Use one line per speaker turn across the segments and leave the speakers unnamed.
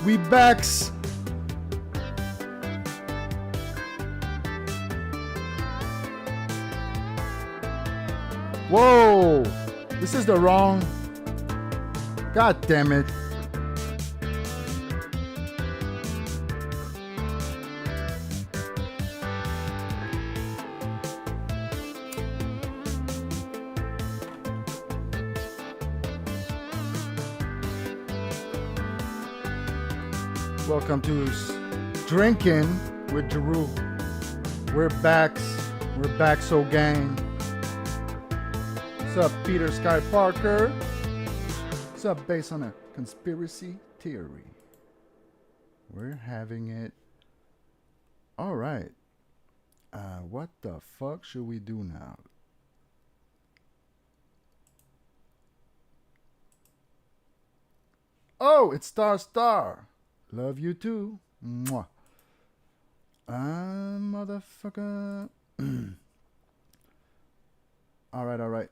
We backs. Whoa! This is the wrong. God damn it. Welcome to Drinking with GIROUX. We're back. We're back, so gang. What's up, Peter Sky Parker? What's up, based on a conspiracy theory? We're having it. All right. What the fuck should we do now? Oh, it's Star. Love you too. Mwah. Motherfucker. All right.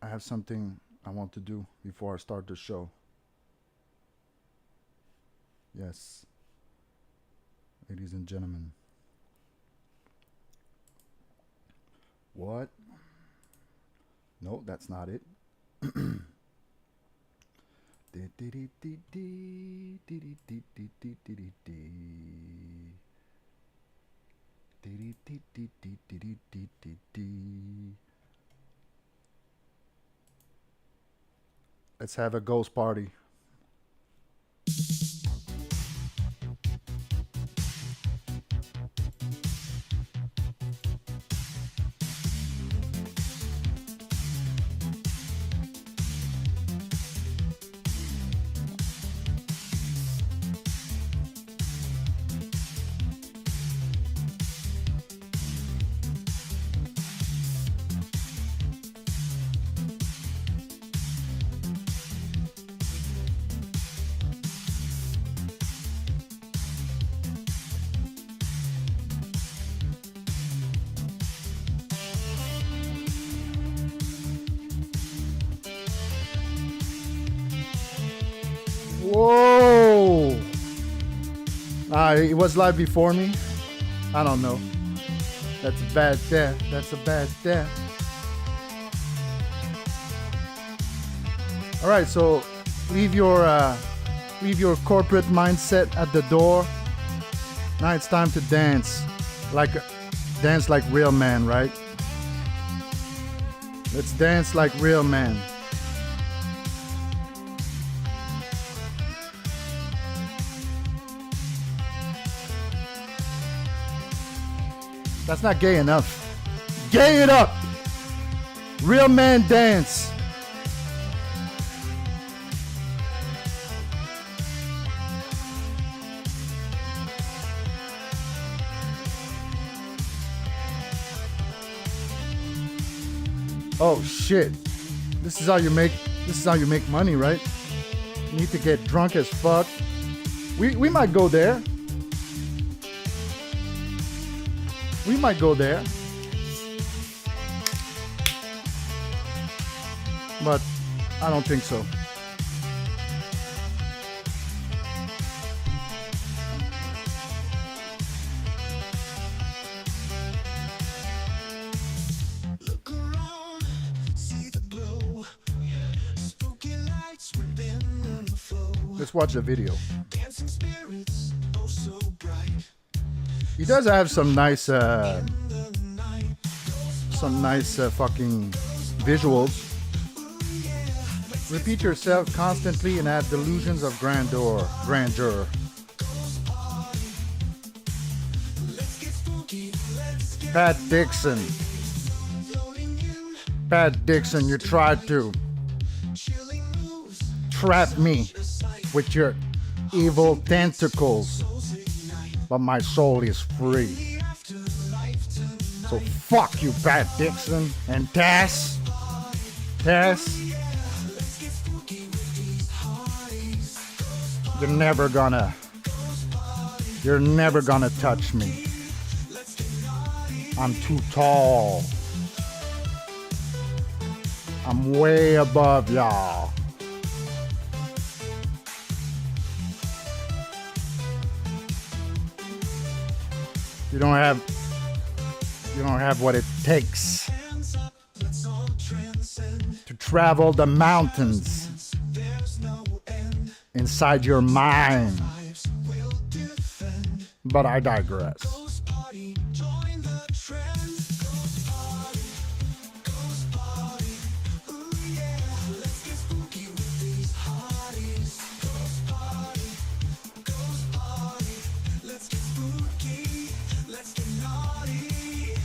I have something I want to do before I start the show. Yes. Ladies and gentlemen. What? No, that's not it. Let's have a ghost party. Whoa! It was live before me. I don't know. That's a bad death. That's a bad death. All right, so leave your corporate mindset at the door. Now it's time to dance like real man, right? Let's dance like real men. That's not gay enough. Gay it up! Real man dance. Oh shit. This is how you make money, right? You need to get drunk as fuck. We might go there. We might go there. But I don't think so.
Look around, see the glow. Spooky lights within the flow.
Let's watch the video.
Dancing spirits, oh so bright.
He does have some nice fucking visuals. Repeat yourself constantly and have delusions of grandeur. Pat Dixon, you tried to trap me with your evil tentacles, but my soul is free. So fuck you, Pat Dixon and Tess. You're never gonna touch me. I'm too tall. I'm way above y'all. You don't have what it takes
Hands up, let's all transcend.
to travel the mountains
There's no end.
inside your mind.
Lives will defend.
But I digress.
Ghost party, join the trend. Ghost party, ghost party. Ooh yeah, let's get spooky with these hotties. Ghost party, let's get spooky, let's get naughty.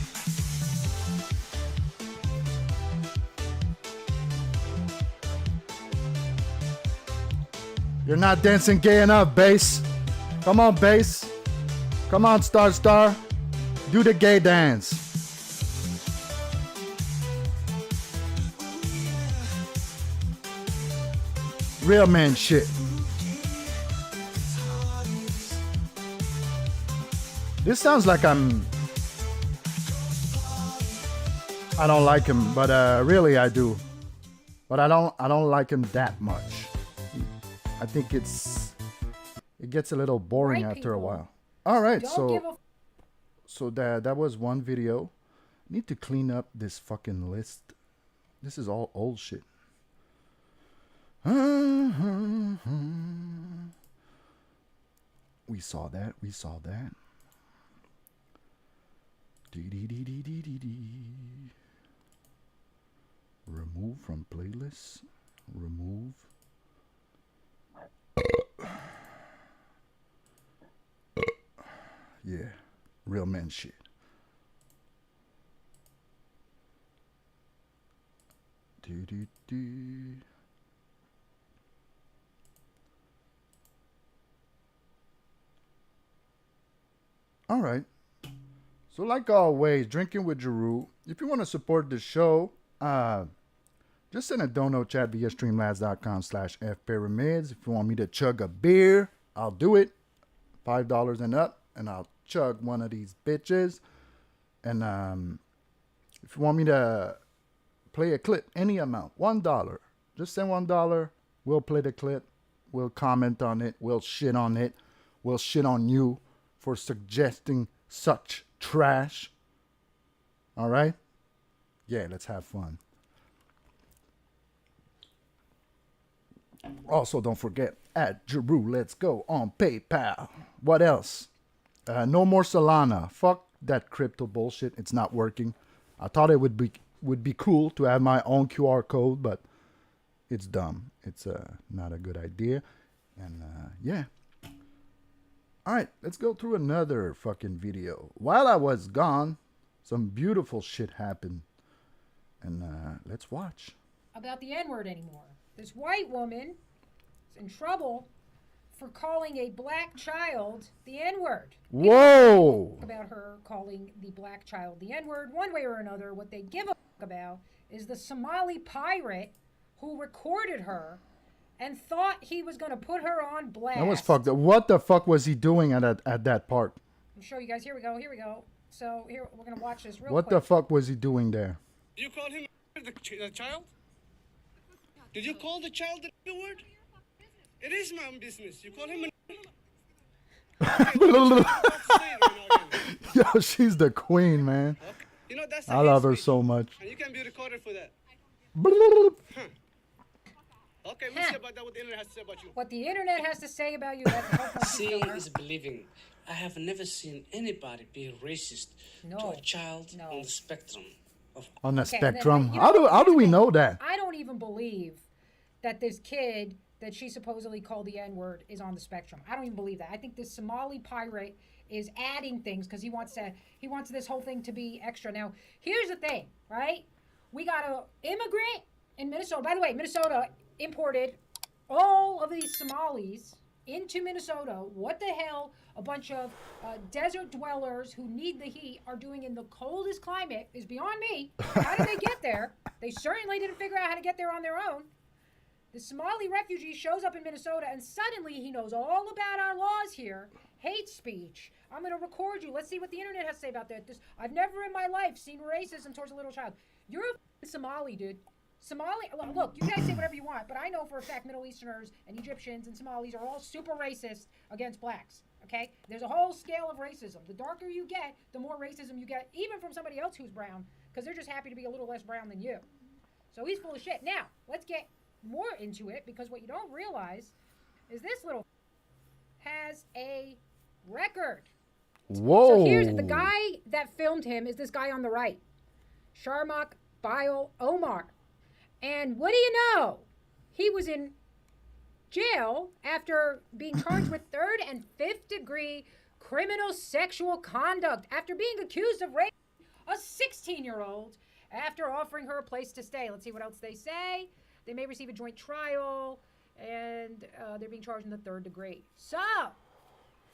You're not dancing gay enough, bass. Come on, bass. Come on, Star. Do the gay dance. Real man shit. This sounds like I don't like him, but really I do. But I don't like him that much. I think it gets a little boring
Right,
after a
people.
while. All right,
Don't give a
so that was one video. Need to clean up this fucking list. This is all old shit. We saw that. Remove from playlist. Remove. Yeah, real man shit. All right. So like always, drinking with GIROUX. If you want to support the show, just send a dono chat via streamlabs.com/fpyramids. If you want me to chug a beer, I'll do it. $5 and up, and I'll chug one of these bitches. And if you want me to play a clip, any amount, $1, just send $1. We'll play the clip. We'll comment on it. We'll shit on it. We'll shit on you for suggesting such trash. All right? Yeah, let's have fun. Also, don't forget, at GIROUX, let's go on PayPal. What else? No more Solana. Fuck that crypto bullshit. It's not working. I thought it would be cool to have my own QR code, but it's dumb. It's not a good idea. And yeah. All right, let's go through another fucking video. While I was gone, some beautiful shit happened. And let's watch.
about the N-word anymore. This white woman is in trouble for calling a black child the N-word.
Whoa!
About her calling the black child the N-word, one way or another. What they give a fuck about is the Somali pirate who recorded her and thought he was going to put her on blast.
That was fucked up. What the fuck was he doing at that part?
I'll show you guys. Here we go. So here we're going to watch this real
What
quick.
the fuck was he doing there?
You call him the child? Did you call the child the word? It is my own business. You call him
Yo, she's the queen, man.
Okay. You know, that's the
I love
hate
her
speech.
so much.
And you can be recorded for that. Okay, we'll see about that, what the internet has to say about you.
What the internet has to say about you, that's the whole point.
Seeing is believing. I have never seen anybody be racist to
No,
a child
no.
on the spectrum of
On the
Okay, and then,
spectrum.
you know
How
what,
do we
here's the
know
thing.
that?
I don't even believe that this kid that she supposedly called the N-word is on the spectrum. I don't even believe that. I think this Somali pirate is adding things because he wants this whole thing to be extra. Now, here's the thing, right? We got an immigrant in Minnesota. By the way, Minnesota imported all of these Somalis into Minnesota. What the hell a bunch of desert dwellers who need the heat are doing in the coldest climate is beyond me. How did they get there? They certainly didn't figure out how to get there on their own. The Somali refugee shows up in Minnesota and suddenly he knows all about our laws here. Hate speech. I'm going to record you. Let's see what the internet has to say about that. I've never in my life seen racism towards a little child. You're a Somali, dude. Somali, look, you guys say whatever you want, but I know for a fact Middle Easterners and Egyptians and Somalis are all super racist against blacks. Okay? There's a whole scale of racism. The darker you get, the more racism you get, even from somebody else who's brown, because they're just happy to be a little less brown than you. So he's full of shit. Now, let's get more into it, because what you don't realize is this little has a record.
Whoa.
So here's the guy that filmed him is this guy on the right, Sharmak Bile Omar. And what do you know? He was in jail after being charged with 3rd and 5th degree criminal sexual conduct after being accused of raping a 16-year-old after offering her a place to stay. Let's see what else they say. They may receive a joint trial, and they're being charged in the 3rd degree. So,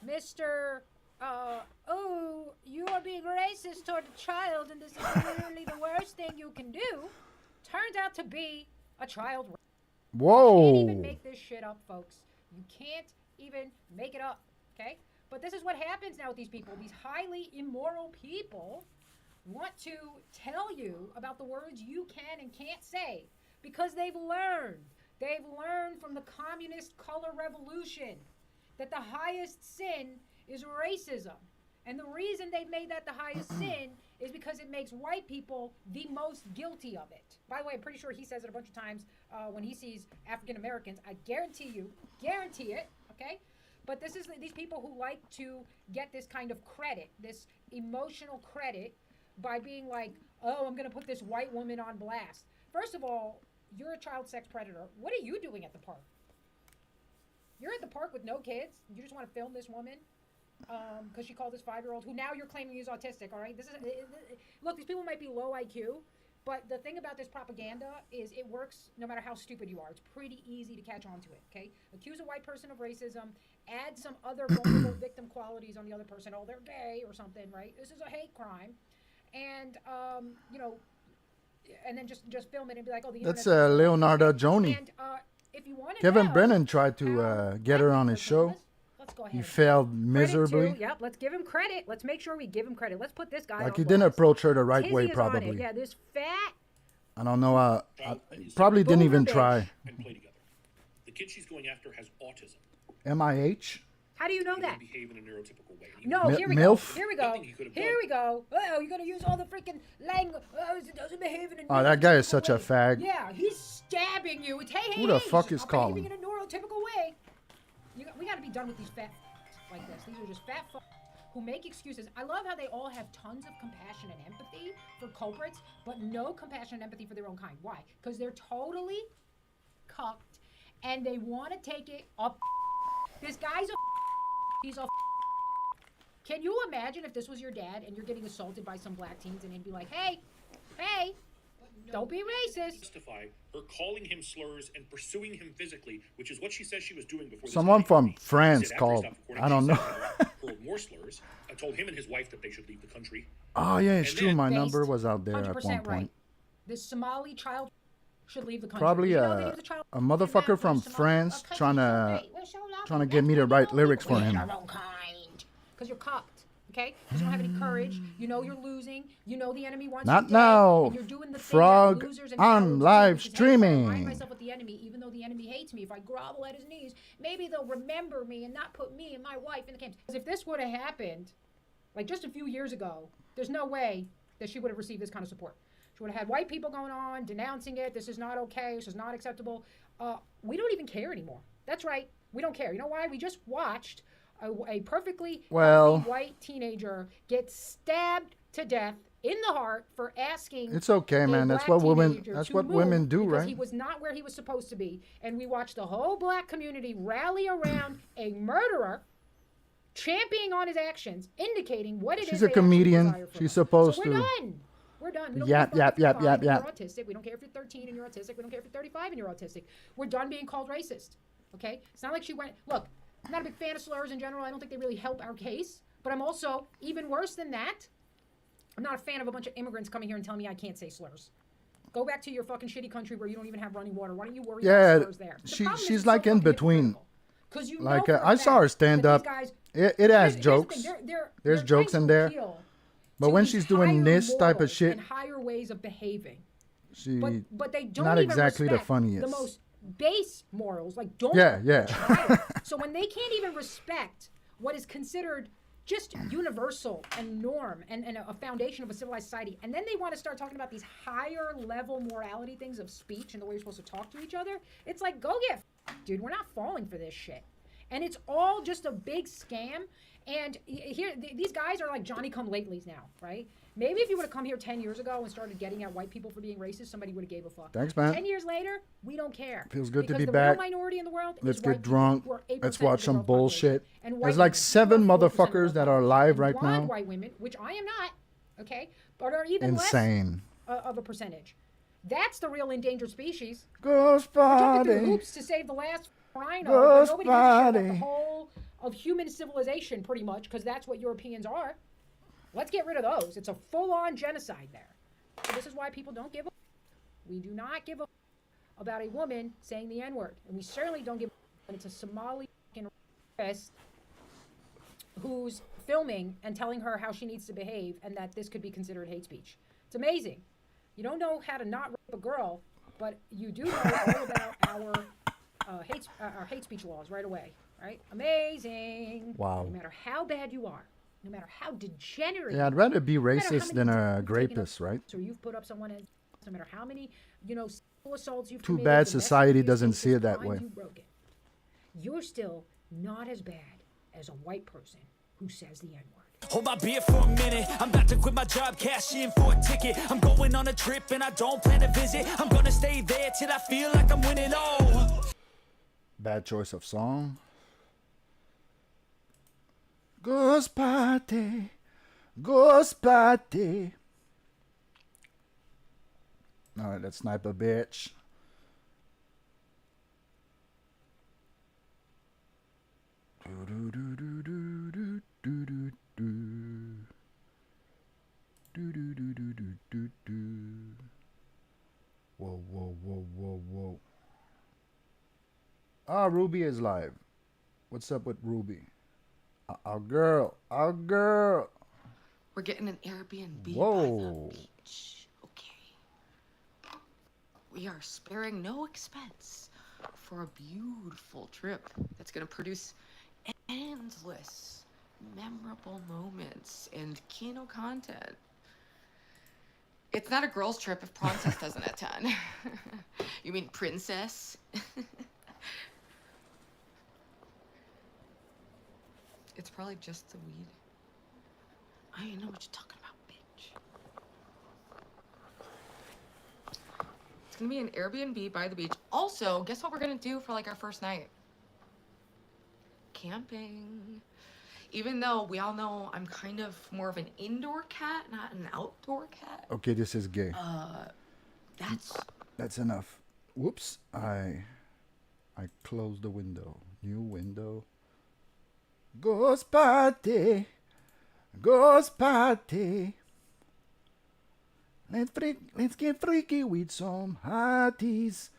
Mr. Oh, you are being racist toward a child, and this is literally the worst thing you can do. Turns out to be a child rape.
Whoa.
You can't even make this shit up, folks. You can't even make it up, okay? But this is what happens now with these people. These highly immoral people want to tell you about the words you can and can't say because they've learned. They've learned from the communist color revolution that the highest sin is racism. And the reason they've made that the highest sin is because it makes white people the most guilty of it. By the way, I'm pretty sure he says it a bunch of times when he sees African Americans. I guarantee it, okay? But this is these people who like to get this kind of credit, this emotional credit, by being like, oh, I'm going to put this white woman on blast. First of all, you're a child sex predator. What are you doing at the park? You're at the park with no kids. You just want to film this woman because she called this 5-year-old who now you're claiming is autistic, all right? Look, these people might be low IQ, but the thing about this propaganda is it works no matter how stupid you are. It's pretty easy to catch on to it, okay? Accuse a white person of racism, add some other vulnerable victim qualities on the other person. Oh, they're gay or something, right? This is a hate crime. And, and then just film it and be like, oh, the
That's
internet's-
Leonardo Joni.
And if you want to
Kevin
know
Brennan tried to
how
get her on his
white
show.
people- Let's go ahead.
He failed
Credit
miserably.
to- yep, let's give him credit. Let's make sure we give him credit. Let's put this guy
Like
on
he didn't
blast.
approach her the right
Tizzy
way,
is on it.
probably.
Yeah, this fat
I don't know. Probably didn't even
Boomer
try.
and play together. The kid she's going after has autism.
MIH?
How do you know
He
that?
doesn't behave in a neurotypical way.
No,
Mi-
here we
MILF?
go. Here we go.
Nothing he could have
Here
done.
we go. Oh, you're gonna use all the freaking language. Oh, it doesn't behave in a
Oh, that guy is
neurotypical
such a
way.
fag.
Yeah, he's stabbing you. It's hey, hey,
Who the
hey,
fuck
he's
is
not
calling?
behaving in a neurotypical way. We got to be done with these fat like this. These are just fat who make excuses. I love how they all have tons of compassion and empathy for culprits, but no compassion and empathy for their own kind. Why? Because they're totally cucked and they want to take it up. This guy's he's a. Can you imagine if this was your dad and you're getting assaulted by some black teens and he'd be like, hey, don't be racist.
Justify her calling him slurs and pursuing him physically, which is what she says she was doing before.
Someone
this
from
She
France
said after
called.
he stopped recording,
I don't
she
know.
said her hurled more slurs. I told him and his wife that they should leave the country.
Oh, yeah, it's
And
true.
then-
My
Based
number was out there at
100%
one
right.
point.
This Somali child should leave the country.
Probably
You know that he was child
a motherfucker
in
from
Somali-
France
a country
trying
so
to
great. We're so lucky.
trying to get me to write lyrics for
We're
him.
our own kind. Because you're cocked, okay? Because you don't have any courage. You know you're losing. You know the enemy wants
Not
you dead.
now.
And you're doing the thing
Frog,
that losers and
I'm
cowards do,
live
which is, hey, if I align
streaming.
myself with the enemy, even though the enemy hates me, if I grovel at his knees, maybe they'll remember me and not put me and my wife in the camps. Because if this would have happened, like just a few years ago, there's no way that she would have received this kind of support. She would have had white people going on, denouncing it. This is not okay. This is not acceptable. We don't even care anymore. That's right. We don't care. You know why? We just watched a perfectly
Well-
healthy white teenager get stabbed to death in the heart for asking.
It's okay,
a
man. That's
black
what women.
teenager
That's
to
what
move
women do,
because
right?
He was not where he was supposed to be, and we watched the whole black community rally around a murderer, championing on his actions, indicating what it is.
She's
they
a
actually
comedian.
desire from
She's
us.
supposed
so we're
to.
done. We're done. We don't
Yap,
give a fuck if you're
yap,
5
yap,
and
yap.
you're autistic. We don't care if you're 13 and you're autistic. We don't care if you're 35 and you're autistic. We're done being called racist. Okay? It's not like she went. Look, I'm not a big fan of slurs in general. I don't think they really help our case. But I'm also, even worse than that, I'm not a fan of a bunch of immigrants coming here and telling me I can't say slurs. Go back to your fucking shitty country where you don't even have running water. Why don't you worry
Yeah,
about slurs there? The problem is
she's
it's
like
so
in
fucking
between.
hypocritical. 'Cause you know
Like
for a
I saw her
fact
stand
that
up.
these guys-
It has
here's the
jokes.
thing,
There's
they're
jokes
trying
in
to
there.
appeal
But
to
when
these
she's doing
higher
this type of
morals
shit,
and higher ways of behaving,
she
but they don't
not
even
exactly the
respect
funniest.
the most base morals, like don't
Yeah, yeah.
child. So when they can't even respect what is considered just universal and norm and a foundation of a civilized society. And then they want to start talking about these higher level morality things of speech and the way you're supposed to talk to each other. It's like, go get dude, we're not falling for this shit. And it's all just a big scam. And here, these guys are like Johnny come latelys now, right? Maybe if you would have come here 10 years ago and started getting at white people for being racist, somebody would have gave a fuck.
Thanks, man.
10 years later, we don't care.
Feels good to
Because
be
the
back.
Real minority in the world
Let's
is
get
white people
drunk.
who are 8%
Let's
of
watch
the
some
world population.
bullshit.
And white
There's like
women,
7
who are 4% of the
motherfuckers
world
that are
population.
live
And
right
blonde
now.
white women, which I am not, okay, but are even
Insane.
less of a percentage. That's the real endangered species.
Ghost
We're jumping through
body.
hoops to save the last rhino,
Ghost
but nobody gives a shit about the
body.
whole of human civilization, pretty much, because that's what Europeans are. Let's get rid of those. It's a full-on genocide there. So this is why people don't give a. We do not give a about a woman saying the N-word, and we certainly don't give a when it's a Somali rapist who's filming and telling her how she needs to behave, and that this could be considered hate speech. It's amazing. You don't know how to not rape a girl, but you do know all about our hate speech laws right away, right? Amazing.
Wow.
No matter how bad you are, no matter how degenerate.
Yeah, I'd rather be
no matter how
racist
many
than a
times you've taken
rapist, right?
So you've put up someone as, no matter how many, sexual assaults you've
Too
committed,
bad
domestic
society
abuse
doesn't
cases,
see it that
crimes
way.
you've broken, you're still not as bad as a white person who says the N-word.
Hold my beer for a minute. I'm about to quit my job, cash in for a ticket. I'm going on a trip and I don't plan to visit. I'm gonna stay there till I feel like I'm winning. Oh,
Bad choice of song. Ghost party. Ghost party. Alright, let's snipe a bitch. Whoa, whoa, whoa, whoa, whoa. Ah, Ruby is live. What's up with Ruby? Our girl, our girl.
We're getting an Airbnb
Whoa.
by the beach. Okay. We are sparing no expense for a beautiful trip that's going to produce endless memorable moments and Kino content. It's not a girls' trip if Princess doesn't attend. You mean Princess? It's probably just the weed. I know what you're talking about, bitch. It's gonna be an Airbnb by the beach. Also, guess what we're gonna do for like our first night? Camping. Even though we all know I'm kind of more of an indoor cat, not an outdoor cat.
Okay, this is gay.
That's
enough. Whoops. I closed the window. New window. Ghost party. Ghost party. Let's get freaky with some hotties.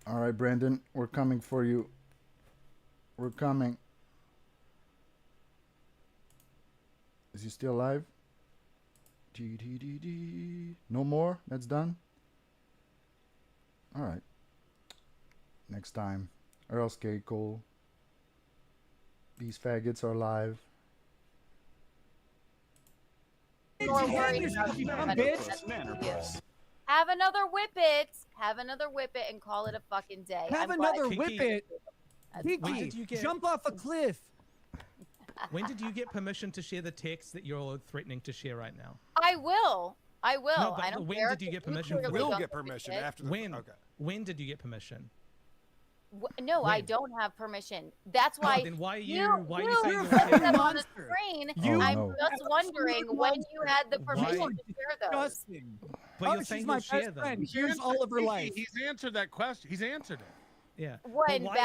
All right, Brandon, we're coming for you. We're coming. Is he still alive? No more? That's done? All right. Next time. Earl K. Cole. These faggots are live.
Have another whippet. Have another whippet and call it a fucking day.
Have
I'm
another
glad-
whippet.
That's fine.
Kiki, jump off a cliff.
When did you get permission to share the text that you're threatening to share right now?
I will. I will.
No, but
I don't
when
care
did you
if
get permission?
clearly
We'll
don't
get
give a
permission
shit.
after the when? Okay. When did you get permission?
No, I
When?
don't have permission. That's why.
then why are you
you
saying you're
put
a
them on the
monster?
screen.
Oh,
I'm
no.
just wondering when you had the permission
Why?
to share those.
Disgusting.
But
Oh,
you're
she's
saying
my
you'll share
best
them.
friend. Here's all of her life.
He's answered that question. He's answered it.
Yeah.
When
why-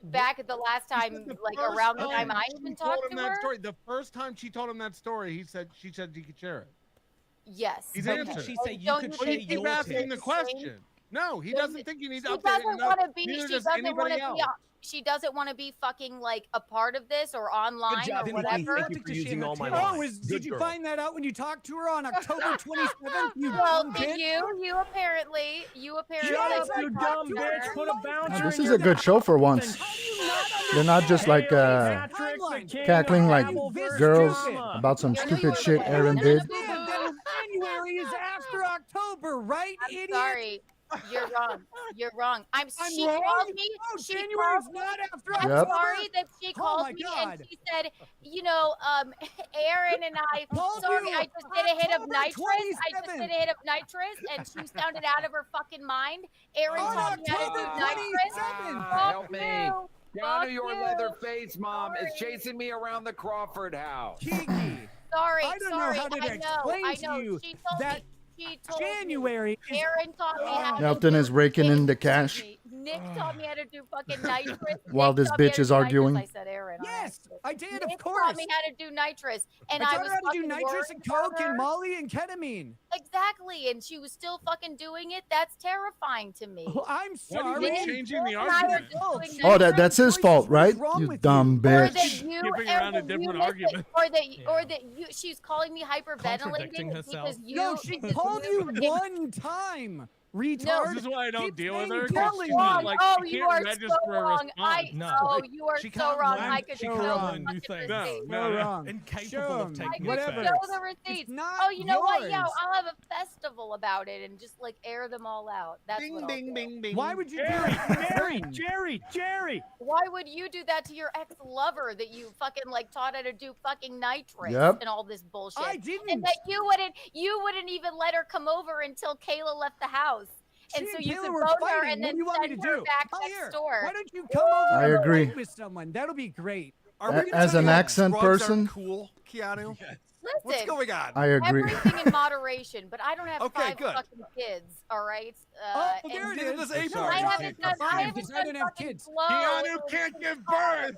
back at the last time, like around the time I even talked to
that
her.
story, the first time she told him that story, she said he could share it.
Yes.
He's
okay.
answered.
She
And
said you
don't
could
you
share
think
He keep
your
asking
text.
the question. No, he doesn't think you need to
She
update
doesn't
enough.
want to be.
Neither
She
does
doesn't want
anybody
to
else.
be. she doesn't want to be fucking like a part of this or online
job,
or
Nikki.
whatever.
Thank you for using all my
Oh,
lines.
did you find that out when you talked to her on October 27th? You
Well,
dumb
did
bitch?
you apparently
Shut up, you dumb bitch. Put a bouncer
This
in
is
your
a good show for once. They're not just like cackling like girls about some stupid shit Aaron did.
January is after October, right, idiot?
Sorry. You're wrong. You're wrong. She
wrong?
called me.
Oh,
She
January's
called
not
me.
after
I'm
Yep.
sorry that she
Oh
called
my
me
God.
and she said, you know, Aaron and I.
Told
Sorry,
you,
I just did a hit of
October
nitrous. I just
27th.
did a hit of nitrous, and she sounded out of her fucking mind. Aaron
On
taught me how to do
October
nitrous.
27th.
Fuck
Help me.
you.
Keanu,
Fuck
your
you.
leather face mom is
Sorry.
chasing me around the Crawford house.
Kiki,
Sorry,
I don't
sorry.
know how to
I
explain to
know.
you
She told
that
me. She told
January
me.
is-
Aaron taught me how to
Nelton
do
is raking in the cash
Excuse me. Nick taught me how to do fucking nitrous.
while
Nick
this
taught me how
bitch
to
is
do nitrous.
arguing.
I said Aaron.
Yes, I did,
Nick
of
taught
course.
me how to do nitrous, and
I
I
taught
was
her how to do
fucking
nitrous and
worried
coke
about
and
her.
Molly and ketamine.
Exactly, and she was still fucking doing it. That's terrifying to me.
Oh, I'm
Why do you
sorry.
keep changing the
Nick and I were
argument?
doing
Oh,
nitrous.
that's his fault, right?
wrong
You
with
dumb
you?
Or that
bitch.
you,
Skipping
or
around a
that you
different
missed
argument.
it, or that you, she's calling me
Contradicting
hyperventilating
herself.
because you.
No, she
because
called you
fucking-
one time. Retard.
This is why I don't
Keep
deal with
saying
her. 'cause
telling
she's
me.
not,
Wrong.
like,
Oh,
she
you
can't
are
register
so
a
wrong.
response.
No.
Oh, you are
She
so
can't
wrong.
learn-
I could
she
show
can't
the
learn new
fucking
things.
receipts.
No, wrong.
Incapable
Show
of
'em.
taking
I
it
can
Whatever.
back.
show the receipts.
It's not
Oh, you know what? Yeah,
yours.
I'll have a festival about it and just like air them all out. That's
Bing,
what I'll
bing,
do.
bing, bing.
Why would you do
Jerry,
that?
Jerry.
Why would you do that to your ex-lover that you fucking like taught how to do fucking nitrous
Yep.
and all this bullshit?
I didn't.
And that you wouldn't even let her come over until Kayla left the house. And
She
so
and
you
Taylor
could
were
phone her
fighting.
and
What
then
do you want me
send
to
her
do?
back
Come
next
here.
door.
Why don't you come over
I
and
agree.
fight with someone? That'll be great.
Are we gonna
As
tell
an
you that
accent
drugs aren't
person,
cool, Keanu?
Listen,
What's going on?
I agree.
everything in moderation, but I don't have
Okay,
5
good.
fucking kids, all right?
Oh,
and
there it
Neither
is.
does April.
I haven't done,
Fine,
I haven't
because I
done
don't have
fucking
kids.
flow.
Keanu can't give birth.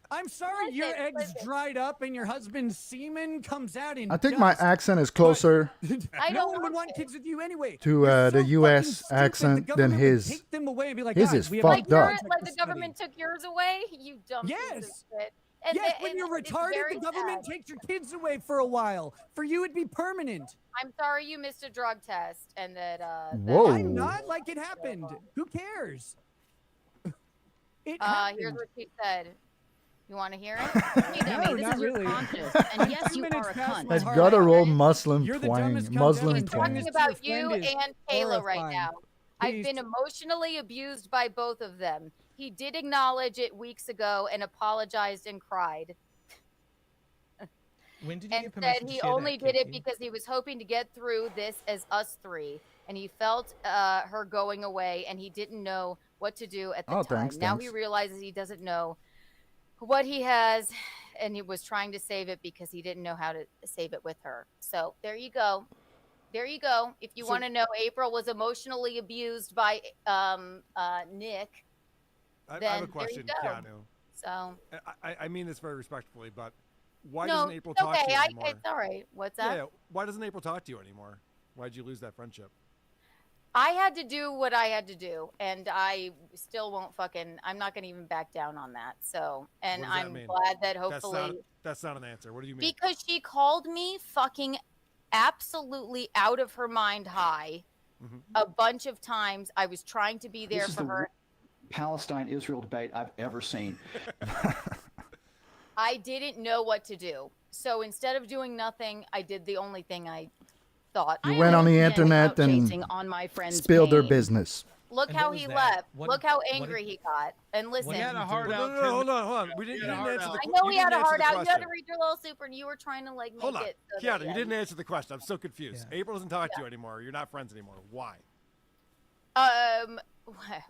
I'm sorry your
Listen,
eggs
listen.
dried up and your husband's semen comes out in
I think my
dust.
accent is closer
I
no
don't
one would
want
want
to.
kids with you anyway.
to
You're so
the
fucking
U.S.
stupid, the
accent than
government would
his.
Take them away and be like,
His
"Guys,
is
we have
fucked
a
up.
contract
Like
to
the
study."
government took yours away, you dumb piece of
Yes.
shit. And
Yes,
the-
when
and
you're
it's
retarded,
very
the government
sad.
takes your kids away for a while. For you, it'd be permanent.
I'm sorry you missed a drug test and that.
Whoa.
I'm not like it happened. Who cares? It
Here's
happened.
what she said. You want to hear it?
No, not really.
And yes,
2
you
minutes
are a
past
cunt.
my
That
heart.
guttural Muslim
You're the
twang.
dumbest cunt
Muslim
ever.
She's talking
This
twang.
to your
about you
friend is
and Kayla right
horrifying.
now. I've
Please.
been emotionally abused by both of them. He did acknowledge it weeks ago and apologized and cried.
When did you
And
get permission
said
to
he
share
only
that,
did it
Kiki?
because he was hoping to get through this as us 3. And he felt her going away and he didn't know what to do at the
Oh,
time.
thanks,
Now
thanks.
he realizes he doesn't know what he has and he was trying to save it because he didn't know how to save it with her. So there you go. There you go. If you
So-
want to know, April was emotionally abused by Nick.
I
Then
have a
there you
question,
go.
Keanu.
So
I mean this very respectfully, but why
no,
doesn't April
it's
talk to
okay.
you anymore?
It's all right. What's that?
Yeah, why doesn't April talk to you anymore? Why'd you lose that friendship?
I had to do what I had to do, and I still won't fucking. I'm not gonna even back down on that. So, and
What does that
I'm
mean?
glad that hopefully
That's not an answer. What do you mean?
because she called me fucking absolutely out of her mind high
Mhm.
a bunch of times. I was trying to be there
This is
for
the
her.
Palestine-Israel debate I've ever seen.
I didn't know what to do, so instead of doing nothing, I did the only thing I thought.
You went on the internet and
chasing on my friend's
spilled their
pain.
business.
Look
And
how
what was
he
that?
left.
What-
Look how
what
angry
did-
he got. And listen,
He had a hard
No,
out.
no, hold on, hold on. We didn't, you
He had a
didn't
hard
answer the
out.
I
que-
know
you
he had
didn't
a hard
answer the
out. You had to
question.
read your little super, and you were trying to like make
Hold on.
it. So
Keanu,
that,
you
yeah.
didn't answer the question. I'm so confused.
Yeah.
April doesn't talk to you anymore. You're not friends anymore. Why?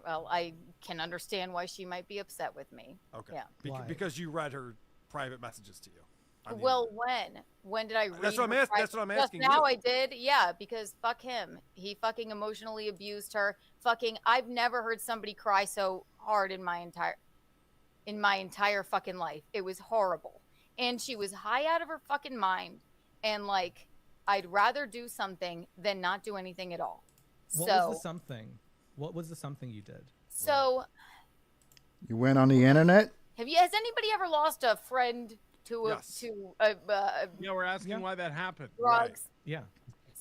Well, I can understand why she might be upset with me.
Okay.
Yeah.
Why?
Because you read her private messages to you. on the
Well,
internet.
when did I read?
That's what I'm
her
asking. That's what I'm
Just
asking
now
you.
I did. Yeah, because fuck him. He fucking emotionally abused her. Fucking, I've never heard somebody cry so hard in my entire fucking life. It was horrible. And she was high out of her fucking mind. And like, I'd rather do something than not do anything at all.
What
so,
was the something? What was the something you did?
so
You went on the internet?
Has anybody ever lost a friend to
Yes. Yeah, we're asking why that happened.
drugs?
Yeah.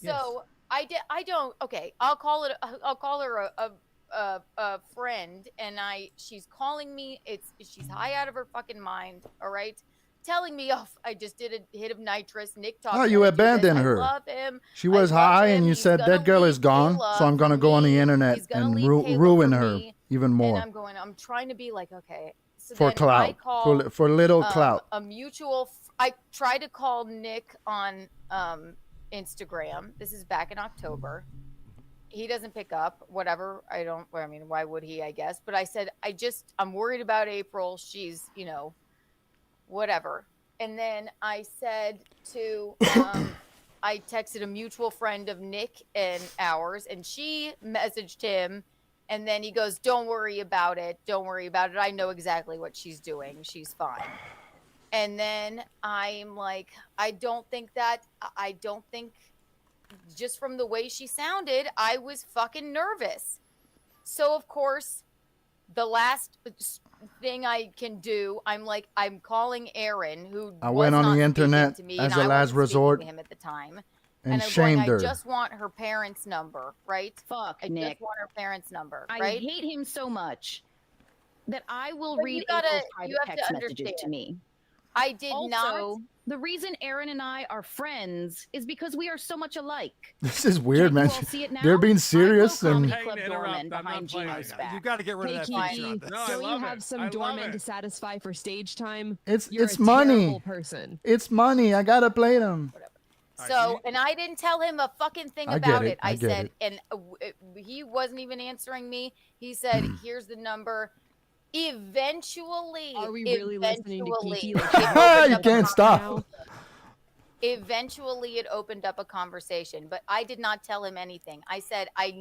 So I don't. Okay, I'll call her a friend, and she's calling me. She's high out of her fucking mind. All right, telling me, oh, I just did a hit of nitrous. Nick talked.
Oh, you abandoned her.
I love him.
She was
I love
high,
him.
and you
He's
said
gonna
that girl is
leave
gone,
Kayla
so I'm gonna
for
go on the
me.
internet
He's gonna
and
leave Kayla
ruin
for
her
me.
even more.
And I'm trying to be like, okay. So
For
then
clout.
I call,
For little clout.
A mutual. I tried to call Nick on Instagram. This is back in October. He doesn't pick up. Whatever. I mean, why would he? I guess. But I said, I'm worried about April. She's, whatever. And then I said to, I texted a mutual friend of Nick and ours, and she messaged him. And then he goes, don't worry about it. Don't worry about it. I know exactly what she's doing. She's fine. And then I'm like, I don't think just from the way she sounded, I was fucking nervous. So, of course, the last thing I can do, I'm calling Aaron, who
I went on the internet
to me,
as
and
a
I
last
wasn't speaking
resort
to him at the time.
and
I'm
shamed her.
I just want her parents' number, right?
Fuck,
I
Nick.
just want her parents' number,
I
right?
hate him so much that I will
But
read
you gotta-
April's
you
private
have to
text messages to
understand.
me.
I did
also,
not.
The reason Aaron and I are friends is because we are so much alike.
This is weird,
Can't you
man.
all see it now?
They're being serious and
Club Dorman behind Gino's back.
You got to get rid of that feature on this.
Don't you have some doorman to satisfy for stage time?
it's
You're
it's
a
money.
terrible person.
It's money. I gotta play them.
So, and I didn't tell him a fucking thing
I get
about
it,
it.
I
I
get
said,
it.
and he wasn't even answering me. He said, "Here's the number." Eventually,
Are we really listening to Kiki?
it
Like,
opened
You
up a
can't stop.
conversation. Eventually, it opened up a conversation, but I did not tell him anything. I said, I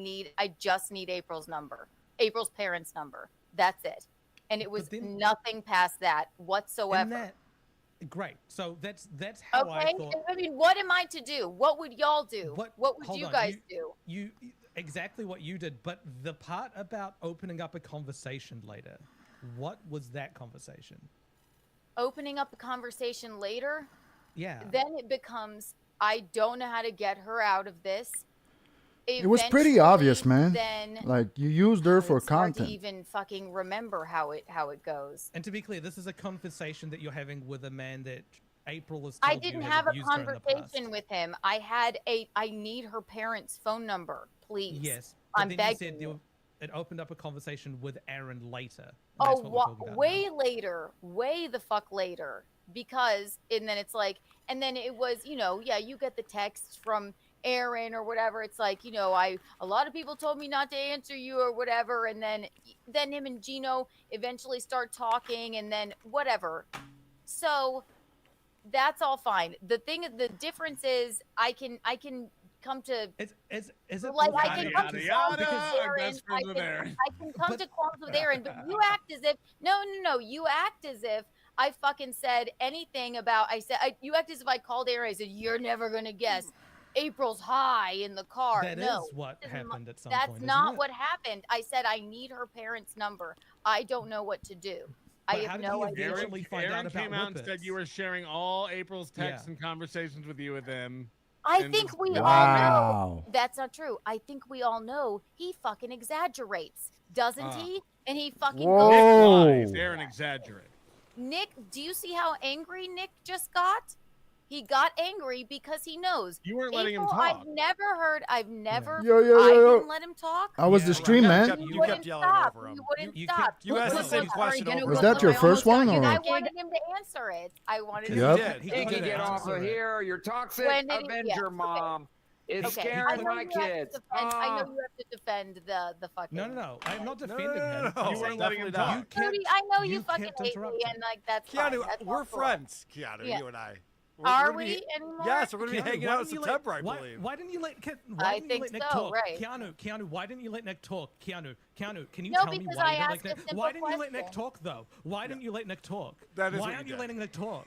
just need April's number, April's parents' number. That's it. And it was nothing past that whatsoever.
Great. So that's how I
Okay.
thought.
I mean, what am I to do? What would y'all do? What would
Hold
you
on,
guys do?
You exactly what you did, but the part about opening up a conversation later, what was that conversation?
Opening up a conversation later,
Yeah.
then it becomes, I don't know how to get her out of this.
It was pretty obvious, man.
Then
Like you used her for
it's hard to
content.
even fucking remember how it goes.
And to be clear, this is a conversation that you're having with a man that April has
I
told
didn't
you
have a
abused her in the past.
conversation with him. I need her parents' phone number, please.
Yes. But
I'm
then
begging
you
you.
said it opened up a conversation with Aaron later. and
Oh,
that's what we're talking about
way
now.
later, way the fuck later. Because, and then it's like, and then it was, yeah, you get the texts from Aaron or whatever. It's like, a lot of people told me not to answer you or whatever. And then him and Gino eventually start talking and then whatever. So that's all fine. The difference is I can come to
is it
like I
yada,
can come
yada,
to
yada,
qualms with
I'm
Aaron.
best friends with Aaron.
I can come to qualms with Aaron, but you act as if no. You act as if I fucking said anything about. You act as if I called Aaron. I said you're never gonna guess. April's high in the car.
That
no,
is what happened at some
that's
point.
not
isn't it?
what happened. I said I need her parents' number. I don't know what to do. I
But how
have
did
no
he
idea.
eventually find
Aaron
out about
came out and
Whippets?
said you were sharing all April's texts
Yeah.
and conversations with you with them.
I
And
think we all
Wow.
know that's not true. I think we all know he fucking exaggerates, doesn't he? And he fucking
Whoa.
goes.
Nick lies. Aaron exaggerated.
Nick, do you see how angry Nick just got? He got angry because he knows.
You weren't letting him
April,
talk.
I've never.
Yo, yo,
I
yo, yo.
didn't let him talk.
I was the stream, man.
You
wouldn't
kept yelling
stop.
over him.
You wouldn't
You
stop.
kept- you asked the same question over
Was
and
that
over.
your first one,
And I
or?
wanted him to answer it. I wanted him
Yep.
to
He
answer
did.
Nikki,
He
get off
answered
of
it.
here. You're toxic
When did he-
Avenger
yeah, okay.
mom. It's
Okay. I
scaring
know
my
you have to
kids.
defend- I know you have to defend the fucking.
No. I'm not defending
no,
him.
no.
You weren't letting him
Definitely
talk.
not.
You kept,
Cody, I know you
you
fucking
kept
hate me,
interrupting.
and like that's fine.
Keanu,
That's all
we're
cool.
friends, Keanu,
Yeah.
you and I.
Are
gonna
we
be,
anymore?
Yes, we're going to be
Keanu,
hanging
why
out in
didn't you
September, I
why,
believe.
why didn't you let
I
Nick
think so,
talk?
right.
Keanu, why didn't you let Nick talk? Keanu, can you
No,
tell me
because
why
I
you didn't
asked
let
a
Nick?
simple
Why didn't you let Nick
question.
talk though? Why didn't you let Nick talk?
That is
Why
what
aren't
you
you
did.
letting Nick talk?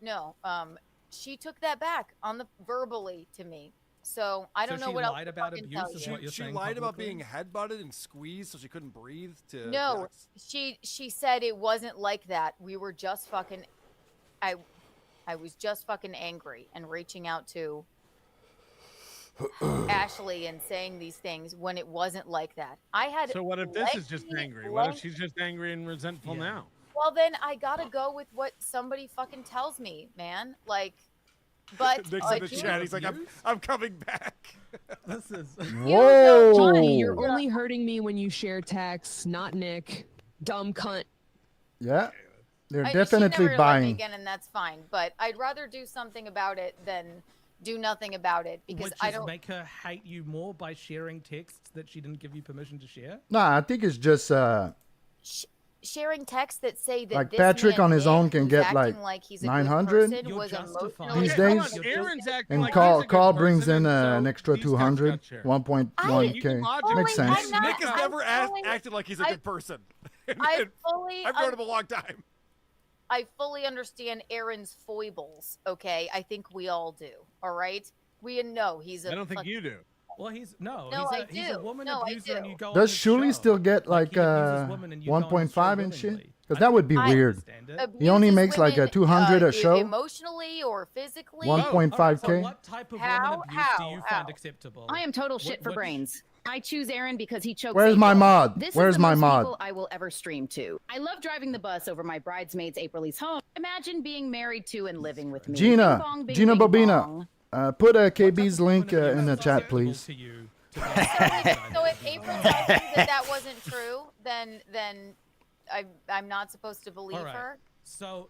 No. She took that back on the verbally to me. So I don't know what else
lied
to
about
fucking
abuse
tell
is
you.
what you're
She
saying
lied about
publicly?
being headbutted and squeezed so she couldn't breathe to
No,
Jax.
she said it wasn't like that. We were just fucking. I was just fucking angry and reaching out to Ashley and saying these things when it wasn't like that. I had.
So what if this is just angry? What if she's just angry and resentful now?
Well, then I gotta go with what somebody fucking tells me, man. Like, but
Nick's in the chat. He's like, I'm coming back.
This is.
Whoa.
Johnny, you're only hurting me when you share texts, not Nick. Dumb cunt.
Yeah, they're
she
definitely
never let me
buying.
again, and that's fine. But I'd rather do something about it than do nothing about it because
Which
I
is
don't.
make her hate you more by sharing texts that she didn't give you permission to share.
Nah, I think it's just
Sharing texts that say that
like
this
Patrick
man
on his
Nick,
own can
who's
get
acting
like
he's a good
900
person, was emotionally
these
Okay, hold
days,
on. Aaron's acting
and
like he's a good
Carl brings
person,
in
and so
an extra
these guys
200,
got shared.
1.1k. Makes sense.
Nick has never acted like he's a good person.
I've
known him a long time.
I fully understand Aaron's foibles. Okay, I think we all do. All right, we know he's a.
I don't think you do.
Well, he's
he's
a woman
No, I
abuser, and you go.
Does
on his
Shuli
show.
still get like
he abuses women and you go on his show
1.5 and shit? Because that would be
I
weird. He only
abuses
makes like a
women,
200 a show.
emotionally or physically.
1.5K.
So what type of woman abuse do you find acceptable?
I am total shit for brains. I choose Aaron because he chokes.
Where's my
April.
mod?
This
Where's
is the
my
most
mod?
people I will ever stream to. I love driving the bus over my bridesmaid's April's home. Imagine being married to and living with me. Bing
Gina,
bong, bing,
Gina
bing
Bobina,
bong.
put KB's link in the chat, please.
So if April tells me that wasn't true, then I'm not supposed to believe
All right.
her.
So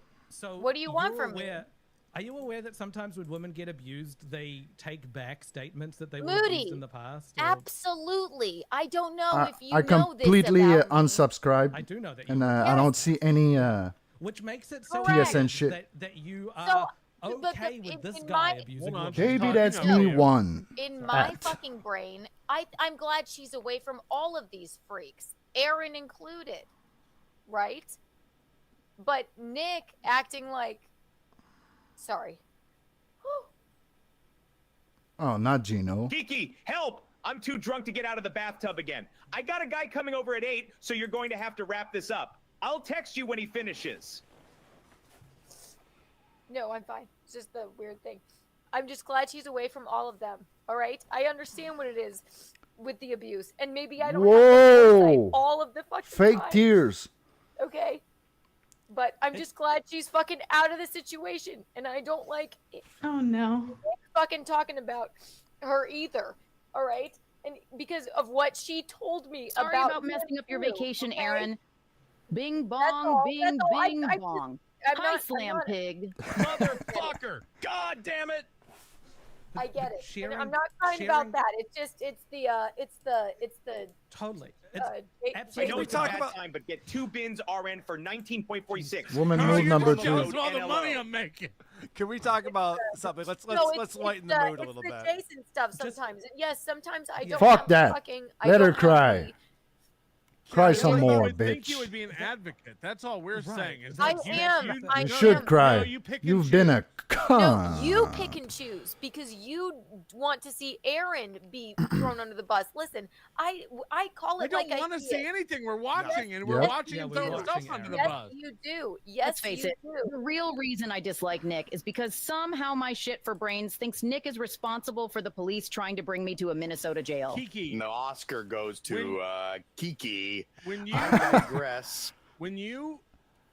What do you want
you're
from me?
aware, Are you aware that sometimes when women get abused, they take back statements that they would have used in the past? or-
Absolutely. I don't know if you
I
know this
completely
about me.
unsubscribed.
I do know that.
And I don't see any
Which makes it so
TSN
weird
shit.
that you are okay with this guy abusing women.
KB, that's me one.
In my
At.
fucking brain, I'm glad she's away from all of these freaks, Aaron included, right? But Nick acting like, sorry.
Oh, not Gino.
Kiki, help! I'm too drunk to get out of the bathtub again. I got a guy coming over at 8, so you're going to have to wrap this up. I'll text you when he finishes.
No, I'm fine. It's just the weird thing. I'm just glad she's away from all of them. All right, I understand what it is with the abuse, and maybe I don't have the foresight all of the fucking
Fake
time.
tears.
Okay, but I'm just glad she's fucking out of the situation, and I don't like.
Oh no.
Fucking talking about her either. All right, and because of what she told me
Sorry about messing up your vacation, Aaron. Bing bong, bing bing bong. Hi, Slam Pig.
Motherfucker! God damn it!
I get it.
Sharing-
And I'm not crying about
sharing-
that. It's just it's the
Totally.
I know it's a bad time, but get 2 bins RN for 19.46.
Woman
Oh,
move
you're
number
just
2.
jealous of all the money I'm making.
Can we talk about something? Let's lighten the mood a little bit.
It's the Jason stuff sometimes. And yes, sometimes I don't
Fuck
have
that.
fucking.
Let her
don't have
cry. Cry some
You
more,
would think
bitch.
you would be an advocate. That's all we're saying. Is
I
that
am.
You,
I
You
am.
should cry.
No, you pick and
You've been a
No,
cunt.
you pick and choose because you want to see Aaron be thrown under the bus. Listen, I call
I
it
don't
like
want
I
to
see
see
it.
anything. We're watching, and we're
Yep.
watching
Yeah,
him
we're
throw
watching
stuff under the
Yes,
bus.
you do. Yes,
Let's face
you
it,
do.
the real reason I dislike Nick is because somehow my shit for brains thinks Nick is responsible for the police trying to bring me to a Minnesota jail.
Kiki.
The Oscar goes to Kiki.
When you
I digress.
when you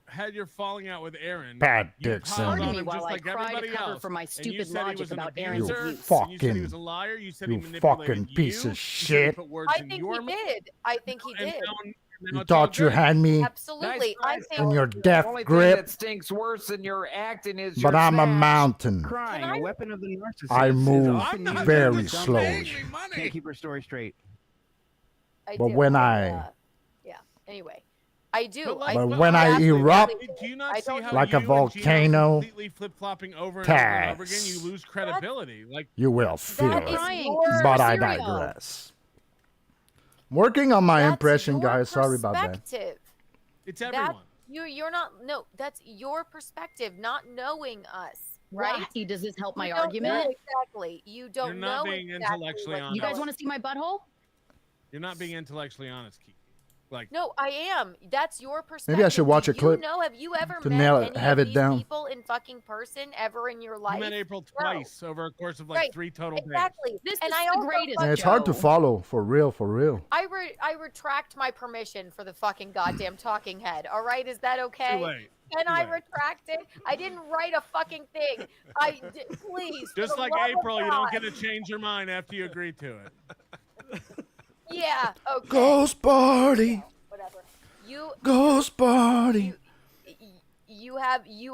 had your falling out with Aaron,
Pat
you
Dixon.
piled
Pardon
on
me
him
while
just
I
like
cry to
everybody
cover
else.
for my
And you
stupid
said he
logic
was an
about
abuser,
Aaron's
You
abuse.
and you said he
fucking-
was a liar. You said
you
he manipulated
fucking piece
you.
of
You said he
shit.
put words
I
in
think
your
he
mouth.
did. I think he
And
did.
now
You
it's all
thought you
good.
had me
Absolutely. I think
in your
The
death
only thing
grip,
that stinks worse than your acting is
but
your
I'm a
snatch.
mountain.
Crying,
Can I-
a weapon of the narcissist.
I
is
move
often used
very
against some
slowly.
men. Can't keep her story straight.
I
But
do.
when
yeah. Anyway, I do.
like,
But
but
when I
honestly,
erupt
do you not
I
see
don't
how
like
you
a
and Gino are
volcano,
completely flip-flopping over and over and over again?
Tess.
You lose credibility. Like
you will feel
That is
it.
your
But I
cereal.
digress. Working on my
That's
impression,
your
guys. Sorry about that.
perspective.
it's
That
everyone.
you're not. No, that's your perspective, not knowing us, right?
Why does this help my
You don't
argument?
know exactly. You don't
You're not
know
being
exactly
intellectually
what's
honest.
You guys
going
want to see my butthole?
You're not being intellectually honest, Kiki. Like,
No, I am. That's your perspective.
Maybe I should watch
Do
a clip
You know, have you ever
to
met
nail it,
any
have
of
it
these
down.
people in fucking person ever in your life?
I met April
No.
twice over a course of like
Right.
3 total days.
Exactly.
This
and
is
I
the
also
greatest
Man, it's hard to follow, for real, for real.
I retract my permission for the fucking goddamn talking head. All right, is that okay?
Too late.
Can
Too
I
late.
retract it? I didn't write a fucking thing. Please. for
Just
the
like
love of
April, you don't
God.
get to change your mind after you agree to it.
Yeah. Okay.
Ghost party.
Whatever. You.
Ghost party.
You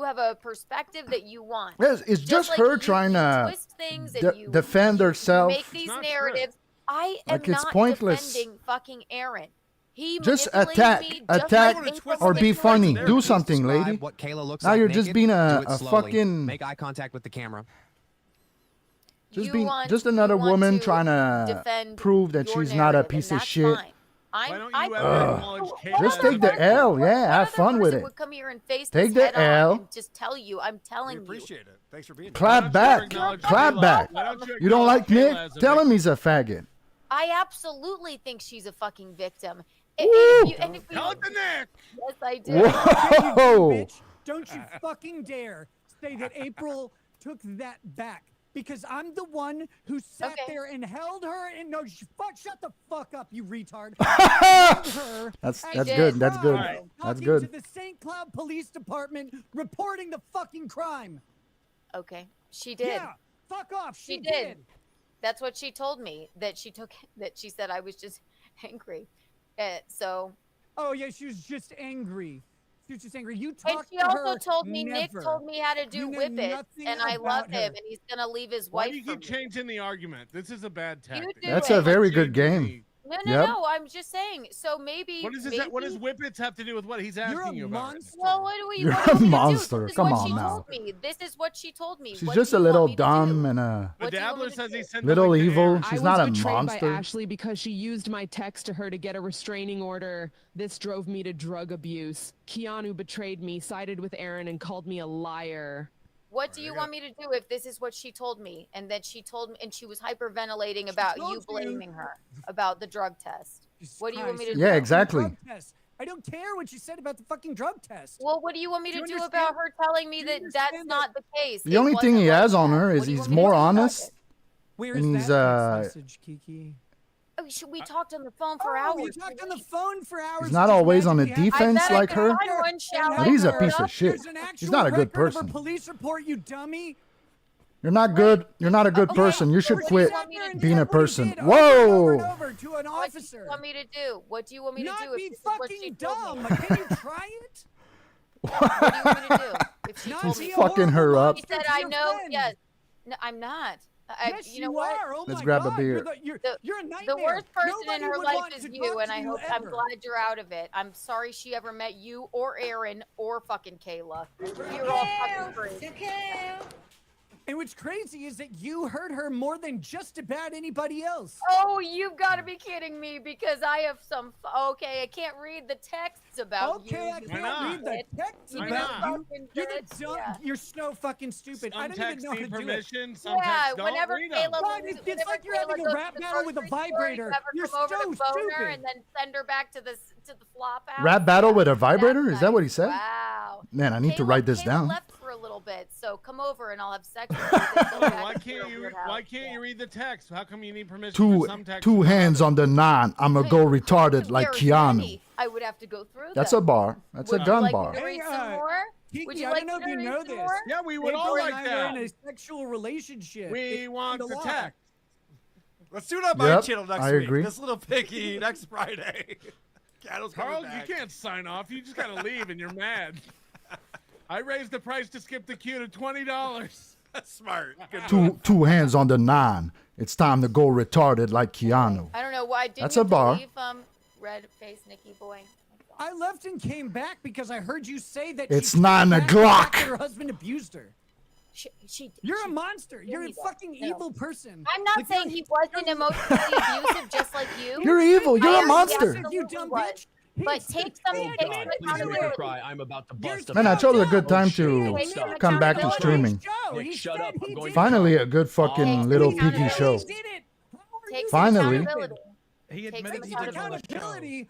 have a perspective that you want.
Yes, it's just
like
her
you
trying to
twist things and you
defend herself.
make these narratives. I am
Like, it's
not
pointless.
defending fucking Aaron. He
Just
manipulated
attack,
me just
attack,
like April
or be
manipulated
funny.
me.
Do something,
Describe
lady.
What Kayla looks
Now
like
you're just
naked,
being
do
a
it slowly.
fucking.
Make eye contact with the camera.
Just
You
being
want-
just
you
another
want
woman
to
trying to
defend
prove that
your
she's not a
narrative,
piece
and
of
that's
shit.
fine.
Why don't you ever
Ugh.
acknowledge
Just
Kayla
take the L. Yeah, have fun with
person
it.
would come here and face
Take
this
the
head on
L.
and just tell you, I'm telling you.
Appreciate it. Thanks for being here.
Clap back. Clap back. You don't like Nick? Tell him he's a faggot.
I absolutely think she's a fucking victim.
Woo!
Tell it to Nick.
Yes, I do.
Whoa.
Bitch, don't you fucking dare say that April took that back. Because I'm the one who sat there and held her and no, shut the fuck up, you retard. Held her
That's
as
good.
she
That's good.
cried,
That's
talking
good.
to the St. Cloud Police Department, reporting the fucking crime.
Okay, she did.
Yeah, fuck off.
She did. That's what she told me. That she said I was just angry. So.
Oh yeah, she was just angry. She was just angry. You
And
talked
she
to
also
her.
told me Nick
Never.
told me how to do
You know
whippets,
nothing
and I love
about
him,
her.
and he's gonna leave his
Why
wife.
do you
for
keep
me.
changing the argument? This is a bad tactic.
do
That's
it.
a very good game.
No,
Yep.
I'm just saying. So maybe.
What is
maybe,
this? What does whippets have to do with what he's asking you about?
Well, what do we?
You're
what do
a
you want me to do?
monster.
This is
Come
what
on
she
now.
Told me. This is what she told me.
She's
What
just
do
a
you
little
want me to
dumb
do?
and a
The dabbler says he sent
little
the link to
evil.
Aaron.
She's
I
not
was
a
betrayed
monster.
by Ashley because she used my text to her to get a restraining order. This drove me to drug abuse. Keanu betrayed me, sided with Aaron, and called me a liar.
What do you want me to do if this is what she told me, and that she told me, and she was hyperventilating about
told
you
you.
blaming her about the drug test? What do you want me to do?
Yeah, exactly.
Drug test. I don't care what she said about the fucking drug test.
Well, what do you want me
Do
to
you
do
understand-
about her telling me
do you
that that's
understand
not the case?
The only thing he has on her is he's more honest.
Where
and
is
he's
that text message, Kiki?
Oh, we talked on the phone for
Oh,
hours.
we talked on the phone for hours.
He's not always on the defense
I bet
like
I can
her.
find one shower
But he's a
girl.
piece of shit.
There's an
He's
actual
not a good
record of her
person.
police report, you dummy.
You're not good. You're not a good person. You should
What do you
quit
want me to do?
being a person.
Over and
Whoa.
over to an
What do
officer.
you want me to do? What do you want me
Not
to do? if
be
this is what she
fucking
told me?
dumb. Can you try it?
What do you want me to do? If she
Not
told
He's
me,
be a
fucking her
horrible
up.
She
monster
said,
to
"I
your
know."
friend.
Yes. No, I'm not.
Yes,
you know what?
are. Oh
Let's
my
grab a
God.
beer.
You're a nightmare.
The worst person
Nobody
in her
would
life
want
is
to
you,
talk
and
to
I
you
hope I'm
ever.
glad you're out of it. I'm sorry she ever met you or Aaron or fucking Kayla. You're all fucking free.
And what's crazy is that you hurt her more than just about anybody else.
Oh, you've got to be kidding me because I have some. Okay, I can't read the texts about you.
Okay, I
you
can't read the texts
Why
about
not?
you. You're the dumb.
Yeah.
You're so fucking stupid. I
Some
don't even
texts
know how to
need
do it.
permission. Some
Yeah,
texts don't.
whenever
Read 'em.
Kayla,
God, it's
whenever
like you're
Kayla
having a
goes
rap
to the
battle with a
grocery store,
vibrator.
you ever
You're
come over
so
to phone her
stupid.
and then send her back to the flop house.
Rap battle with a vibrator?
That's
Is that what he
nice.
said?
Wow.
Man, I need to write this
Kayla
down.
left for a little bit, so come over and I'll have sex with you. Then go back
Why
to
can't
your
you?
weird
Why
house.
can't you read the text? How come you need permission
Two
for some text?
two hands on the nine. I'ma go retarded like
There's
Keanu.
many. I would have to go through
That's
them.
a bar. That's a
Would
gun
you like
bar.
Me to read
Hey,
some more?
Kiki,
Would you
I
like
don't know
me
if
to
you
read
know
some
this.
more?
Yeah, we would
April
all
and
like
I are
that.
in a sexual relationship.
We
It's
want
in
the
law.
text.
Let's do it on my
Yep,
channel next
I
week.
agree.
This little piggy next Friday. Cato's coming
Carl,
back.
you can't sign off. You just gotta leave, and you're mad. I raised the price to skip the queue to $20.
That's smart. Good
Two hands on the nine. It's time to go retarded like Keanu.
I don't know why. Didn't
That's
you
a bar.
Leave, red face Nikki boy.
I left and came back because I heard you say that
It's
she
9
came back
o'clock.
after her husband abused her. You're a monster. You're a
me that.
fucking
No.
evil person.
I'm not
Like,
saying he wasn't emotionally abusive, just like you.
You're evil. You're
I
a
actually
monster.
absolutely
You dumb
was.
bitch.
But take some, take some accountability.
I'm about to bust
Man, I chose a good time
Take
to
some
come back to
accountability.
streaming.
Nick, shut up. I'm going
Finally, a good fucking little peaky show.
Take some
Finally.
accountability.
He
Take
admitted
some
he didn't want to show.
Accountability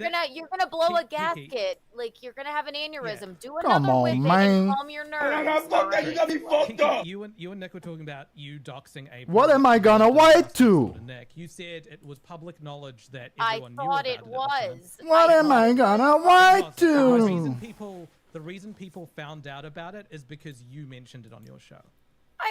you're gonna blow a
Kiki.
gasket. Like you're gonna have an aneurysm. Do
Come
another
on,
whipping
man.
and calm your nerves.
You got me fucked up.
You and Nick were talking about you doxing April.
What am I gonna wait to?
Nick, you said it was public knowledge that
I
everyone knew
thought
about
it
at the
was.
time.
What am I gonna wait to?
The reason people found out about it is because you mentioned it on your show.
I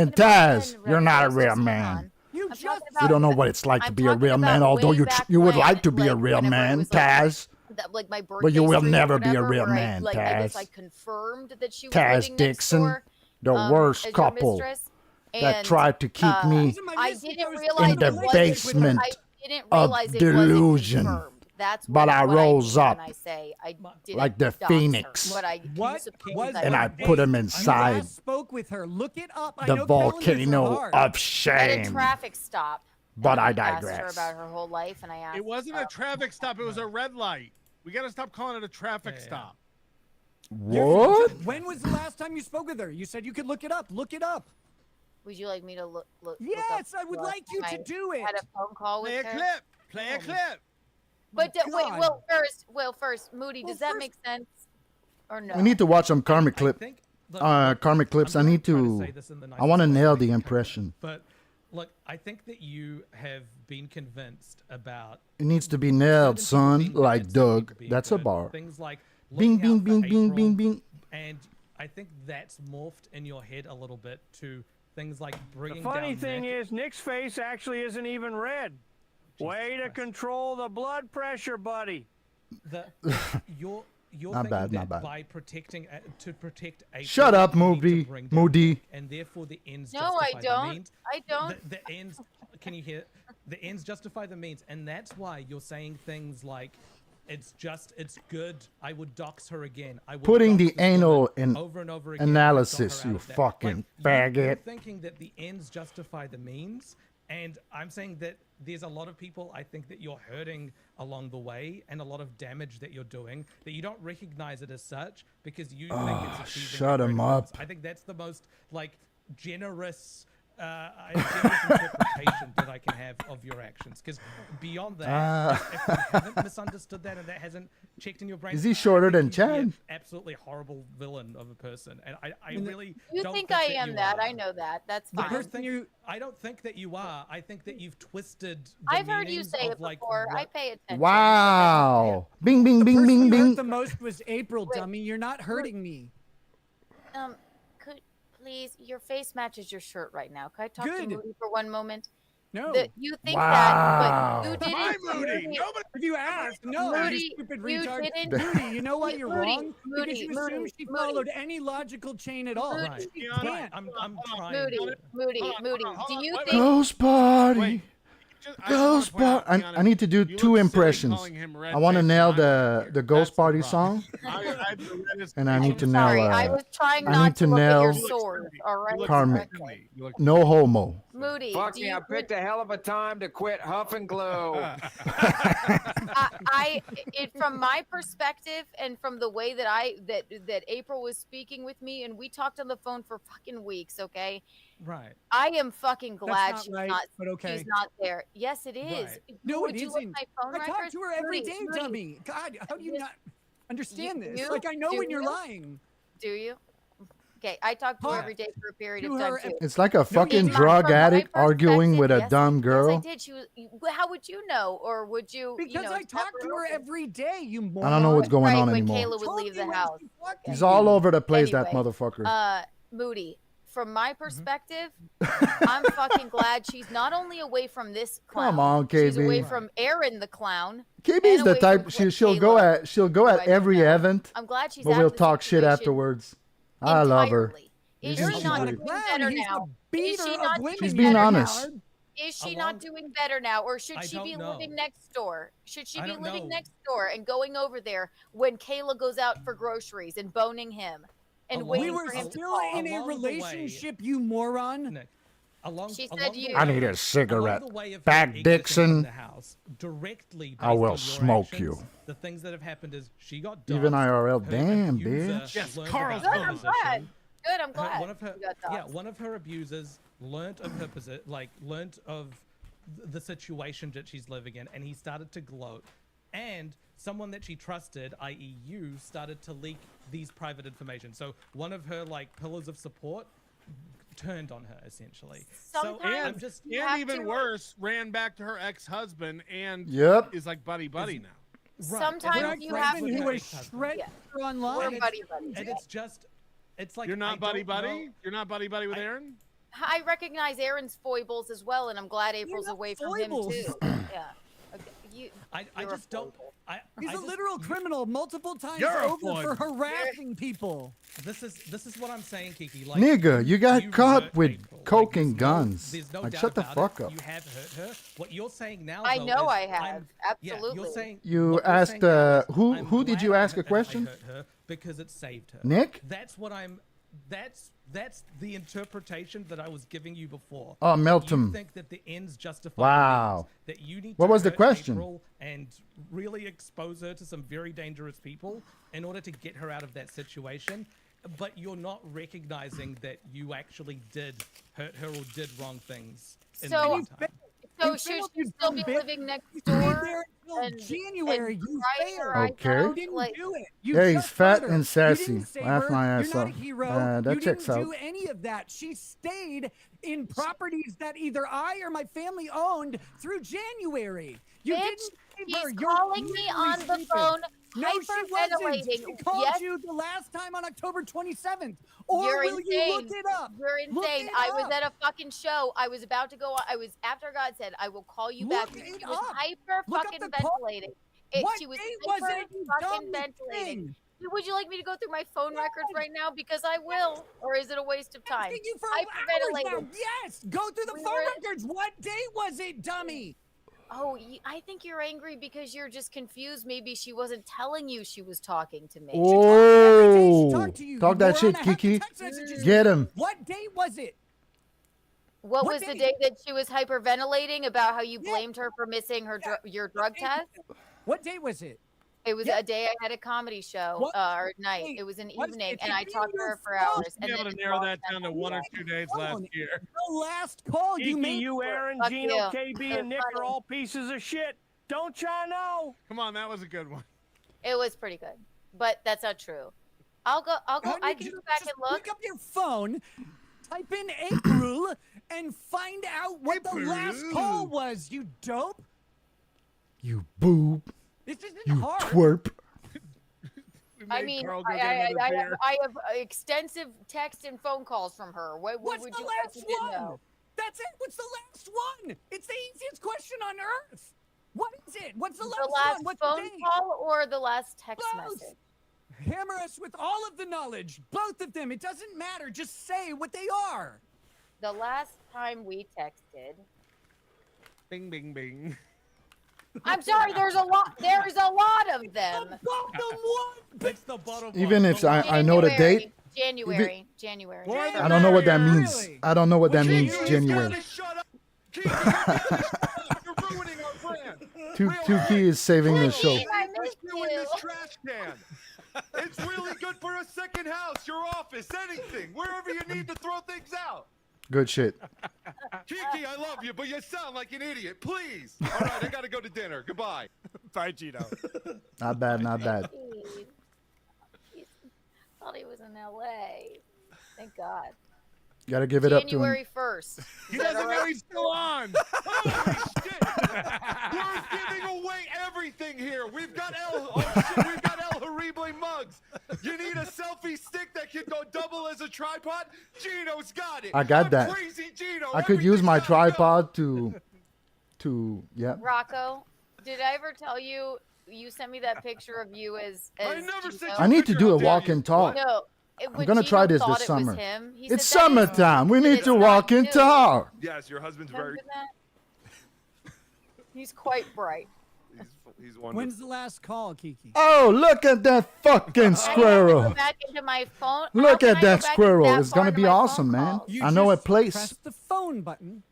And
about
Taz,
when
you're not a
Rev
real
just
man.
You
I'm
just
talking
You
about
don't know
when-
what it's like to
I'm
be a
talking
real man,
about
although
way
you
back
you would
when,
like to be a
like,
real
whenever it
man,
was, like-
Taz.
I'm that like my birthday.
But you will
stream or
never be a
whatever,
real
where
man,
I guess I
Taz.
confirmed that she was
Taz
living
Dixon,
next door,
the worst
as your
couple
mistress,
that
and,
tried to keep me
I didn't realize
in the
it wasn't-
basement
I didn't
of
realize it
delusion.
wasn't confirmed. That's
But
what,
I
what
rose
I mean
up
when I say I didn't
like the
dox her,
phoenix.
but I
What
suppose
was
And I
what
put
day
him
you
inside
last spoke with her? Look it up. I
the
know calendars are
volcano
hard.
of
at a
shame.
traffic stop.
But I
asked her
digress.
about her whole life, and I asked.
It wasn't a traffic stop. It was a red light. We got to stop calling it a traffic stop.
What?
When was the last time you spoke with her? You said you could look it up. Look it up.
Would you like me to look?
Yes, I would like you to do it.
Had a phone call with
Play a
her.
clip. Play a clip.
But wait,
God.
first, Moody, does that make sense or no?
We need to watch some karmic clip. Karmic clips. I need to. I want to nail the impression.
But look, I think that you have been convinced about
It needs to be nailed, son. Like Doug. That's a bar.
things like
Bing,
looking
bing,
out
bing,
for
bing, bing,
April,
bing.
and I think that's morphed in your head a little bit to things like
The
bringing
funny
down
thing
Nick.
is, Nick's face actually isn't even red. Way to control the blood pressure, buddy.
You're
Not
thinking
bad,
that
not bad.
by protecting to protect April,
Shut up,
you need to
Moody.
bring down
Moody.
Nick, and therefore the ends
No,
justify
I
the
don't.
means.
I don't.
The ends. Can you hear? The ends justify the means, and that's why you're saying things like, "It's good. I would dox her again. I would
Putting
dox
the
this
anal
woman
in
over and over again.
analysis,
I got her
you
out of that."
fucking
Like, you're
faggot.
thinking that the ends justify the means, and I'm saying that there's a lot of people I think that you're hurting along the way, and a lot of damage that you're doing that you don't recognize it as such because you think it's achieving
shut
your
'em
greater goals.
up.
I think that's the most generous interpretation that I can have of your actions. Because beyond that, if you haven't misunderstood that and that hasn't checked in your brain,
Is he shorter than
you'd be an
Chad?
absolutely horrible villain of a person, and I really
You
don't
think I
that
am
you
that?
are.
I know that. That's
I
fine.
don't think that you are. I think that you've twisted. The
I've heard you
meanings
say
of,
it
like,
before. I
what-
pay attention.
Wow. Bing, bing, bing,
person
bing,
you hurt
bing.
the most was April, dummy. You're not hurting me.
Could please? Your face matches your shirt right now. Could I talk to
Good.
Moody for one moment?
No.
You think
Wow.
that, but you didn't.
Hi, Moody. Nobody.
If you asked, no,
Moody,
you stupid
you
retard.
didn't-
Moody, you know why you're
Moody,
wrong? Because
Moody,
you
Moody,
assumed she
Moody.
followed any logical chain at all.
Moody,
Right.
She
Right.
can't.
I'm trying.
Moody, do you think?
Ghost party.
Wait.
Ghost party. I need to do two impressions. I want to nail the Ghost Party song, and I need to nail.
Sorry, I was trying
I
not
need
to
to
look at your
nail
sword. All right.
karmic.
Okay.
No homo.
Moody,
Fuck
do
me,
you
I picked a hell of a time to quit huff and glow.
from my perspective and from the way that that April was speaking with me, and we talked on the phone for fucking weeks, okay?
Right.
I am fucking glad
not
she's
right,
not.
but okay.
She's not there. Yes, it is.
Right.
No,
Would
it
you look
isn't.
my phone
I talk
records?
to her every
Moody,
day,
Moody,
dummy. God, how do you not understand this?
You?
Like, I know
Do
when you're
you?
lying.
Do you? Okay, I talk to her
Huh.
every day for a period
To
of time
her
too.
It's like a fucking
From
drug
my
addict arguing with a
perspective,
dumb
Yes, I
girl.
did. She was. How would you know, or would you?
Because
you know,
I talk to her every day, you moron.
I don't know what's going
right,
on
when
anymore.
Kayla would
Told
leave
you
the
when
house.
she fucked
He's
you.
all over the place, that
Anyway,
motherfucker.
Moody, from my perspective, I'm fucking glad she's not only away from this clown.
Come on,
She's away
KB.
from Aaron the clown.
KB's
and
the
away
type
from
she'll go
Kayla,
at
who I don't
every
know.
event,
I'm glad she's
but
out
we'll
of the
talk shit
situation
afterwards. I love her.
entirely. Is
Isn't
she
she
not
weird?
doing
Clown,
better
he's
now?
the beater
Is she
of
not
women.
She's
doing
being
better
honest.
now? Is she not doing better now, or should
I
she
don't
be
know.
living next door? Should she
I
be
don't
living
know.
next door and going over there when Kayla goes out for groceries and boning him and
Along-
waiting
We were
for him to
still
call?
in a
Along the way-
relationship, you moron.
Nick, along,
She
along
said
the
you.
way-
I need a
along
cigarette.
the way of her
Back
exiting
Dixon.
from the house, directly
I
based
will
on your
smoke
actions,
you.
The things that have happened is she got
Even
doxxed,
IRL.
her
Damn,
abuser
bitch.
Yes,
learned
Carl's
about
Good,
her
I'm glad.
position.
Good, I'm glad.
One of her,
you got
yeah,
doxxed.
one of her abusers learnt of her learnt of the situation that she's living in, and he started to gloat. And someone that she trusted, i.e., you, started to leak these private information. So one of her pillars of support turned on her essentially. So I'm
Sometimes
just
you
And
have
even
to-
worse, ran back to her ex-husband and
Yep.
is like buddy now.
Sometimes
Greg
you have
Griffin,
to.
who was shredded
We're
online.
buddy buddies.
and it's just it's like
You're
I
not buddy
don't
buddy?
know-
You're not buddy buddy with Aaron?
I recognize Aaron's foibles as well, and I'm glad April's
not
away from him
foibles.
too. Yeah. Okay.
I just don't.
He's a literal criminal multiple times
You're a
over for
fool.
harassing people.
This is what I'm saying, Kiki. Like,
Nigga, you got caught
hurt
with
people.
coke and guns.
There's no
Like,
doubt
shut the
about
fuck
it.
up.
You have hurt her. What you're saying now,
I
though,
know
is
I have.
Yeah,
Absolutely.
you're saying
You
what you're
asked
saying now is, I'm
who did you
glad
ask a question?
I hurt her because it saved her.
Nick?
That's what I'm. That's the interpretation that I was giving you before.
Oh,
That
Melton.
You think that the ends justify
Wow.
the means. That you need
What
to
was the
hurt
question?
April and really expose her to some very dangerous people in order to get her out of that situation. But you're not recognizing that you actually did hurt her or did wrong things. In the
So,
meantime.
so should she still be living next door?
January, you
crying her
failed.
eyes
Okay.
out?
You didn't
Like,
do it. You
Yeah, he's
just
fat
hurt her.
and sassy.
You didn't save
Laugh
her.
my ass
You're not a
off.
hero.
That
you
checks
didn't
out.
do any of that. She stayed in properties that either I or my family owned through January. You
Bitch,
didn't save her.
she's
You're
calling me
literally
on the
stupid.
phone,
No, she wasn't.
hyperventilating.
She called
Yes.
you the last time on October 27th. Or
You're
will
insane.
you look it up?
You're
Look
insane.
it
I was
up.
at a fucking show. I was about to go on. After God said, I will call you back.
Look
She
it
was
up.
hyper
Look up
fucking
the call.
ventilating.
What
She was
date was
hyper
it, you
fucking
dumb
ventilating.
thing?
Would you like me to go through my phone records right now? Because I will. Or is it a waste of time?
Asking you for hours now.
Hyperventilating.
Yes, go through the
We
phone
were-
records. What date was it, dummy?
Oh, I think you're angry because you're just confused. Maybe she wasn't telling you she was talking to me.
Oh,
talked to you.
talk
You
that
moron.
shit,
I have the
Kiki.
text messages.
Get him.
What date was it?
What
What
was the
day?
day that she was hyperventilating about how you blamed her for missing her your drug test?
What date was it?
It was a day I had a comedy show
What
or night.
date
it was an
was
evening,
it?
and I
It's
talked
in
to
your
her for
phone.
hours.
Be
And
able
then
to narrow that down to 1 or 2 days last year.
The last call you
Kiki,
made.
you, Aaron,
Fuck
Gino,
you.
KB,
It
and
was
Nick
funny.
are all pieces of shit. Don't y'all know?
Come on, that was a good one.
It was pretty good, but that's not true. I'll go. I can go back and look.
Pick up your phone, type in April, and find out what the last call was. You dope.
You boob.
This isn't
You
hard.
twerp.
I mean,
Carl go get another beer.
I have extensive text and phone calls from her. What
What's
would
the
you like
last
to
one?
know?
That's it. What's the last one? It's the easiest question on earth. What is it? What's the last,
The last
one? What's
phone
the date?
call or the last text
Both.
message?
Hammer us with all of the knowledge. Both of them. It doesn't matter. Just say what they are.
The last time we texted.
Bing, bing, bing.
I'm sorry. There is a lot of them.
It's the bottom
Even
one.
if I know the date,
January.
I don't know what that means. I don't know what that means. January.
You're ruining our brand.
Two key is saving the show.
Let's ruin this trash can. It's really good for a second house, your office, anything, wherever you need to throw things out.
Good shit.
Kiki, I love you, but you sound like an idiot. Please. All right, I gotta go to dinner. Goodbye.
Bye, Gino.
Not bad, not bad.
Thought he was in LA. Thank God.
Gotta give it up to
January
him.
1st.
He doesn't know he's still on.
Holy shit! We're giving away everything here. We've got we've got El Horrible mugs. You need a selfie stick that can go double as a tripod? Gino's got it.
I got
I'm
that.
Crazy Gino.
I could use my tripod to yeah.
Rocco, did I ever tell you you sent me that picture of you as
I never
Gino?
sent
I need to do a walk and talk.
No.
I'm gonna try this
Gino
this
thought it was
summer.
him. He
It's
said that is-
summertime. We
but
need
it's
to
not
walk and
you.
talk.
Yes, your husband's
Remember
very.
that? He's quite bright.
He's wonderful.
When's the last call, Kiki?
Oh, look at that fucking
I have to
squirrel.
go back into my phone.
Look
How can
at
I go
that
back
squirrel.
that
It's
far
gonna
into
be
my
awesome,
phone
man.
calls?
You
I know a
just
place.
Press the phone button,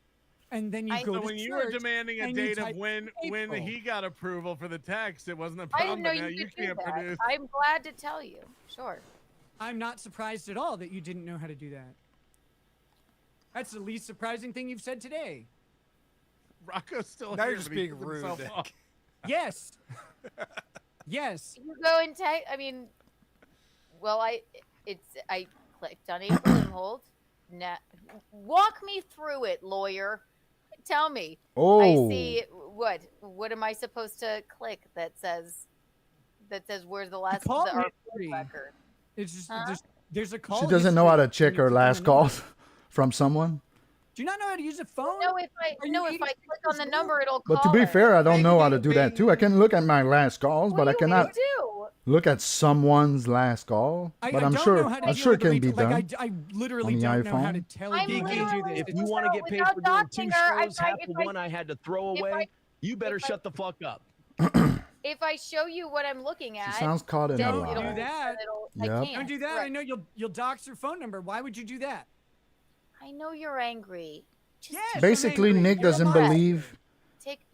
and then you go
So
to
when you were
search,
demanding a
and you
date of
type
when
April.
he got approval for the text, it wasn't a
I
problem.
didn't know
But now
you
you
could do
can't
that.
produce.
I'm glad to tell you. Sure.
I'm not surprised at all that you didn't know how to do that. That's the least surprising thing you've said today.
Rocco's still
Now
here.
you're just
but he
being
put
rude,
himself
Nick.
off.
Yes. Yes.
You go and type. I mean, well, I clicked on April and hold. Now, walk me through it, lawyer. Tell me.
Oh.
I see what. What am I supposed to click that says where's the last
call
our
history.
record?
It's just
Huh?
there's a call.
She doesn't know how to
history
check her
and
last
it's
calls from someone.
Do you not know how to use a phone?
No, if I click on the number, it'll call
But to be
her.
fair, I don't know how to do that too. I can look at my last calls, but I cannot
do?
look at someone's last call. But I'm sure it can be done.
I literally
on the
don't know how to
iPhone.
tell
I'm
you.
literally-
If you want to get paid for doing 2 shows, half the one I had to throw away, you better shut the fuck up.
If I show you what I'm looking at,
sounds caught in a
then
lie.
it'll-
Do that.
Yep.
I can't.
Don't do that.
Right.
I know you'll dox her phone number. Why would you do that?
I know you're angry.
Yes,
Basically,
I'm angry.
Nick doesn't believe
Take.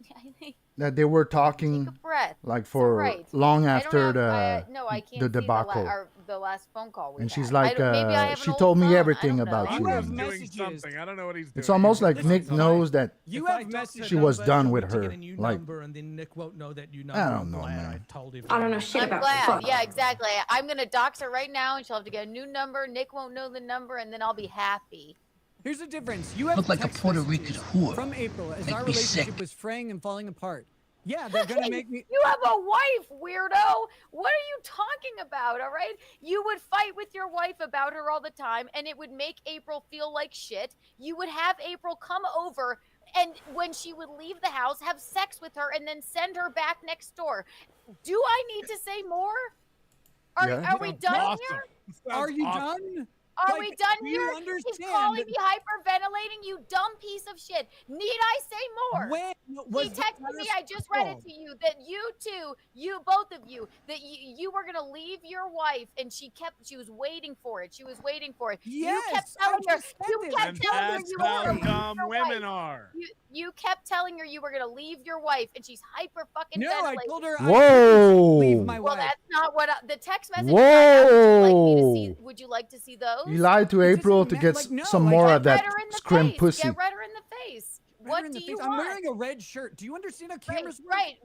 that they were talking
breath.
like for
Right.
long
I don't
after
have- no, I can't
the
see
debacle.
the last phone call we
And she's
had.
like,
maybe I have
she
an
told
old
me
phone.
everything
I don't
about
know.
you.
He's
and
doing something. I don't know what he's doing.
It's almost like Nick knows that
You
If
have
I talk to
messages.
she was
number,
done
she'll
with
need to
her.
get a new
Like,
number, and then Nick won't know that you know.
I don't
I'm
know,
glad
man.
I told him.
I don't know shit
I'm
about
glad.
fuck.
Yeah, exactly. I'm gonna dox her right now, and she'll have to get a new number. Nick won't know the number, and then I'll be happy.
Here's the difference. You have
Look like a
text
Puerto
messages
Rican whore.
from April as
Make
our
me
relationship
sick.
was fraying and falling apart. Yeah, they're gonna make me.
You have a wife, weirdo. What are you talking about? All right, you would fight with your wife about her all the time, and it would make April feel like shit. You would have April come over, and when she would leave the house, have sex with her, and then send her back next door. Do I need to say more? Are we done here?
Are you done?
Are
Like,
we done
do you
here? He's
understand
calling
that-
me hyperventilating, you dumb piece of shit. Need I say more?
When
He
was the
texted me,
last
I just read
call?
it to you, that you two, both of you, that you were going to leave your wife, and she was waiting for it. She was waiting for it. you kept
Yes, I
telling her,
just said
you
this.
kept
And
telling her
that's
you were
how
going to leave
dumb
your
women
wife.
are.
You kept telling her you were going to leave your wife, and she's hyper fucking
No, I
ventilating.
told her
Whoa.
leave my
Well,
wife.
that's not what the text message. Would you like to see those?
You lied to April to get some more of that scrim pussy.
Get red her in the face. What do you
I'm
want?
wearing a red shirt. Do you understand how cameras work?
Right.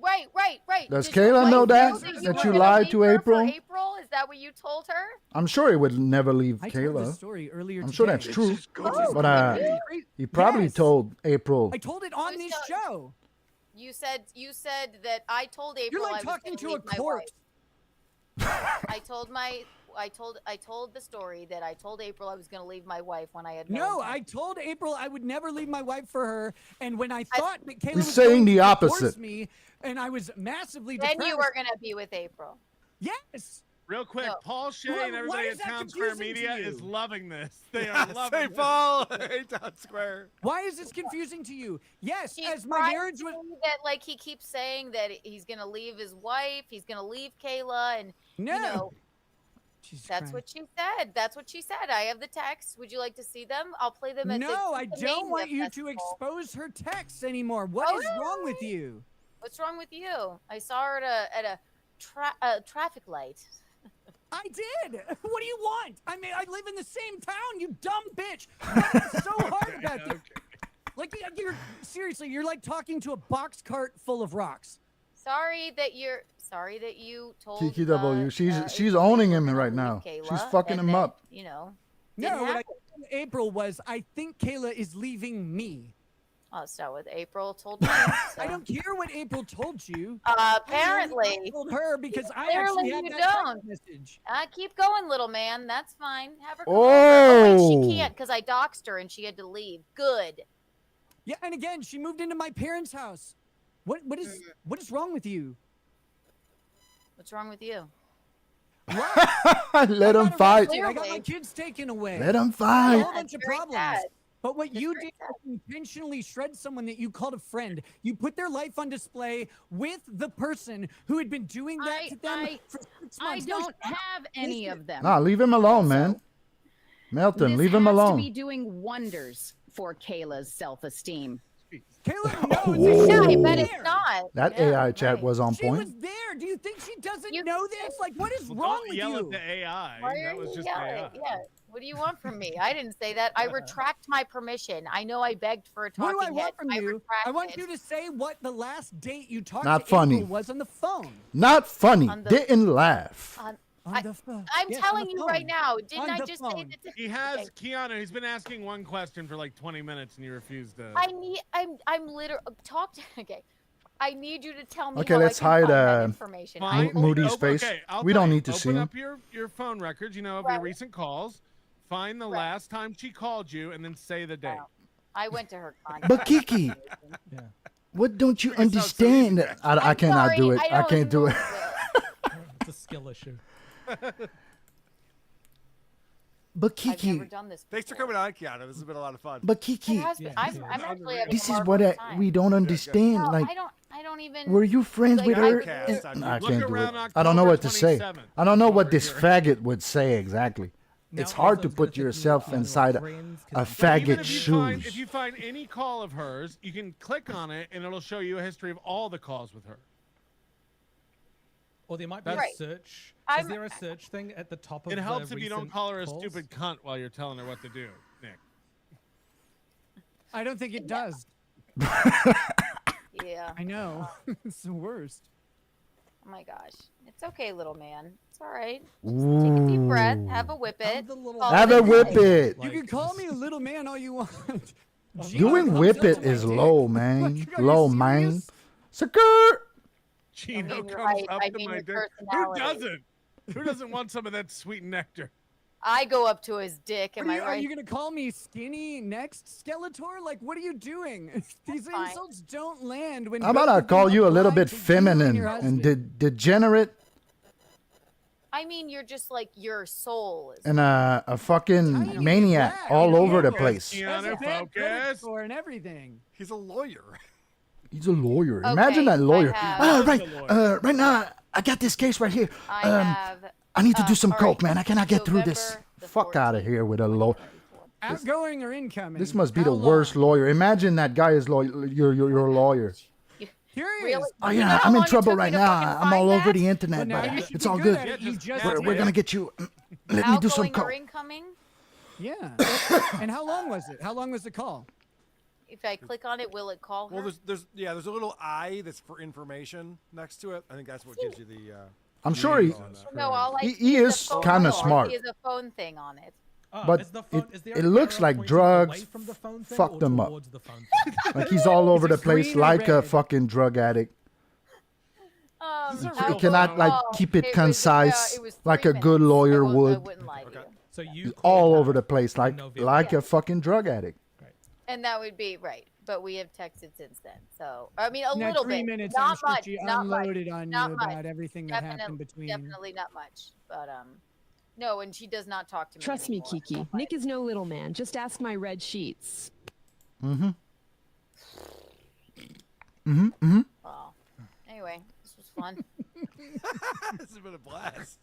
Does
Did your
Kayla
wife
know that?
you
That
were
you
gonna
lied
leave
to
her
April?
For April? Is that what you told her?
I'm sure he would never leave
I told the
Kayla.
story earlier
I'm sure
today.
that's true.
Oh,
But he probably
Yes.
told April.
I told it on this show.
You said that I told April
You're like
I was
talking
gonna
to a
leave my
corpse.
wife. I told the story that I told April I was going to leave my wife when I had
No,
intent.
I told April I would never leave my wife for her, and when I thought that Kayla
He's
was
saying
going
the
to
opposite.
divorce me, and I was massively
Then
depressed.
you were going to be with April.
Yes.
Real quick,
No.
Paul Shea
Why-
and
why
everybody
is
at
that
Town Square
confusing to
Media
you?
is loving this. They are loving
Hey,
this.
Paul. Hey, Town Square.
Why is this confusing to you? Yes,
He's
as my
trying
marriage
to
was.
say that, like, he keeps saying that he's going to leave his wife, he's going to leave Kayla, and
No.
you know,
Jesus
that's
Christ.
what she said. That's what she said. I have the text. Would you like to see them? I'll play them at
No, I
the
don't
Mania
want you to
Festival.
expose her texts anymore. What is wrong with you?
What's wrong with you? I saw her at a traffic light.
I did. What do you want? I mean, I live in the same town. You dumb bitch. What's so hard about this? Like, you're seriously, you're like talking to a box cart full of rocks.
Sorry that you told
Kiki W. She's
April
owning
you were
him
gonna
right
leave
now.
Kayla,
She's fucking
and
him
then,
up.
You know.
No,
didn't
what I
happen.
told April was, I think Kayla is leaving me.
Oh, so with April told me.
I don't care what April told you.
Apparently.
I told her because I
Clearly
actually had
you
that text
don't.
message.
Keep going, little man. That's fine. Have her come over. Oh, wait, she
Oh.
can't because I doxed her and she had to leave. Good.
Yeah, and again, she moved into my parents' house. What is wrong with you?
What's wrong with you?
Let him fight.
I got my kids taken away.
Let 'em
I
fight.
have a whole bunch of
Very
problems.
sad.
But what you did was intentionally shred someone that you called a friend. You put their life on display with the person who had been doing that to them for 6
I
months. No,
don't have any of them.
Nah, leave him alone, man. Melton,
This
leave him
has
alone.
to be doing wonders for Kayla's self-esteem.
Kayla, no,
Yeah, I
Whoa.
bet it's not.
That AI chat was on
She was
point.
there. Do you think she doesn't know this? Like, what is
Well,
wrong
don't
with
yell
you?
at the AI.
Why
That
are
was
you
just
yelling?
AI.
Yeah. What do you want from me? I didn't say that. I retract my permission. I know I begged for a talking
What do I
head.
want from you?
retract
I want
it.
you to say what the last date you talked
Not
to
funny.
April was on the phone.
Not funny.
On the-
Didn't laugh.
On the phone.
I'm
Yes, on
telling
the
you
phone.
right now. Didn't
On
I
the
just say
phone.
that? To,
He has
okay.
Keanu. He's been asking one question for like 20 minutes, and you refused to.
I'm literally talk to. Okay. I need you to tell me.
Okay,
how
let's
I can
hide
find that information.
Fine.
Moody's
Oh,
face.
okay, I'll
We
tell
don't
you.
need to see
Open
him.
up your phone records, of your recent calls. Find the last time she called you, and then say the date.
I went to her concert.
But Kiki, what don't you understand? I cannot do it. I can't do it.
It's a skill issue.
But
I've
Kiki,
never done this.
Thanks for coming on, Keanu. This has been a lot of fun.
but Kiki,
I'm actually having
this
a
is
marvelous
what
time.
we don't understand.
No,
like,
I don't even.
were you friends
like,
with
I
her?
would-
I
Look
can't do it.
around
I don't know what to say.
October 27th.
I don't know what this
Over
faggot would say exactly. It's hard to put yourself inside a
Even
faggot
if if
shoes.
you find any call of hers, you can click on it and it'll show you a history of all the calls with her.
Or there might be
Right.
a search.
I'm-
Is there a search thing at the top of
It
the
helps if you don't
recent
call her a
calls?
stupid cunt while you're telling her what to do, Nick.
I don't think it does.
Yeah.
I know. It's the worst.
Oh my gosh. It's okay, little man. It's all right. Just take a deep breath. Have a whippet.
Have a whip it.
You can call me a little man all you want.
Doing whip it is low, man. Low, man. Sucker.
Gino
you're
comes
right.
up
I
to
mean
my
your
dick. Who
personality.
doesn't? Who doesn't want some of that sweet nectar?
I go up to his dick. Am
What
I
are
right?
you gonna call me skinny next, Skeletor? Like, what are you doing? These
fine.
insults don't land when.
How about
both
I
of them
call you a little
apply
bit
to you and
feminine
your
and
husband.
degenerate
I mean, you're just like your soul is.
and a fucking maniac all over the place?
That's a
Keanu,
bad credit
focus.
score and everything.
He's a lawyer.
He's a lawyer.
Okay,
Imagine that lawyer.
have-
Right now, I got this case right here.
I have.
I need to do some
all
coke,
right,
man. I cannot get through this.
November the
Fuck out of here with a lawyer.
Outgoing or incoming?
This must be
How
the worst
long?
lawyer. Imagine that guy is your lawyer.
Here he
Really?
is.
Oh
You know
yeah,
how
I'm in
long it
trouble
took me
right
to
now.
fucking
I'm all
find
over
that?
the internet,
Well, now
but
you should
it's
be
all
good
good.
at it. You just
We're
did.
gonna get you. Let me do some
Outgoing or
coke.
incoming?
Yeah. And how long was it? How long was the call?
If I click on it, will it call her?
Well, there's a little I that's for information next to it. I think that's what gives you the.
I'm sure he.
No, all I
He
see is
is
the phone
kinda
call.
smart.
He has a phone thing on it.
But it looks like drugs fucked him up. Like he's all over the place like a fucking drug addict. He cannot like keep it concise like a good lawyer would.
So you
He's all over the place like a fucking drug addict.
And that would be right. But we have texted since then. So, I mean, a
Now,
little
3
bit.
minutes, I'm
Not
sure
much.
she
Not much.
unloaded on
Not
you
much.
about everything that happened between.
Definitely not much. But, no, and she does not talk to me
Trust me,
anymore.
Kiki. Nick is no little man. Just ask my red sheets.
Mm-hmm. Mm-hmm. Mm-hmm.
Well, anyway, this was fun.
This has been a blast.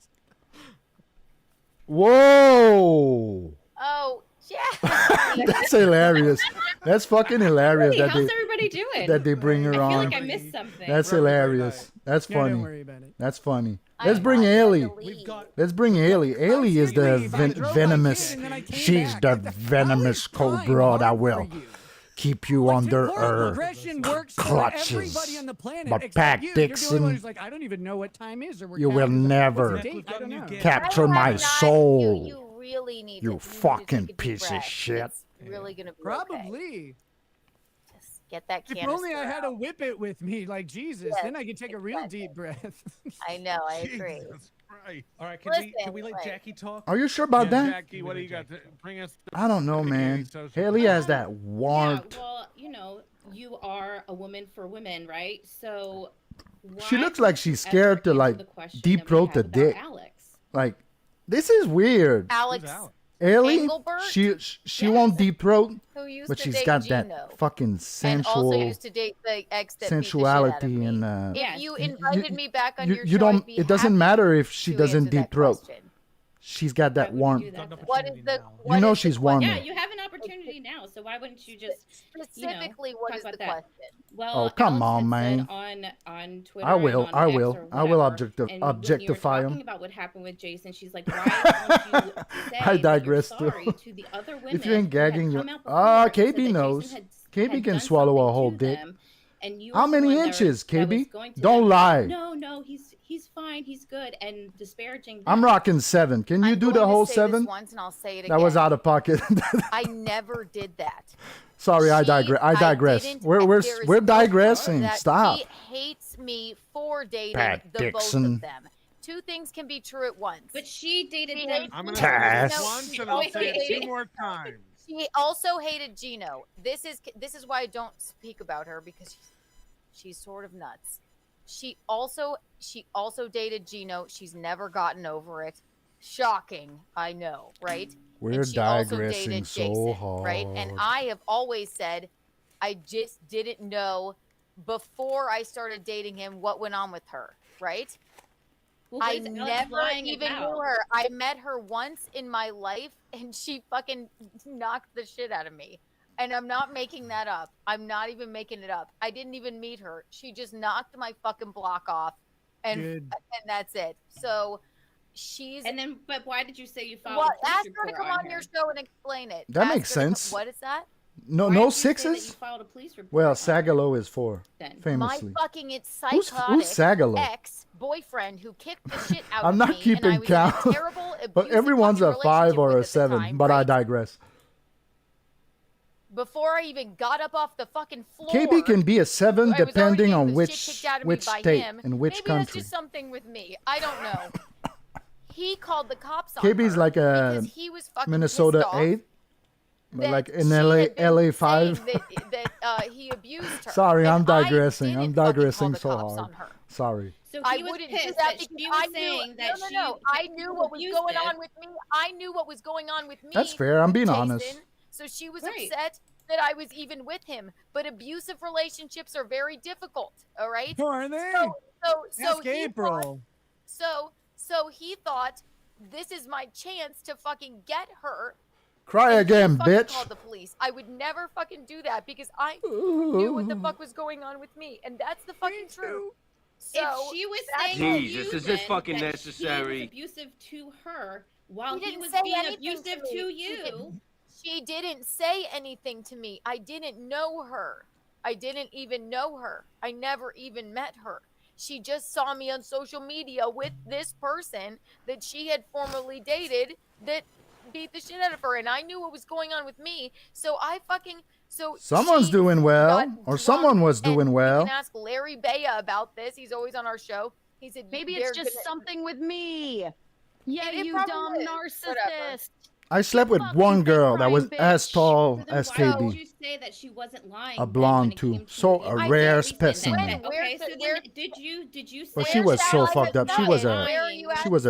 Whoa.
Oh, yeah.
That's hilarious. That's fucking hilarious.
Hey,
that
how's
they,
everybody doing?
That they bring her
I feel
on.
like I missed something.
That's hilarious. That's
Yeah, don't
funny.
worry about it.
That's funny. Let's bring Ailey. Let's bring Ailey. Ailey is the venomous. She's the venomous cobra that will keep you under her
Progression works for everybody
clutches.
on the planet
But
except
Pat
you. You're the only one
Dixon,
who's like, I don't even know what time is. Or we're
you will
counting. What's
never
the date? I don't know.
capture my soul.
You really need
You
to.
fucking piece of
breath.
shit.
It's really going to be
Probably.
Just get that
If
canister
only I had a
out.
whip it with me, like Jesus.
Yes,
Then I could take a real deep breath.
I know, I agree.
All right, can we let
Listen,
Jackie talk?
Are you sure about that?
Jackie, what do you got to bring us?
I don't know, man. Haley has that warmth.
Yeah, well, you know, you are a woman for women, right? So
She
why
looks like she's
ever
scared to
answer
like
the question
deep
that we
throat
have
the
about
dick.
Alex?
Like, this is weird.
Alex
Ailey,
Engelbert?
she won't deep throat,
Who used
but
to
she's
date
got
Gino.
that fucking
And also
sensual
used to date the ex that
sensuality
beat the shit out of me.
and
If you invited me back on your
you
show,
don't.
I'd be
It doesn't
happy
matter if she
to
doesn't
answer
deep
that
throat.
question.
She's got that warmth.
What is the?
You know she's warm.
Yeah, you have an opportunity now, so why wouldn't you just
Specifically,
you know,
what
talk
is
about
the
that?
question?
Well,
Oh, come
Alex
on,
had
man.
said on Twitter.
I will.
And on
I
X
will.
or
I will
whatever, and
objectify
when you were
him.
talking about what happened with Jason, she's like, why don't you say
I digress
that you're
too.
sorry to the other women
If you ain't
who had
gagging, you
come out before and said
KB
that
knows.
Jason
KB
had
can
done
swallow a
something
whole
to
dick.
them, and you
How
were the
many
one that
inches,
that was
KB?
going to
Don't
them.
lie.
No, he's fine, he's good, and disparaging.
I'm
them.
rocking 7. Can you do the
going to
whole
say this
7?
once and I'll say it
That was
again.
out of pocket.
I never did that.
Sorry, I digress. I digress.
didn't,
We're
and
we're
there is
we're
no proof
digressing.
that
Stop.
She hates me for dating
Pat
the both
Dixon.
of them. Two things can be true at once.
But she dated them.
I'm going to
Cass.
say this once and I'll say it 2 more times.
She also hated Gino. This is why I don't speak about her, because she's sort of nuts. She also dated Gino. She's never gotten over it. Shocking, I know, right?
We're
And she also
digressing
dated
so
Jason,
hard.
right? And I have always said I just didn't know before I started dating him what went on with her, right?
Well,
I
what is Alex
never
lying
even
about?
knew her. I met her once in my life, and she fucking knocked the shit out of me. And I'm not making that up. I'm not even making it up. I didn't even meet her. She just knocked my fucking block off, and that's it. So she's.
And then, but why did you say you filed?
Well,
a police
ask her to
report
come on
her?
your show and explain it.
That
Ask
makes
her to
sense.
what is that?
No,
Why
no
did you say that
sixes.
you filed a police report
Well,
on her?
Sagalo is 4,
Then?
famously.
My fucking
Who's
psychotic
Sagalo?
ex-boyfriend who kicked the shit out
I'm
of
not
me, and I
keeping
was in a
count.
terrible,
But
abusive
everyone's a
fucking
5
relationship
or
with
a
at the
7.
time,
But I
right?
digress.
Before I even got up off the fucking floor,
KB can be a 7
I was already
depending
getting
on
the
which
shit kicked out of me by
state
him.
and which
Maybe
country.
that's just something with me. I don't know. He called the cops on
KB's
her
like a
because he was fucking
Minnesota
pissed off
8, but
that
like in
she
LA
had been saying
5.
that he abused her.
Sorry, I'm
And I
digressing. I'm
didn't fucking call
digressing
the
so
cops
hard.
on her.
Sorry.
So
I
he was
wouldn't do
pissed
that
that
because
she was
I knew,
saying that
no. I knew what was going
abusive.
on with me. I knew what was going on with me.
That's fair. I'm being
Jason.
honest.
So she was
Right.
upset that I was even with him. But abusive relationships are very difficult. All right.
Are they?
So
Ask
he
April.
so he thought this is my chance to fucking get her.
Cry
And
again,
he fucking
bitch.
called the police. I would never fucking do that because I knew what the fuck was going on with me, and that's the fucking truth. So
If she was
that's
saying
Jesus,
to
is this
you
fucking
that
necessary?
he was abusive to her while he
didn't
was
say
being
anything
abusive
me.
to you.
She didn't say anything to me. I didn't know her. I didn't even know her. I never even met her. She just saw me on social media with this person that she had formerly dated that beat the shit out of her, and I knew what was going on with me. So I fucking
Someone's
she
doing well,
got
or
drunk,
someone was
and
doing
you
well.
can ask Larry Baya about this. He's always on our show. He said
Maybe
they're
it's just
gonna-
something with me. Yeah,
It
you
probably
dumb
is.
narcissist.
I slept with one girl that was as tall as
Why would
KB.
you say that she wasn't lying?
A
then when
blonde
it
too.
came to
So
you?
a
I
rare
did listen to
specimen.
that. Okay, so then did you say
Well, she was so fucked up. She was a
lying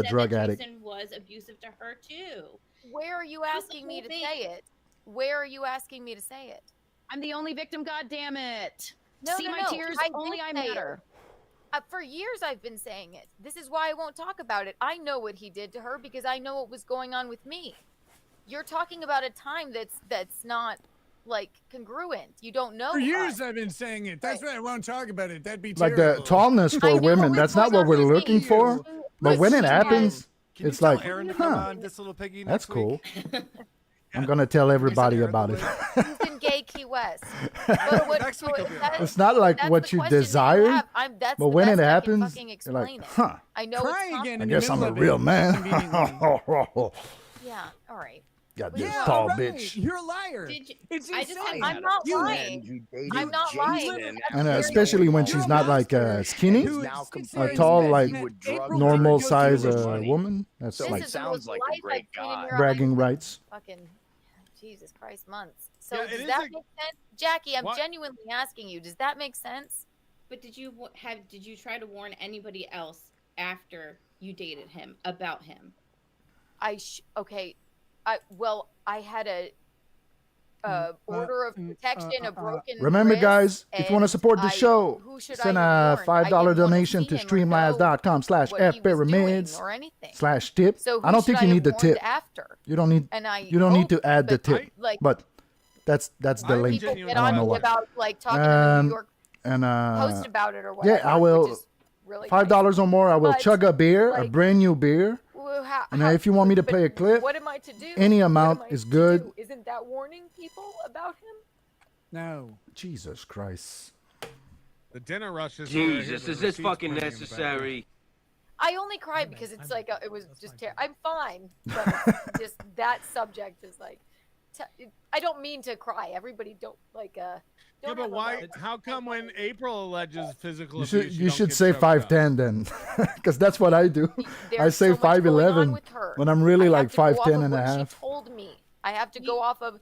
drug
that
addict.
Jason was abusive to her too?
Where are you asking me to say it? Where are you asking me to say it?
I'm the only victim, goddammit.
No,
See
no,
my
no.
tears?
I
Only
did
I
say
matter.
For years I've been saying it. This is why I won't talk about it. I know what he did to her because I know what was going on with me. You're talking about a time that's not like congruent. You don't know.
For
us.
years I've been saying it. That's why I won't talk about it. That'd be
Like
terrible.
the tallness for women, that's not what we're looking for. But when it happens,
Can
it's
you tell
like,
Aaron to come
huh,
on this little piggy
that's
next week?
cool. I'm gonna tell everybody about it.
He's in gay Key West. But what,
Next week
so
he'll be
that-
It's not like
that's
what
the
you
question that
desire,
have. That's
but
the
when it
best I can
happens,
fucking
you're like,
explain it.
huh.
I know
Cry
it's
again
I
in the
guess I'm
middle
a
of it,
real man.
conveniently.
Yeah, all right.
Got this
Yeah,
tall
all right.
bitch.
You're a liar.
It's
I just
insane.
I'm not
You-
lying.
You
I'm not lying.
And especially when she's not like skinny,
Who
now
is
complaining
a tall,
that
like
you would drug
April
her
normal
and give
size
her money.
woman. That's
So
like
it sounds like a great guy.
bragging rights.
Fucking Jesus Christ months. So
Yeah, it
does
is
that
a-
make sense? Jackie, I'm
What?
genuinely asking you, does that make sense?
But did you try to warn anybody else after you dated him about him?
Okay. I had a order of protection, a broken
Remember,
wrist,
guys, if you want to
and
support the show,
who should
send
I
a
warn? I
$5
didn't wanna
donation
see
to
him or know what he was doing
streamlabs.com/fpyramids
or anything.
/tip.
So who
I don't
should
think
I
you
have
need the
warned
tip.
after?
You don't need.
And I
You don't need
hope,
to add the
but
tip.
like-
But that's the link.
People get
I
on
don't know
me
why.
about like talking to the New York
And
Post about it or whatever.
yeah, I will.
which is really
$5 or more, I will
But,
chug a beer, a
like,
brand new beer.
Well, how,
And if you want me to play a clip,
what am I to do?
any
What
amount
am I
is
to
good.
do? Isn't that warning people about him?
No.
Jesus Christ.
The dinner rush is.
Jesus, is this fucking necessary?
I only cry because it's like it was just terrible. I'm fine, but it's just that subject is like. I don't mean to cry. Everybody don't like.
Yeah,
Don't
but
have a
why?
moment.
How come when April alleges physical
You should
abuse,
you
don't
should
get
say
choked up?
5'10" then, because that's what I do. I
There's
say
so much going on
5'11"
with her.
when I'm really
I
like
have to go off
5'10"
of
and a
what
half.
She told me I have to go off of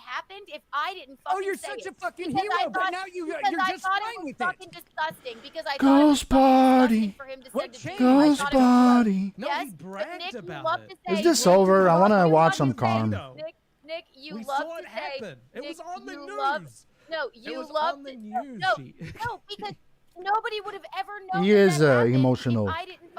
happened if I didn't fucking
you're
say
such
it.
a fucking
Because
hero,
I
but
thought-
now you're
because I
just
thought
fine
it was
with it.
fucking disgusting because I thought it
Ghost
was fucking disgusting
body.
for him to
What
send it to
changed?
you. I
Ghost
thought it was gross.
body.
No,
Yes,
he
but
bragged
Nick, you
about
love
it.
to say.
Is this
Nick,
over? I want to
you
watch
love
some
to say-
calm.
Nick, you
We
love
saw
to
it
say.
happen. It was on the
you love-
news.
No,
It
you
was
love
on the
to-
news
no,
sheet.
no, because nobody would have ever known.
He
that
is
happened
emotional.
If I didn't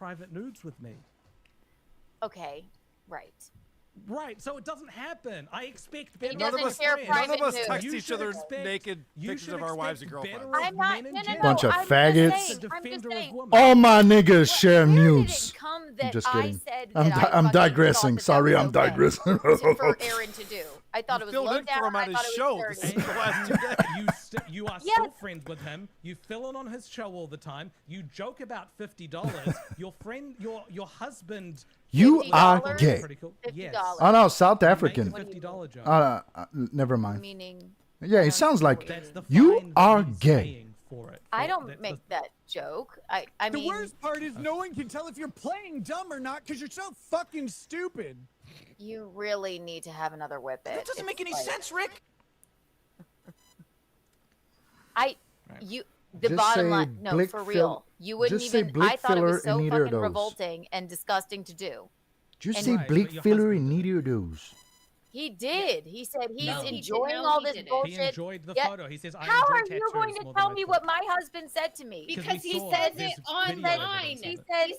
private nudes with me.
Okay, right.
Right, so it doesn't happen. I expect
He
better.
None of
doesn't
us,
share
none
private
of us
news.
text
You
each
should
other
expect-
naked
you
pictures
should
of our wives and
expect
girlfriends.
better
I'm not.
men in
No, no,
general.
no.
Bunch of
I'm
faggots.
Just saying,
The
I'm just
defender of
saying.
women.
All my niggas share
Where did
nudes.
it come
I'm
that
just
I
kidding.
said
I'm
that I fucking
digressing.
thought that
Sorry,
was
I'm
okay
digressing.
for Aaron to do? I thought it was
filled
low
in
down.
for him
I
on his
thought it
show.
was
This is
dirty.
the last 2 days.
You are
Yes.
still friends with him. You fill in on his show all the time. You joke about $50. Your friend, your husband.
You are
$50?
gay.
Pretty cool.
$50.
Yes.
Oh no, South
You make
African.
the $50 joke.
Never mind.
Meaning,
Yeah, it sounds like
That's the
you
fine
are
he's
gay.
paying for it.
I
For-
don't
that's
make
the-
that joke. I
The
mean,
worst part is no one can tell if you're playing dumb or not because you're so fucking stupid.
you really need to have another whippet.
That doesn't make any sense, Rick.
The
Just
bottom
say
line, no,
blick
for
fill-
real. You wouldn't
just say
even.
blick
I thought it was
filler
so
in either of
fucking
those.
revolting and disgusting to do.
Did you
And-
say
Right,
bleak
but your
filler
husband
in neither those?
He did. He said he's
No.
enjoying
No,
all
he
this
didn't.
bullshit.
He enjoyed the
Yet-
photo. He says, I
How
enjoy
are you
tattoos
going to
more
tell
than
me
I
what
thought."
my husband said to me?
Because
Because
we
he
saw
says
his
it online.
video evidence
He
of
said
It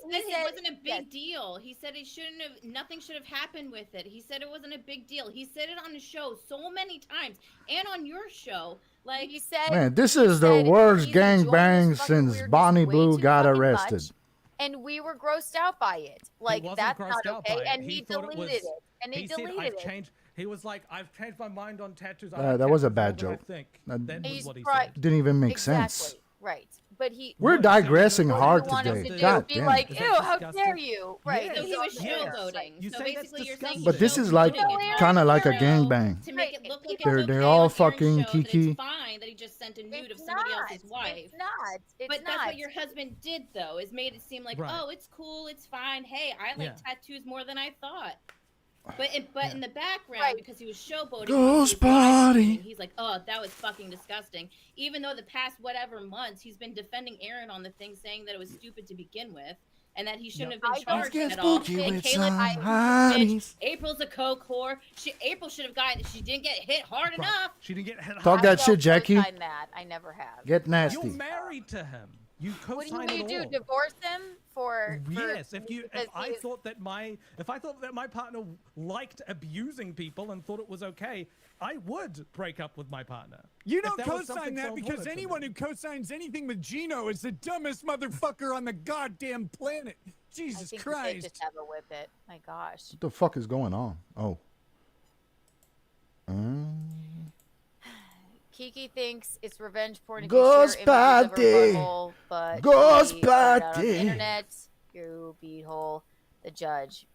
wasn't a big
yes.
deal. He said it shouldn't have. Nothing should have happened with it. He said it wasn't a big deal. He said it on the show so many times, and on your show. Like
He said,
Man, this
he
is the
said
worst
he's enjoying
gangbang
this fucking
since
weirdness
Bonnie
way
Blue
too
got
fucking
arrested.
much, and we were grossed out by it. Like
wasn't
that's
grossed
not
out by
okay.
it.
And
He
he
thought it
deleted
was-
it. And he
He said,
deleted
I've
it.
changed. He was like, I've changed my mind on tattoos. I
That
like
was a
tattoos
bad
more than
joke.
I think.
That
That was
He's
what he
right.
said.
Didn't even make
Exactly.
sense.
Right. But he.
We're
No,
digressing
what
hard
you want him
today.
to do
God
be
damn.
like,
Is
ew,
that
how
disgusting?
dare you? Right.
Yes.
so he was
Yeah.
showboating.
You
so
say that's
basically, you're saying.
disgusting.
But this is like
showboating
kind of like a
show
gangbang.
to make it look like
They're-
it's
they're
okay
all
on Aaron's
fucking
show, that
kiki.
It's fine that he just sent a nude of
It's
somebody
not.
else's wife.
It's not. It's
But
not.
that's what your husband did, though, is made it seem like,
Right.
oh, it's cool, it's fine. Hey, I like
Yeah.
tattoos more than I thought. But in the background,
Right.
because he was showboating,
Ghost
he was live
body.
streaming, he's like, oh, that was fucking disgusting. Even though the past whatever months he's been defending Aaron on the thing, saying that it was stupid to begin with, and that he shouldn't have been
I don't
charged
get
at all.
spooky
And
with
Caleb,
some
I
honeys.
April's a coke whore. April should have gotten. She didn't get hit hard enough.
She didn't get hit
Talk
hard.
that
I
shit, Jackie.
co-sign that. I never have.
Get
You're
nasty.
married to him. You
What
co-sign
do you
it
do?
all.
Divorce him for
Yes, if
because
I
he's-
thought that my partner liked abusing people and thought it was okay, I would break up with my partner.
You
If
don't
that was
co-sign
something
that
so
because
important to
anyone
me.
who co-signs anything with Gino is the dumbest motherfucker on the goddamn planet.
I
Jesus
think you should
Christ.
just have a whippet. My gosh.
What the fuck is going on? Oh.
Kiki thinks it's revenge porn if
Ghost
you share images of her
party.
butthole, but
Ghost
she put it out on the
party.
internet. You beehole. The judge.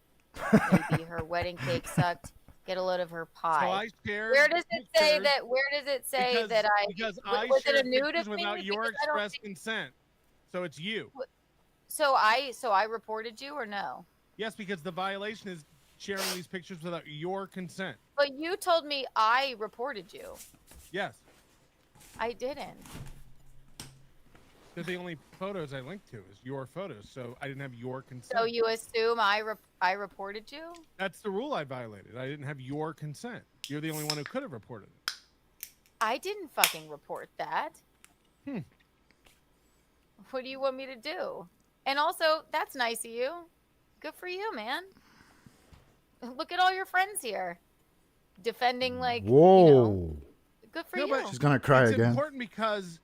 Maybe her wedding cake sucked. Get a load of her
So
pie.
I shared
Where does it say
pictures
that? Where does it say
because,
that I?
Because
was,
I
was it
shared
a nude
pictures
of me?
without your
Because I don't
express
think-
consent. So it's you.
So I reported you or no?
Yes, because the violation is sharing these pictures without your consent.
But you told me I reported you.
Yes.
I didn't.
They're the only photos I linked to is your photos, so I didn't have your consent.
So you assume I reported you?
That's the rule I violated. I didn't have your consent. You're the only one who could have reported it.
I didn't fucking report that.
Hmm.
What do you want me to do? And also, that's nice of you. Good for you, man. Look at all your friends here. Defending, like,
Whoa.
you know. Good for you.
She's gonna cry
it's
again.
important because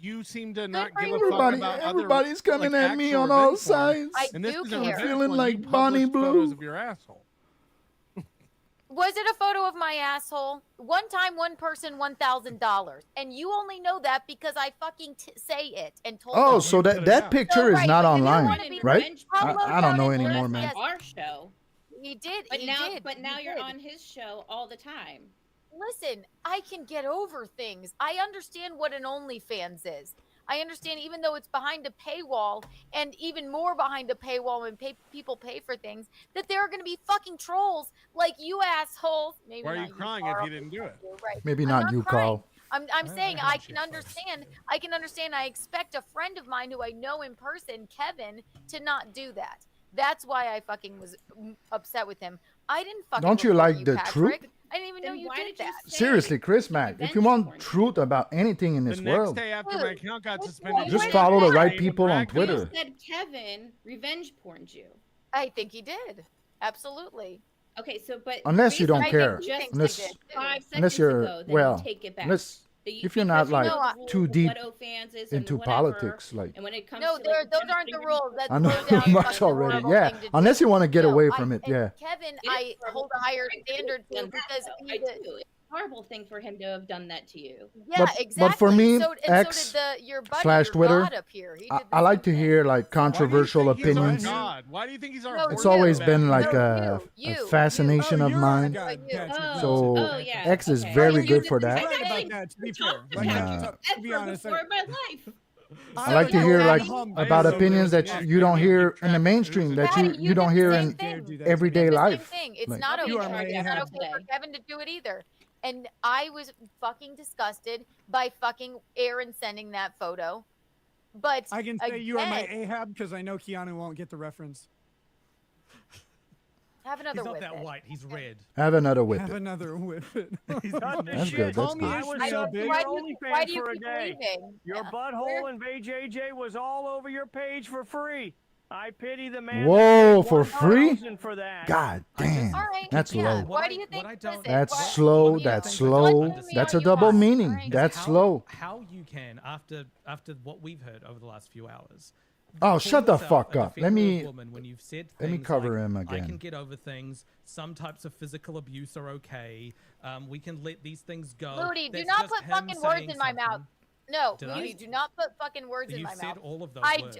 you seem to not
for
give
you.
a fuck
Everybody-
about
everybody's
other,
coming
like,
at me
actual
on all
revenge porn.
sides.
I
And this
do
is a
care.
revenge
Feeling
porn.
like
You
Bonnie
published
Blue.
photos of your asshole.
Was it a photo of my asshole? One time, one person, $1,000. And you only know that because I fucking say it and told
Oh,
them.
so that picture is
right,
not
but you don't
online,
wanna be
right?
revenge porn.
I don't know
Yes,
anymore, man.
yes.
Our show.
He did.
But
he
now,
did.
but now
he
you're
did.
on his show all the time.
Listen, I can get over things. I understand what an OnlyFans is. I understand, even though it's behind a paywall, and even more behind a paywall when people pay for things, that there are going to be fucking trolls like you assholes. Maybe
Why are
not
you crying
Carl.
if you didn't do it?
Right.
Maybe
I'm
not you,
crying.
Carl.
I'm saying I can understand. I can understand. I expect a friend of mine who I know in person, Kevin, to not do that. That's why I fucking was upset with him. I didn't fucking.
Don't you
report
like the
Patrick.
truth?
I didn't even know you did that.
Seriously, Chris Mack, if you want truth about anything in
The
this
next
world,
day after my account got suspended,
just
you
follow the
went
right
and
people on
bragged
Twitter.
You said Kevin revenge porned you.
I think he did. Absolutely.
Okay, so but
unless you don't
recently,
care,
just
unless
5 seconds
unless you're
ago, then
well,
you take it back.
unless if you're not
Because you
like
know the rules
too
of
deep
what OnlyFans is and
into
whatever,
politics, like
and when it comes
No,
to like,
those aren't the rules. That's
I know
low down
much
fucking
already.
horrible
Yeah,
thing to
unless
do.
you want to get
No,
away from it.
and
Yeah.
Kevin,
It is
I hold a higher standard to
done that,
because
though.
he's
I do. It's a horrible thing for him to have done that to you.
Yeah, exactly.
But for me,
so
X
did your buddy,
slash
your
Twitter,
God up here. He did
I like to hear like controversial
Why do you think
opinions.
He's our God? Why do you think he's our?
It's always been like
a
a fascination of mine. So X is very good for that.
Right about that, to be fair. Like, to be honest,
before in my life.
I like to hear like about opinions that you don't hear in the mainstream, that you don't hear in everyday life.
It's
Like-
not okay.
You are my
It's not
Ahab.
okay for Kevin to do it either. And I was fucking disgusted by fucking Aaron sending that photo. But
I can say you are my
again,
Ahab because I know Keanu won't get the reference.
have another
He's not
with
that
it.
white. He's red.
Have another whip.
Have another whip it.
Cut this
That's
shit.
good, that's
Homie,
good.
I was
I
so
know,
big
why
for
do you
OnlyFans
keep
for a day.
leaving?
Your
Yeah.
butthole and VJJ was all over your page for free. I pity the man.
Whoa,
that paid
for free?
1,000 for that.
God damn,
All right.
that's
yeah.
low.
Why do you think? Listen,
That's
why-
slow. That's slow. That's a double meaning. That's slow.
How you can after what we've heard over the last few hours.
Oh,
call
shut the
yourself
fuck
a
up. Let
defender of
me
woman when you've said
let me
things
cover
like,
him
I can
again.
get over things. Some types of physical abuse are okay. We can let these things go.
Moody, do
That's
not
just
put
him
fucking words
saying
in my mouth.
something.
No,
Did
Moody,
I?
do not put fucking words in
You
my
said
mouth.
all of those words.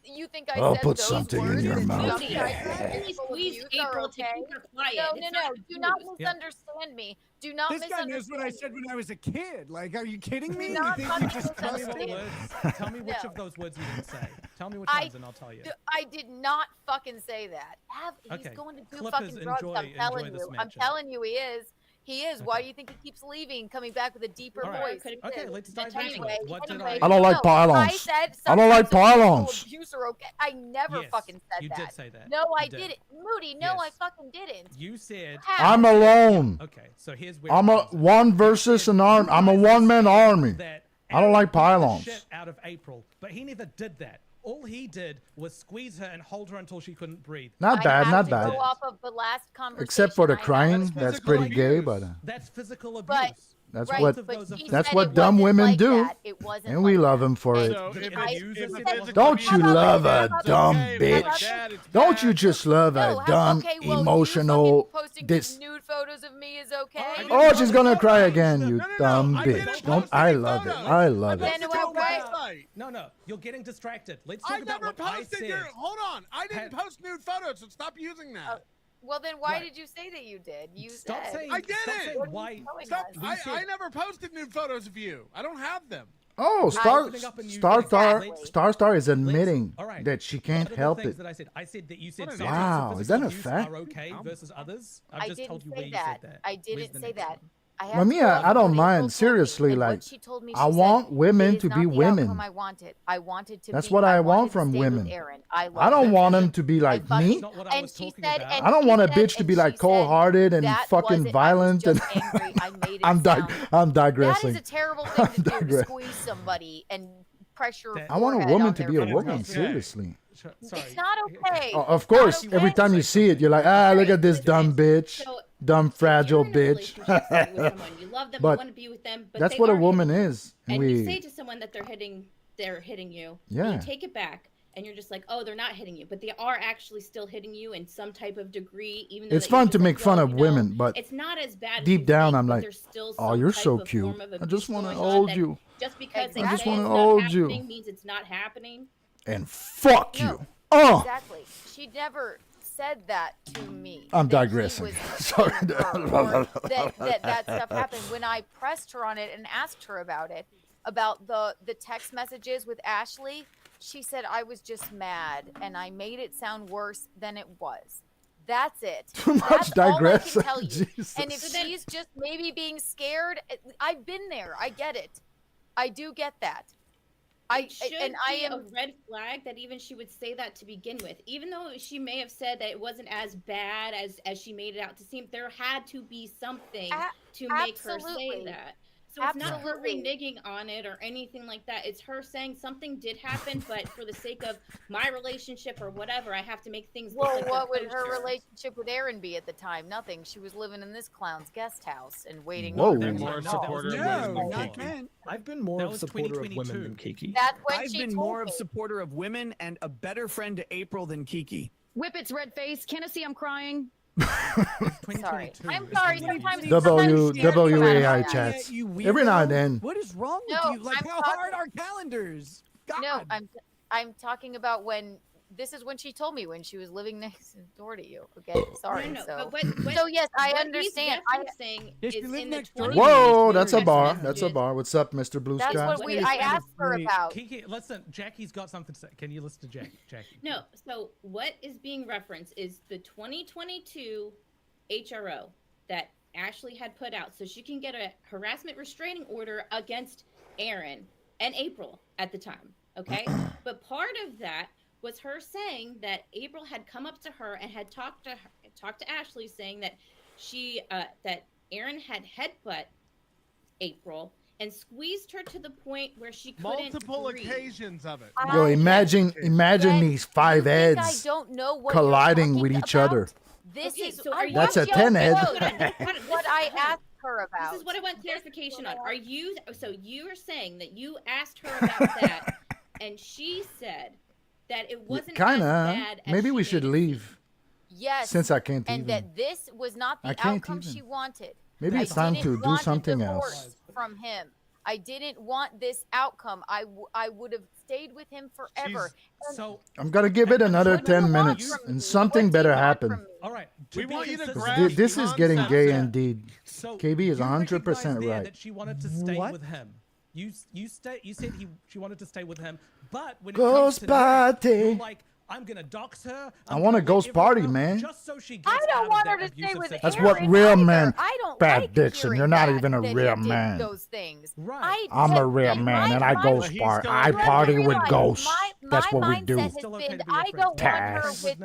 You think I
I'll
said
put
those
something in
words?
your
and
mouth.
stuff
Moody,
like that?
really squeeze
Abuse are
April to
okay?
keep her quiet.
No,
It's
no,
not
do not
abuse.
misunderstand me. Do not
This guy knows
misunderstand
what I said when I was a kid. Like, are you kidding me?
Do
You
not
think
fucking
you just
Tell me what
misunderstand.
words. Tell me which
No.
of those words you didn't say. Tell me which
I
ones, and I'll tell you.
I did not fucking say that. He's
Okay.
going to do
Clippers,
fucking drugs.
enjoy-
I'm telling
enjoy this
you. I'm
matchup.
telling you, he is. He is. Why do you think he keeps leaving, coming back with a deeper
All right.
voice?
Okay, let's dive into
Anyway,
it. What did
anyway,
I don't like
no,
pylons.
I said
I don't like
some types of
pylons.
physical abuse are okay. I never
Yes,
fucking said
you
that.
did say that.
No, I
You did.
didn't. Moody, no, I
Yes.
fucking didn't.
You said.
How?
I'm alone.
Okay, so here's where
I'm a one versus an army. I'm a one-man army. I don't like pylons.
Shit out of April, but he never did that. All he did was squeeze her and hold her until she couldn't breathe.
Not
I
bad,
have
not
to
bad.
Go off of the last conversation
Except for the
I had.
crying, that's pretty gay, but
That's physical abuse.
But
that's
right,
what
but she
that's
said
what
it
dumb
wasn't
women
like
do,
that. It wasn't
and we
like
love
that.
them for it.
So if
I-
it's
if
physical
Don't you
abuse,
love a
it's
dumb
okay, but like
bitch?
that, it's
Don't
bad.
you just love
No,
a dumb,
okay, well,
emotional?
you fucking posting
This.
nude photos of me is okay.
Oh, she's gonna cry again, you dumb
I didn't
bitch.
post
Don't I
any
love it?
photos.
I love
Then
it.
well, right.
No, you're getting distracted. Let's talk
I
about
never
what I
posted
said.
your. Hold on, I didn't post nude photos, so stop using that.
Well, then why
Right.
did you say that you did? You
Stop
said.
saying.
I didn't.
Stop saying
What are
why.
you telling
Stop!
us?
We
I
said-
never posted nude photos of you. I don't have them.
Oh,
opening up a new
Star
thing.
Star is admitting
All right.
that she
What
can't
are the
help
things
it.
that I said that you said.
What
some
an
types of
Wow, is
physical
that a
abuse
fact?
Are okay versus others. I've
I
just
didn't
told you
say
where you
that.
said that.
I
Where's
didn't
the
say
next
that.
one?
I have
Mamiya,
to go
I
off
don't
what April
mind.
told me,
Seriously,
and what
like,
she told me,
I
she
want
said,
women
"It is
to
not
be
the
women.
outcome I wanted. I wanted to
That's
be,
what I want
wanted to
from
stay with
women.
Aaron.
I
love
don't
him.
want them to be like
fucking-
me.
That's not what I
And
was
she
talking
said,
about.
and
I don't
she
want a
said-
bitch to
and
be
she
like
said,
cold-hearted and
"That
fucking
wasn't-
violent
I
and
was just angry. I made it
I'm
sound.
I'm
That
digressing.
is a terrible thing to do, to
digress-
squeeze somebody and pressure.
That-
I want a
forehead
woman
on
to
their
be a
face.
woman.
Okay.
Seriously.
Sorry.
It's not okay.
Oh, of
It's not
course, every
okay.
time you see it, you're like, ah, look at this dumb bitch,
So,
dumb fragile
you're in a
bitch.
relationship with someone, you love them, you
But
want to be with them, but
that's
they
what a
are
woman
hitting you.
is,
And
we.
you say to someone that they're hitting you. and
Yeah.
you take it back, and you're just like, oh, they're not hitting you, but they are actually still hitting you in some type of degree. Even though
It's
that you're
fun
just
to
like,
make fun
yo,
of
you know,
women, but
it's not as bad. as
deep
you
down,
think,
I'm
but
like,
there's still
oh,
some
you're
type
so
of
cute.
form of
I just
abuse
want to
going on
hold
that
you
Just because they
I just
say
wanna
it's not
hold you.
happening means it's not happening.
and fuck
No,
you. Oh,
Exactly. She never said that to me.
I'm
that he
digressing.
was
Sorry.
hitting her, or that stuff happened. When I pressed her on it and asked her about it, about the text messages with Ashley, she said I was just mad and I made it sound worse than it was. That's it.
Too much
That's all I
digress.
can tell you.
Jesus.
And if she's just maybe being scared, I've been there. I get it. I do get that.
It should
and I
be
am
a red flag that even she would say that to begin with. Even though she may have said that it wasn't as bad as she made it out to seem, there had to be something to make her say
absolutely.
that. So it's not her reneging on it or anything like that. It's her saying something did happen, but for the sake of my relationship or whatever, I have to make things look like
what would
they're
her
kosher.
relationship with Aaron be at the time? Nothing. She was living in this clown's guest house and waiting.
Whoa.
on
They're
him.
more
supporter of women than Kiki.
I've been more of a supporter of women than Kiki.
That's when
I've
she
been
told
more
me.
of supporter of women and a better friend to April than Kiki.
Whippets, red face. Can I see I'm crying?
Sorry. I'm sorry. Sometimes
WAI chats.
You
Every now and
weirdo.
then.
What is wrong with
No,
you? Like,
I'm
how
talking-
hard are calendars? God.
No, I'm talking about when. This is when she told me when she was living next door to you. Okay, sorry.
No,
so,
but what,
so yes, I
what
understand.
He's referencing
Yes,
is
you live
in the
next door to
20
Whoa, that's a
text
bar.
messages.
That's a bar. What's up, Mr. Blue
That's
Sky?
what I asked her about.
Kiki, listen, Jackie's got something to say. Can you listen to Jackie?
No, so what is being referenced is the 2022 HRO that Ashley had put out so she can get a harassment restraining order against Aaron and April at the time, okay? But part of that was her saying that April had come up to her and had talked to Ashley saying that that Aaron had headbutt April and squeezed her to the point where she couldn't
Multiple
breathe.
occasions of it.
Yo, imagine these five
I
heads
don't know what
colliding with each other.
This
Okay,
is
so are you
That's a 10 head.
what I asked her about.
This is what I want clarification on. Are you so you are saying that you asked her about that and she said that it wasn't
Kinda.
as bad as
Maybe
she
we should
made it
leave.
Yes.
Since I can't
and
even.
that this was not
I
the
can't
outcome
even.
she wanted.
Maybe
I
it's time
didn't
to do
want a
something
divorce
else.
from him. I didn't want this outcome. I would have stayed with him forever. And
So
I'm gonna give it another 10 minutes, and something better happen.
All right.
We want you to
'Cause
grasp
this is getting
concepts
gay
that-
indeed.
So
KB is
you
100%
recognized there
right.
That she wanted to stay
What?
with him. You said she wanted to stay with him, but when it
Ghost
comes to Nick,
party.
you're like, I'm gonna dox her.
I
I'm
want a
gonna let
ghost party,
everyone know
man.
Just so she gets
I
out
don't
of
want
that
her to stay
abusive
with
situation.
That's what
Aaron
real
either.
men.
I don't
Bad
like
Dixon,
hearing
you're not
that
even a
he
real
did
man.
Those things.
Right.
I'm a real man, and I ghost
he's
party.
still
I
a real
party
man.
with ghosts.
My
That's what we do.
mindset has
Still okay
been
to be your
I
friend.
don't want her
Cash.
with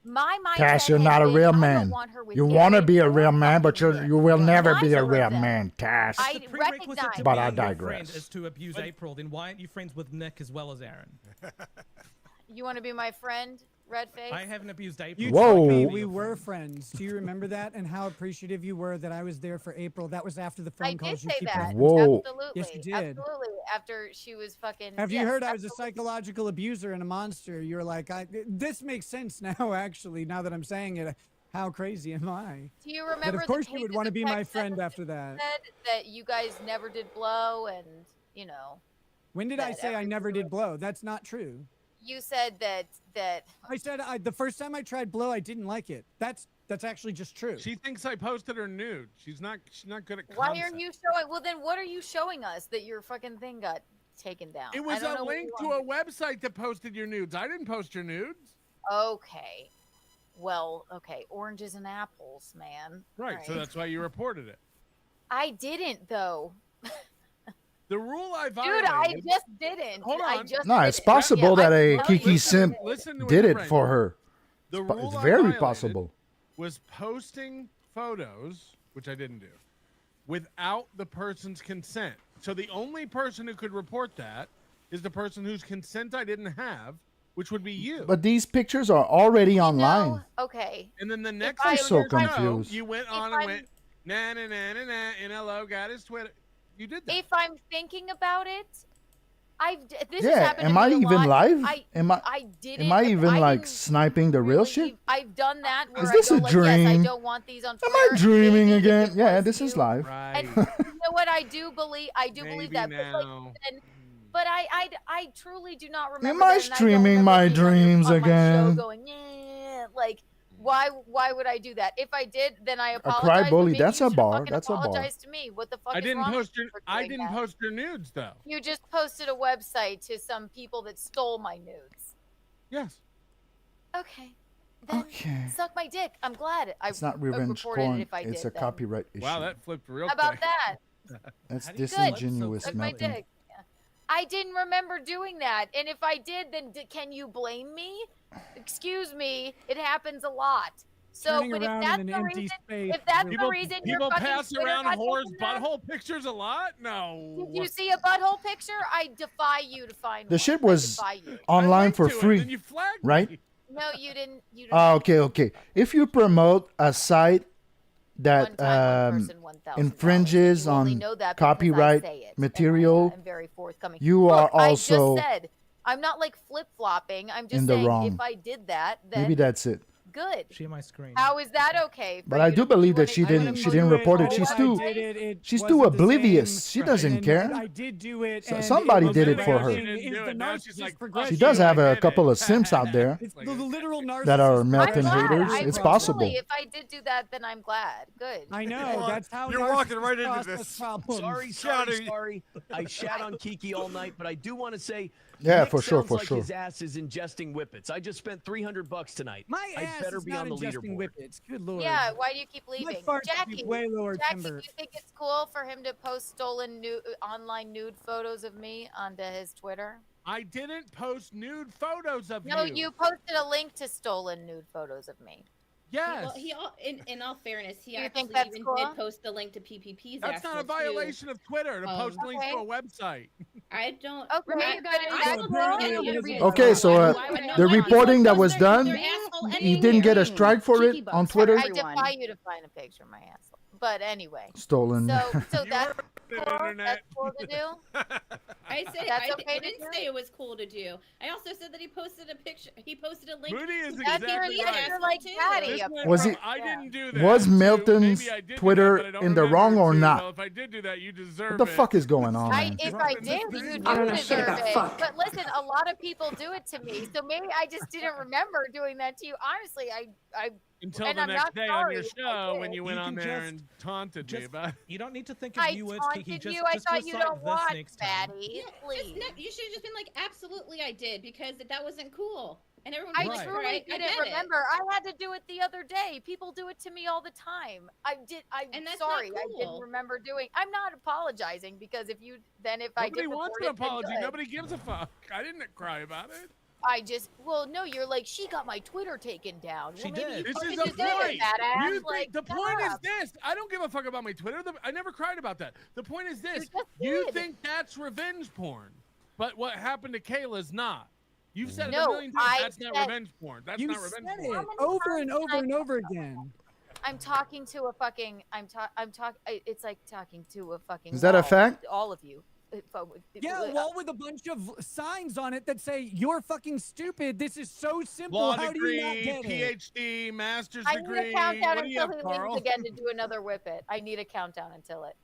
my mindset
Cash, you're
has
not a
been,
real
I don't
man.
want her with
You want to
Aaron
be a
or
real man, but you will never be a
neither of
real
them.
man, Cash.
I
The prerequisite
recognize.
to
But
being
I
your friend
digress.
is to abuse April. Then why aren't you friends with Nick as well as Aaron?
You want to be my friend, Redface?
I haven't abused April.
You
Whoa.
told me we were friends. Do you remember that? And how appreciative you were that I was there for April. That was after the phone
I did
calls you
say
keep
that.
having.
Whoa.
Absolutely.
Yes, you did.
Absolutely. After she was fucking.
Have you
yes,
heard I was a
absolutely.
psychological abuser and a monster? You're like, this makes sense now, actually, now that I'm saying it. How crazy am I?
Do you
But
remember?
of course
the
you would
pages
want to
of
be my
text
friend
messages
after that.
said that you guys never did blow, and you know,
When did I
that
say I
everything
never did
was-
blow? That's not true.
you said that
I said the first time I tried blow, I didn't like it. That's actually just true.
She thinks I posted her nude. She's not good at
why
concept.
are you showing? Well, then what are you showing us that your fucking thing got taken down?
It
I
was
don't
a
know what
link
you
to a
want.
website that posted your nudes. I didn't post your nudes.
Okay. Well, okay. Oranges and apples, man.
Right, so that's why you reported it.
I didn't though.
The rule I
Dude,
violated.
I just didn't.
Hold
I
on.
just
No,
did
it's
it.
possible that a
I'm
Kiki
telling you.
simp
Listen to what
did
your
it
friend
for
did.
her.
The
It's
rule I
very
violated
possible.
was posting photos, which I didn't do, without the person's consent. So the only person who could report that is the person whose consent I didn't have, which would be you.
But these pictures are already online.
Okay.
And then the next
I'm
thing
so
you know,
confused.
you went on and went, nah, nah, nah, nah, nah, NLO got his Twitter. You did that.
If I'm thinking about it, this has
Yeah,
happened
am
to me
I
a
even
lot.
live?
I didn't.
Am I even like
didn't
sniping the real shit?
I've done that where
Is this
I
a
go like, yes, I
dream?
don't want these on
Am
Twitter.
I dreaming again? Yeah, this is live.
And you know what? I do believe that. But, like, then, but I truly do not remember.
Am I
that, and don't
streaming
remember
my
being on
dreams
my show
again?
going, yeah, like why would I do that? If I did, then I
cry
apologize. but
bully,
maybe
that's
you
a
should
bar,
fucking
that's a bar.
apologize to me. What the fuck
I
is
didn't
wrong
post
with you
your
for
I
doing
didn't
that?
post your nudes though.
You just posted a website to some people that stole my nudes.
Yes.
Okay. Then
Okay.
suck my dick. I'm glad I
It's not revenge
reported
porn.
it if I
It's
did
a
then.
copyright issue.
Wow, that flipped real
How about
quick.
that?
That's
How do you
disingenuous.
Suck my
Nothing.
dick. I didn't remember doing that. And if I did, then can you blame me? Excuse me. It happens a lot. So,
turning
but if
around
that's
in an
the
empty
reason,
space.
if that's
People,
the reason you're
people
fucking
pass
Twitter
around
not
whores'
taking that,
butthole pictures a lot. No.
did you see a butthole picture? I defy you to find
The
one.
shit
I
was
defy you.
online for
to it,
free,
then you flagged
right?
me.
No, you didn't. You didn't.
Ah, okay. If you promote a site that
One time, one person, $1,000.
infringes
You only
on
know that because I
copyright
say it,
material,
I'm very forthcoming.
you
Look,
are also
I just said I'm not like flip flopping. I'm just
in the
saying
wrong.
if I did that, then
maybe that's it.
good.
Share my screen.
How is that okay?
But I do believe that she didn't report it. She's too oblivious. She doesn't care.
I did do it. and
Somebody
was
did it
the
for
right
her.
thing. It's the narcissist progression.
She does have a couple of simps out there
It's the literal narcissist
that are
I'm
melting
glad.
haters.
I
It's
really,
possible.
If I did do that, then I'm glad. Good.
I know. That's how
You're walking
narcissists
right into
process
this.
problems.
Sorry. I shat on Kiki all night, but I do want to say,
Yeah,
Nick
for sure,
sounds
for
like
sure.
His ass is ingesting whippets. I just spent $300 tonight.
My
I
ass
better
is
be
not
on the
ingesting
leaderboard.
whippets. Good lord.
Yeah. Why do you keep leaving,
farts
Jackie?
be way lower
Jackie,
timber.
do you think it's cool for him to post stolen online nude photos of me onto his Twitter?
I didn't post nude photos of
No,
you.
you posted a link to stolen nude photos of me.
Yes.
In all fairness, he
You think
actually
that's
even
cool?
did post the link to PPP's.
That's not a violation of Twitter to post links to a website.
I don't.
Okay,
I-
you guys,
I
that's
don't
cool.
know any reason
Okay, so
why would no
the
one
reporting that was
post their
done,
asshole
he didn't get a strike for it on Twitter.
I defy you to find a picture of my asshole. But anyway.
Stolen.
So that's cool. That's cool to do.
I said
That's
I
okay to
didn't
do?
say it was cool to do. I also said that he posted a picture. He posted a link.
Moody is
to
exactly
PPP's
right.
asshole,
like
too.
daddy.
This went
Was
from,
he-
I didn't do that.
Was
to,
Milton's
maybe I did do that,
Twitter
but I don't
in the
remember
wrong or
to,
not?
Well, if I did do that, you deserve
What the
it.
fuck is going on? man?
If I did, you do deserve it. But listen, a lot of people do it to me. So maybe I just didn't remember doing that to you. Honestly, I
Until
and
the
I'm
next
not
day
sorry
on your
if I
show
did.
when you went on there and taunted me about it.
You don't need to think of
I
new words, Kiki.
taunted
Just,
you. I
just
thought you
recite
don't
this
want
next time.
Maddie.
Yeah,
Please.
you should have just been like, absolutely, I did, because that wasn't cool, and everyone
I
was like,
truly
right, I
didn't
get it.
remember. I had to do it the other day. People do it to me all the time. I'm
And that's not
sorry. I didn't
cool.
remember doing. I'm not apologizing because if I
Nobody
did
wants
report
an
it, then
apology.
good.
Nobody gives a fuck. I didn't cry about it.
No, you're like, she got my Twitter taken down.
She
Well, maybe
did.
you
This
fucking
is the
deserve it,
point.
badass.
You think
Like,
the
shut
point is
up.
this? I don't give a fuck about my Twitter. I never cried about that. The point is this:
just
you
did.
think that's revenge porn, but what happened to Kayla's not. You've said it
No,
a million times.
I
That's not
said-
revenge porn. That's
You
not revenge
said
porn.
it over and over and over again.
I'm talking to a fucking. It's like talking to a fucking.
Is that a
wall.
fact?
All of you.
Yeah, a wall with a bunch of signs on it that say, "You're fucking stupid. This is so simple.
Law
How
degree,
do you not get it?"
PhD, master's
I need
degree.
a countdown
What do you
until
have,
he
Carl?
leaves again to do another whip it. I need a countdown until it.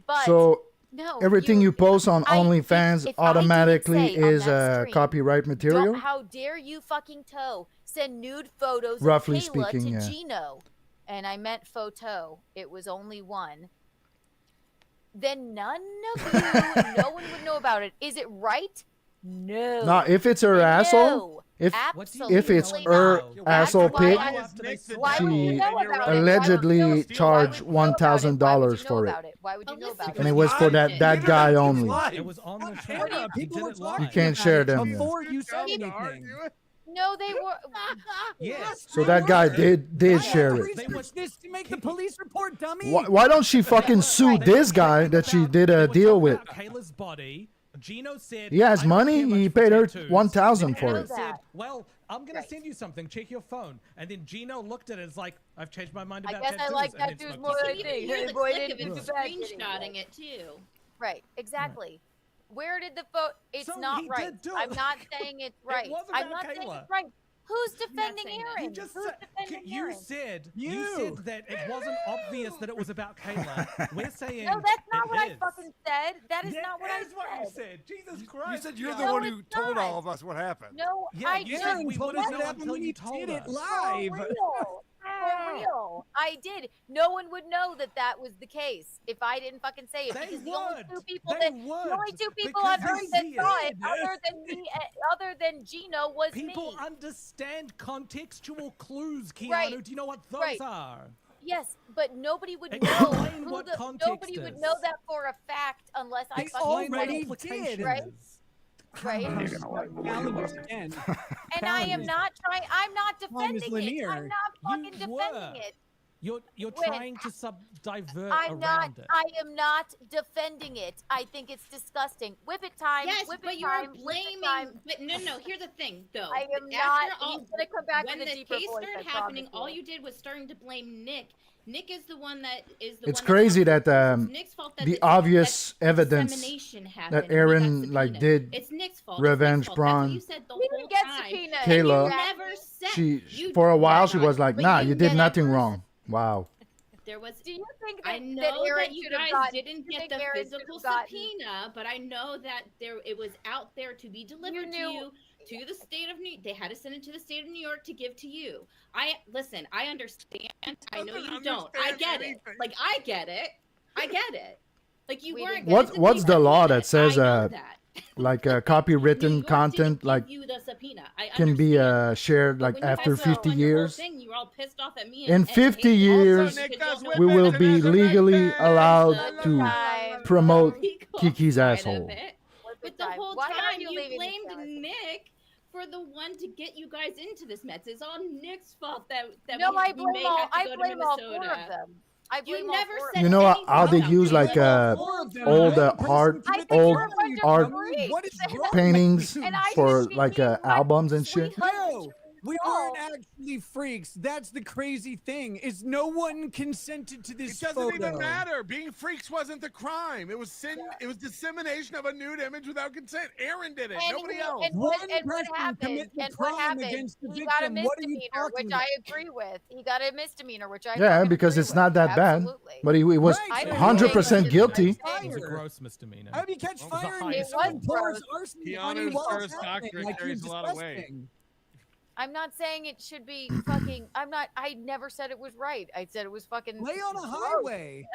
But
So
no,
everything you post on OnlyFans
if I didn't
automatically
say on
is
that stream,
copyright material.
How dare you fucking send nude photos
Roughly
of Kayla
speaking,
to
yeah.
Gino? And I meant photo. It was only one. Then none of you, no one would know about it. Is it right? No.
Now, if it's her asshole, if it's
absolutely
her
not.
asshole
That's why
pic,
why would you
she
know about it? Why would you
allegedly
know-
charged $1,000 for it,
about it? Why would you know about it?
and it was for that guy only.
It was on the channel. He did it
You
live.
can't share them. yeah.
Before you said anything.
No, they were.
Yes.
So that guy did share it.
Research this to make the police report, dummy.
Why don't she fucking sue this guy that she did a deal with?
Kayla's body. Gino said
He has
"I don't
money.
care much
He
for
paid her
tattoos."
1,000
And
for
Aaron
it.
said, "Well, I'm gonna send you something. Check your phone." And then Gino looked at it. It's like, "I've changed my mind
I
about
guess
tattoos."
I like
and then
tattoos
smoked
more
a
than
cigarette.
I think.
Hear
Hey,
the
boy,
click
didn't
of
do
it
bad
screenshotting it too.
Right, exactly. Where did the photo? It's
So
not
he
right.
did do
I'm
it.
not saying it's right.
was
I'm
about
not saying
Kayla.
it's right. Who's defending
saying that.
Aaron?
You just
Who's
said,
defending
you
Aaron?
said
You.
you said that it wasn't obvious that it was about Kayla. We're saying
No, that's not
it
what I
is.
fucking said. That is
Yeah,
not what
it
I
is what you
said.
said. Jesus Christ.
You said you're the
No,
one who
it's
told
not.
all of us what happened.
No,
Yeah,
I
you
did.
said we
told
wouldn't
us
know
what happened
until
when
you
he
told
did it
us.
live.
For real. For real. I did. No one would know that that was the case if I didn't fucking say it.
They
because the only
would.
two people
They
that
would.
the only two people
Because
on
they
earth that
see
saw
it.
it, other than me, other than Gino, was
People
me.
understand contextual clues, Keanu.
Right.
Do you know what those
Right.
are?
Yes, but nobody would know.
Explain
Who
what
the,
context
nobody would
is.
know that for a fact unless I
They
fucking
already
said it,
did.
right? Right?
Calendars again.
And I am not trying. I'm not
Time is
defending it. I'm
linear.
not fucking defending it.
You're
When
trying to divert
I'm not.
around it.
I am not defending it. I think it's disgusting. Whip it time.
Yes,
whip
but
it
you are
time, whip it
blaming.
time.
But no. Here's the thing, though.
I am
After
not.
all,
He's gonna come back
when
with a
the
deeper
case
voice.
started
I
happening,
promise
all
you.
you did was starting to blame Nick. Nick is the one that is the.
It's
one
crazy
that's
that
it's Nick's fault that
the
that
obvious evidence
dissemination happened
that
when he got
Aaron like
subpoenaed.
did
It's Nick's fault.
revenge
It's Nick's fault. That's what
prawn
you said the
We
whole
didn't get
time.
subpoenaed.
And you
Kayla.
never said.
She for a while she was like,
but
nah, you did
never
nothing wrong. Wow.
There was.
Do you think
I
that
know
Aaron
that you
should have
guys
gotten-
didn't
do you
get
think
the
Aaron should
physical
have gotten-
subpoena, but I know that it was out there to be delivered to you to the state of New. They had to send it to the state of New York to give to you. Listen. I understand. I know you don't. I get it. Like I get it. I get it. Like you weren't.
What's the law that says
I know that.
like copywritten content like
You the subpoena. I
can be shared
But
like
when you
after
guys
50
on your whole
years?
thing, you were all pissed off at me
In
and
50
hated
years,
also because y'all
we
know
will
better.
be legally allowed to promote Kiki's asshole.
But the whole
Why are
time
you
you
leaving these
blamed Nick for the one to get you guys into this mess. It's all Nick's fault that
No, I
we
blame
may
all.
have to
I
go to
blame all
Minnesota.
4 of them. I blame
You
all
never
4 of
said
You know
anything
how they
about
use
you.
like old art
What is wrong
paintings
with you?
for like albums and shit?
No, we aren't actually freaks. That's the crazy thing. Is no one consented to this
It doesn't
photo.
even matter. Being freaks wasn't the crime. It was dissemination of a nude image without consent. Aaron did it. Nobody else.
And what happened? And what happened? He got a misdemeanor, which I agree with. He got a misdemeanor, which I
Yeah,
fucking
because
agree
it's
with.
not that bad.
Absolutely.
But he was
Right.
100% guilty.
It was a gross misdemeanor.
How do you catch
It was a
fire
high
and someone pours arsenic on you
Keanu's
while
first
it's happening?
doctorate
Like, you're
carries a lot of weight.
disgusting.
I'm not saying it should be fucking. I never said it was right. I said it was fucking.
Lay on a
gross.
highway.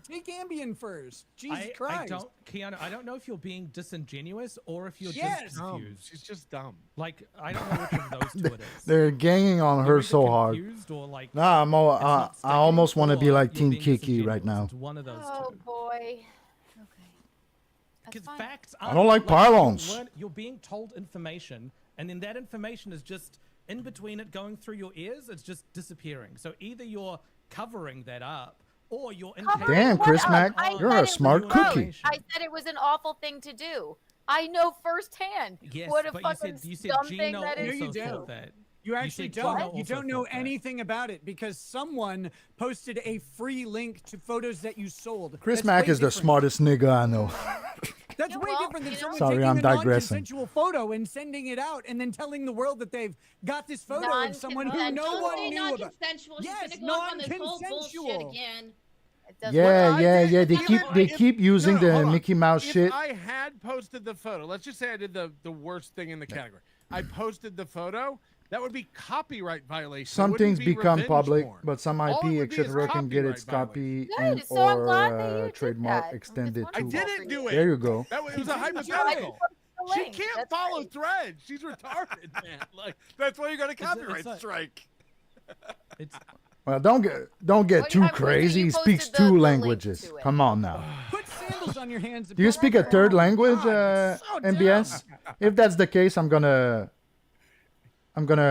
Take Ambien first. Jesus
I
Christ.
don't, Keanu, I don't know if you're being disingenuous or if you're
Yes.
just confused.
She's just dumb.
Like, I don't know which of those two it is.
They're ganging on her
You're
so
either
hard.
confused or, like,
Nah, I almost want to be like
you're
Team
being
Kiki right
disingenuous.
now.
It's one of those
Oh
two.
boy.
Because facts
I don't like pylons.
You're being told information, and then that information is just in between it going through your ears. It's just disappearing. So either you're covering that up, or you're
Damn, Chris Mack, you're a smart cookie.
I said it was an awful thing to do. I know firsthand
Yes,
what a
but
fucking
you said
dumb thing
Gino
that is.
also thought that.
You actually
said
don't.
Gino
You
also
don't know
thought that.
anything about it because someone posted a free link to photos that you sold.
Chris
That's
Mack
way
is the
different.
smartest nigga I know.
That's way different than someone
Sorry,
taking
I'm
a
digressing.
non-consensual photo and sending it out and then telling the world that they've got this photo of someone who no one knew about.
Non-consensual. She's
Yes,
gonna go off on this whole bullshit
non-consensual.
again.
Yeah. They keep using
No, hold
the
on.
Mickey Mouse
If
shit.
I had posted the photo, let's just say I did the worst thing in the category. I posted the photo. That would be copyright violation.
Some
It wouldn't
things
be
become
revenge
public,
porn.
but some
All it
IP
would be is
etc. can get
copyright
its copy
Good,
and
so I'm
or
glad that you did
trademark
that.
extended
I
to.
didn't do it.
There you go.
That was, it was a
You didn't do
hypothetical.
the
She
link.
can't
That's
follow
right.
threads. She's retarded, man. Like
That's why you got a copyright
it's like-
strike.
It's
Well, don't get
What-
too
I'm pretty sure
crazy.
you
He speaks
posted the
two
link
languages.
to it.
Come on now.
Put sandals on your hands. and
Do you
put
speak a
that
third
on.
language,
God, it's so
MBS?
dumb.
If that's the case, I'm gonna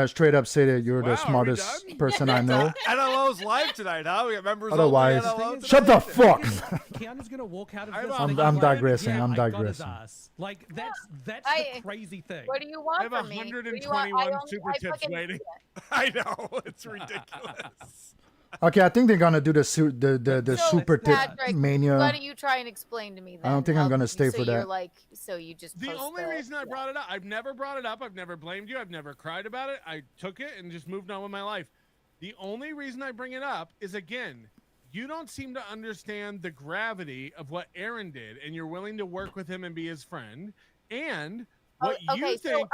straight up say that you're
Wow,
the
are we
smartest
done?
person I know.
NLO's live tonight, huh? We got members
Otherwise,
of the NLO
shut the
tonight.
fuck.
Keanu's gonna walk out of
I'm
this.
I'm
thinking,
I'm
like,
digressing,
yeah,
I'm
I got his
digressing.
ass. Like that's
I-
the crazy thing.
What do you
I
want
have
from me? What do you want?
121 super
I
tips
fucking-
waiting.
I know it's ridiculous.
Okay, I think they're gonna do the
So,
super tip
Patrick,
mania.
Why don't you try and explain to me then?
I don't think I'm
how
gonna
you-
stay
so
for
you're
that.
like, so you just
The
post
only reason I brought it up, I've never brought it up. I've never blamed you. I've never cried about it. I took it and just moved on with my life. The only reason I bring it up is, again, you don't seem to understand the gravity of what Aaron did, and you're willing to work with him and be his friend. And what
okay,
you
so,
think?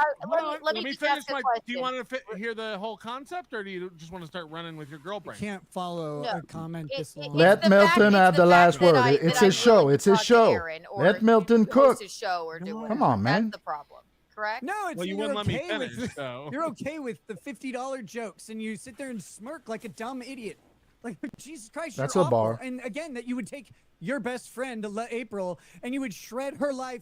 let me just
finish
ask a
my. Do you
question.
want to hear the whole concept, or do you just want to start running with your girl
You
brain?
can't follow
No.
a comment this long.
Let
the
Milton
fact-
have
it's
the
the
last
fact that
word.
I-
It's
that
his
I'm
show.
willing
It's
to
his
talk to
show.
Aaron, or
Let Milton
host
cook.
his show or do
Come
whatever.
on, man.
That's the problem, correct?
No, it's
Well, you
you're
wouldn't let me
okay with
finish, so.
you're okay with the $50 jokes, and you sit there and smirk like a dumb idiot. Like Jesus Christ,
That's
you're
a
awful.
bar.
And again, that you would take your best friend, April, and you would shred her life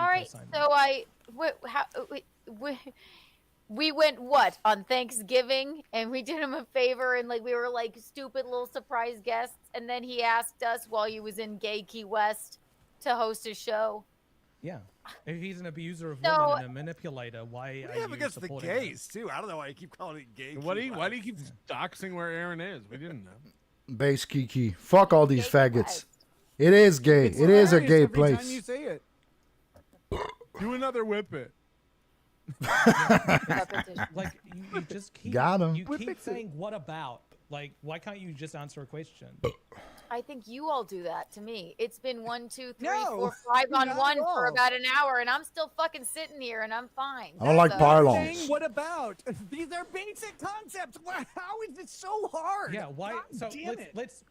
All right,
co-signed
so I how, we went what on Thanksgiving, and we did him a favor, and like we were like stupid little surprise guests, and then he asked us while he was in Gay Key West to host a show.
Yeah. If he's an abuser of
No.
women and a manipulator, why
What do
are
you have
you
against the
supporting him?
gays too? I don't know why you keep calling it gay.
Why do you keep doxing where Aaron is? We didn't know.
Base Kiki. Fuck all these faggots. It is gay. It is a gay
Every time
place.
you say it. Do another whip it.
Like you just keep
Got him.
You keep saying what about? Like, why can't you just answer a question?
I think you all do that to me. It's been 1, 2, 3,
No,
4, 5 on
not
one
at
for
all.
about an hour, and I'm still fucking sitting here, and I'm fine.
I don't like
So-
pylons.
Saying what about? These are basic concepts. How is it so hard?
Yeah, why?
God
So
damn
let's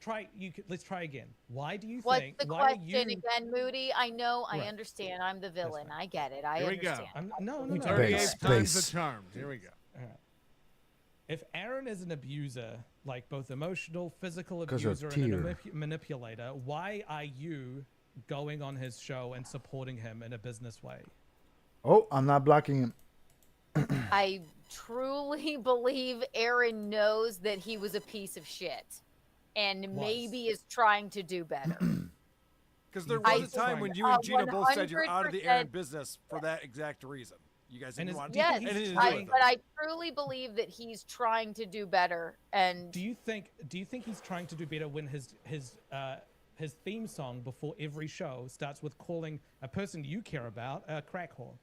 try. Let's try again. Why do you
What's
think?
the
why
question
do you,
again, Moody? I know, I
Right.
understand. I'm the villain. I get it. I
Here we go.
understand.
No.
38 times the charms. Here we go.
All right. If Aaron is an abuser, like both emotional, physical
'Cause of
abuser, and a
Tyr.
manipulator, why are you going on his show and supporting him in a business way?
Oh, I'm not blocking him.
I truly believe Aaron knows that he was a piece of shit and maybe is trying to do better.
Because there
I-
was a time when you and Gina both said you're out of the Aaron
100%.
business for that exact reason. You guys
And
didn't
is-
want
Yes,
anything to do with it.
but I truly believe that he's trying to do better. And
Do you think he's trying to do better when his theme song before every show starts with calling a person you care about a crack whore?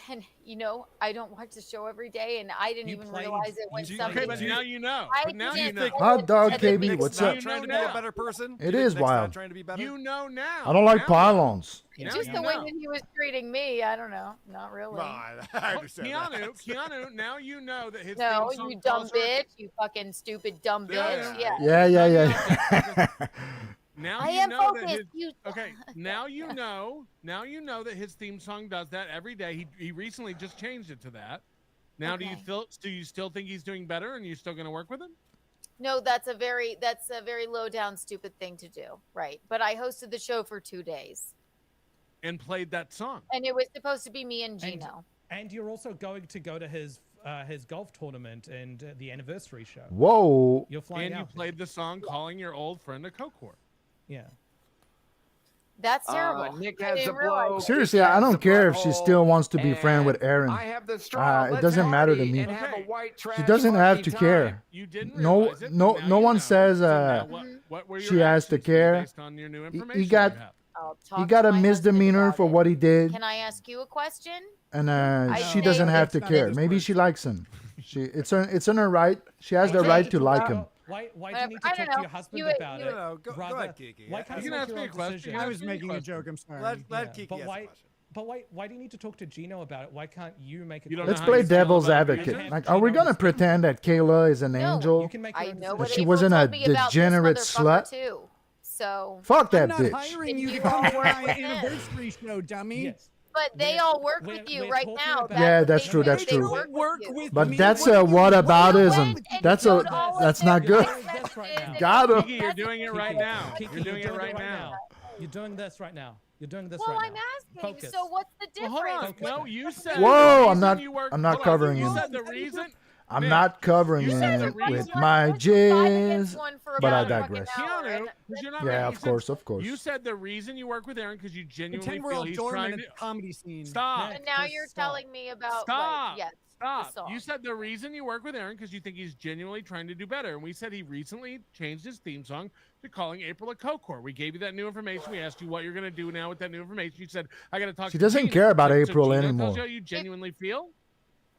and you know, I don't watch the show every day, and I didn't
You
even
played-
realize it when
you
somebody.
Okay, but now you know.
I
But now you
didn't
know.
know
Hot dog
that
KB,
Nick's
what's
not
up?
You
Trying to
know
be a
now.
better person.
It
Do you
is
think Nick's not
wild.
Trying to be better.
You know now.
I don't like
Now
pylons.
Now
Just
you
the way
know.
that he was treating me, I don't know. Not really.
No, I understand that.
Keanu, now you know that his
No,
theme song
you dumb
calls her-
bitch. You fucking stupid dumb
Yeah,
bitch. Yeah.
Yeah.
Now
I
you
am
know that
focused.
his,
You-
okay. Now you know that his theme song does that every day. He recently just changed it to that. Now do you still think he's doing better, and you're still going to work with him?
No, that's a very low down stupid thing to do. Right. But I hosted the show for 2 days.
And played that song.
And it was supposed to be me and Gino.
And you're also going to go to his golf tournament and the anniversary show.
Whoa.
You're flying
And you
out.
played the song calling your old friend a coke whore.
Yeah.
That's terrible.
Nick
I
has
didn't
the
realize
blow.
it.
Seriously, I don't care if she still wants to be friend with Aaron.
I have the straw.
It
Let's
doesn't matter to
party
me.
and have a white
She
trash
doesn't have
party
to
time.
care.
You didn't
No,
realize it,
no,
but now
no
you
one
know.
says
So now what were
she
your
has to
actions
care.
based on your new information
He
you
got
have?
I'll
he
talk
got
to
a
my husband
misdemeanor
about
for
it.
what he did,
Can I ask you a question?
and
I
she
say
doesn't have
it's
to
not
care.
his
Maybe she likes him. It's in her right. She has the right to like him.
Why do you need to
I
talk
don't
to
know.
your husband
You-
about
you-
it?
No, go
Brother,
ahead, Kiki.
why can't
You
you
can
make
ask
your
me a
own
question.
decision?
I was making a joke. I'm sorry.
Let Kiki
but
ask
why?
the question.
But why do you need to talk to Gino about it? Why can't you make it?
You don't
Let's
know how
play
you feel
devil's
about
advocate.
abusers?
Like, are we gonna pretend that Kayla is an angel?
You can make
I
your own
know
decision.
what
That she
April
wasn't a
told me about this
degenerate
motherfucker,
slut?
Too. So.
Fuck that
I'm not
bitch.
hiring you
Did
to
you
come
all
to
work
my
with him?
anniversary show, dummy.
Yes.
But they all work
we're-
with you
we're
right
talking
now.
about-
Yeah,
what
that's
they
true,
do.
that's
They
true.
work
Work
with you.
with
But
me.
that's
What
a
do you
what
want?
aboutism.
And
That's
you
a
showed all of
that's
their
not good.
You're doing this right now.
Got him.
Kiki, you're doing it right now.
Kiki,
You're doing it right now.
You're doing this right now. You're doing this
Well,
right
I'm
now.
asking.
Focus.
So what's the
Well,
difference?
hold on.
Focus.
No, you said.
Whoa,
the
I'm
reason
not-
you work-
I'm not
hold on,
covering
You
him.
said the reason.
I'm
Nick,
not covering
you said the
it
reason-
with my jizz,
one for
but I
about a fucking
digress.
hour,
Keanu,
and-
'cause you're not
Yeah,
making
of
sense.
course, of course.
You said the reason you work with Aaron because you genuinely
Pretend we're
feel
all
he's
dormant
trying
at
to
the comedy scene.
stop.
And now
Just
you're
stop.
telling me about
Stop.
right, yes, the
Stop.
song.
You said the reason you work with Aaron because you think he's genuinely trying to do better. And we said he recently changed his theme song to calling April a coke whore. We gave you that new information. We asked you what you're going to do now with that new information. You said, I got to talk
She
to
doesn't
Gina.
care about
So
April
Gina
anymore.
tells you how you genuinely feel?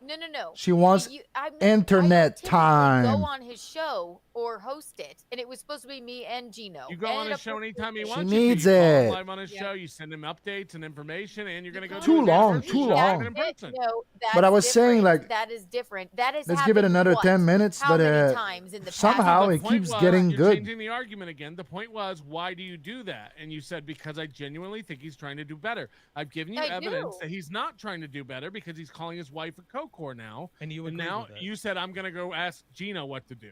No.
She wants
I don't
internet
typically
time.
Go on his show or host it, and it was supposed to be me and Gino.
You go
Ended
on his
up
show
with-
anytime he
She
wants
needs
you. You call him
it.
live on his show. You send him updates and information, and you're going to go
Too
to his
long,
anniversary
too
show
long.
in person.
No, that's
But I was saying,
different.
like,
that is different. That is.
let's give it
happened,
another
what?
10 minutes,
How
but
many times in the
somehow
past?
The
it
point
keeps
was,
getting
you're
good.
changing the argument again. The point was, why do you do that? And you said, because I genuinely think he's trying to do better. I've given you
I
evidence
do.
that he's not trying to do better because he's calling his wife a coke whore now.
And you
And
agree
now
with it.
you said, I'm going to go ask Gino what to do.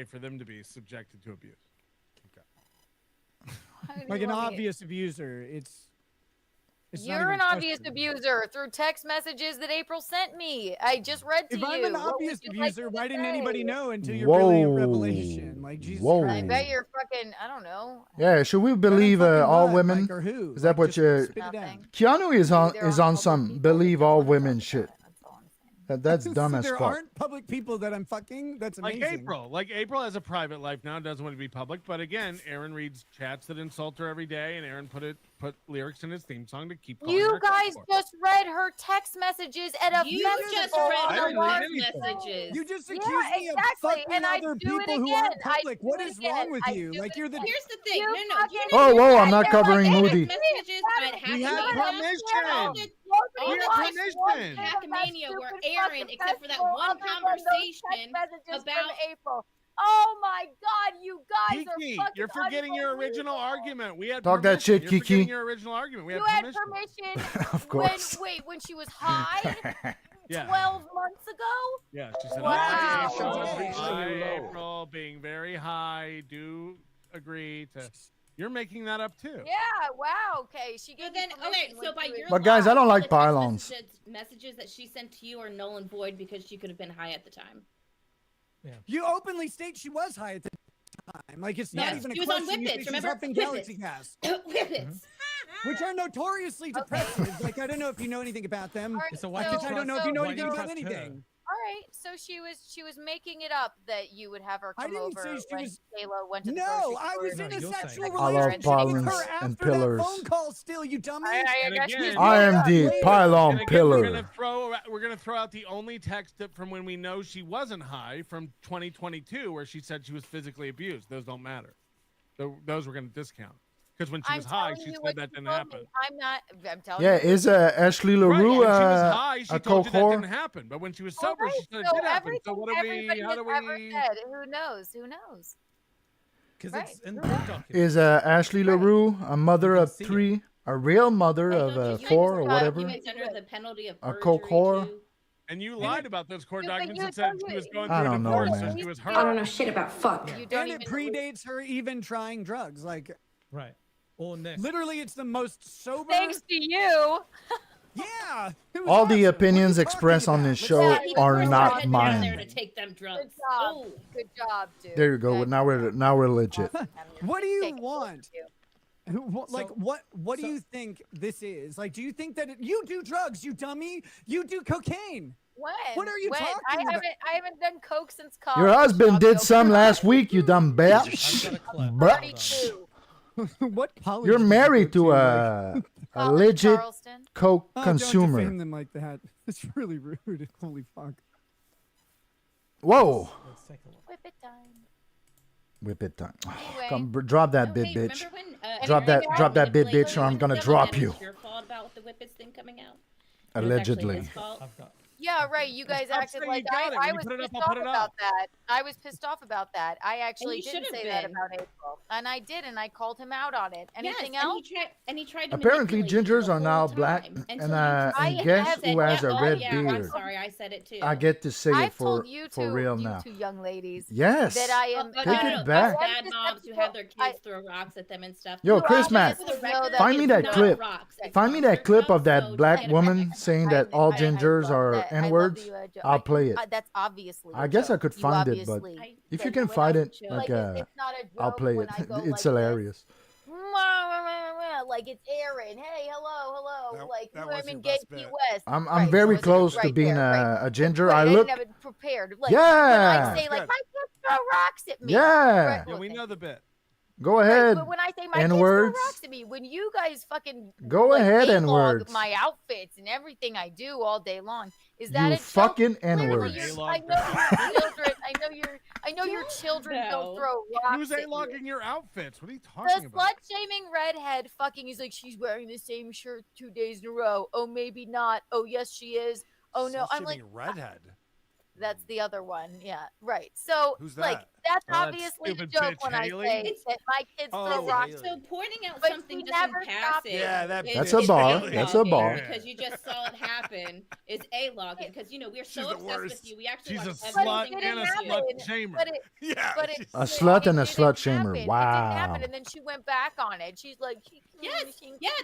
okay for them to be subjected to abuse.
How do
Like
you
an
want me-
obvious abuser. It's It's not
You're
even
an
a
obvious
question.
abuser through text messages that April sent me. I just read to
If
you.
I'm an
What would
obvious
you like
abuser,
me to
why didn't anybody
say?
know until you're really a revelation?
Whoa.
Like, Jesus
Whoa.
I
Christ.
bet you're fucking. I don't know.
Yeah, should we
But I'm
believe
fucking
all
what?
women?
Like, or who?
Is that
Like,
what
just
you?
spit it out.
Keanu is on
Maybe there are
some
public people that
believe
don't
all
wanna
women
talk
shit.
about it, that's all I'm saying.
That's dumb
So
as
there
fuck.
aren't public people that I'm fucking? That's amazing.
Like April. Like April has a private life now, doesn't want to be public. But again, Aaron reads chats that insult her every day, and Aaron put lyrics in his theme song to keep calling her
You
a
guys
cunt word.
just read her text messages at a
You
festival.
just
on
read
a
her
large
text
scale.
messages.
You just
Yeah,
accused me of
exactly.
fucking
And I
other
do it
people who
again.
aren't
I
public.
do
What
it
is
again.
wrong with
I
you?
do
Like,
it
you're the.
again.
Here's the thing.
You
No, you
fucking-
didn't
Whoa, whoa, I'm
read
not
her
covering
text
Moody.
messages on
We had
Hackmania.
permission.
All
We
the
had
texts
permission.
on Hackmania were
Stupid
Aaron,
fucking
except for that
festival
one
other than those
conversation
text messages
about.
from April. Oh my God, you guys
Kiki,
are fucking
you're forgetting your original
unbelievable.
argument. We had
Talk that
permission.
shit,
You're
Kiki.
forgetting your original argument. We
You
had
had
permission.
permission
Of course.
when she was high
Yeah.
12 months ago?
Yeah, she said,
Wow.
"Hi,
Okay.
April, being very high. Do agree to." You're making that up too.
Yeah, wow, okay. She gave
But then,
me
okay,
permission
so
when
by
she
your
was
But guys, I
logic,
don't
all
like
the text
pylons.
Messages that she sent to you are null and void because she could have been high at the time.
You openly state she was high at the time. Like, it's not
Yes,
even a
she was on
question. You say
Whippets,
she's
remember?
huffing galaxy gas.
Whippets.
Which are notoriously depressive. Like, I don't know if you know anything about them.
All right,
So why
so-
do you
I don't know if
so-
you know
why do
anything
you
about
trust her?
anything.
All right, so she was making it up that you would have her
I
come
didn't
over
say she
when
was-
Kayla went to the
No,
grocery
I
store
was
and
in a
you're saying
sexual
it.
I love
relationship with
pylons
her
and
after
pillars.
that phone call still, you dummy.
And
guess
again-
she's
I am the
Later.
pylon
And again, we're
pillar.
gonna throw out the only text that from when we know she wasn't high from 2022, where she said she was physically abused. Those don't matter. Those we're gonna discount because when she
I'm
was high,
telling
she
you
said
what
that
she
didn't
told
happen.
me. I'm telling
Yeah,
you.
is Ashley
Right,
LaRue
when she was high, she
a
told you that
cohort?
didn't happen. But when she was
All
sober,
right,
she said it
so
did happen.
everything
So what do we?
everybody
How
has
do
ever
we?
said, who knows? Who knows?
Because
Right.
it's in the document.
Is Ashley LaRue a mother of
see it.
3, a real mother of
Don't you
4 or
use
whatever?
documents under the penalty of
A
perjury,
co-core?
too?
And you lied about those court
But
documents
you
and said
told
she was
me-
going
I
through a
don't know,
divorce, so
man.
she was hurt.
I don't know
shit about fuck.
You don't
And it
even
predates her even trying drugs. Like,
Right. Or Nick.
literally, it's the most sober.
Thanks to you.
Yeah. it was
All the
awesome. What are you
opinions
talking
expressed on
about?
this
Let's
show
Yeah, he
are
forced her
not
head down there
mine.
to take them drugs.
Good job.
Oh.
Good job, dude.
There you go.
Good.
Now we're legit.
What do you
Take it.
want? Like,
So-
what do you think this is? Like, do you think that you do drugs, you dummy? You do cocaine.
When?
What are you
when?
talking
I
about?
haven't done coke since college.
Your husband
I'll
did
go
some
for
last week, you dumb
I've got
bitch.
a clip.
Bruh.
32.
What college?
You're
did you
married
go
to
like-
a
College,
legit
Charleston.
coke
Oh, don't
consumer.
defame them like that. It's really rude. Holy fuck.
Whoa.
Let's take a look.
Whip it time.
Whip it time.
Anyway.
Come, drop that
No,
bit,
hey,
bitch.
remember when,
Drop
Aaron
that bit,
manipulated
bitch,
you
or I'm
and
gonna
stuff,
drop
and then
you.
It's your fault about the Whippets thing coming out. It was actually
Allegedly.
his fault.
I've got.
Yeah, right. You guys
Stop
acted
saying
like
you got it. When
I
you
was
put it up,
pissed
I'll
off
put it
about
up.
that. I was pissed off about that. I actually
you
didn't
should
say
have
that
been.
about April, and I did, and I called him out on it. Anything
yes,
else?
And he tried to
Apparently,
manipulate you
gingers
the
are now
whole
black,
time
and
until you just
guess
said,
who has
yeah,
a
oh,
red
yeah, I'm
beard?
sorry, I said it too.
I get to say
I
it
told you
for
two,
real
you
now.
two young ladies.
Yes.
That I am.
Take it back.
Bad moms who have their kids throw rocks at them and stuff.
Yo,
You
Chris
all
Mack,
just for the record,
find me
it's
that
not
clip.
rocks, it's
Find me that clip of that
so
black
get it
woman
back.
saying that all gingers are
that. I love
N-words.
that you had
I'll play it.
That's obviously.
I
a
guess I
joke.
could
You
find it, but
obviously
if
said
you can
when
find
I-
it, like,
it's not a
I'll
joke
play
when
it.
I go
It's
like this.
hilarious.
Like it's Aaron. Hey, hello. Like
that
I'm
was
in
your
Gay
best
Key
bit.
West.
I'm
Right,
very
that was
close to
right
being
there,
a ginger.
Right,
I
I
look.
didn't have it prepared. Like,
Yeah.
When I say like my kids throw rocks at me.
Yeah.
Right,
Yeah, we know the bit.
Go ahead.
But when I say my kids throw
N-words.
rocks at me, when you guys fucking
Go
like,
ahead,
A-log
N-words.
my outfits and everything I do all day long, is that
You
a joke?
fucking
Clearly
N-words.
you're- I know your children. I know your children don't throw rocks.
Who's
at you.
A-logging your outfits? What are you
The
talking about?
slut shaming redhead fucking is like she's wearing the same shirt 2 days in a row. Oh, maybe not. Oh, yes, she is. Oh no, I'm like
redhead.
that's the other one. Yeah, right. So
Who's
like
that?
That's
Oh, that's
obviously the
stupid
joke
bitch,
when I
Haley.
say that my kids still rock.
So pointing out
But
something
she
just in
never
passing,
stopped
Yeah, that
is-
That's a
is
bar.
A-logging
That's a bar.
because you just saw it happen. Is A-logging because we're so
the
obsessed
worst.
with you. We actually
She's a
watch
slut
everything
and a
you do.
slut shamer.
But it,
Yeah,
but it,
A slut and a
it
slut
didn't
shamer.
happen. It didn't
Wow.
happen, and then she went back on it. She's like,
Yes,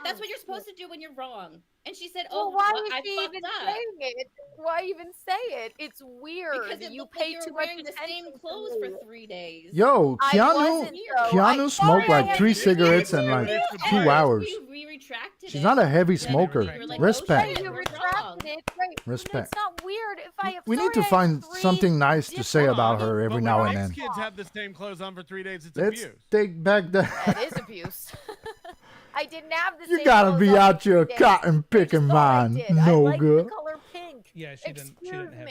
that's what you're supposed to do when you're wrong. And she said,
Well,
"Oh,
why
well,
was
I
she
fucked
even
up."
saying it? Why even say it? It's weird.
Because it
you
looked like
pay
you
too
were
much
wearing the
attention
same
to
clothes
me.
for 3 days.
Yo,
I
Keanu,
wasn't, though.
Keanu smoked like 3
Yes,
cigarettes in
you
like
did.
2 hours.
We retracted
She's
it.
not a heavy
Then
smoker.
we were like,
Respect.
"Oh, shit,
You
we're
retracted
wrong."
it, right?
Respect.
It's not weird if I.
We need to find something nice to say about her every now and then.
Kids have the same clothes on for 3 days. It's
Let's
abuse.
take back the.
That is abuse. I didn't have the
You
same
gotta
clothes
be
on
out
for
your
3 days.
cotton picking mind,
I
no
like the
good.
color pink.
Yeah, she didn't have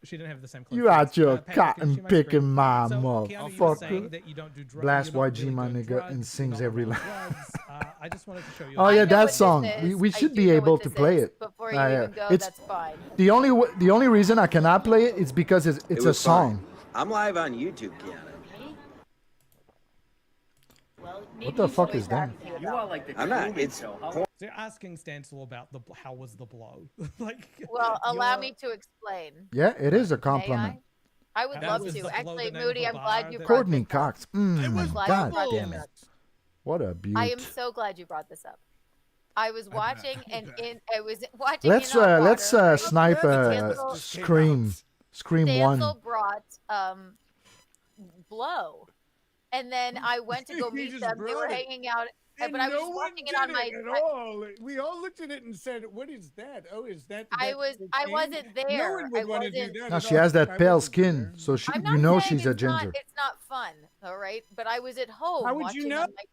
She didn't have the same clothes.
You out your
Patrick, can
cotton
you share my
picking
screen?
mind,
So, Keanu, you were saying
motherfucker.
that you don't do
Blast
you don't
YG,
really
my
do
nigga,
drugs,
and
you
sings
don't
every
know
line.
drugs. I just wanted to show you.
Oh
a
yeah,
video.
that song. We should be able to play it.
Before you
Yeah.
even go,
It's
that's fine.
the only reason I cannot play it is because it's
It
a
was
song.
fine. I'm live on YouTube, Keanu.
What the fuck is that?
You are like the I'm not. It's
So you're asking Stancil about how was the blow? like.
Well, allow
you're-
me to explain.
Yeah, it is a
May
compliment.
I would
That
love
was
to.
the blow
Actually,
the name
Moody,
of
I'm
a
glad
bar
you
that-
brought
Courtney
this up.
Cox.
glad
God
you brought
damn
this
it.
up.
What a beaut.
I am so glad you brought this up. I was watching I was watching.
Let's
In Hot
let's
Water.
snipe
Stancil-
Scream
Stancil
1.
brought Blow, and then I went to go
He
meet
just
them. They were
brought it.
hanging out,
And
but I was
no one
watching it
did
on my.
at all. We all looked at it and said, "What is that? Oh, is that?"
I wasn't
No
there.
one would
I
want to do
wasn't.
that.
No,
at
she
all.
has
I
that pale
wasn't
skin, so she
I'm
you
not
know
saying
she's a
it's not-
ginger.
It's not fun, all right. But I was at home.
How would you
watching
know?
on my-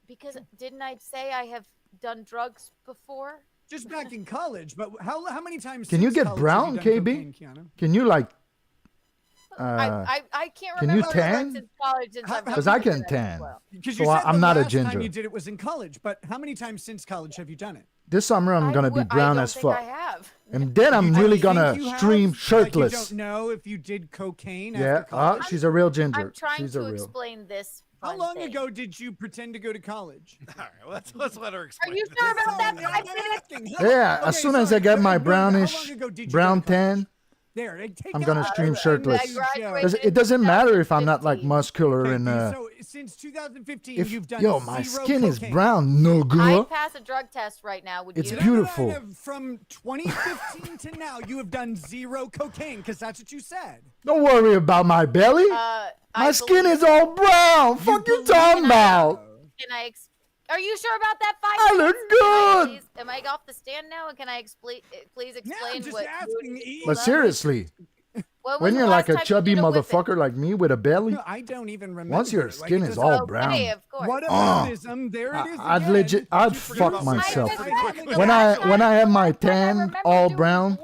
Because didn't I say I have done drugs before?
Just back in college, but how many times?
Can you
since
get
college
brown,
have you done
KB?
cocaine, Keanu?
Can you like
I can't
can you
remember
tan?
since college since I've done
Because I can
drugs.
tan.
Because
So
you said
I'm
the
not a
last time
ginger.
you did it was in college, but how many times since college have you done it?
This summer I'm gonna be brown as fuck.
have.
And then I'm really gonna stream shirtless.
Like you don't know if you did cocaine
Yeah,
after college?
she's a real ginger.
I'm trying
She's a
to
real.
explain this.
How
fun
long
thing.
ago did you pretend to go to college?
All right, let's let her
Are
explain.
you sure about that? 5 minutes?
Yeah, as soon as I get my brownish brown tan,
There, take
I'm
out-
gonna stream shirtless.
graduated
'Cause it doesn't matter if I'm not like muscular and
So since 2015,
if
you've done
yo my
zero
skin is
cocaine.
brown, no
I
good.
pass a drug test right now. Would
It's
you?
beautiful.
From 2015 to now, you have done zero cocaine because that's what you said.
Don't worry about my belly. My skin is all brown. Fuck you talking about?
Can I? Are you sure about that? 5
I
minutes?
look good.
Am I off the stand now? And can I please explain
just
what?
asking
But seriously,
When was
when
the
you're like
last
a
time you
chubby
did a whipping?
motherfucker like me with a belly,
I don't even remember.
once your
Like,
skin
it
is
doesn't-
all
Okay,
brown,
of course.
What
Oh.
about ism? There it is.
I'd
again.
legit, I'd
You forgot
fuck
about
myself.
that.
When I have my tan all brown,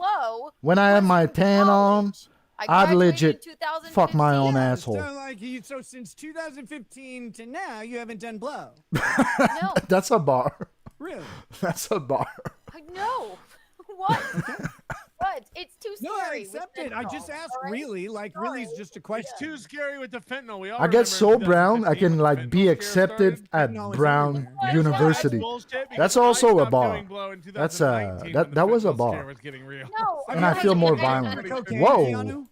when I have my tan on, I'd legit fuck my own asshole.
So like so since 2015 to now, you haven't done blow.
No.
That's a bar.
Really?
That's a bar.
No. What? What? It's too
No, I
scary. with
accept it. I just
fentanyl,
asked
all right?
really, like really is just a question.
It's too scary with the fentanyl. We all
I get so
remember
brown, I
2015
can
when the
like be
fentanyl scare
accepted
started.
at
Fentanyl is
Brown
everywhere.
University.
Bullshit, because
That's
I
also a
stopped
bar.
doing blow in
That's
2019 when the
that was a
fentanyl scare
bar.
was getting real.
No.
And I feel more violent. Whoa.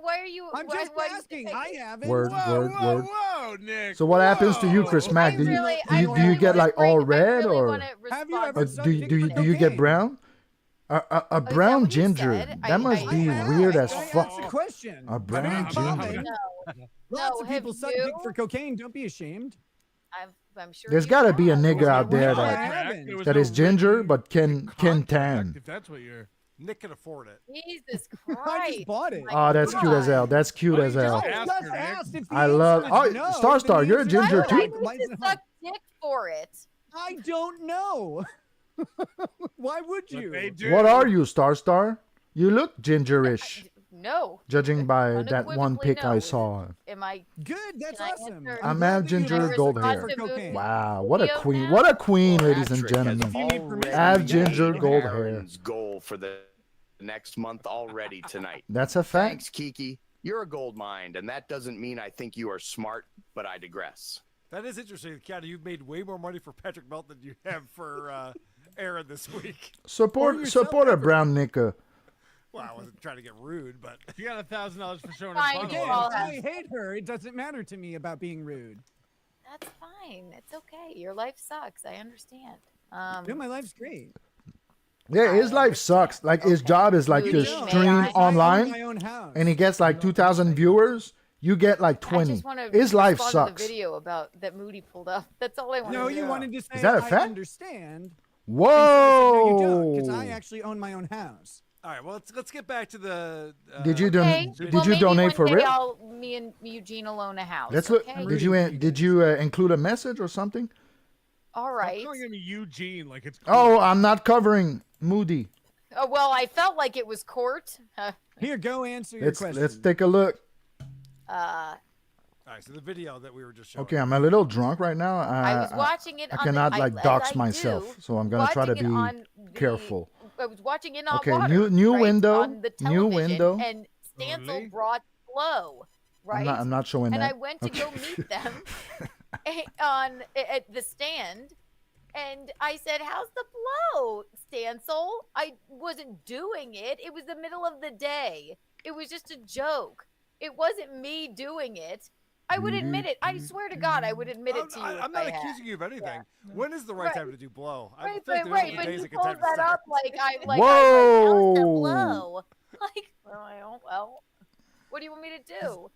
Why are you?
I'm just asking. I haven't.
Word, word, word.
Whoa, Nick.
So what happens to you, Chris Mack? Do you do you get like all red or
Have you ever
do you get brown? A brown ginger, that must be weird as fuck.
That's a question.
A brown ginger.
Lots of
have
people suck
you?
dick for cocaine. Don't be ashamed.
I'm sure.
There's
you
got to be a
have.
nigga out there
I
that
haven't.
that is ginger but can tan.
If that's what you're.
Nick can afford it.
Jesus
I
Christ.
just bought it.
Oh, that's cute as hell. That's cute as hell.
Just asked if the
I love.
answer
Oh,
is no,
Star,
then
you're a
the answer
ginger
is
too.
no.
I
Why
need
is
to
it
suck dick for it.
I don't know. Why would you?
They do.
What are you, Star? You look gingerish,
No.
judging by that one
Unequivocally
pic
no.
I saw.
Am I?
Good. That's
Can I
awesome.
answer-
I'm
glad
at
that you
ginger
have
gold
respect
hair.
for cocaine.
Wow, what a
Video
queen!
now?
What a queen, ladies and
Patrick has
gentlemen.
already
Have ginger
made
gold hair.
Aaron's goal for the next month already tonight.
That's a fact.
Thanks, Kiki. You're a gold mine, and that doesn't mean I think you are smart, but I digress.
That is interesting, Keanu. You've made way more money for Patrick Melton than you have for Aaron this week.
Support a brown nigga.
Well, I wasn't trying to get rude, but
you got $1,000 for showing a
Again,
funnel.
if I hate her, it doesn't matter to me about being rude.
That's fine. It's okay. Your life sucks. I understand.
No, my life's great.
Yeah, his life sucks. Like his job is like to stream online,
my own house.
and he gets like 2,000 viewers. You get like
I
20.
just want to
His life
respond
sucks.
to the video about that Moody pulled up. That's all I want.
No, you wanted to say
Is that a
I
fact?
understand.
Whoa!
Because I actually own my own house.
all right. Well, let's get back to the.
Did you
Okay.
did
Well,
you
maybe
donate
one
for
day
real?
me and Eugene will own a house.
Let's look.
Okay?
Did you include a message or something?
All right.
I'm calling him Eugene like it's.
Oh, I'm not covering Moody.
Oh, well, I felt like it was court.
Here, go answer your question.
Let's take a look.
All right. So the video that we were just showing.
Okay, I'm a little drunk right now.
I was watching it.
I
on
cannot
the,
like
as
dox
I
myself,
do,
so I'm gonna try to
watching it on
be careful.
I was watching it on
Okay,
water,
new
right,
window,
on the
new
television,
window.
and Stancil brought Blow, right?
I'm not showing
and
that.
I went to
Okay.
go meet them at the stand, and I said, "How's the blow, Stancil?" I wasn't doing it. It was the middle of the day. It was just a joke. It wasn't me doing it. I would admit it. I swear to God, I would admit it to you.
I'm not accusing you of anything.
Yeah.
When is the right time to do blow? I
Right,
feel like
right,
there's
but
days
you
a good time
pulled
to
that
start.
up like how's the
Whoa!
blow? Like, well, what do you want me to do?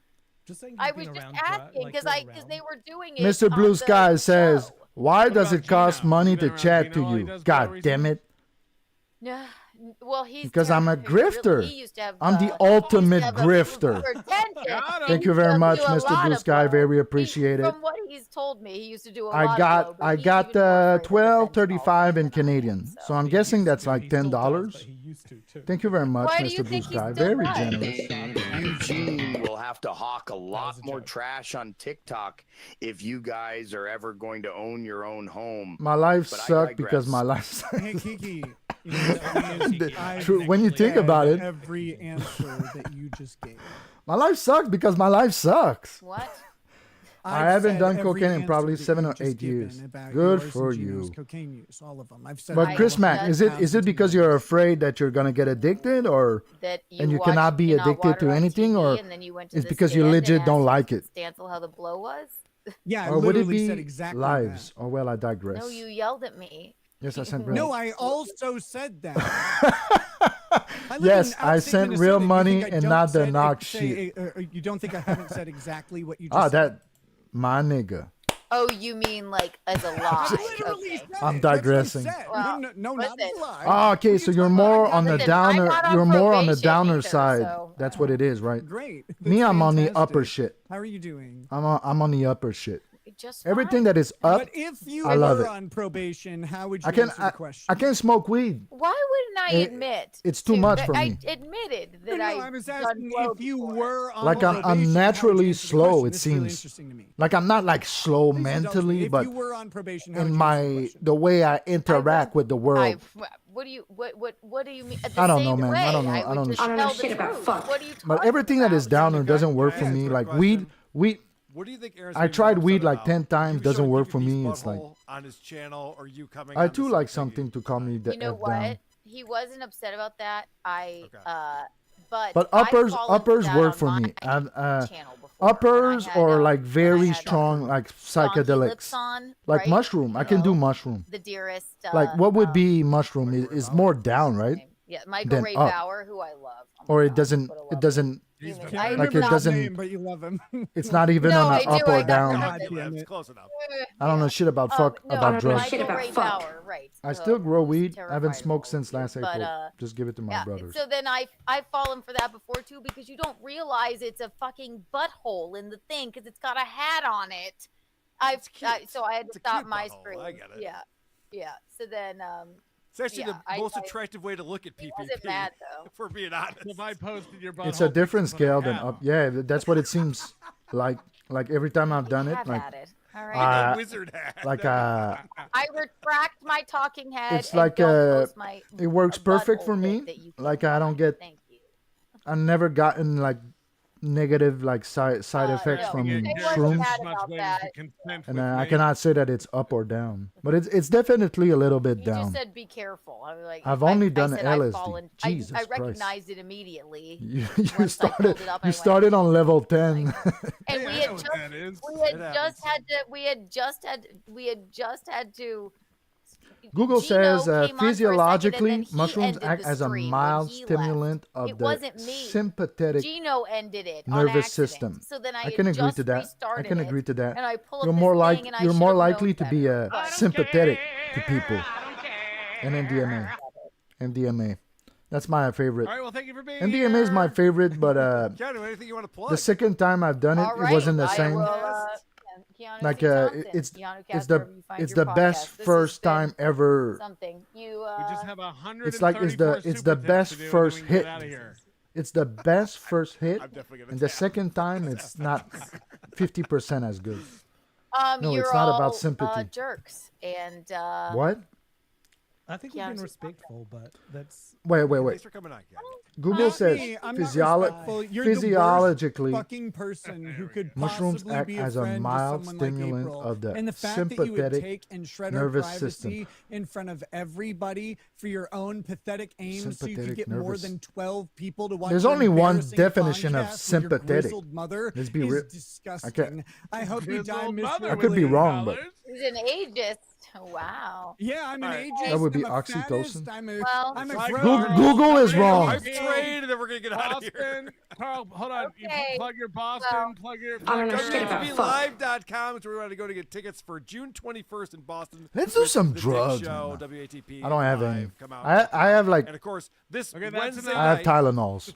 Just saying.
I was just asking because they were doing it.
Mr.
on
Blue
the
Sky says,
show.
"Why does it cost money to
been around
chat to
Gino while he
you?
does
God
blow
damn it!"
Yeah. Well, he's
Because I'm a grifter.
He used to have,
I'm the
he used
ultimate
to have a
grifter.
retention.
Thank you
He
very
used to
much,
do a
Mr.
lot
Blue
of
Sky.
blow.
Very appreciate it.
From what he's told me, he used to do a lot
I
of blow,
got
but he's even more afraid of
12.35 in Canadian, so I'm guessing that's like $10. Thank you very much,
Why do
Mr.
you
Blue
think he
Sky.
still
Very
does?
generous.
Eugene will have to hawk a lot more trash on TikTok if you guys are ever going to own your own home.
My life
But I
sucked because
digress.
my life
Hey, Kiki. You know, I've
True, when you think about it,
every answer that you just gave.
my life sucks because my life sucks.
What?
I
I've
haven't
said
done
every
cocaine in
answer
probably
that
7
you
or
just
8
given
years.
about
Good
yours
for
and Gino's
you.
cocaine use, all of them. I've said
But
all
Chris
of them
Mack, is it because you're afraid that you're gonna get addicted, or
That
and you
watch-
cannot be
cannot
addicted
water
to
on
anything,
TV,
or
and then you went to
it's
the
because you
stand and
legit don't
asked
like it?
Stancil how the blow was?
Yeah, I
Or would it
literally
be
said exactly
lives? Oh well, I digress.
No, you yelled at me.
Yes, I sent
No,
real.
I also said that.
Yes, I sent real money and not the knock
shit.
shit.
You don't think I haven't said exactly what you just
Ah,
said?
that my nigga.
Oh, you mean like as a lie?
Literally
Okay.
said
I'm
it. That's what I
digressing.
said.
Well,
no, not
listen.
a lie.
Ah, okay, so you're more on the
Listen,
downer.
I'm not on
You're more on the
probation
downer
either,
side.
so-
That's what it is, right?
Great.
Me,
That's
I'm on the
fantastic.
upper shit.
How are you doing?
I'm on the upper shit.
Just
Everything that is up,
But if you
I love
were
it.
on probation, how would you
I can
answer the question?
I can smoke weed.
Why wouldn't I
It-
admit?
it's too much
that
for
I
me.
admitted
No,
that
no, I was asking if you were on
Like
probation,
I'm
how
naturally
would you answer the
slow.
question?
It
This is really
seems
interesting to me.
like I'm not like slow
Please indulge me.
mentally,
If
but
you were on probation, how
in
would you answer the
the way I interact with the world.
What do you mean?
I don't know,
Same
man.
way,
I don't know.
I
I
would
don't
just
know.
tell the truth. What are you
But everything that is downer doesn't work for me. Like weed.
What do you think Aaron's
I
gonna be
tried
more
weed
upset
like
about?
10 times.
You
Doesn't
showing
work for
PPP's
me. It's like
butthole on his channel, or you coming?
I
on
too
this
like
thingy?
something to calm me the
You know
F
what?
down.
He wasn't upset about that. But
But
I've
uppers
fallen for that
work
on
for
my
me.
channel before.
Uppers
When I
or
had,
like very
had,
strong like
lips
psychedelics,
on,
like
right?
mushroom. I can do mushroom.
The dearest.
Like what would be mushroom is more down, right?
Yeah, Michael
Than
Ray
up.
Bauer, who I love.
Or it doesn't. It doesn't.
I
Like it
remember
doesn't.
Name, but you love him.
It's not even
No,
on
I
an
do,
up
I
or
got
down.
it.
It's close enough.
I don't know shit about fuck about drugs.
Michael Ray Bauer, right?
I
so
still grow weed. I
terrified
haven't
of
smoked since last
but,
April. Just give it to my brothers.
So then I've fallen for that before too, because you don't realize it's a fucking butthole in the thing because it's got a hat on it. So I had to stop my
butthole,
stream.
I get it.
Yeah. So then
It's actually
yeah,
the most
I-
attractive way to look at PPP.
wasn't mad, though.
If we're being honest.
If I posted your
It's a
butthole,
different
put a
scale than
hat
up.
on.
Yeah, that's what it seems like. Like every time I've done it,
have
like
at it. All right.
Wizard hat.
Like
I retract my talking head.
it's
and
like
don't post my
it works perfect for
butthole
me.
pic that you
Like I don't get.
Thank you.
I've never gotten like negative like side effects
no,
from
they wasn't
shrooms.
mad about that.
And I cannot say that it's up or down, but it's definitely a little bit
You
down.
just said be careful. I was like,
I've
I-
only
I
done
said I've
LSD.
fallen-
Jesus
I
Christ.
recognized it immediately.
You
once I
started
pulled it up, I
you
went,
started on level 10.
and we had just had to.
Google
Gino
says
came on for a second, and then
physiologically,
he
mushrooms
ended
act
the
as a
stream when
mild
he
stimulant of
It
the
wasn't me.
sympathetic
Gino ended it on
nervous
accident.
system.
So then I
can
had
agree
just
to that. I
restarted
can
it,
agree to that.
and I pull up
You're
this
more
thing, and I
you're
should
more
have known
likely to be
better, but-
sympathetic to people. And MDMA. That's my favorite.
All right, well, thank you for being
MDMA is my favorite, but
Keanu, anything you want to plug?
the second time I've done it,
All
it wasn't the
right, I
same.
will, Keanu
Like
C. Thompson,
it's
Keanu
it's the
Castro, you find
it's
your
the best
podcast. This has
first
been
time ever.
Something you.
We just have 134
It's like it's the best
super
first
tips to do, and then we can
hit.
get out of here.
It's the best first hit,
I'm definitely gonna
and the
tap.
second time it's not 50% as good. No,
you're
it's not
all,
about sympathy.
jerks and.
What?
I think we've been
Keanu's-
respectful, but that's.
Wait.
Thanks for coming on, Keanu.
Google
Not
says
me. I'm not respectful. You're the worst
physiologically,
fucking person who could
mushrooms
possibly
act
be
as a
friend to
mild
someone like
stimulant
April.
of the
and the fact that you would
sympathetic
take and shred her
nervous
privacy
system.
in front of everybody for your own pathetic aims, so you could
Sympathetic
get more
nervous-
than 12 people to watch.
There's
your
only one
embarrassing
definition of
podcast with your
sympathetic.
grizzled mother
Let's be
is
real.
disgusting. I hope you die
Grizzled mother
miserably.
I could be wrong, but
He's an ageist. Wow.
Yeah, I'm an ageist.
That would be
I'm a
oxytocin.
fattest, I'm a,
Well,
I'm a
Like
grown-
Google is wrong.
Hype trade, and then we're gonna get out of here.
Boston, Carl, hold on. You
Okay.
plug your Boston,
Well,
plug your.
Go to
Plug your
GetToBeLive.com is where we want to go to get tickets for June 21st in Boston.
Let's do
with
some
the Dick
drugs,
Show,
man.
WATP.
I don't have
live.
any.
Come out.
I have like
And of course, this
Okay, that's
Wednesday
enough.
I have
night,
Tylenols.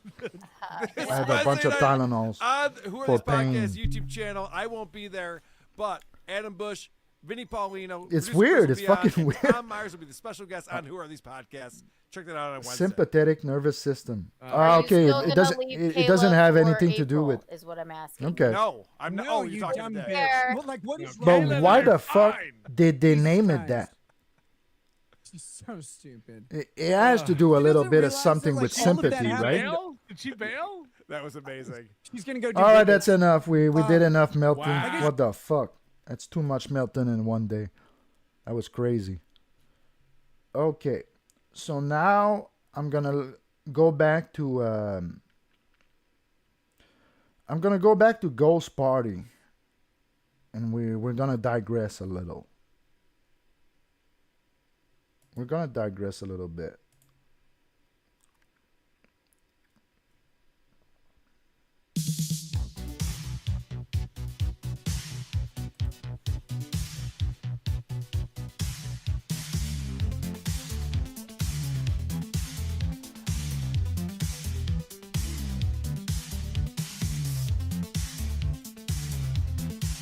this
I have a bunch of
Wednesday night
Tylenols
on Who Are
for
These
pain.
Podcasts YouTube channel. I won't be there, but Adam Bush, Vinny Paulino.
It's
producer
weird.
Chris
It's
will be on,
fucking
and
weird.
Tom Myers will be the special guest on Who Are These Podcasts. Check that out on Wednesday.
Sympathetic nervous system.
Are you
Okay,
still
it
gonna
doesn't
leave
it doesn't
Caleb
have
or
anything to do
April,
with.
Is what I'm asking.
Okay.
No, I'm not.
No,
Oh,
you
you're talking
dumb
to
bitch.
Dave.
Well, like, what is
But
wrong with
why
her?
the fuck
fine.
did they name it
Christ.
that?
She's so stupid.
It has to do a
She
little
doesn't
bit of
realize
something
that,
with
like, all of that
sympathy,
happened.
right?
Bail? Did she bail?
That was amazing.
She's gonna go do
All right,
Vegas.
that's enough. We did enough melting.
Wow.
What the fuck? That's too much melting in one day. That was crazy. Okay, so now I'm gonna go back to Ghost Party, and we're gonna digress a little. We're gonna digress a little bit.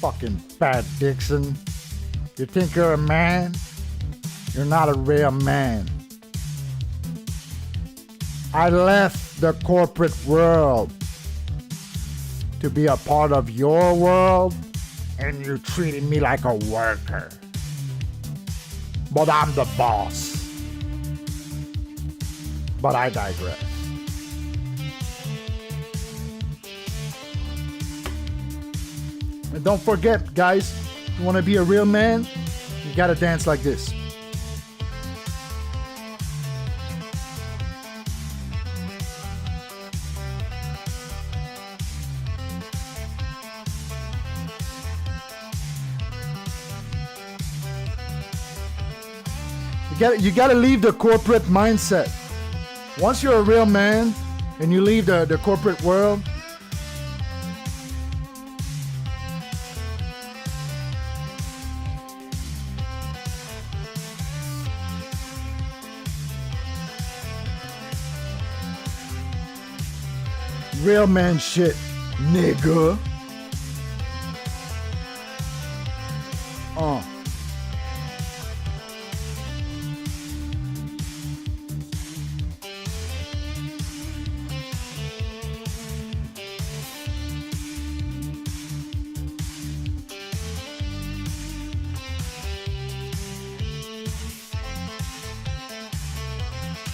Fucking Pat Dixon. You think you're a man? You're not a real man. I left the corporate world to be a part of your world, and you treated me like a worker. But I'm the boss. But I digress. And don't forget, guys, you want to be a real man, you gotta dance like this. You gotta leave the corporate mindset. Once you're a real man and you leave the corporate world, real man shit, nigga.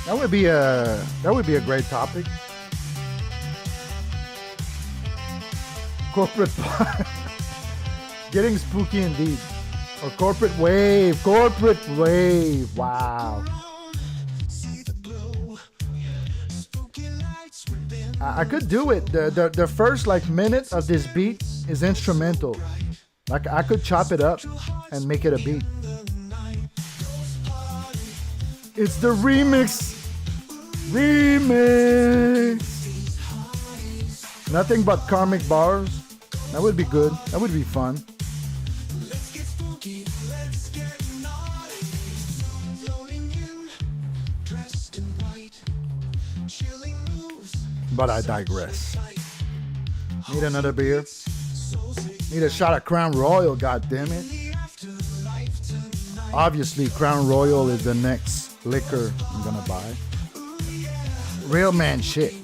That would be a great topic. Corporate getting spooky indeed. Or corporate wave. Corporate wave. Wow. I could do it. The first like minute of this beat is instrumental. Like I could chop it up and make it a beat. It's the remix. Remix. Nothing but karmic bars. That would be good. That would be fun. But I digress. Need another beer? Need a shot of Crown Royal, goddammit. Obviously, Crown Royal is the next liquor I'm gonna buy. Real man shit.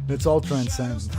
Let's all transcend.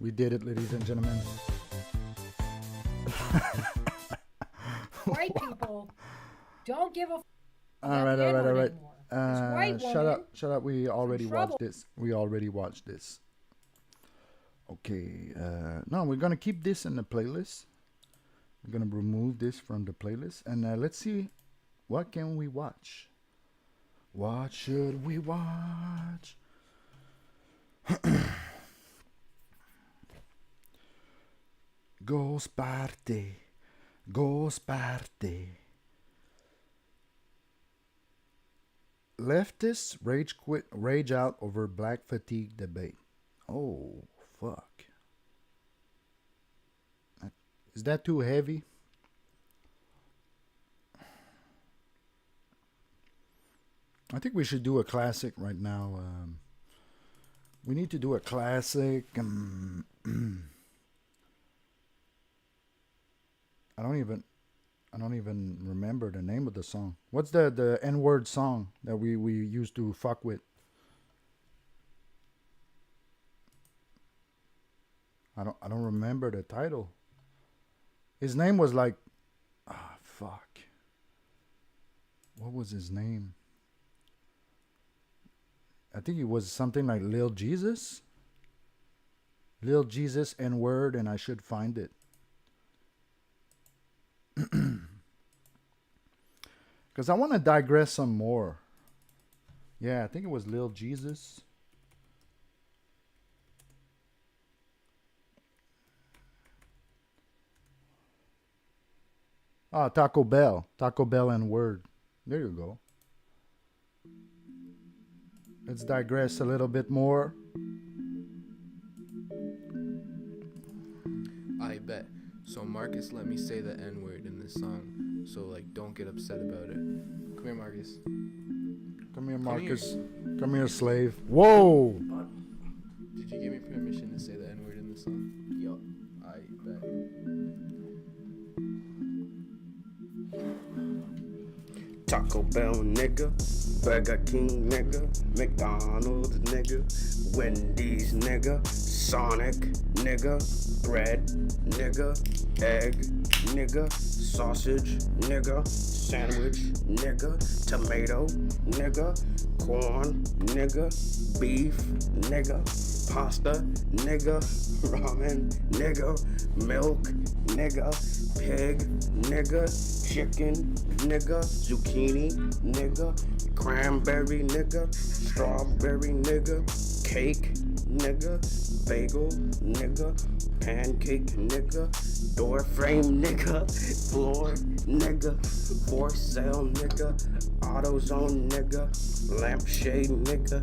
We did it, ladies and gentlemen.
White people don't give a.
All right.
White
Shut up. We already
trouble.
watched this. Okay. No, we're gonna keep this in the playlist. We're gonna remove this from the playlist, and let's see, what can we watch? What should we watch? Ghost Party. Leftists rage out over black fatigue debate. Oh, fuck. Is that too heavy? I think we should do a classic right now. We need to do a classic. I don't even remember the name of the song. What's the N-word song that we used to fuck with? I don't remember the title. His name was like, fuck. What was his name? I think it was something like Lil Jesus. Lil Jesus N-word, and I should find it. Because I want to digress some more. Yeah, I think it was Lil Jesus. Ah, Taco Bell. Taco Bell and Word. There you go. Let's digress a little bit more.
I bet. So Marcus let me say the N-word in this song. So like, don't get upset about it. Come here, Marcus.
Come here, Marcus. Come here, slave. Whoa!
Did you give me permission to say the N-word in this song? Yup. I bet.
Taco Bell, nigga. Burger King, nigga. McDonald's, nigga. Wendy's, nigga. Sonic, nigga. Bread, nigga. Egg, nigga. Sausage, nigga. Sandwich, nigga. Tomato, nigga. Corn, nigga. Beef, nigga. Pasta, nigga. Ramen, nigga. Milk, nigga. Pig, nigga. Chicken, nigga. Zucchini, nigga. Cranberry, nigga. Strawberry, nigga. Cake, nigga. Bagel, nigga. Pancake, nigga. Door frame, nigga. Floor, nigga. For sale, nigga. AutoZone, nigga. Lampshade, nigga.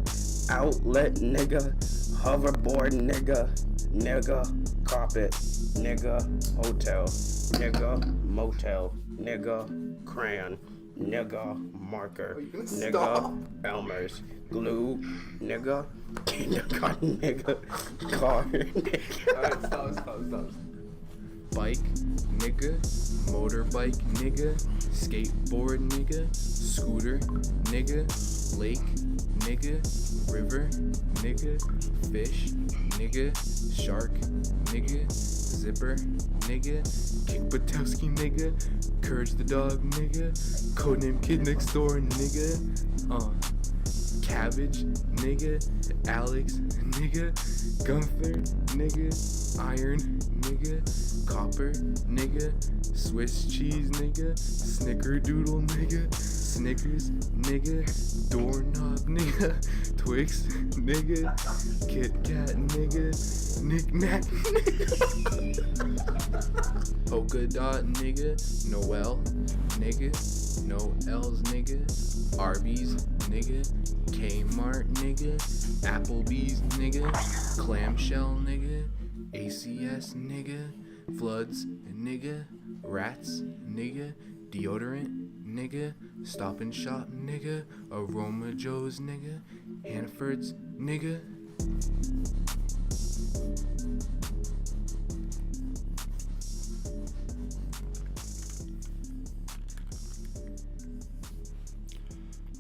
Outlet, nigga. Hoverboard, nigga. Nigga. Carpet, nigga. Hotel, nigga. Motel, nigga. Crayon, nigga. Marker, nigga. Elmer's, glue, nigga. Kindergarten, nigga. Car, nigga.
Alright, stop. Bike, nigga. Motorbike, nigga. Skateboard, nigga. Scooter, nigga. Lake, nigga. River, nigga. Fish, nigga. Shark, nigga. Zipper, nigga. King Patowski, nigga. Courage the dog, nigga. Codename Kid Next Door, nigga. Cabbage, nigga. Alex, nigga. Gunther, nigga. Iron, nigga. Copper, nigga. Swiss cheese, nigga. Snickerdoodle, nigga. Snickers, nigga. Doorknob, nigga. Twix, nigga. Kit Kat, nigga. Knick-knack, nigga. Polka dot, nigga. Noel, nigga. No L's, nigga. Arby's, nigga. Kmart, nigga. Applebee's, nigga. Clamshell, nigga. ACS, nigga. Floods, nigga. Rats, nigga. Deodorant, nigga. Stop and Shop, nigga. Aroma Joe's, nigga. Hanford's, nigga.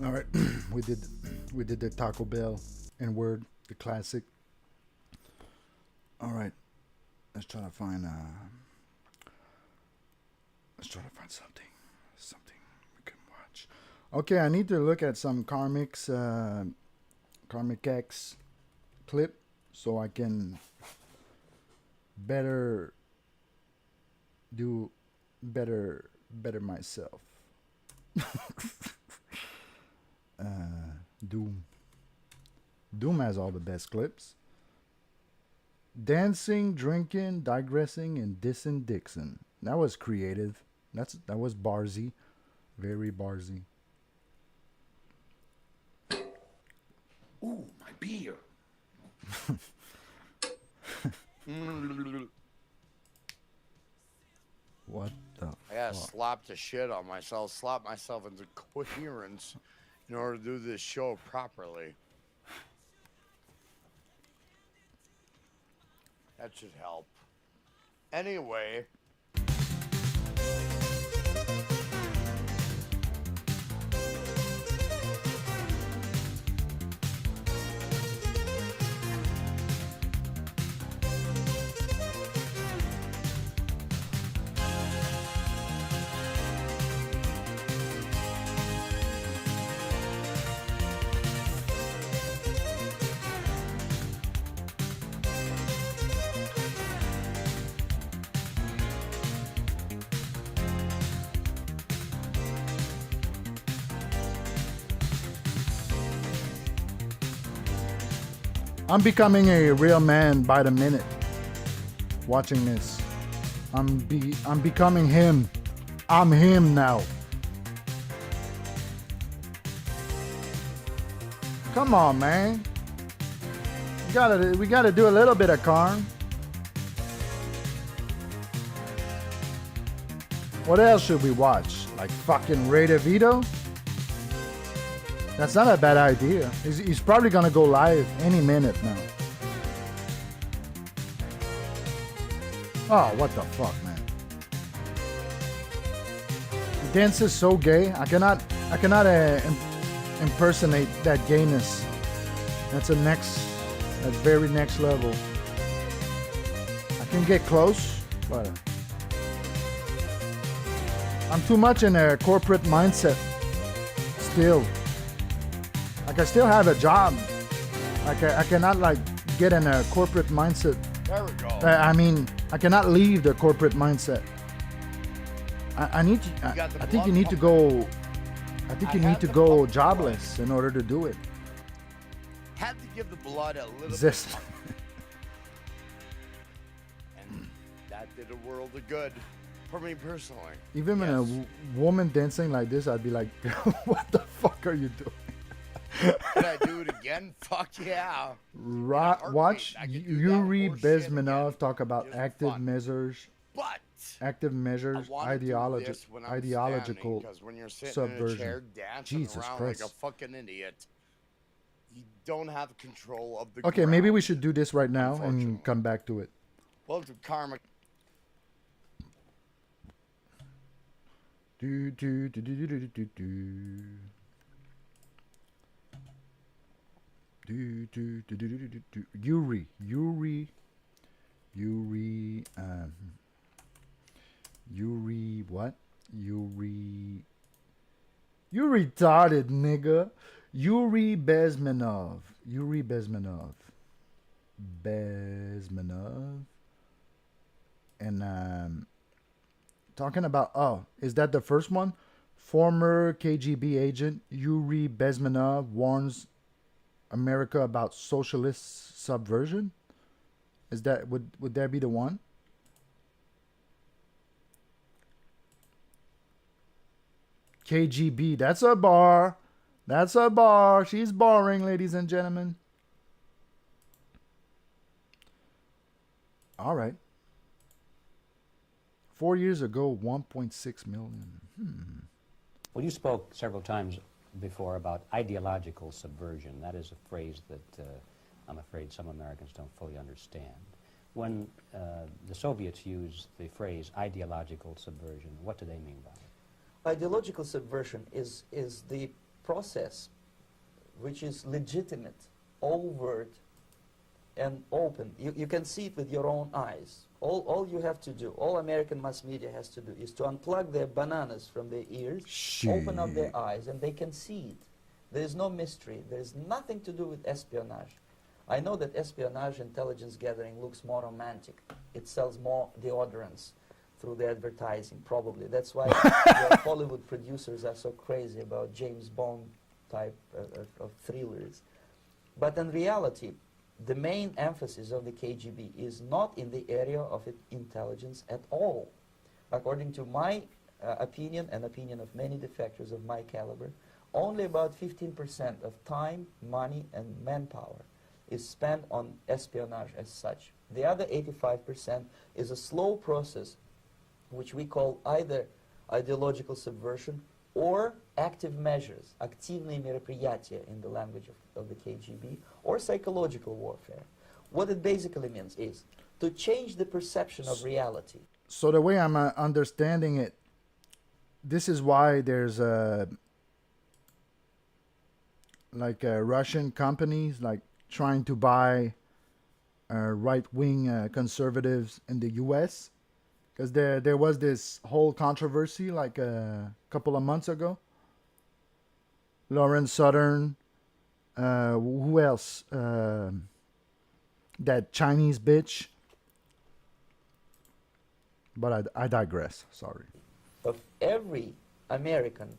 All right, we did the Taco Bell N-word, the classic. All right, let's try to find something we can watch. Okay, I need to look at some Karmic X clip so I can better myself. Doom has all the best clips. Dancing, drinking, digressing, and dissing Dixon. That was creative. That was Barzy. Very Barzy.
Ooh, my beer.
What the
I gotta
fuck?
slap the shit on myself, slap myself into coherence in order to do this show properly. That should help. Anyway.
I'm becoming a real man by the minute. Watching this, I'm becoming him. I'm him now. Come on, man. We gotta do a little bit of Karn. What else should we watch? Like fucking Ray DeVito? That's not a bad idea. He's probably gonna go live any minute now. Oh, what the fuck, man. He dances so gay. I cannot I cannot impersonate that gayness. That's very next level. I can get close, but I'm too much in a corporate mindset still. Like I still have a job. Like I cannot like get in a corporate mindset.
There we go.
I mean, I cannot leave the corporate mindset. I need to, I think you need to go. I think you need to go jobless in order to do it.
Had to give the blood a little
Zest.
bit. And that did a world of good for me personally.
Even when a woman dancing like this, I'd be like, "What the fuck are you doing?"
Can I do it again? Fuck yeah.
Watch Yuri Bezmenov talk about active measures. Active measures, ideological subversion. Jesus Christ.
Like a fucking idiot. You don't have control of the
Okay, maybe we should do this right now and come back to it.
Well, to karma.
Yuri, what? You retarded, nigga. Yuri Bezmenov. And talking about, is that the first one? Former KGB agent Yuri Bezmenov warns America about socialist subversion. Is that would that be the one? KGB, that's a bar. That's a bar. She's boring, ladies and gentlemen. All right. 4 years ago, 1.6 million.
Well, you spoke several times before about ideological subversion. That is a phrase that I'm afraid some Americans don't fully understand. When the Soviets used the phrase ideological subversion, what do they mean by it?
Ideological subversion is the process which is legitimate, overt, and open. You can see it with your own eyes. All you have to do, all American mass media has to do, is to unplug their bananas from their ears, open up their eyes, and they can see it. There is no mystery. There is nothing to do with espionage. I know that espionage intelligence gathering looks more romantic. It sells more deodorants through the advertising, probably. That's why the Hollywood producers are so crazy about James Bond type of thrillers. But in reality, the main emphasis of the KGB is not in the area of intelligence at all. According to my opinion and opinion of many defectors of my caliber, only about 15% of time, money, and manpower is spent on espionage as such. The other 85% is a slow process which we call either ideological subversion or active measures, активные мероприятия in the language of the KGB, or psychological warfare. What it basically means is to change the perception of reality.
So the way I'm understanding it, this is why there's Russian companies like trying to buy right-wing conservatives in the U.S. Because there was this whole controversy like a couple of months ago. Lawrence Southern, who else? That Chinese bitch. But I digress, sorry.
Of every American,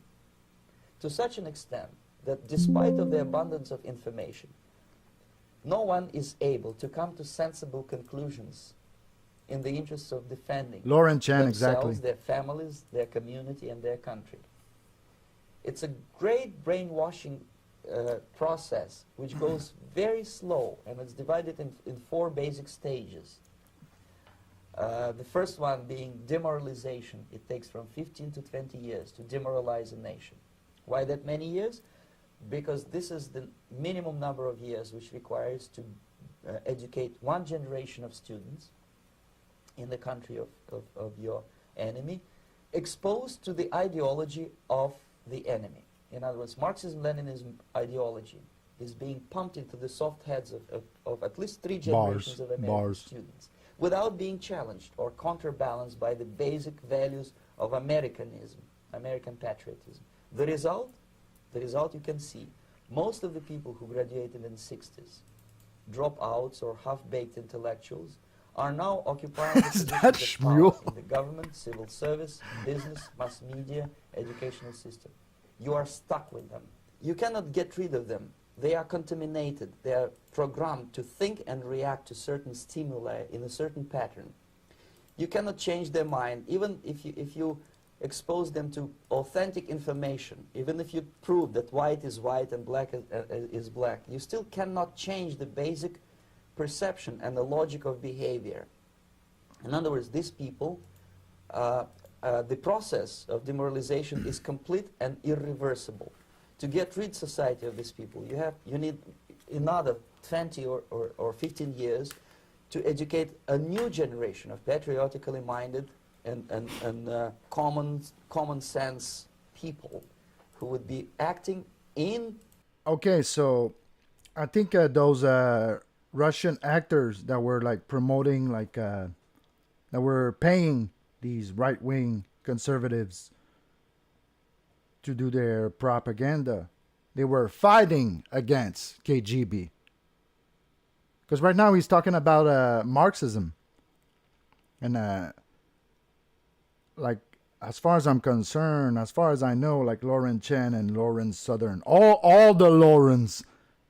to such an extent that despite of the abundance of information, no one is able to come to sensible conclusions in the interests of defending
Lauren Chan,
themselves,
exactly.
their families, their community, and their country. It's a great brainwashing process which goes very slow, and it's divided in 4 basic stages. The first one being demoralization. It takes from 15 to 20 years to demoralize a nation. Why that many years? Because this is the minimum number of years which requires to educate one generation of students in the country of your enemy, exposed to the ideology of the enemy. In other words, Marxism-Leninism ideology is being pumped into the soft heads of at least 3 generations of American students without being challenged or counterbalanced by the basic values of Americanism, American patriotism. The result you can see. Most of the people who graduated in the 60s, dropouts or half-baked intellectuals, are now occupying the positions of power in the government, civil service, business, mass media, educational system. You are stuck with them. You cannot get rid of them. They are contaminated. They are programmed to think and react to certain stimuli in a certain pattern. You cannot change their mind, even if you expose them to authentic information, even if you prove that white is white and black is black. You still cannot change the basic perception and the logic of behavior. In other words, these people, the process of demoralization is complete and irreversible. To get rid society of these people, you need another 20 or 15 years to educate a new generation of patriotically minded and common sense people who would be acting in.
Okay, so I think those Russian actors that were like promoting, like that were paying these right-wing conservatives to do their propaganda, they were fighting against KGB. Because right now he's talking about Marxism. And like, as far as I'm concerned, as far as I know, like Lauren Chen and Lauren Southern, all the Laurens,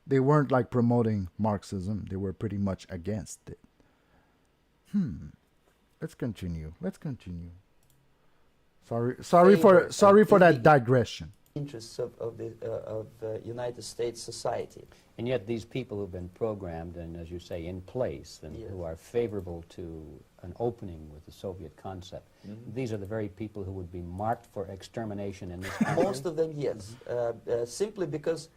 they weren't like promoting Marxism. They were pretty much against it. Let's continue. Sorry for that digression.
Interests of the United States society.
And yet these people who've been programmed and, as you say, in place, and who are favorable to an opening with the Soviet concept, these are the very people who would be marked for extermination in this country?
Most of them, yes. Simply because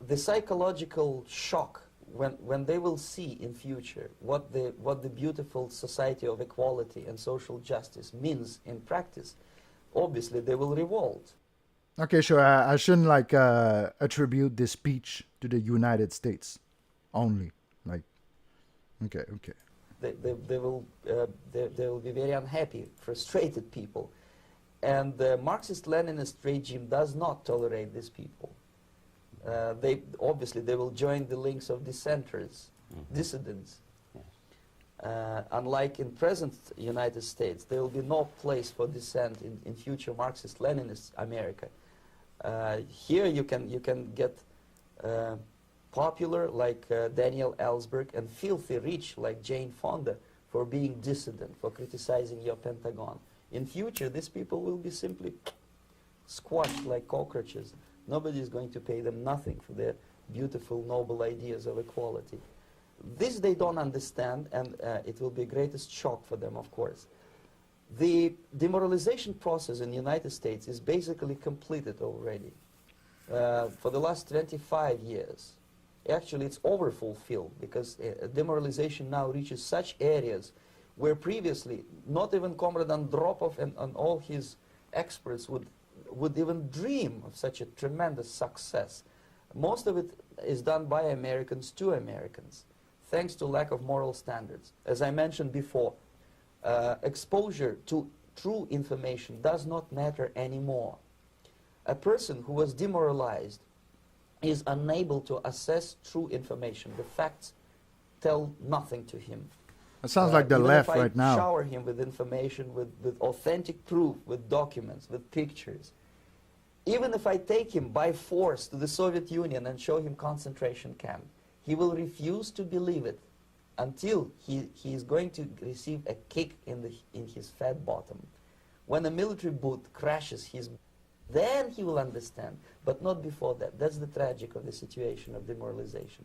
the psychological shock when they will see in future what the beautiful society of equality and social justice means in practice, obviously they will revolt.
Okay, sure. I shouldn't like attribute this speech to the United States only. Like, okay.
They will be very unhappy, frustrated people, and the Marxist-Leninist regime does not tolerate these people. They will join the links of dissenters, dissidents. Unlike in present United States, there will be no place for dissent in future Marxist-Leninist America. Here you can get popular like Daniel Ellsberg and filthy rich like Jane Fonda for being dissident, for criticizing your Pentagon. In future, these people will be simply squashed like cockroaches. Nobody is going to pay them nothing for their beautiful, noble ideas of equality. This they don't understand, and it will be greatest shock for them, of course. The demoralization process in the United States is basically completed already. For the last 25 years. Actually, it's overfulfilled because demoralization now reaches such areas where previously not even Comrade Andropov and all his experts would even dream of such a tremendous success. Most of it is done by Americans to Americans, thanks to lack of moral standards. As I mentioned before, exposure to true information does not matter anymore. A person who was demoralized is unable to assess true information. The facts tell nothing to him.
It sounds like the left right now.
If I shower him with information, with authentic proof, with documents, with pictures, even if I take him by force to the Soviet Union and show him concentration camp, he will refuse to believe it until he is going to receive a kick in his fat bottom. When a military boot crashes then he will understand, but not before that. That's the tragic of the situation of demoralization.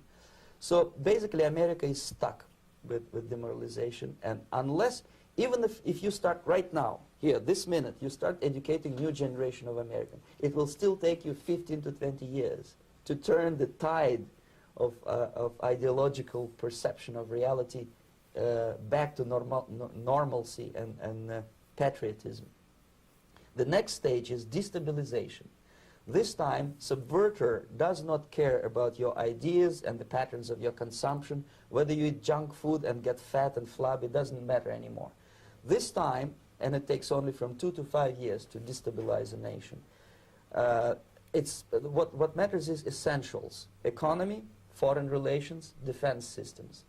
So basically America is stuck with demoralization, and unless, even if you start right now, here, this minute, you start educating new generation of Americans, it will still take you 15 to 20 years to turn the tide of ideological perception of reality back to normalcy and patriotism. The next stage is destabilization. This time, subverter does not care about your ideas and the patterns of your consumption. Whether you eat junk food and get fat and flabby, it doesn't matter anymore. This time, and it takes only from 2 to 5 years to destabilize a nation, what matters is essentials: economy, foreign relations, defense systems.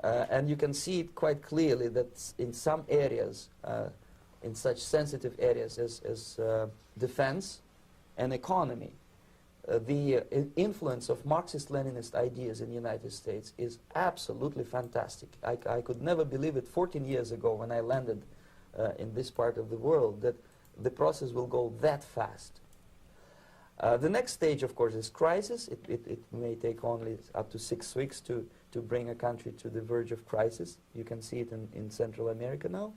And you can see it quite clearly that in some areas, in such sensitive areas as defense and economy, the influence of Marxist-Leninist ideas in the United States is absolutely fantastic. I could never believe it 14 years ago when I landed in this part of the world that the process will go that fast. The next stage, of course, is crisis. It may take only up to 6 weeks to bring a country to the verge of crisis. You can see it in Central America now.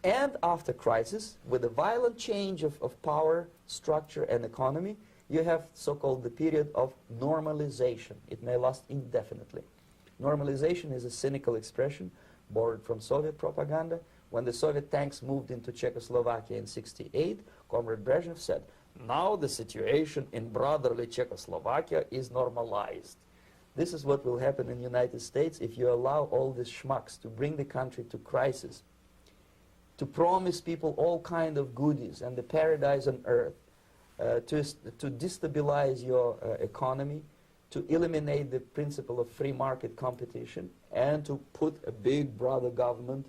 And after crisis, with a violent change of power, structure, and economy, you have so-called the period of normalization. It may last indefinitely. Normalization is a cynical expression borrowed from Soviet propaganda. When the Soviet tanks moved into Czechoslovakia in '68, Comrade Brezhnev said, "Now the situation in brotherly Czechoslovakia is normalized." This is what will happen in the United States if you allow all these schmucks to bring the country to crisis, to promise people all kind of goodies and the paradise on earth, to destabilize your economy, to eliminate the principle of free market competition, and to put a big brother government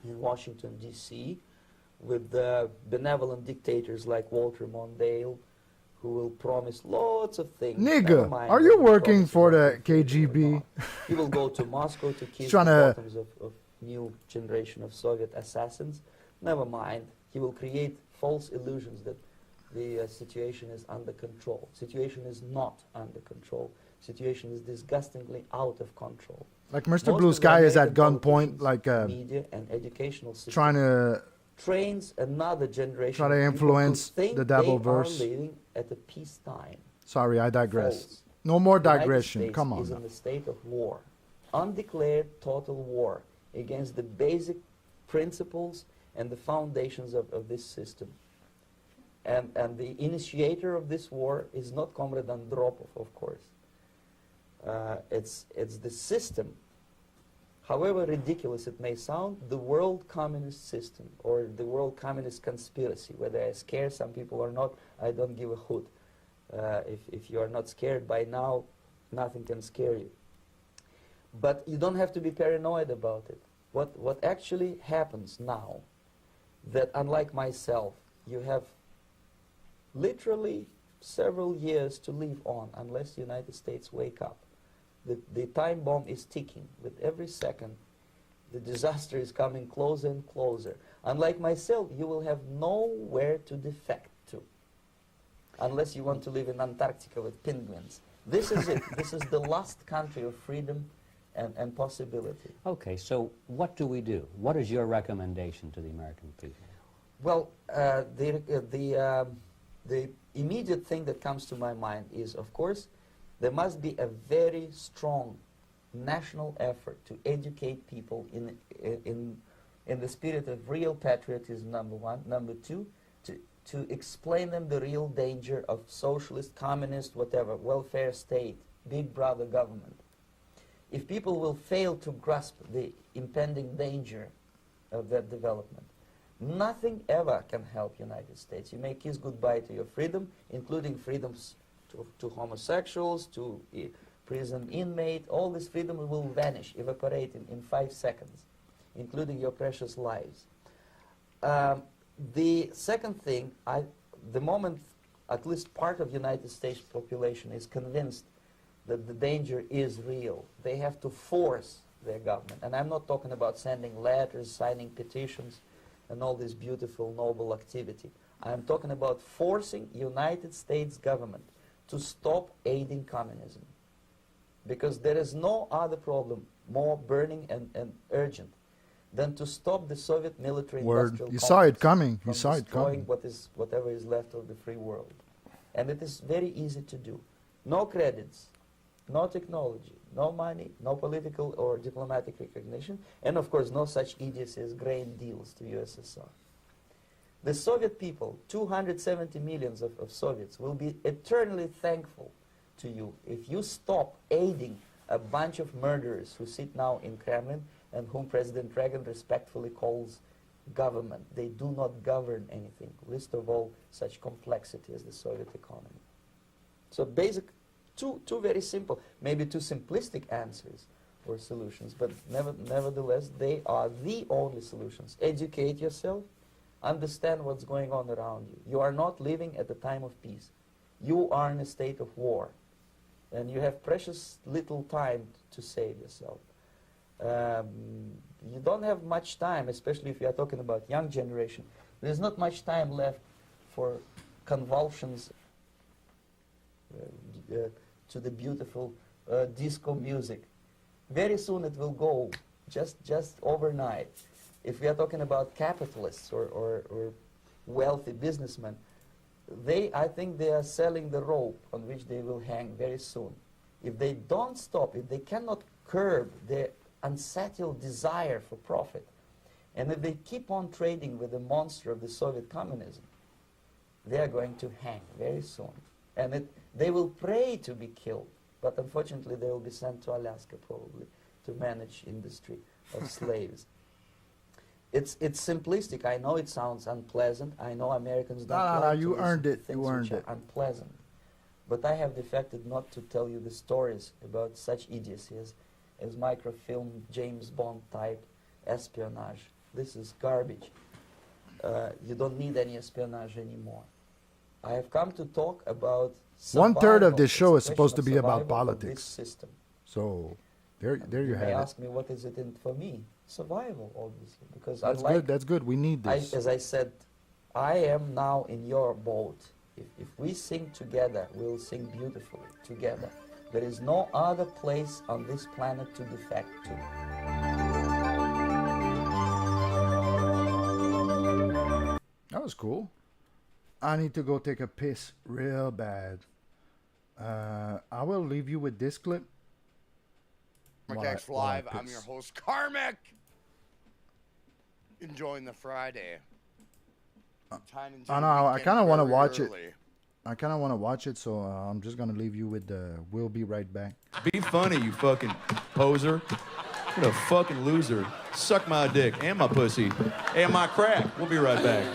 in Washington, D.C., with benevolent dictators like Walter Mondale, who will promise lots of things.
Nigga, are you working for the KGB?
He will go to Moscow to kiss the
Trying to
bottoms of new generation of Soviet assassins. Never mind. He will create false illusions that the situation is under control. Situation is not under control. Situation is disgustingly out of control.
Like Mr.
Most
Blue
of the
Sky is at
American
gunpoint,
politicians,
like
media and educational system
trying to
trains another generation
try to
of people who
influence
think
the
they are
Dabbleverse.
living at a peacetime.
Sorry, I digress.
False.
No more
The United
digression.
States
Come on
is
now.
in a state of war, undeclared total war against the basic principles and the foundations of this system. And the initiator of this war is not Comrade Andropov, of course. It's the system. However ridiculous it may sound, the world communist system or the world communist conspiracy, whether I scare some people or not, I don't give a hoot. If you are not scared by now, nothing can scare you. But you don't have to be paranoid about it. What actually happens now, that unlike myself, you have literally several years to live on unless the United States wake up. The time bomb is ticking. With every second, the disaster is coming closer and closer. Unlike myself, you will have nowhere to defect to, unless you want to live in Antarctica with penguins. This is it. This is the last country of freedom and possibility.
Okay, so what do we do? What is your recommendation to the American people?
Well, the immediate thing that comes to my mind is, of course, there must be a very strong national effort to educate people in the spirit of real patriotism, number one. Number two, to explain them the real danger of socialist, communist, whatever, welfare state, big brother government. If people will fail to grasp the impending danger of that development, nothing ever can help United States. You may kiss goodbye to your freedom, including freedoms to homosexuals, to prison inmate. All this freedom will vanish, evaporate in 5 seconds, including your precious lives. The second thing, the moment at least part of the United States population is convinced that the danger is real, they have to force their government. And I'm not talking about sending letters, signing petitions, and all this beautiful, noble activity. I'm talking about forcing United States government to stop aiding communism. Because there is no other problem more burning and urgent than to stop the Soviet military industrial
You saw it
complex
coming.
from
You saw it coming.
destroying whatever is left of the free world. And it is very easy to do. No credits, no technology, no money, no political or diplomatic recognition, and of course no such idiocy as grain deals to USSR. The Soviet people, 270 millions of Soviets, will be eternally thankful to you if you stop aiding a bunch of murderers who sit now in Kremlin and whom President Reagan respectfully calls government. They do not govern anything, least of all such complexity as the Soviet economy. So two very simple, maybe too simplistic answers or solutions, but nevertheless, they are the only solutions. Educate yourself, understand what's going on around you. You are not living at a time of peace. You are in a state of war, and you have precious little time to save yourself. You don't have much time, especially if you are talking about young generation. There's not much time left for convulsions to the beautiful disco music. Very soon it will go, just overnight. If we are talking about capitalists or wealthy businessmen, I think they are selling the rope on which they will hang very soon. If they don't stop, if they cannot curb their unsettled desire for profit, and if they keep on trading with the monster of the Soviet communism, they are going to hang very soon. And they will pray to be killed, but unfortunately they will be sent to Alaska probably to manage industry of slaves. It's simplistic. I know it sounds unpleasant. I know Americans don't like to
you
listen
earned
to
it.
things
You earned
which
it.
are unpleasant. But I have defected not to tell you the stories about such idiocy as microfilm, James Bond type espionage. This is garbage. You don't need any espionage anymore. I have come to talk about survival.
1/3 of this
It's
show
a
is supposed to
question
be
of
about
survival of
politics.
this system.
So there you
You may
have it.
ask me what is it in for me? Survival, obviously, because
That's
unlike
good. That's good. We need this.
as I said, I am now in your boat. If we sing together, we'll sing beautifully together. There is no other place on this planet to defect to.
That was cool. I need to go take a piss real bad. I will leave you with this clip.
X
while I
Live. I'm
piss.
your host, Karmic. Enjoying the Friday. Time into
I
the
know. I
weekend
kind of want to
very
watch it.
early.
I kind of want to watch it, so I'm just gonna leave you with the. We'll be right back.
Be funny, you fucking poser. What a fucking loser. Suck my dick and my pussy and my crack. We'll be right back.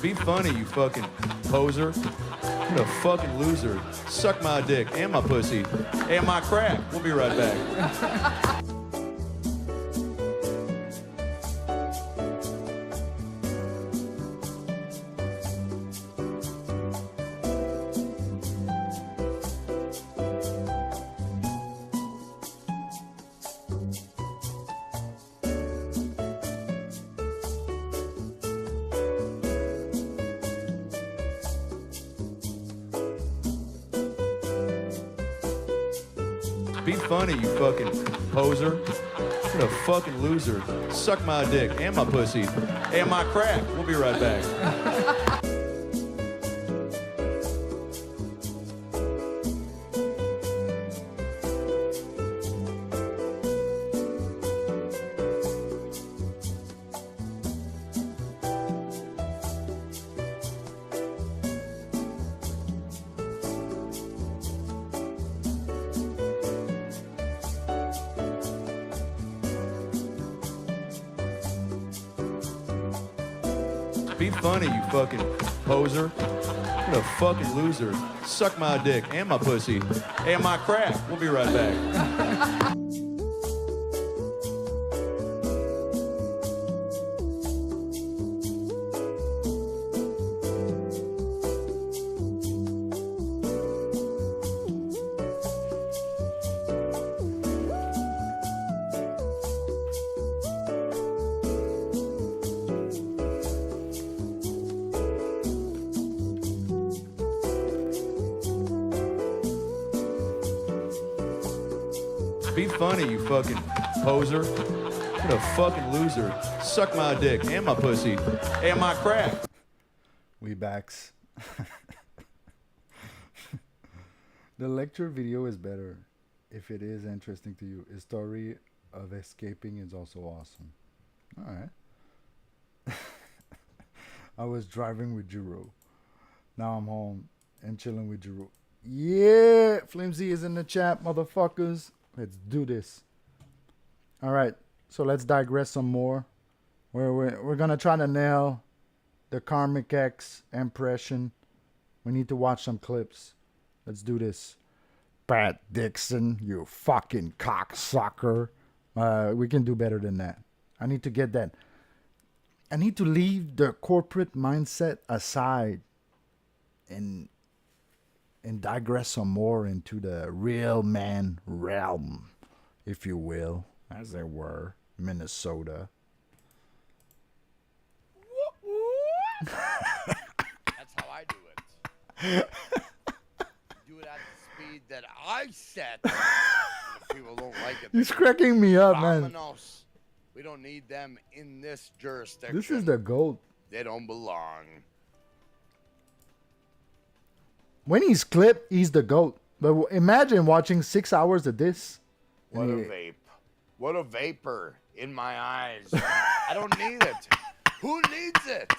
Be funny, you fucking poser. What a fucking loser. Suck my dick and my pussy and my crack. We'll be right back. Be funny, you fucking poser. What a fucking loser. Suck my dick and my pussy and my crack. We'll be right back. Be funny, you fucking poser. What a fucking loser. Suck my dick and my pussy and my crack. We'll be right back. Be funny, you fucking poser. What a fucking loser. Suck my dick and my pussy and my crack.
We backs. The lecture video is better if it is interesting to you. His story of escaping is also awesome. All right. I was driving with GIROUX. Now I'm home and chilling with GIROUX. Yeah, Flimsy is in the chat, motherfuckers. Let's do this. All right, so let's digress some more. We're gonna try to nail the Karmic X impression. We need to watch some clips. Let's do this. Pat Dixon, you fucking cocksucker. We can do better than that. I need to get that. I need to leave the corporate mindset aside and digress some more into the real man realm, if you will, as it were, Minnesota.
That's how I do it. Do it at the speed that I set. If people don't like it,
He's cracking me up, man.
Vamonos. We don't need them in this jurisdiction.
This is the GOAT.
They don't belong.
When he's clipped, he's the GOAT. But imagine watching 6 hours of this.
What a vape. What a vapor in my eyes. I don't need it. Who needs it?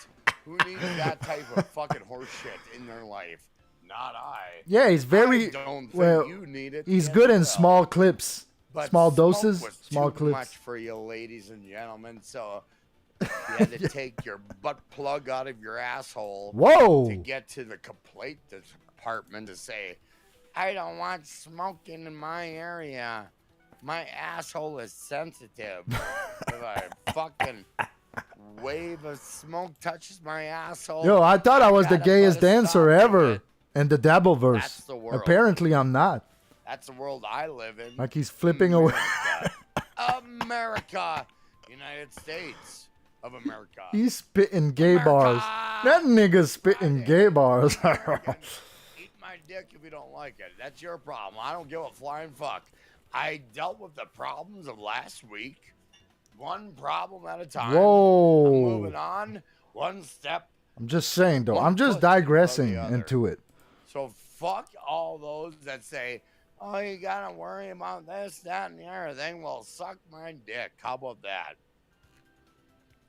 Who needs that type of fucking horse shit in their life? Not I.
Yeah, he's very
I don't
well.
think you need it.
He's
as
good in
well.
small clips,
But
small
smoke
doses,
was
small
too
clips.
much for you, ladies and gentlemen. So you had to take your butt plug out of your asshole.
Whoa.
To get to the complaint department to say, I don't want smoking in my area. My asshole is sensitive. If a fucking wave of smoke touches my asshole.
Yo, I thought I was the
gotta
gayest
put a
dancer
stop to
ever
it.
in the Dabbleverse.
That's the world.
Apparently, I'm not.
That's the world I live in.
Like he's flipping away.
America, United States of America.
He's spitting gay bars. That nigga's spitting gay bars.
Eat my dick if you don't like it. That's your problem. I don't give a flying fuck. I dealt with the problems of last week, one problem at a time.
Whoa.
I'm moving on, one step.
I'm just saying, though.
One
I'm just
foot in front of
digressing
the other.
into it.
So fuck all those that say, oh, you gotta worry about this, that, and the other thing. Well, suck my dick. How about that?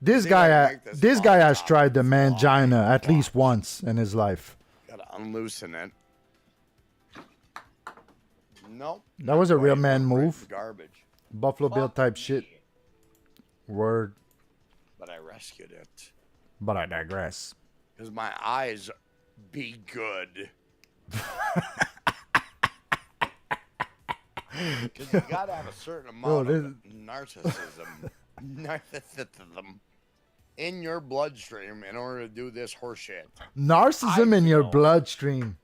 This
See if I can
guy,
make this
this guy has
long.
tried the mangina at least once in his life.
Gotta unloosen it. Nope.
That was a real man move.
Garbage.
Buffalo Bill type shit. Word.
But I rescued it.
But I digress.
Because my eyes be good. Because you gotta have a certain amount of narcissism in your bloodstream in order to do this horseshit.
Narcissism in your bloodstream.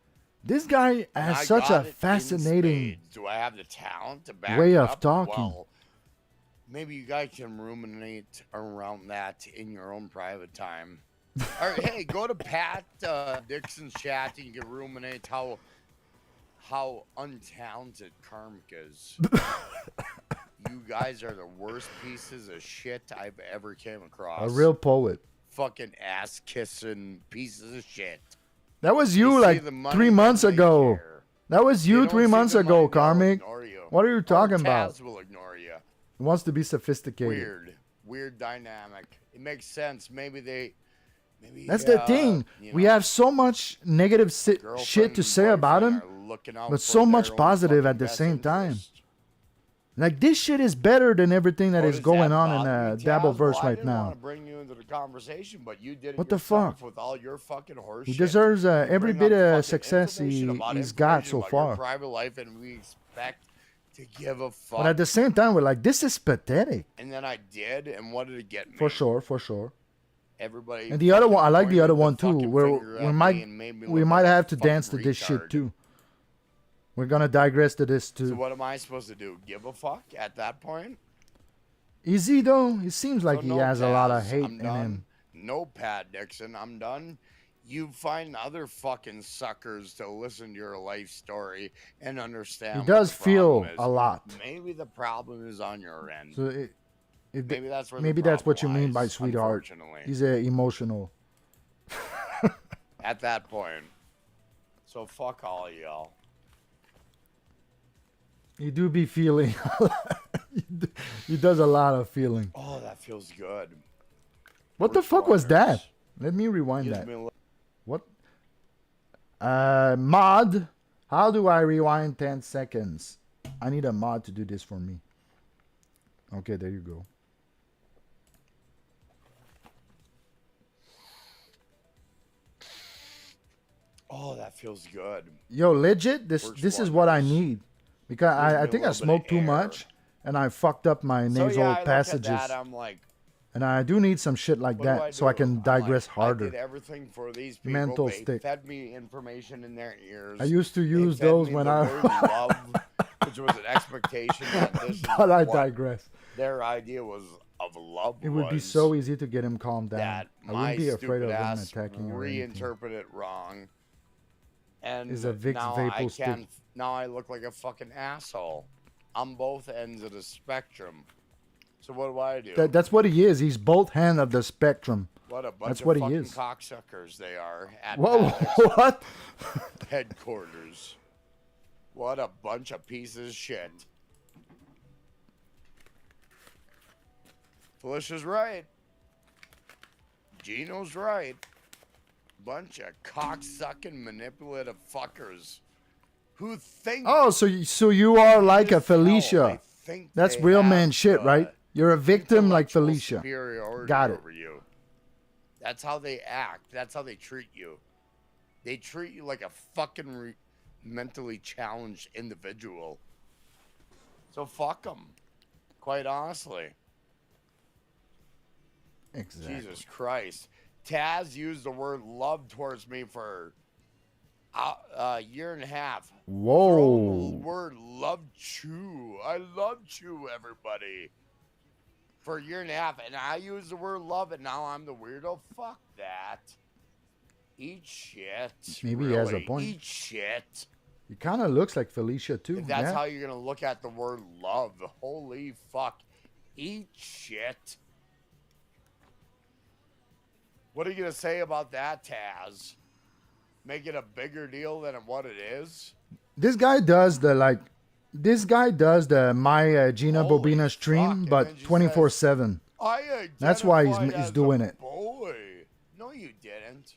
This guy
And
has
I
such
got
a
it in
fascinating
spades. Do I have the talent to back
way
it
of
up?
talking.
Well, maybe you guys can ruminate around that in your own private time. Or hey, go to Pat Dixon's chat and you can ruminate how untalented Karmic is. You guys are the worst pieces of shit I've ever came across.
a real poet.
Fucking ass kissing pieces of shit.
That was
They
you
see
like
the money
3 months
and they
ago.
care.
That was
They
you
don't
3
see
months
the
ago,
money, they'll
Karmic.
ignore you.
What are you
Or
talking about?
Taz will ignore you.
He wants to be sophisticated.
Weird dynamic. It makes sense. Maybe
That's the thing. We have so much negative shit to say about him, but so much positive at the same time. Like, this shit is better than everything that is going on in Dabbleverse right
I
now.
want to bring you into the conversation, but you did it
What the
yourself
fuck?
with all your fucking horse
He
shit.
deserves
You
every
bring
bit
up
of
fucking
success
information about
he's got
information
so
about your
far.
private life, and we expect to give a fuck.
But at the same time, we're like, this is pathetic.
And then I did, and what did it get me?
For sure, for sure.
Everybody.
And the other one, I like the
pointed
other one too.
fucking
Where
finger at
we
me
might
and made me
we
look
might
like a
have to
fucking
dance to this shit
retard.
too. We're gonna digress to this too.
So what am I supposed to do? Give a fuck at that point?
Is he though? It seems like
So
he
no
has a lot of
Taz,
hate
I'm
in
done.
him.
No Pat Dixon, I'm done. you find other fucking suckers to listen to your life story and understand.
He
what
does
the problem
feel
is.
a lot.
Maybe the problem is on your end.
So
maybe that's where
maybe
the
that's what you
problem
mean by
lies,
sweetheart.
unfortunately.
He's emotional.
At that point. So fuck all of y'all.
He do be feeling. He does a lot of feeling.
Oh, that feels good.
What the fuck was that? Let me rewind
Gives
that.
me a li-
What? Mod. How do I rewind 10 seconds? I need a mod to do this for me. Okay, there you go.
Oh, that feels good.
Yo, legit, this is what I need. Because
Gives me
I
a
think I
little bit of
smoked too
air.
much and I fucked up my
So
nasal
yeah, I look at
passages.
that, I'm like,
And I do need some shit like
what do
that so I can digress
I
harder.
did everything for these people.
Mental
They
stick.
fed me information in their ears.
I used to
They
use
fed
those
me
when
the
I
word love, which was an expectation that this
But I
is what
digress.
their idea was of love.
It would be
was
so easy to get him calmed down.
that
I
my
wouldn't be afraid
stupid
of him
ass
attacking or anything.
reinterpret it wrong. And
Is a Vicks
now
Vapo
I
stick.
can't. Now I look like a fucking asshole on both ends of the spectrum. So what do?
That's what he is. He's both ends of the spectrum.
What a bunch
That's
of
what he
fucking
is.
cocksuckers they are at
Whoa,
Maddox
what?
headquarters. What a bunch of pieces of shit. Felicia's right. Gino's right. Bunch of cocksucking manipulative fuckers who think.
Oh, so you are like a Felicia.
think
That's
they
real
have
man shit, right? You're a victim like Felicia.
superiority
Got it.
over you. That's how they act. That's how they treat you. They treat you like a fucking mentally challenged individual. So fuck them. Quite honestly.
Exactly.
Jesus Christ. Taz used the word love towards me for a year and a half.
Whoa.
The word love you. I loved you, everybody. For a year and a half. And I used the word love, and now I'm the weirdo. Fuck that. Eat shit.
Maybe he has a
Really.
point.
Eat shit.
He kind of looks like Felicia too.
If that's
yeah?
how you're going to look at the word love. Holy fuck. Eat shit. What are you going to say about that, Taz? Make it a bigger deal than what it is?
This guy does the my Gina Bobina stream, but 24/7. That's why he's doing it.
Boy. No, you didn't.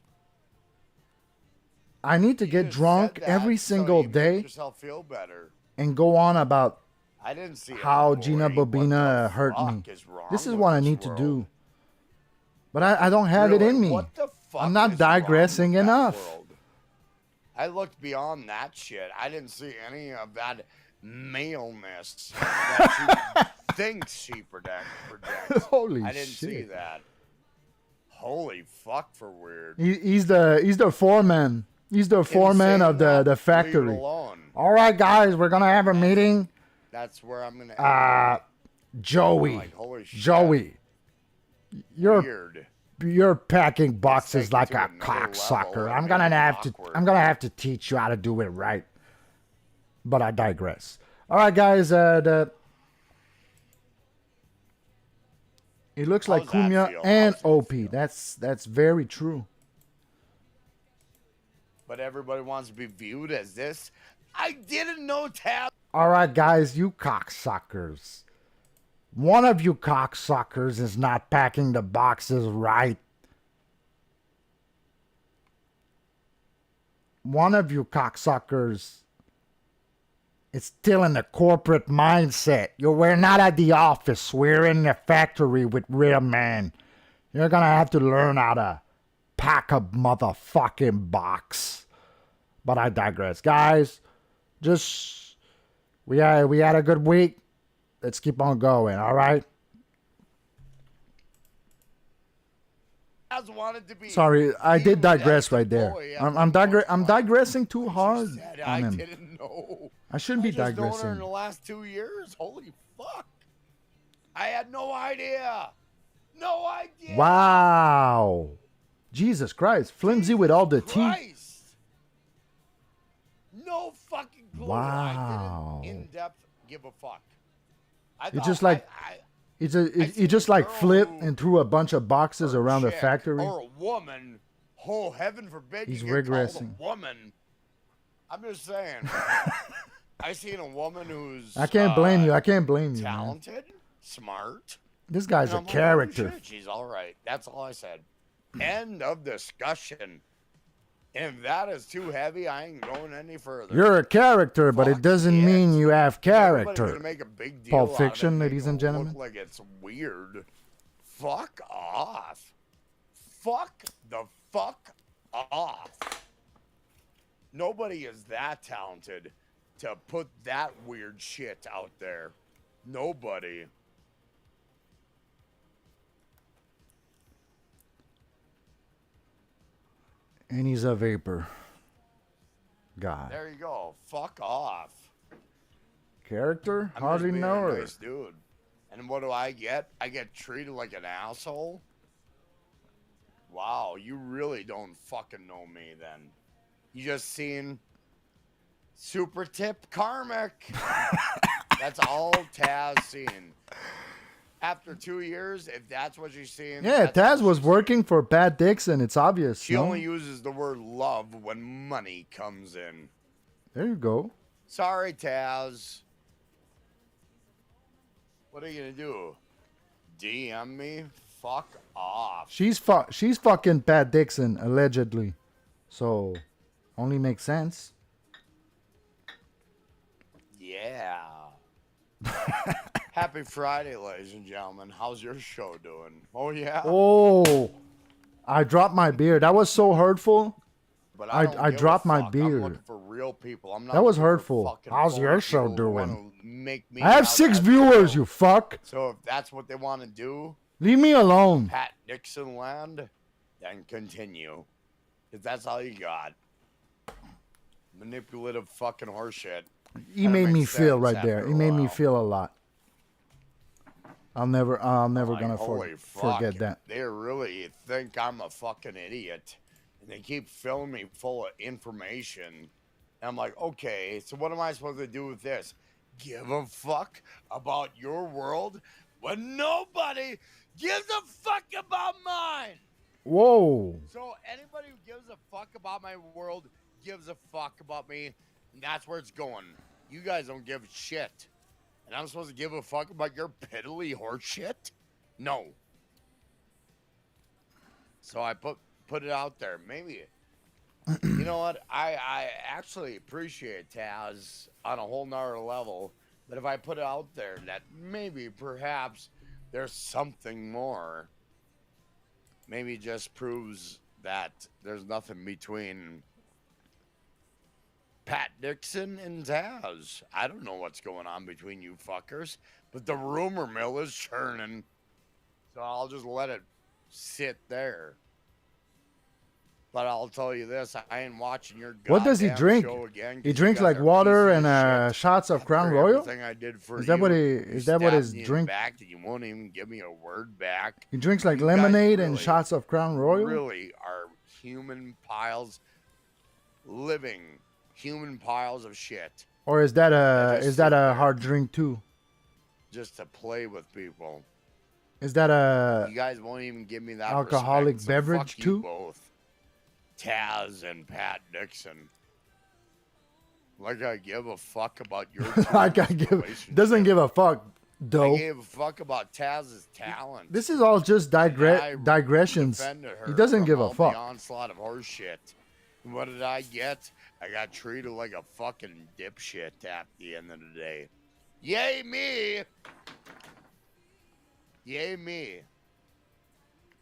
I need to get drunk every single
Make
day
yourself feel better.
and go on about
I didn't see
how Gina Bobina hurt me. This is what I need to do. But I don't have it in me.
What the fuck
I'm not
is wrong
digressing
with that
enough.
world? I looked beyond that shit. I didn't see any of that maleness that she thinks she projects.
Holy
I didn't see
shit.
that. Holy fuck for weird.
He's the foreman. He's the foreman of the factory.
alone.
All right, guys, we're gonna have a meeting.
That's where I'm gonna.
Joey,
Like, holy shit.
Joey,
Weird.
you're packing boxes like
to
a
another
cocksucker.
level
I'm
and
gonna
making
have
it
to have to teach you how to do it right. But I digress. All right, guys. It looks like
How's that
Cunha
feel?
and
How's that
OP. That's very true.
But everybody wants to be viewed as this. I didn't know Tab.
All right, guys, you cocksuckers. One of you cocksuckers is not packing the boxes right. One of you cocksuckers is still in the corporate mindset. We're not at the office. We're in the factory with real men. You're gonna have to learn how to pack a motherfucking box. But I digress. Guys, just we had a good week. Let's keep on going, all right?
Taz wanted to be.
Sorry, I did
viewed as
digress
the
right there.
boy
I'm digressing too hard
I
on him.
didn't know.
I shouldn't be
just known her in
digressing.
the last 2 years. Holy fuck! I had no idea. No idea.
Wow. Jesus Christ. Flimsy with all the teeth.
Christ! No fucking clue.
Wow.
I didn't in-depth give a fuck. I
It
thought
just like it just like flipped and threw a bunch of boxes around the
chick
factory.
or a woman. Oh, heaven forbid
He's
you get called
regressing.
a woman. I'm just saying. I seen a woman who's
I can't blame you. I can't blame you, man.
talented, smart.
This guy's
and
a
I'm like,
character.
"Holy shit, she's all right. That's all I said. End of discussion. If that is too heavy, I ain't going any further.
You're a character, but it doesn't mean you have
Everybody's
character.
gonna make a big deal
Pulp
out of
Fiction,
it,
ladies and
make it
gentlemen.
Look like it's weird. Fuck off. Fuck the fuck off. Nobody is that talented to put that weird shit out there. Nobody.
And he's a vapor. God.
There you go. Fuck off.
Character?
I'm
Hardly
just being
know
a
her.
nice dude. And what do I get? I get treated like an asshole? Wow, you really don't fucking know me then. You just seen Super Tip Karmic. That's all Taz seen. After 2 years, if that's what she's seeing.
Yeah,
that's
Taz was working for Pat Dixon. It's obvious.
She
no?
only uses the word love when money comes in.
There you go.
Sorry, Taz. What are you gonna do? DM me? Fuck off.
She's fucking Pat Dixon, allegedly. So, only makes sense.
Yeah. Happy Friday, ladies and gentlemen. How's your show doing? Oh, yeah?
Oh, I dropped my beard. That was so hurtful.
But
I
don't give a
dropped my
fuck. I'm
beard.
looking for real people. I'm not
That was
looking for
hurtful.
fucking
How's
phony
your show
people who wanna
doing?
make me
I have
out
6
as
viewers,
real.
you fuck.
So if that's what they want to do,
Leave me alone.
Pat Nixon land, then continue. Because that's all you got. Manipulative fucking horseshit.
He
Kinda
made me
makes
feel
sense
right
after
there.
a
He made me
while.
feel a lot. I'm never
Like,
gonna
holy
forget
fuck,
that.
They really think I'm a fucking idiot. And they keep filling me full of information. And I'm like, okay, so what am I supposed to do with this? Give a fuck about your world when nobody gives a fuck about mine.
Whoa.
So anybody who gives a fuck about my world gives a fuck about me. And that's where it's going. You guys don't give a shit. And I'm supposed to give a fuck about your piddly horse shit? No. So I put it out there. Maybe. You know what? I actually appreciate Taz on a whole nother level. But if I put it out there that maybe perhaps there's something more, maybe it just proves that there's nothing between Pat Dixon and Taz. I don't know what's going on between you fuckers, but the rumor mill is churning. So I'll just let it sit there. But I'll tell you this, I ain't watching your
What does he
goddamn
drink?
show again, 'cause
He
you
drinks
guys
like
are
water
pieces of
and
shit.
shots of Crown
After
Royal.
everything I did for
Is that what
you,
he?
you
Is that what
stabbed
his
me in the
drink?
back and you won't even give me a word back.
He drinks like
You guys
lemonade and
really,
shots of Crown Royal.
really are human piles, living human piles of shit.
Or is that
That just sit
a hard drink too?
Just to play with people.
Is that
You guys won't even give me that
alcoholic
respect, so
beverage
fuck you
too?
both. Taz and Pat Dixon. Like I give a fuck about your
Like I doesn't give a fuck,
I
though.
gave a fuck about Taz's talent.
This is all just
I
digressions.
defended her
He doesn't
from
give a
all
fuck.
The onslaught of horse shit. And what did I get? I got treated like a fucking dipshit at the end of the day. Yay me! Yay me!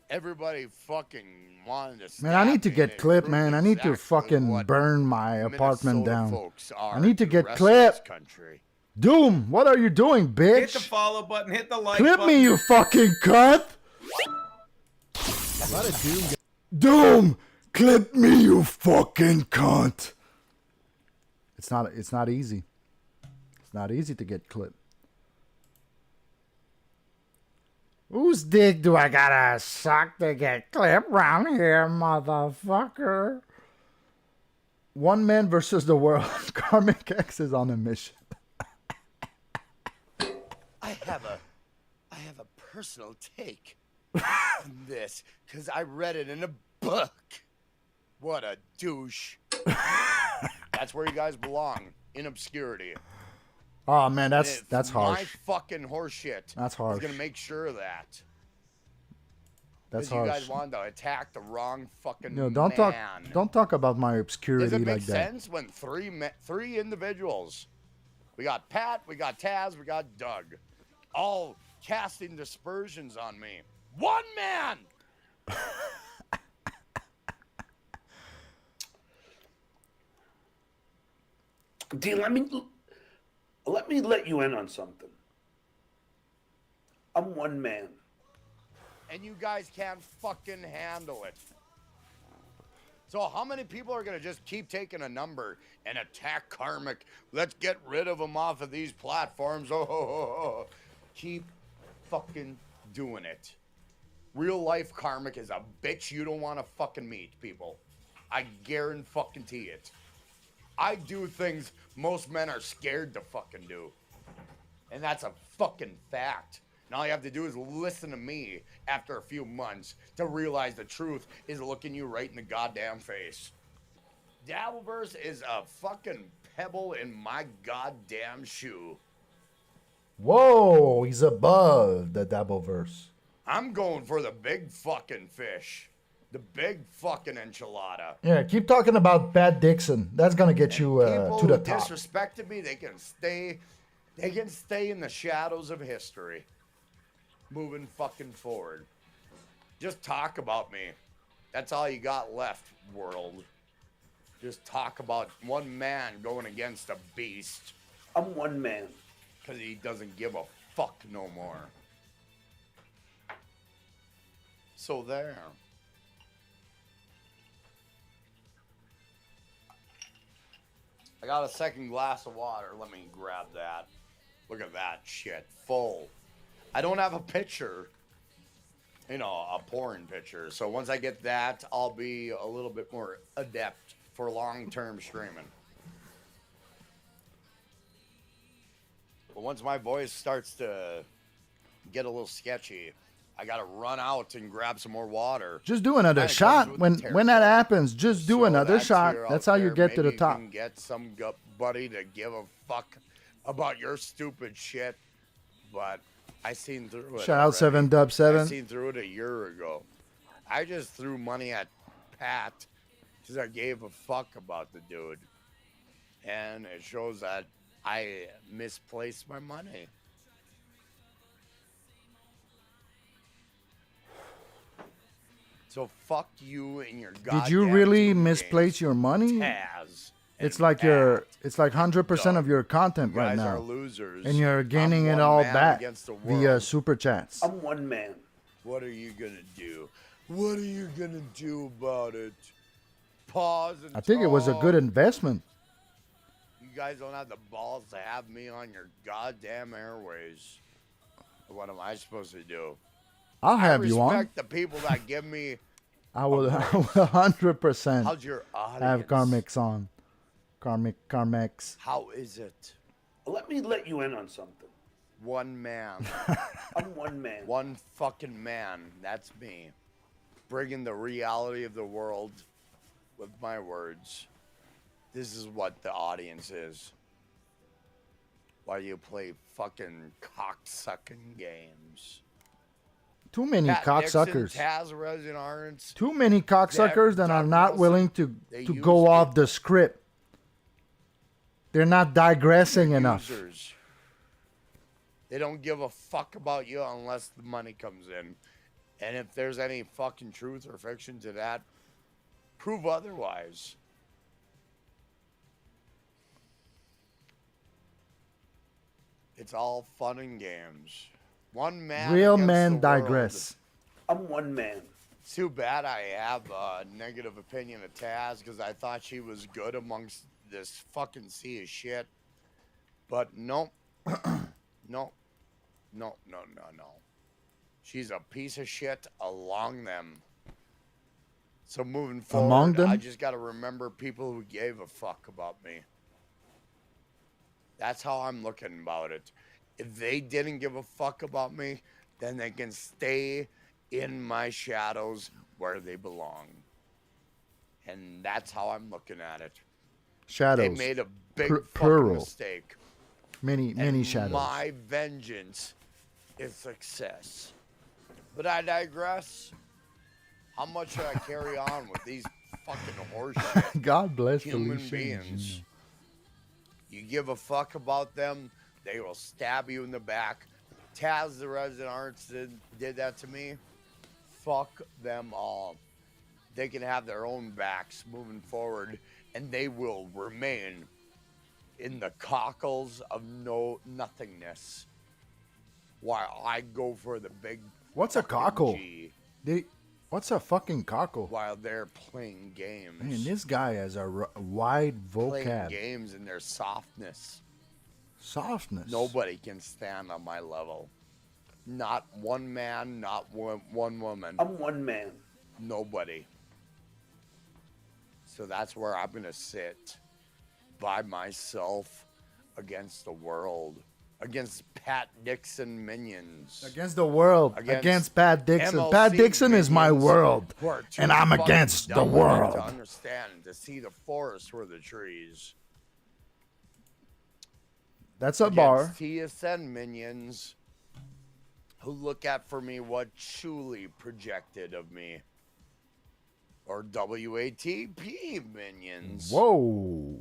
Everybody fucking wanted to.
Man, I need to
stab me, and
get
it
clipped,
proved
man. I need to
exactly
fucking
what
burn my apartment
Minnesota
down.
folks are
I need to
the
get
rest of this
clipped.
country.
Doom, what are you doing, bitch?
Hit the follow button, hit the like
Clip
button.
me, you fucking cunt! Doom, clip me, you fucking cunt! It's not easy. It's not easy to get clipped. Whose dick do I gotta suck to get clipped round here, motherfucker? One man versus the world. Karmic X is on a mission.
I have a personal take on this because I read it in a book. What a douche. That's where you guys belong, in obscurity.
Oh man, that's
My
harsh.
fucking horseshit.
That's harsh.
Is gonna make sure of that.
That's
Because you
harsh.
guys wanted to attack the wrong fucking
No,
man.
don't talk about my
Does
obscurity
it make
like that.
sense when three individuals, we got Pat, we got Taz, we got Doug, all casting dispersions on me? One man.
Dean, let me let you in on something. I'm one man.
And you guys can't fucking handle it. So how many people are gonna just keep taking a number and attack Karmic? Let's get rid of him off of these platforms. Oh. Keep fucking doing it. Real life Karmic is a bitch you don't want to fucking meet, people. I guarantee it. I do things most men are scared to fucking do. And that's a fucking fact. And all you have to do is listen to me after a few months to realize the truth is looking you right in the goddamn face. Dabbleverse is a fucking pebble in my goddamn shoe.
Whoa, he's above the Dabbleverse.
I'm going for the big fucking fish. The big fucking enchilada.
Yeah, keep talking about Pat Dixon. That's gonna get you
People
to the
who
top.
disrespected me, they can stay in the shadows of history. Moving fucking forward. Just talk about me. That's all you got left, world. Just talk about one man going against a beast.
I'm one man.
Because he doesn't give a fuck no more. So there. I got a second glass of water. Let me grab that. Look at that shit. Full. I don't have a pitcher. You know, a pouring pitcher. So once I get that, I'll be a little bit more adept for long-term streaming. But once my voice starts to get a little sketchy, I gotta run out and grab some more water.
Just do another
Kinda
shot.
comes with
When
the territory.
that happens, just do another
that's
shot.
your
That's
out
how you
there.
get to the
Maybe
top.
You can get some buddy to give a fuck about your stupid shit, but I seen through it.
Shout out
already.
7Dub7.
I seen through it a year ago. I just threw money at Pat because I gave a fuck about the dude, and it shows that I misplaced my money. So fuck you and your goddamn
Did you really
two
misplace your money?
Taz.
It's like it's like 100% of your content
You
right
guys
now,
are losers.
and you're gaining
I'm
it
one
all
man
back
against the
via
world.
super chats.
I'm one man.
What are you gonna do? What are you gonna do about it? Pause and
I think it was a good
talk.
investment.
You guys don't have the balls to have me on your goddamn airways. What am I supposed to do?
I'll have
I
you on.
respect the people that give me.
I will 100%
How's your
have
audience?
Karmics on. Karmics.
How is it?
Let me let you in on something.
One man.
I'm one man.
One fucking man. That's me. Bringing the reality of the world with my words. This is what the audience is. Why do you play fucking cocksucking games?
Too many
Pat
cocksuckers.
Nixon, Taz Resin Arns.
Too many cocksuckers that are not
Wilson,
willing to
they
go
use
off the script. They're not digressing enough.
users. They don't give a fuck about you unless the money comes in. And if there's any fucking truth or fiction to that, prove otherwise. It's all fun and games. One man.
Real
against
men
the world.
digress.
I'm one man.
It's too bad I have a negative opinion of Taz because I thought she was good amongst this fucking sea of shit. But no. No. No. She's a piece of shit along them. So moving
Among
forward,
them?
I just got to remember people who gave a fuck about me. That's how I'm looking about it. If they didn't give a fuck about me, then they can stay in my shadows where they belong. And that's how I'm looking at it.
Shadows.
They made a big fucking
Plural.
mistake.
Many
And
shadows.
my vengeance is success. But I digress. How much should I carry on with these fucking horseshit
God bless
human
Felicia.
beings? You give a fuck about them, they will stab you in the back. Taz, the resident artist, did that to me. Fuck them all. They can have their own backs moving forward, and they will remain in the cockles of nothingness while I go for the big.
What's a
fucking
cockle?
G
What's a fucking cockle?
while they're playing games.
Man, this guy has a wide
Playing
vocab.
games in their softness.
Softness.
Nobody can stand on my level. Not one man, not one woman.
I'm one man.
Nobody. So that's where I'm going to sit by myself against the world. Against Pat Dixon minions.
Against the world. Against Pat Dixon.
MLC
Pat Dixon is my
minions
world.
who are too
And I'm
fucking
against the
dumb
world.
To understand, to see the forest for the trees.
That's a bar.
Against TSN minions who look at for me what Shuli projected of me. Or WATP minions.
Whoa.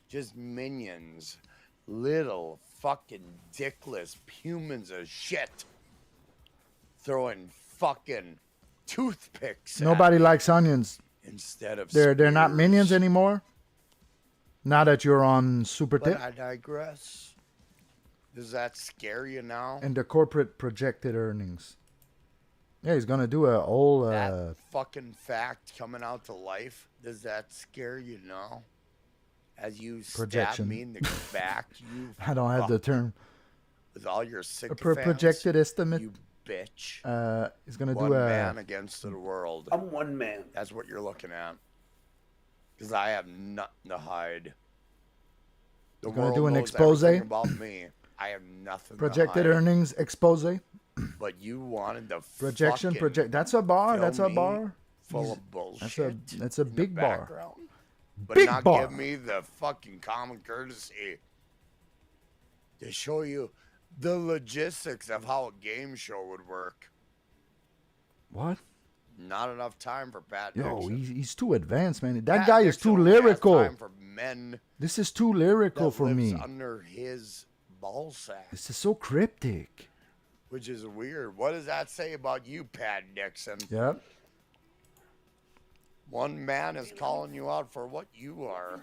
Just minions. Little fucking dickless humans of shit. Throwing fucking toothpicks at
Nobody
me
likes onions.
instead of
They're not
spears.
minions anymore. Now that you're on Super
But
Tip
I digress. Does that scare you now?
and the corporate projected earnings. Yeah, he's gonna do a whole.
That fucking fact coming out to life, does that scare you now? As you stab
Projection.
me in the back, you
I don't have the
fuck,
term.
with all your sick
Projected estimate.
you bitch.
He's gonna
One
do a.
man against the world.
I'm one man.
That's what you're looking at. Because I have nothing to hide. The
He's gonna
world
do an
knows
expose?
everything about me. I have nothing
Projected
to hide.
earnings expose.
But you wanted to
Projection.
fucking
That's a bar.
fill
That's a
me
bar.
full of bullshit.
That's a big bar.
background, but
Big
not
bar.
give me the fucking common courtesy to show you the logistics of how a game show would work.
What?
Not enough time for Pat
Yo,
Dixon.
he's too advanced, man. That
Pat
guy is
Dixon
too
only has
lyrical.
time for men
This is too lyrical
that
for
lives
me.
under his ball sack,
This is so cryptic.
which is weird. What does that say about you, Pat Dixon?
Yep.
One man is calling you out for what you are.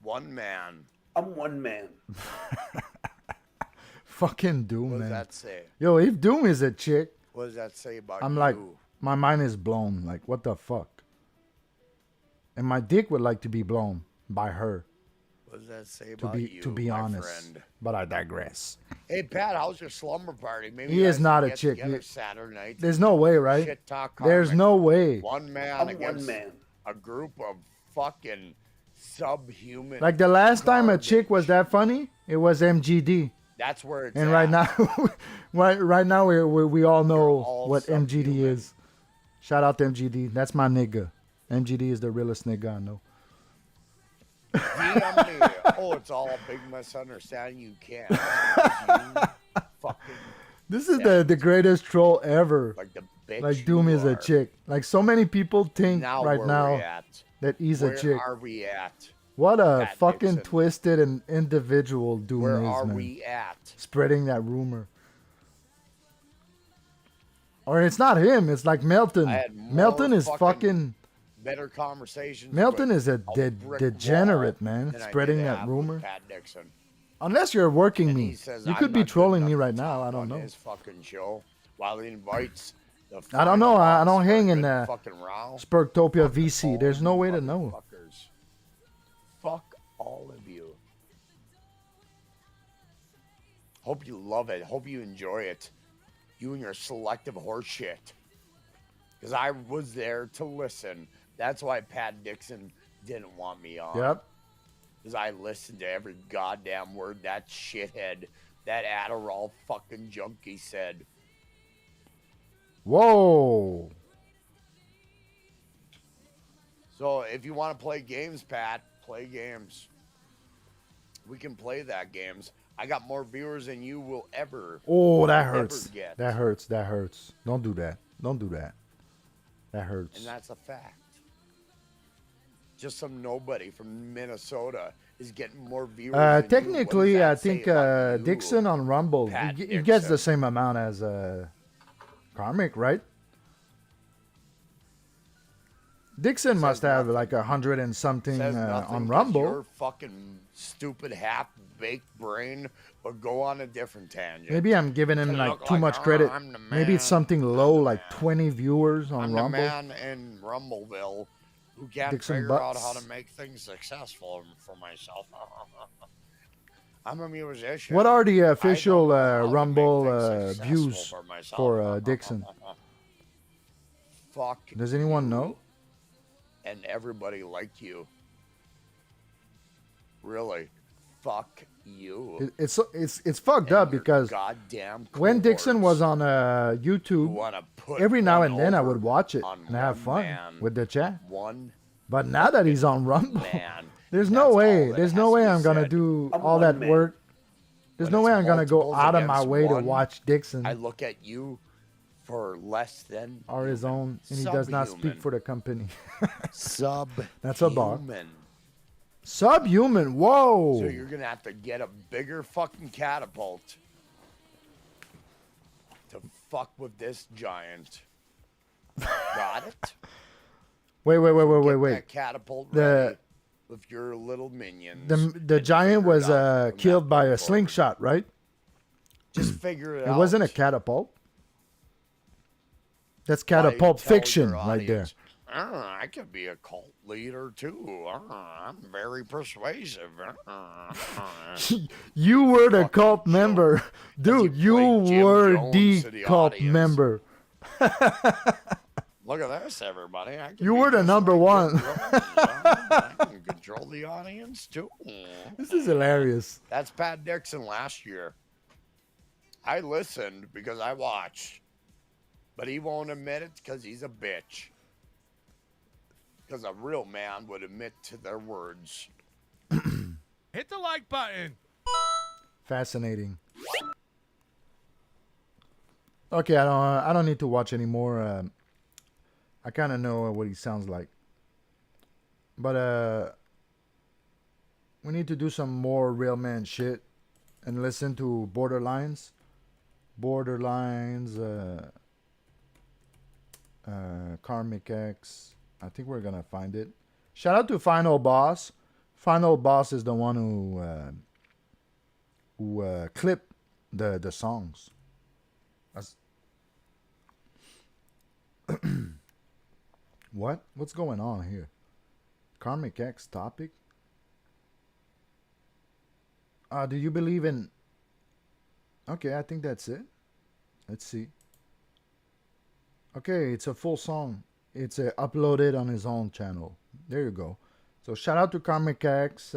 One man.
I'm one man.
Fucking Doom,
What does
man.
that say?
Yo, if Doom is a chick,
What does that say about
I'm
you?
like, my mind is blown. Like, what the fuck? And my dick would like to be blown by her.
What does that say
To
about you,
be
my
honest,
friend?
but I digress.
Hey, Pat, how's your slumber party? Maybe
He
you
is
guys
not
can
a
get
chick.
together
He-
Saturday night.
There's no way, right?
Shit talk
There's
comic.
no way.
One man
I'm
against
one man.
a group of fucking subhuman.
Like the last time a
garbage.
chick was that funny, it was MGD.
That's where it's
And
at.
right now, right now we all know
all
what MGD
subhuman.
is. Shout out to MGD. That's my nigga. MGD is the realest nigga I know.
DM me. Oh, it's all a big misunderstanding. You can't. You fucking
This is the greatest troll ever.
like the bitch.
Like Doom
you
is a
are.
chick. Like so many people think
Now
right
where
now
we at?
that he's
Where
a chick.
are we at?
What a
Pat
fucking
Dixon?
twisted and individual Doom
Where
is,
are
man.
we at?
Spreading that rumor. Or it's not him. It's like Melton.
I had more
Melton is fucking.
better conversations.
Melton
with
is a
brick
degenerate,
wall
man.
than I
Spreading
did
that
have with
rumor.
Pat Dixon.
Unless you're working
And
me.
he says
You
I'm
could be
not good
trolling me
enough
right
to
now.
talk
I don't
on
know.
His fucking show while he invites the.
I don't know. I
final
don't
boss
hang
for a
in
good fucking row.
Spurktopia VC. There's no way to know.
Fuckers. Fuck all of you. Hope you love it. Hope you enjoy it. You and your selective horse shit. Because I was there to listen. That's why Pat Dixon didn't want me on.
Yep.
Because I listened to every goddamn word that shithead, that Adderall fucking junkie said.
Whoa.
So if you want to play games, Pat, play games. We can play that games. I got more viewers than you will ever.
Oh, that
ever
hurts.
get.
That hurts. That hurts. Don't do that. Don't do that. That hurts.
And that's a fact. Just some nobody from Minnesota is getting more viewers than
Technically,
you. What
I
does that
think
say about you,
Dixon on Rumble,
Pat
he gets the
Dixon?
same amount as Karmic, right? Dixon must have like 100 and something
Says nothing
on
'cause
Rumble.
Your fucking stupid half-baked brain will go on a different tangent.
Maybe I'm giving him
To
like
look
too much credit.
I'm the
Maybe it's
man,
something low, like 20 viewers on
I'm
Rumble.
the man in Rumbleville who can't
Dixon
figure out
Butts.
how to make things successful for myself. I'm a musician.
What are the
I
official
don't know how to make
Rumble
things successful
views
for myself.
for Dixon?
Fuck
Does anyone know?
and everybody like you. Really, fuck you.
It's fucked
And
up
your
because
goddamn
when Dixon was on
who
YouTube,
wanna put
every now
one
and then I
over
would watch it
on
and have
one
fun
man.
with the chat.
One
But now that he's on Rumble,
man.
there's no way.
that
There's no
has
way
to be
I'm gonna
said.
do
I'm
all
one
that
man.
work. There's
When
no way
it's
I'm gonna go
multiples
out of my
against
way to
one,
watch Dixon
I look at you for less than
or his own, and he does not speak
Subhuman.
for the company.
subhuman.
That's a bar. Subhuman. Whoa.
So you're gonna have to get a bigger fucking catapult to fuck with this giant. Got it?
Wait.
That catapult ready
The
with your little minions.
the giant was killed by a slingshot, right?
Just figure it
It
out.
wasn't a catapult. That's
Why
catapult
tell
fiction
your
right there.
audience, I could be a cult leader too. I'm very persuasive.
You were the cult member. Dude, you
Jim
were
Jones
the
to the
cult
audience.
member.
Look at this, everybody. I can
You
be
were the
just
number
like
one.
Jim Jones. I can control the audience too.
This is hilarious.
That's Pat Dixon last year. I listened because I watched, but he won't admit it because he's a bitch. Because a real man would admit to their words.
Hit the like button.
Fascinating. Okay, I don't need to watch anymore. I kind of know what he sounds like. But we need to do some more real man shit and listen to Borderlines. Karmic X. I think we're gonna find it. Shout out to Final Boss. Final Boss is the one who clipped the songs. That's What's going on here? Karmic X topic? Do you believe in... Okay, I think that's it. Let's see. Okay, it's a full song. It's uploaded on his own channel. There you go. So shout out to Karmic X.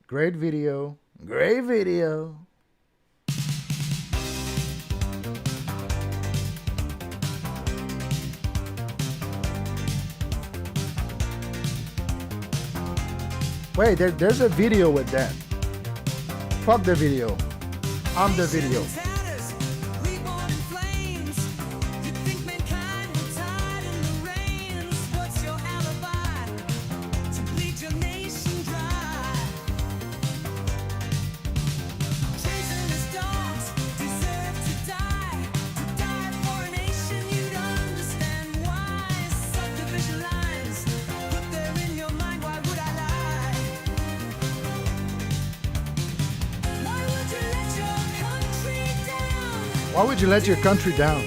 Great video. Great video. Wait, there's a video with that. Fuck the video. I'm the video. Why would you let your country down?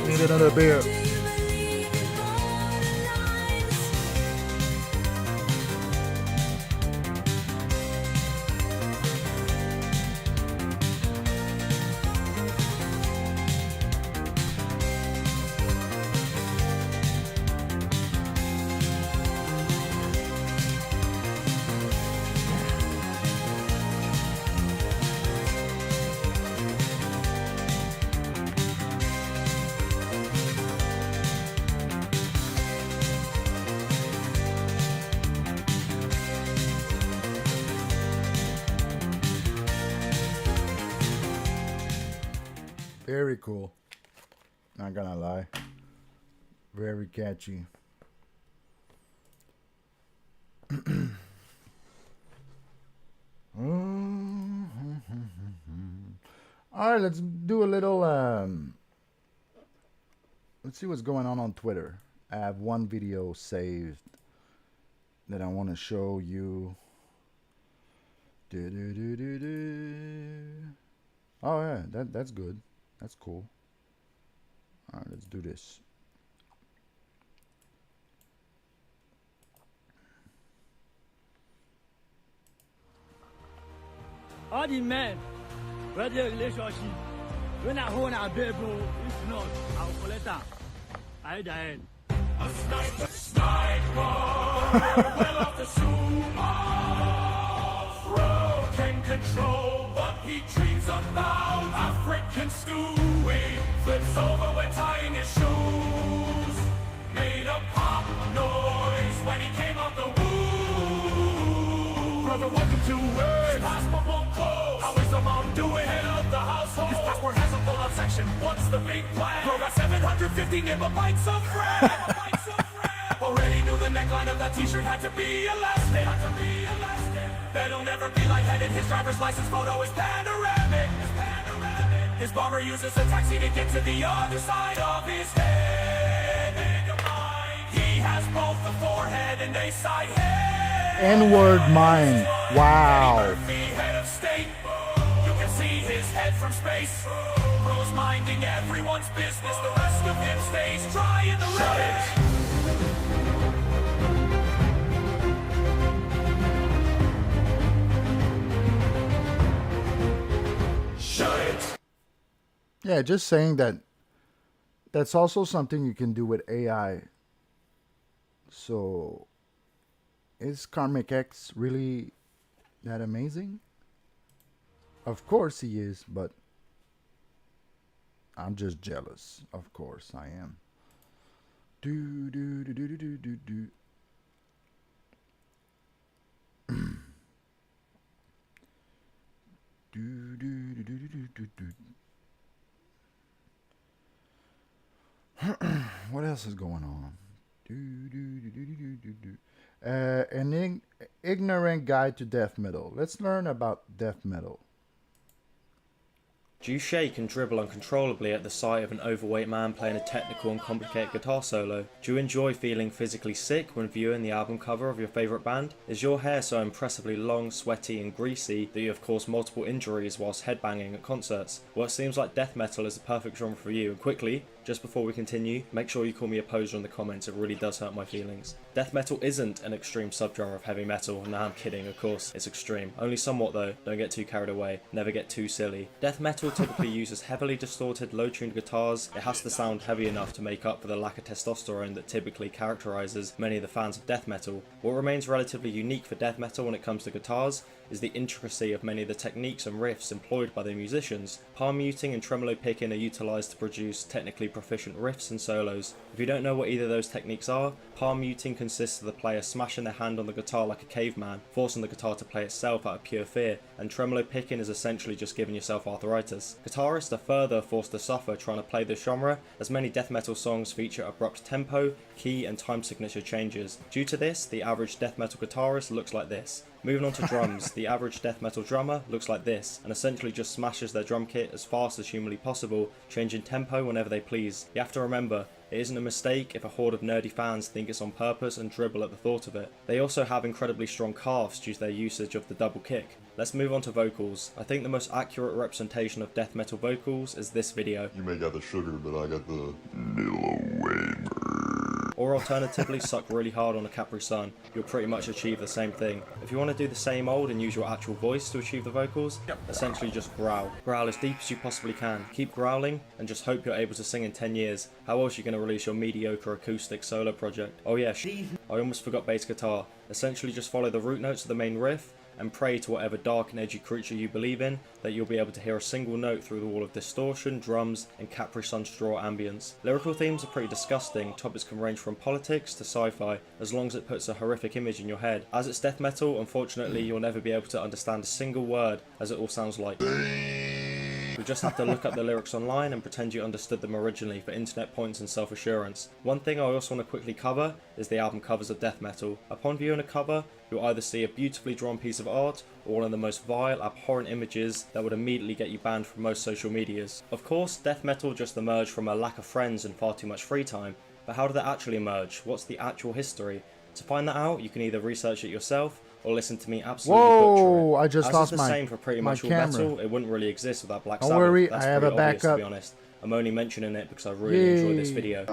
Need another beer. Very cool. Not gonna lie. Very catchy. All right, let's do a little let's see what's going on Twitter. I have one video saved that I want to show you. Oh yeah, that's good. That's cool. All right, let's do this.
All the men, where the relationship, when I hold our bedroom, if not, I'll collect her. I died. A sniper, well off the sumo. Road can control what he dreams about. African Stewie flips over when tying his shoes. Made a pop noise when he came off the woo. Brother, welcome to it. Passport won't close. How is the mom doing? Head of the household. His passport has a pull-out section. What's the big plan? Bro got 750 gigabytes of RAM. Already knew the neckline of that t-shirt had to be elastic. That'll never be lightheaded. His driver's license photo is panoramic. His bomber uses a taxi to get to the other side of his head. He has both the forehead and a side head.
N-word mine. Wow.
Head of state. You can see his head from space. Bro's minding everyone's business. The rest of him stays dry in the rain.
Yeah, just saying that that's also something you can do with AI. So, is Karmic X really that amazing? Of course he is, but I'm just jealous. Of course I am. Do do do do do do do. Do do do do do do do. What else is going on? An ignorant guide to death metal. Let's learn about death metal.
Do you shake and dribble uncontrollably at the sight of an overweight man playing a technical and complicated guitar solo? Do you enjoy feeling physically sick when viewing the album cover of your favourite band? Is your hair so impressively long, sweaty and greasy that you have caused multiple injuries whilst headbanging at concerts? Well, it seems like death metal is the perfect genre for you, and quickly, just before we continue, make sure you call me a poser in the comments, it really does hurt my feelings. Death metal isn't an extreme subgenre of heavy metal, nah, I'm kidding, of course, it's extreme. Only somewhat though, don't get too carried away, never get too silly. Death metal typically uses heavily distorted, low-tuned guitars. It has to sound heavy enough to make up for the lack of testosterone that typically characterises many of the fans of death metal. What remains relatively unique for death metal when it comes to guitars is the intricacy of many of the techniques and riffs employed by the musicians. Palm muting and tremolo picking are utilised to produce technically proficient riffs and solos. If you don't know what either of those techniques are, palm muting consists of the player smashing their hand on the guitar like a caveman, forcing the guitar to play itself out of pure fear, and tremolo picking is essentially just giving yourself arthritis. Guitarists are further forced to suffer trying to play this genre, as many death metal songs feature abrupt tempo, key and time signature changes. Due to this, the average death metal guitarist looks like this. Moving on to drums, the average death metal drummer looks like this, and essentially just smashes their drum kit as fast as humanly possible, changing tempo whenever they please. You have to remember, it isn't a mistake if a horde of nerdy fans think it's on purpose and dribble at the thought of it. They also have incredibly strong calves due to their usage of the double kick. Let's move on to vocals. I think the most accurate representation of death metal vocals is this video.
You may got the sugar, but I got the mellow waiver.
Or alternatively, suck really hard on a Capri Sun. You'll pretty much achieve the same thing. If you want to do the same old and use your actual voice to achieve the vocals, essentially just growl. Growl as deep as you possibly can. Keep growling and just hope you're able to sing in 10 years. How else are you going to release your mediocre acoustic solo project? Oh yeah, I almost forgot bass guitar. Essentially just follow the root notes of the main riff and pray to whatever dark and edgy creature you believe in that you'll be able to hear a single note through the wall of distortion, drums, and Capri Sun straw ambience. Lyrical themes are pretty disgusting. Topics can range from politics to sci-fi, as long as it puts a horrific image in your head. As it's death metal, unfortunately you'll never be able to understand a single word, as it all sounds like. You just have to look up the lyrics online and pretend you understood them originally for internet points and self-assurance. One thing I also want to quickly cover is the album covers of death metal. Upon viewing a cover, you'll either see a beautifully drawn piece of art or one of the most vile, abhorrent images that would immediately get you banned from most social medias. Of course, death metal just emerged from a lack of friends and far too much free time, but how did that actually emerge? What's the actual history? To find that out, you can either research it yourself or listen to me absolutely butcher it.
I just lost
the same for pretty much all metal, it wouldn't really exist without Black Sabbath.
Don't worry,
That's
I have
pretty
a
obvious,
backup.
to be honest. I'm only mentioning it because I really enjoy this video.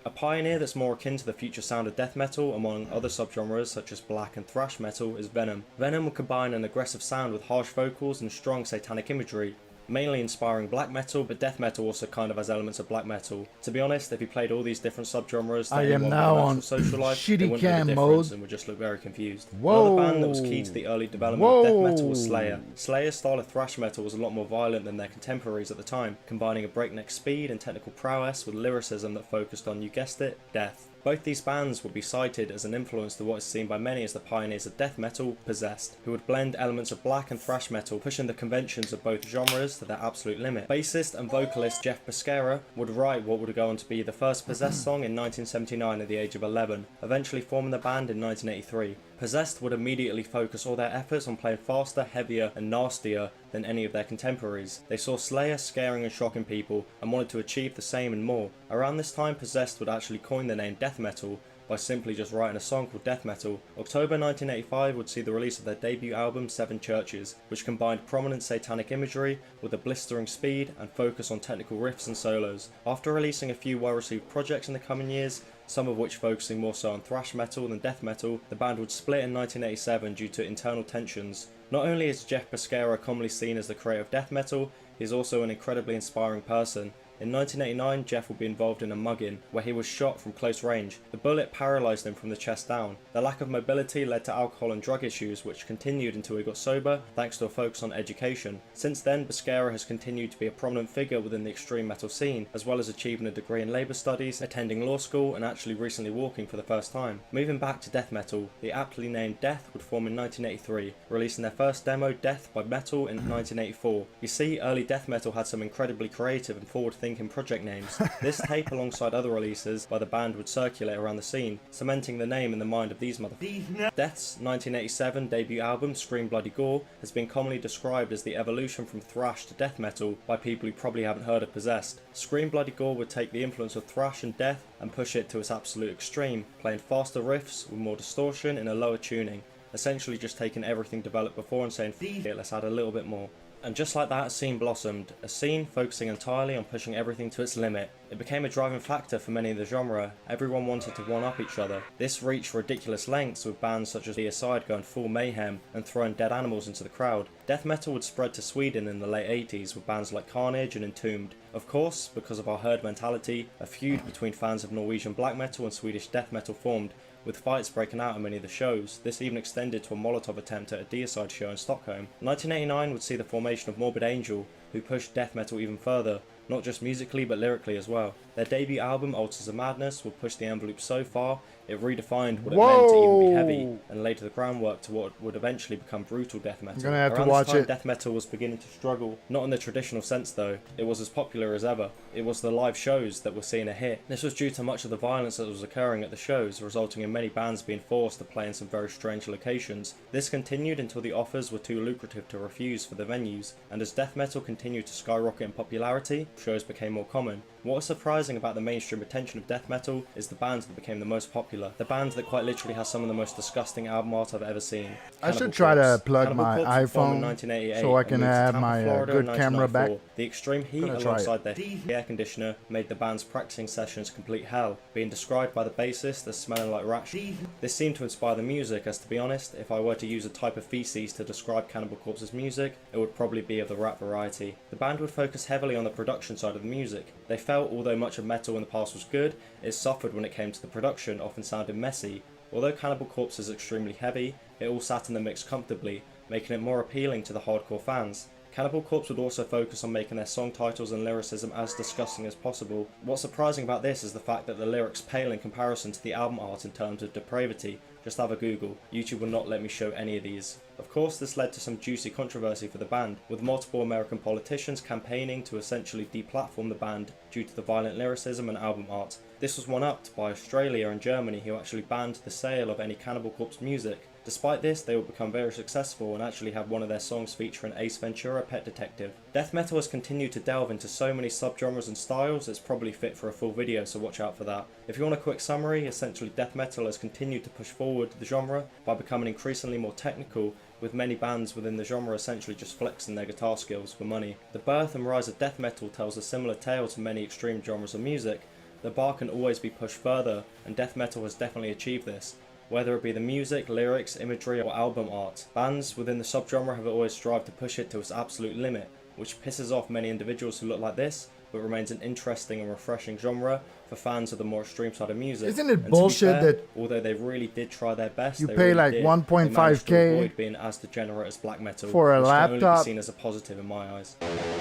A pioneer that's more akin to the future sound of death metal, among other subgenres such as black and thrash metal, is Venom. Venom will combine an aggressive sound with harsh vocals and strong satanic imagery, mainly inspiring black metal, but death metal also kind of has elements of black metal. To be honest, if you played all these different subgenres,
I am now on
social life,
shitty
wouldn't
cam
know the difference
mode.
and would just look very confused.
Whoa.
Another band that was key to the early development of death metal was Slayer. Slayer's style of thrash metal was a lot more violent than their contemporaries at the time, combining a breakneck speed and technical prowess with lyricism that focused on, you guessed it, death. Both these bands would be cited as an influence to what is seen by many as the pioneers of death metal, Possessed, who would blend elements of black and thrash metal, pushing the conventions of both genres to their absolute limit. Bassist and vocalist Jeff Pescara would write what would go on to be the first Possessed song in 1979 at the age of 11, eventually forming the band in 1983. Possessed would immediately focus all their efforts on playing faster, heavier, and nastier than any of their contemporaries. They saw Slayer scaring and shocking people and wanted to achieve the same and more. Around this time, Possessed would actually coin the name death metal by simply just writing a song called death metal. October 1985 would see the release of their debut album Seven Churches, which combined prominent satanic imagery with a blistering speed and focus on technical riffs and solos. After releasing a few well-received projects in the coming years, some of which focusing more so on thrash metal than death metal, the band would split in 1987 due to internal tensions. Not only is Jeff Pescara commonly seen as the creator of death metal, he is also an incredibly inspiring person. In 1989, Jeff would be involved in a mugging, where he was shot from close range. The bullet paralysed him from the chest down. The lack of mobility led to alcohol and drug issues, which continued until he got sober, thanks to a focus on education. Since then, Pescara has continued to be a prominent figure within the extreme metal scene, as well as achieving a degree in labour studies, attending law school, and actually recently walking for the first time. Moving back to death metal, the aptly named Death would form in 1983, releasing their first demo, Death by Metal, in 1984. You see, early death metal had some incredibly creative and forward-thinking thinking project names. This tape, alongside other releases by the band, would circulate around the scene, cementing the name in the mind of these motherfuckers. Death's 1987 debut album, Scream Bloody Gore, has been commonly described as the evolution from thrash to death metal by people who probably haven't heard of Possessed. Scream Bloody Gore would take the influence of thrash and death and push it to its absolute extreme, playing faster riffs with more distortion in a lower tuning, essentially just taking everything developed before and saying, "F it, let's add a little bit more." And just like that, a scene blossomed, a scene focusing entirely on pushing everything to its limit. It became a driving factor for many in the genre. Everyone wanted to one-up each other. This reached ridiculous lengths, with bands such as The Aside going full mayhem and throwing dead animals into the crowd. Death metal would spread to Sweden in the late 80s with bands like Carnage and Entombed. Of course, because of our herd mentality, a feud between fans of Norwegian black metal and Swedish death metal formed, with fights breaking out in many of the shows. This even extended to a Molotov attempt at a Deicide show in Stockholm. 1989 would see the formation of Morbid Angel, who pushed death metal even further, not just musically but lyrically as well. Their debut album, Altars of Madness, would push the envelope so far it redefined what it meant to even be heavy, and laid the groundwork to what would eventually become brutal death metal.
I'm gonna have
Around
to watch
this time,
it.
death metal was beginning to struggle, not in the traditional sense though. It was as popular as ever. It was the live shows that were seeing a hit. This was due to much of the violence that was occurring at the shows, resulting in many bands being forced to play in some very strange locations. This continued until the offers were too lucrative to refuse for the venues, and as death metal continued to skyrocket in popularity, shows became more common. What is surprising about the mainstream attention of death metal is the bands that became the most popular. The band that quite literally has some of the most disgusting album art I've ever seen.
I should
Cannibal
try to
Corpse.
plug
Cannibal
my
Corpse was formed in
iPhone
1988
so I
and
can
moved to
have
Tampa,
my
Florida in
good camera back.
1994. The extreme heat
Gonna try
alongside their air conditioner made the band's practicing sessions complete hell, being described by the bassist as smelling like rat shit. This seemed to inspire the music, as to be honest, if I were to use a type of feces to describe Cannibal Corpse's music, it would probably be of the rat variety. The band would focus heavily on the production side of the music. They felt although much of metal in the past was good, it suffered when it came to the production, often sounded messy. Although Cannibal Corpse is extremely heavy, it all sat in the mix comfortably, making it more appealing to the hardcore fans. Cannibal Corpse would also focus on making their song titles and lyricism as disgusting as possible. What's surprising about this is the fact that the lyrics pale in comparison to the album art in terms of depravity. Just have a Google. YouTube will not let me show any of these. Of course, this led to some juicy controversy for the band, with multiple American politicians campaigning to essentially deplatform the band due to the violent lyricism and album art. This was one-upped by Australia and Germany, who actually banned the sale of any Cannibal Corpse music. Despite this, they would become very successful and actually have one of their songs featuring Ace Ventura, Pet Detective. Death metal has continued to delve into so many subgenres and styles, it's probably fit for a full video, so watch out for that. If you want a quick summary, essentially death metal has continued to push forward the genre by becoming increasingly more technical, with many bands within the genre essentially just flexing their guitar skills for money. The birth and rise of death metal tells a similar tale to many extreme genres of music. The bar can always be pushed further, and death metal has definitely achieved this. Whether it be the music, lyrics, imagery or album art, bands within the subgenre have always strived to push it to its absolute limit, which pisses off many individuals who look like this, but remains an interesting and refreshing genre for fans of the more extreme side of music.
Isn't it
And
bullshit
to be fair,
that
although they really did try their best,
you
they
pay
really
like
did,
1.5K
they managed to avoid being as degenerate as black metal,
for a
which can only
laptop?
be seen as a positive in my eyes.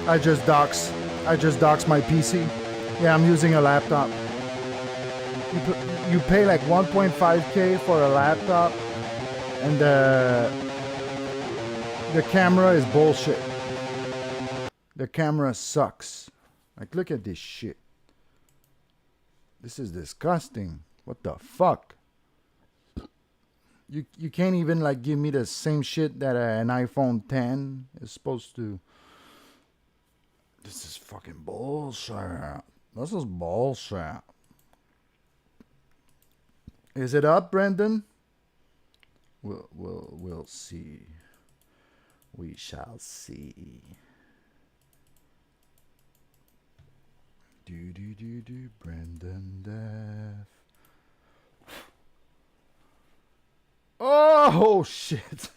I just doxed my PC. Yeah, I'm using a laptop. You pay like 1.5K for a laptop, and the camera is bullshit. The camera sucks. Like, look at this shit. This is disgusting. What the fuck? You can't even like give me the same shit that an iPhone 10 is supposed to. This is fucking bullshit. This is bullshit. Is it up, Brendan? We'll see. We shall see. Do Brendan Deaf. Oh shit!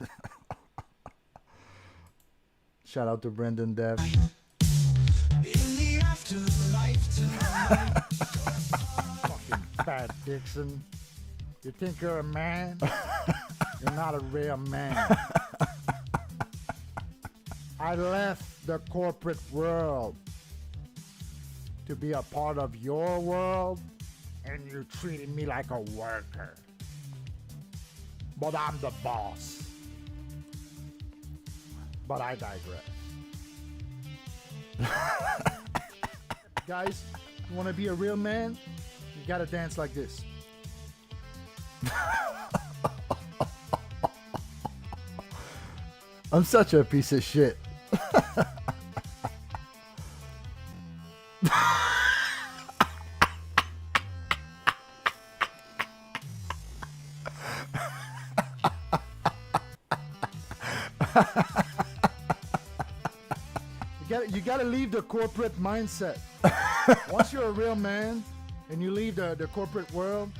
Shout out to Brendan Deaf.
In the afterlife tonight.
Fucking fat Dixon. You think you're a man? You're not a real man. I left the corporate world to be a part of your world, and you treated me like a worker. But I'm the boss. But I digress. Guys, you want to be a real man? You gotta dance like this. I'm such a piece of shit. You gotta leave the corporate mindset. Once you're a real man and you leave the corporate world,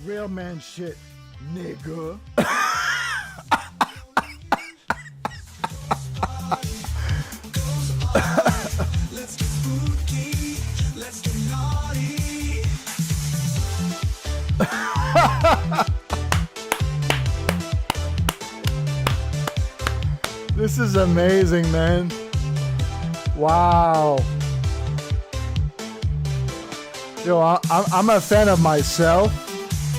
real man shit, nigga.
Let's get spooky. Let's get naughty.
This is amazing, man. Wow. Yo, I'm a fan of myself,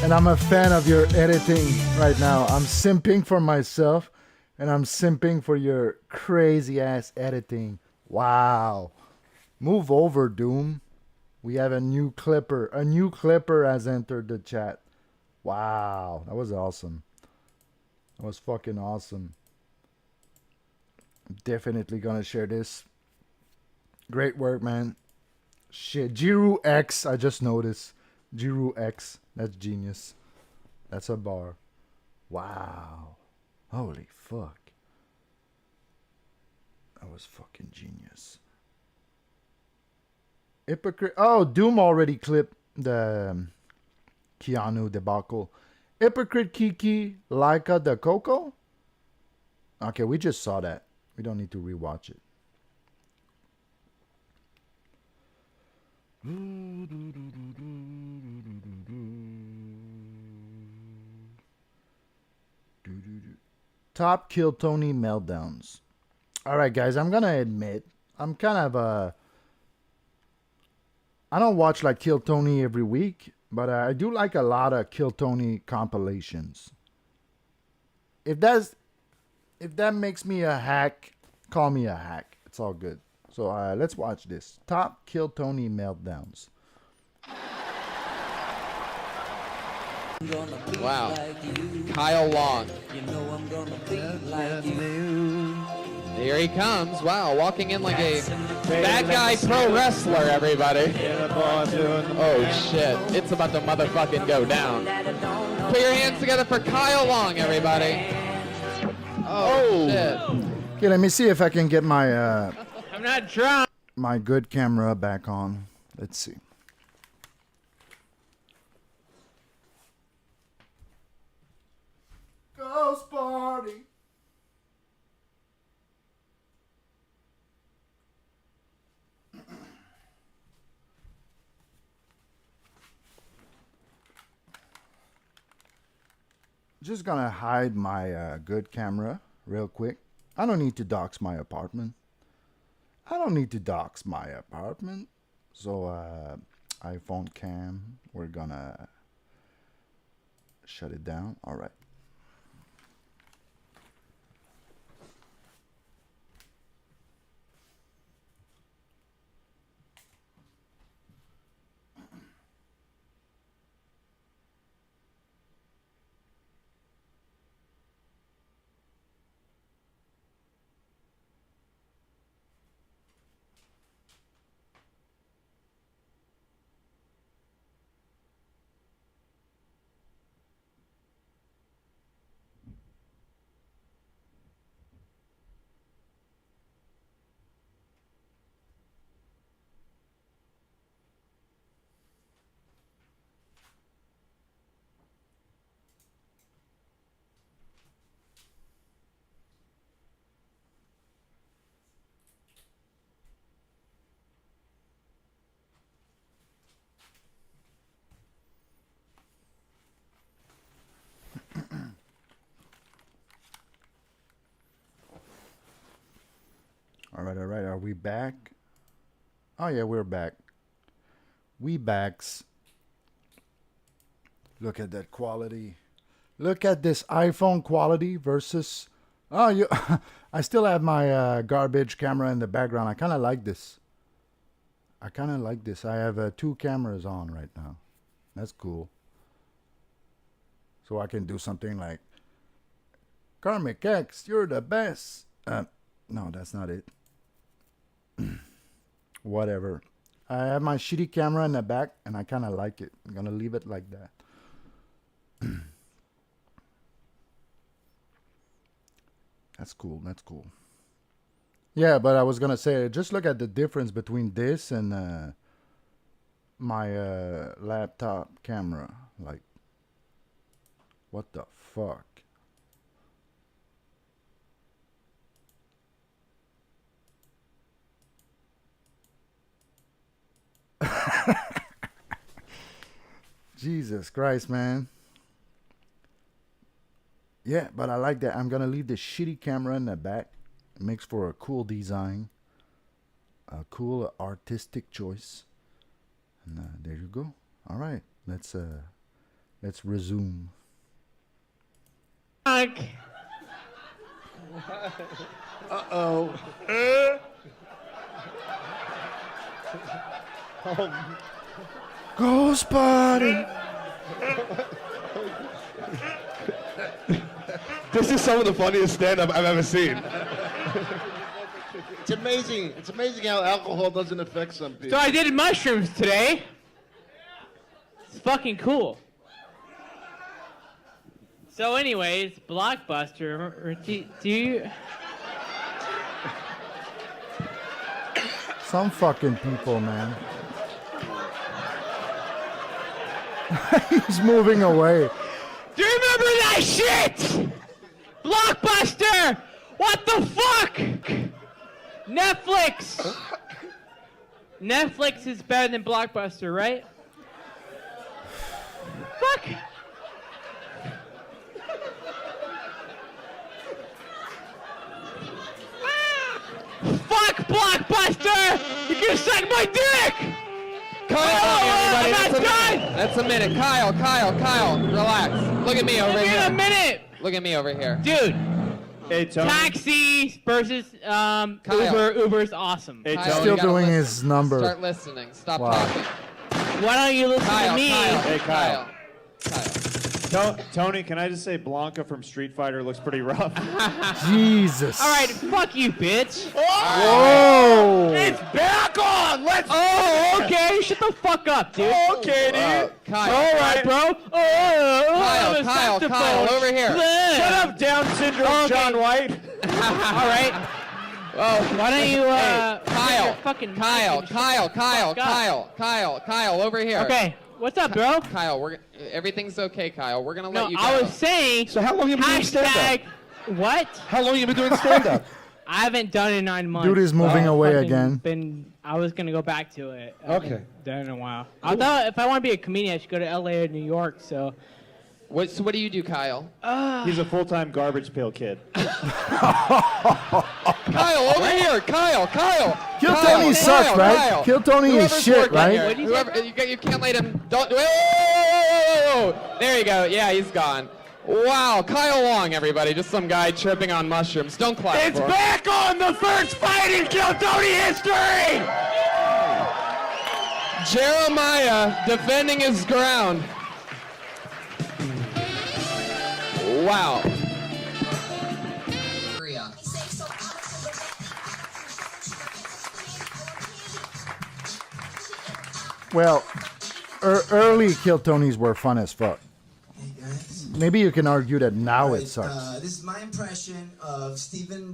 and I'm a fan of your editing right now. I'm simping for myself, and I'm simping for your crazy ass editing. Wow. Move over, Doom. We have a new clipper. A new clipper has entered the chat. Wow. That was awesome. That was fucking awesome. I'm definitely gonna share this. Great work, man. Shit. GIROUX, I just noticed. GIROUX. That's genius. That's a bar. Wow. Holy fuck. That was fucking genius. Hypocrite. Oh, Doom already clipped the Keanu debacle. Hypocrite Kiki, Laika the Coco? Okay, we just saw that. We don't need to rewatch it. Top Kill Tony meltdowns. Alright, guys, I'm gonna admit, I'm kind of I don't watch like Kill Tony every week, but I do like a lot of Kill Tony compilations. If that makes me a hack, call me a hack. It's all good. So let's watch this. Top Kill Tony meltdowns.
Wow. Kyle Long. Here he comes. Wow, walking in like a bad guy pro wrestler, everybody. Oh, shit. It's about to motherfucking go down. Put your hands together for Kyle Long, everybody. Oh, shit.
Okay, let me see if I can get my
I'm not drunk.
my good camera back on. Let's see. Ghost party. Just gonna hide my good camera real quick. I don't need to dox my apartment. So iPhone cam, we're gonna shut it down. All right. All right. Are we back? Oh, yeah, we're back. We backs. Look at that quality. Look at this iPhone quality versus... Oh, you. I still have my garbage camera in the background. I kind of like this. I have 2 cameras on right now. That's cool. So I can do something like... Karmic X, you're the best. No, that's not it. Whatever. I have my shitty camera in the back, and I kind of like it. I'm going to leave it like that. That's cool. That's cool. Yeah, but I was going to say, just look at the difference between this and my laptop camera. Like, what the fuck? Jesus Christ, man. Yeah, but I like that. I'm going to leave the shitty camera in the back. It makes for a cool design. A cool artistic choice. And there you go. All right. Let's resume.
Uh-oh.
Go spotting.
This is some of the funniest stand-up I've ever seen.
It's amazing. It's amazing how alcohol doesn't affect some people.
So I did mushrooms today. It's fucking cool. So anyways, Blockbuster, do you...
Some fucking people, man. He's moving away.
Do you remember that shit? Blockbuster! What the fuck? Netflix! Netflix is better than Blockbuster, right? Fuck! Fuck Blockbuster! You can suck my dick!
Everybody, that's a minute. Kyle, relax. Look at me over here.
Give me a minute.
Look at me over here.
Dude.
Hey, Tony.
Taxi versus Uber. Uber's awesome.
Hey, Tony. Still doing his number.
Start listening. Stop talking.
Why don't you listen to me?
Hey, Kyle. Tony, can I just say Blanca from Street Fighter looks pretty rough?
Jesus.
All right, fuck you, bitch.
Whoa.
It's back on. Let's. Oh, okay. Shut the fuck up, dude. Okay, dude.
Kyle.
All right, bro.
Kyle, over here.
Shut up, Down syndrome, John White.
All right. Well, why don't you,
Kyle, over here.
Okay. What's up, bro?
Kyle, everything's okay, Kyle. We're gonna let you go.
I was saying.
So how long have you been doing stand-up?
What?
How long have you been doing stand-up?
I haven't done it in 9 months.
Dude is moving away again.
I was gonna go back to it. I
Okay.
haven't done it in a while. I thought if I want to be a comedian, I should go to LA or New York. So.
So what do you do, Kyle?
He's a full-time garbage pail kid.
Kyle, over here. Kyle.
Kill Tony sucks, right? Kill Tony is shit, right?
Whoever, you can't let him. Don't. Whoa. There you go. Yeah, he's gone. Wow, Kyle Long, everybody. Just some guy tripping on mushrooms. Don't clap
It's
for him.
back on the first fight in Kill Tony history!
Jeremiah defending his ground. Wow.
Well, early Kill Tonys were fun as fuck. Maybe you can argue that now it sucks.
This is my impression of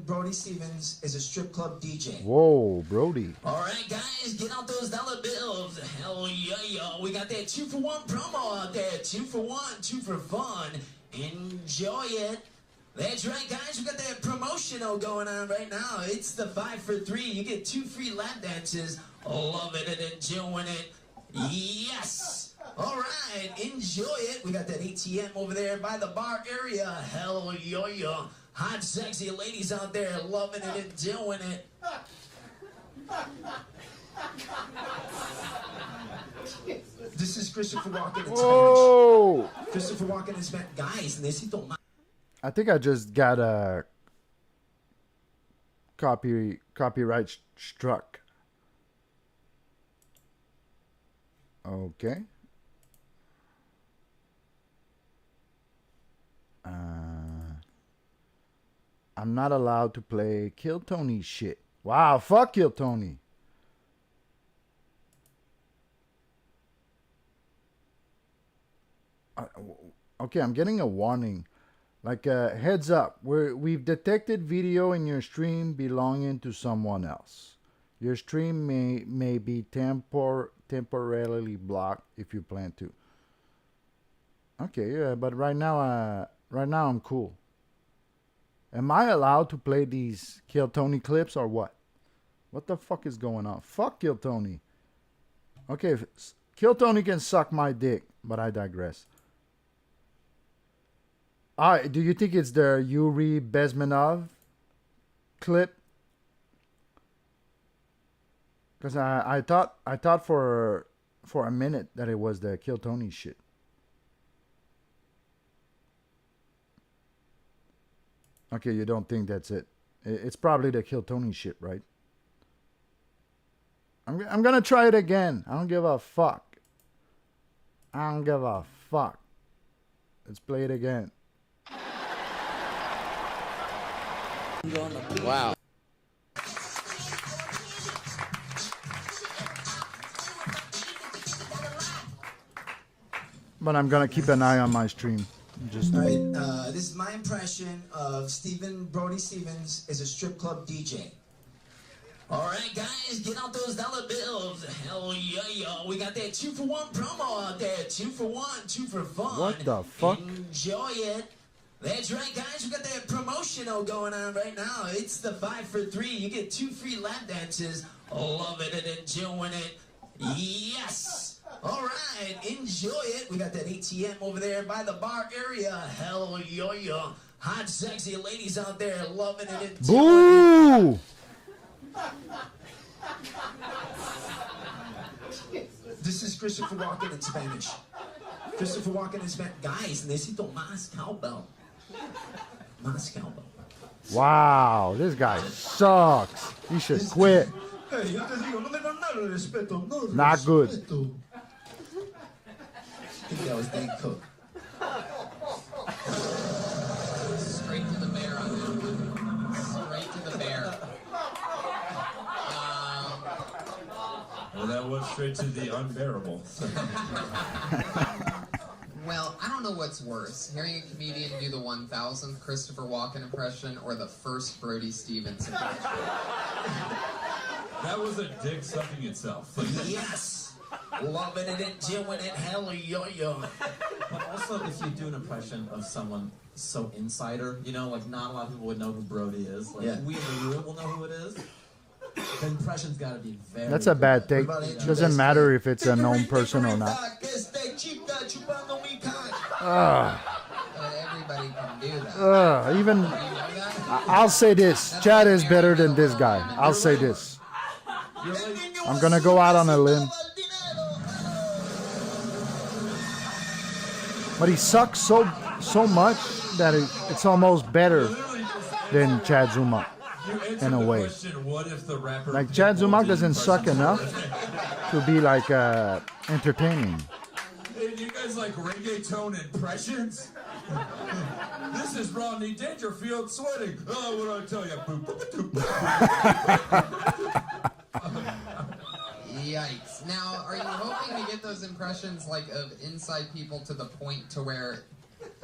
Brody Stevens as a strip club DJ.
Whoa, Brody.
All right, guys, get out those dollar bills. Hell yeah, yo. We got that 2-for-1 promo out there. 2 for 1, 2 for fun. Enjoy it. That's right, guys. We got that promotional going on right now. It's the 5 for 3. You get 2 free lap dances. Loving it and enjoying it. Yes. All right, enjoy it. We got that ATM over there by the bar area. Hell yeah. Hot, sexy ladies out there loving it and doing it. This is Christopher Walken in
Whoa!
Spanish. Christopher Walken is guys, necesito más.
I think I just got a copyright struck. Okay. I'm not allowed to play Kill Tony shit. Wow, fuck Kill Tony. Okay, I'm getting a warning. Like a heads up, we've detected video in your stream belonging to someone else. Your stream may be temporarily blocked if you plan to. Okay, yeah, but right now I'm cool. Am I allowed to play these Kill Tony clips or what? What the fuck is going on? Fuck Kill Tony. Okay, Kill Tony can suck my dick, but I digress. Do you think it's the Yuri Bezmenov clip? Because I thought for a minute that it was the Kill Tony shit. Okay, you don't think that's it? It's probably the Kill Tony shit, right? I'm gonna try it again. I don't give a fuck. I don't give a fuck. Let's play it again.
Wow.
But I'm gonna keep an eye on my stream. Just
All right, this is my impression of Brody Stevens as a strip club DJ. All right, guys, get out those dollar bills. Hell yeah, yo. We got that 2-for-1 promo out there. 2 for 1, 2 for fun.
What the fuck?
Enjoy it. That's right, guys. We got that promotional going on right now. It's the 5 for 3. You get 2 free lap dances. Loving it, enjoying it. Yes. All right, enjoy it. We got that ATM over there by the bar area. Hell yeah, yo. Hot, sexy ladies out there loving it, enjoying it.
Boo!
This is Christopher Walken in Spanish. Christopher Walken in Spanish. Guys, necesito más cowbell. Más cowbell.
Wow, this guy sucks. He should quit.
Hey, yo te digo, no me dan nada de respeto. No
Not good.
I think that was Dane Cook.
Straight to the bear on that one. Straight to the bear.
Well, that was straight to the unbearable.
Well, I don't know what's worse, hearing a comedian do the 1000th Christopher Walken impression or the first Brody Stevens impression.
That was a dick sucking itself.
Yes! Loving it, enjoying it, hell yo.
But also, if you do an impression of someone so insider, you know, like not a lot of people would know who Brody is. Like, we in the room will know who it is. The impression's got to be very
That's a bad take. Doesn't matter if it's a known person or not.
Everybody can do that.
Even I'll say this. Chad is better than this guy. I'll say this. I'm gonna go out on a limb. But he sucks so much that it's almost better than Chad Zuma in a way. Like Chad Zuma doesn't suck enough to be like entertaining.
Hey, do you guys like reggaeton impressions? This is Rodney Dangerfield sweating. Oh, what do I tell you?
Yikes. Now, are you hoping to get those impressions like of inside people to the point to where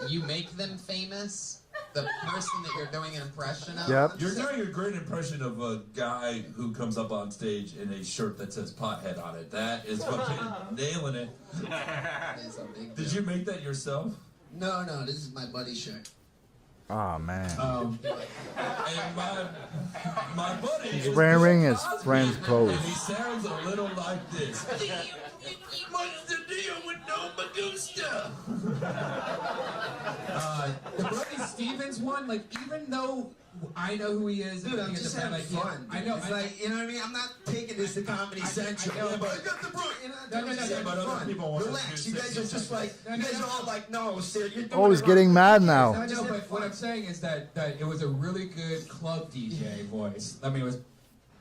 you make them famous? The person that you're doing an impression of?
Yep.
You're doing a great impression of a guy who comes up on stage in a shirt that says pothead on it. That is fucking nailing it.
That is a big
Did you make that yourself?
No, this is my buddy's shirt.
Oh man.
And my buddy
He's
is
wearing
Bill
his
Cosby,
friend's clothes.
And he sounds a little like this. What's the deal with no Magusta?
The Brody Stevens one, like, even though I know who he is,
Dude, I'm just having fun.
I know.
It's like, you know what I mean? I'm not taking this to Comedy Central.
I know, but
I got the Brody.
No.
having fun. Relax. You guys are just like, you guys are all like, no, sir, you're doing
Oh, he's
it
getting
wrong.
mad now.
No, but what I'm saying is that it was a really good club DJ voice. I mean, it was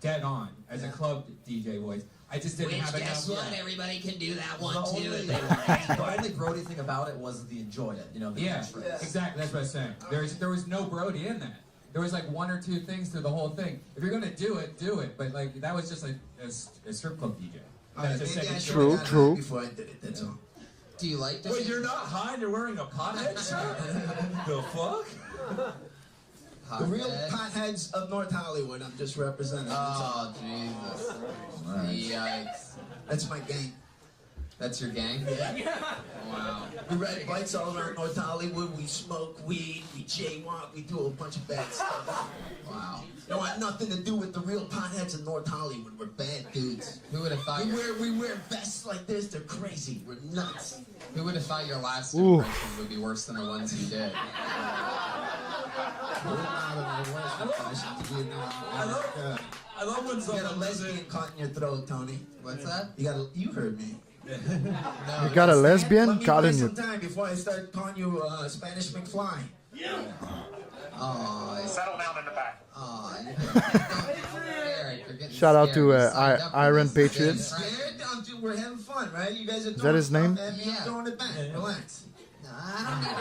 dead on as a club DJ voice. I just didn't have enough.
Guess what? Everybody can do that one
The
too.
only,
if they want.
the only Brody thing about it was the enjoy it. You know, the
Yeah,
catchphrase.
exactly. That's what I'm saying. There was no Brody in that. There was like one or two things through the whole thing. If you're gonna do it, do it. But like that was just like a strip club DJ. That's a second
True, true.
Before I did it, that's all.
Do you like this?
Wait, you're not high and you're wearing a pothead shirt? The fuck?
The real potheads of North Hollywood, I'm just representing.
Oh, Jesus. Yikes.
That's my gang.
That's your gang? Wow.
We ride bikes all around North Hollywood. We smoke weed. We jaywalk. We do a bunch of bad stuff.
Wow.
Don't have nothing to do with the real potheads in North Hollywood. We're bad dudes.
Who would have thought
We wear vests like this. They're crazy. We're nuts.
Who would have thought your last
Ooh.
impression would be worse than the ones you did?
I love when
You got a
someone does it.
lesbian caught in your throat, Tony.
What's that?
You heard me.
You got a lesbian
Let me
caught in
waste
your.
some time before I start calling you Spanish McFly.
Oh,
Settle down in the back.
oh, Eric, you're getting
Shout out
scared.
to
You signed up for
Iron
this.
Patriots.
Scared? We're having fun, right? You guys are.
Is that his name?
Yeah.
Throwing it back. Relax.
I don't need to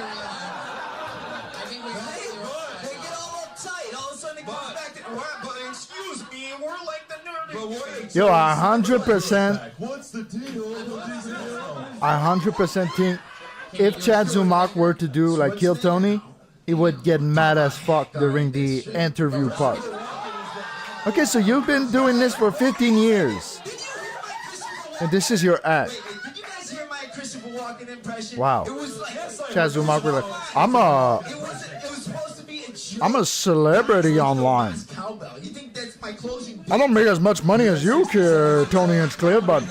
I think we
They get all uptight. All of a sudden it comes back to, but excuse me, we're like the nerdy.
Yo, 100%.
What's the deal?
100% think if Chad Zumock were to do like Kill Tony, he would get mad as fuck during the interview part. Okay, so you've been doing this for 15 years. And this is your act.
Did you guys hear my Christopher Walken impression?
Wow.
It was like,
Chad Zumock was like, I'm
it was supposed to be a joke.
a celebrity online.
Cowbell. You think that's my closing?
I don't make as much money as you, Tony Hinchcliffe, but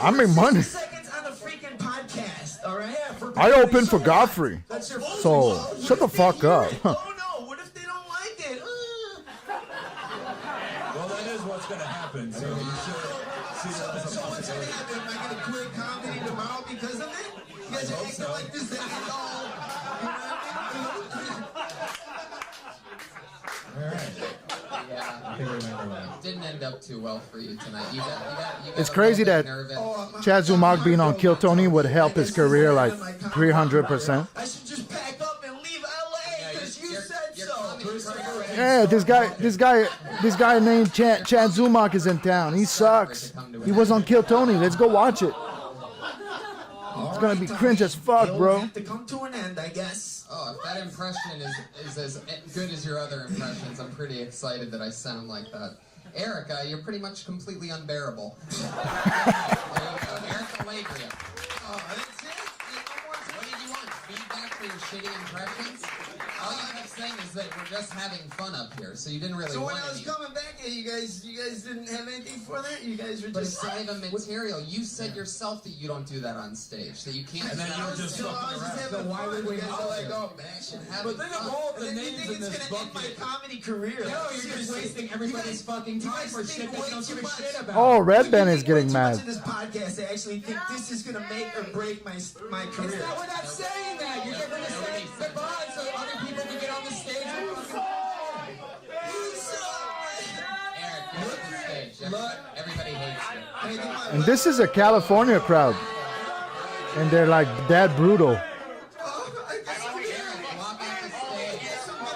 I make money.
Seconds on a freaking podcast, all right?
I open for Godfrey.
That's your
So shut the fuck up.
Oh no! What if they don't like it?
Well, that is what's going to happen. So you should see that as a
So what's gonna
possibility.
happen? Am I gonna quit comedy tomorrow because of it? You guys are acting like this thing is all. You know what I mean?
Yeah. Didn't end up too well for you tonight. You got
It's
a
crazy
little
that
bit nervous.
Chad Zumock being on Kill Tony would help his career like 300%.
I should just pack up and leave LA because you said so.
Yeah, this guy named Chad Zumock is in town. He sucks. He was on Kill Tony. Let's go watch it. It's gonna be cringe as fuck,
It'll
bro.
have to come to an end, I guess.
Oh, if that impression is as good as your other impressions, I'm pretty excited that I sound like that. Erica, you're pretty much completely unbearable. Erica Allegria. Oh, that's it? What did you want? Feedback for your shitty impressions? All you kept saying is that we're just having fun up here, so you didn't really
So when
want
I was
any.
coming back here, you guys didn't have anything for that? You guys were
But
just
it's not even material. You said yourself that you don't do that on stage, that you can't.
And then you were just fucking around.
So why would we
all like, oh, man,
But think of all the
and then you
names
think
in
it's
this
gonna end
bucket.
my comedy career.
No, you're just wasting everybody's fucking time for shit that you don't give a shit about.
Oh, Red Ben is getting
Too
mad.
much of this podcast, I actually think this is gonna make or break my career.
It's not, we're not saying that. You're going to say goodbye so other people can get on the stage and fucking.
Eric, you're on the stage. Everybody hates you.
And this is a California crowd. And they're like that brutal.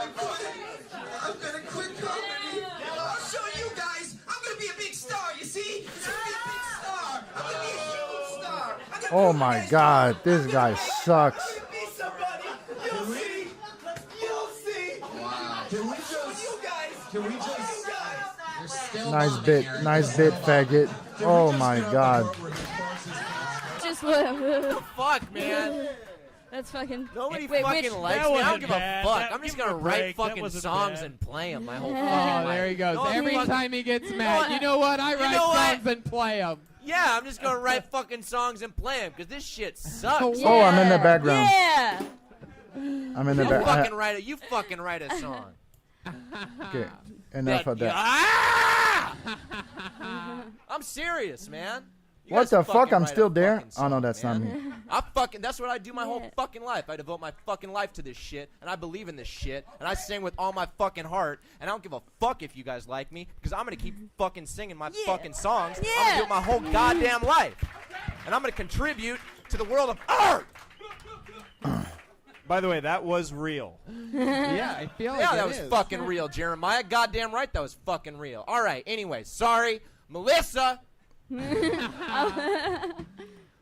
I'm gonna quit comedy. I'll show you guys. I'm gonna be a big star, you see? I'm gonna be a big star. I'm gonna be a huge star.
Oh my god, this guy sucks.
Be somebody. You'll see. You'll see.
Wow.
Can we just? You guys.
Can we just?
You're still
Nice
bombing,
bit,
Eric.
nice bit, faggot. Oh my god.
Just whatever.
Fuck, man.
That's fucking.
Nobody
Wait,
fucking
which-
likes
That
me. I don't
wasn't
give
bad.
a fuck.
That-
I'm just
give him
gonna
a
write
break. That
fucking
wasn't
songs
bad.
and play them my whole
Oh,
fucking life.
there he goes.
No,
Every
fuck-
time he gets mad, you know what? I write
know what?
songs and play them.
Yeah, I'm just gonna write fucking songs and play them because this shit sucks.
Oh, I'm in the background.
Yeah.
I'm in the
You
back.
fucking write a song.
Okay, enough of that.
Ah! I'm serious, man. You
What
guys
the fuck?
fucking
I'm
write
still
a
there.
fucking
Oh no,
song,
that's not me.
That's what I do my whole fucking life. I devote my fucking life to this shit, and I believe in this shit, and I sing with all my fucking heart, and I don't give a fuck if you guys like me, because I'm gonna keep fucking singing my fucking songs. I'm gonna do it my whole goddamn life, and I'm gonna contribute to the world of art.
By the way, that was real.
Yeah, I feel like
Yeah,
it
that was
is.
fucking real, Jeremiah. Goddamn right, that was fucking real. All right. Anyway, sorry, Melissa.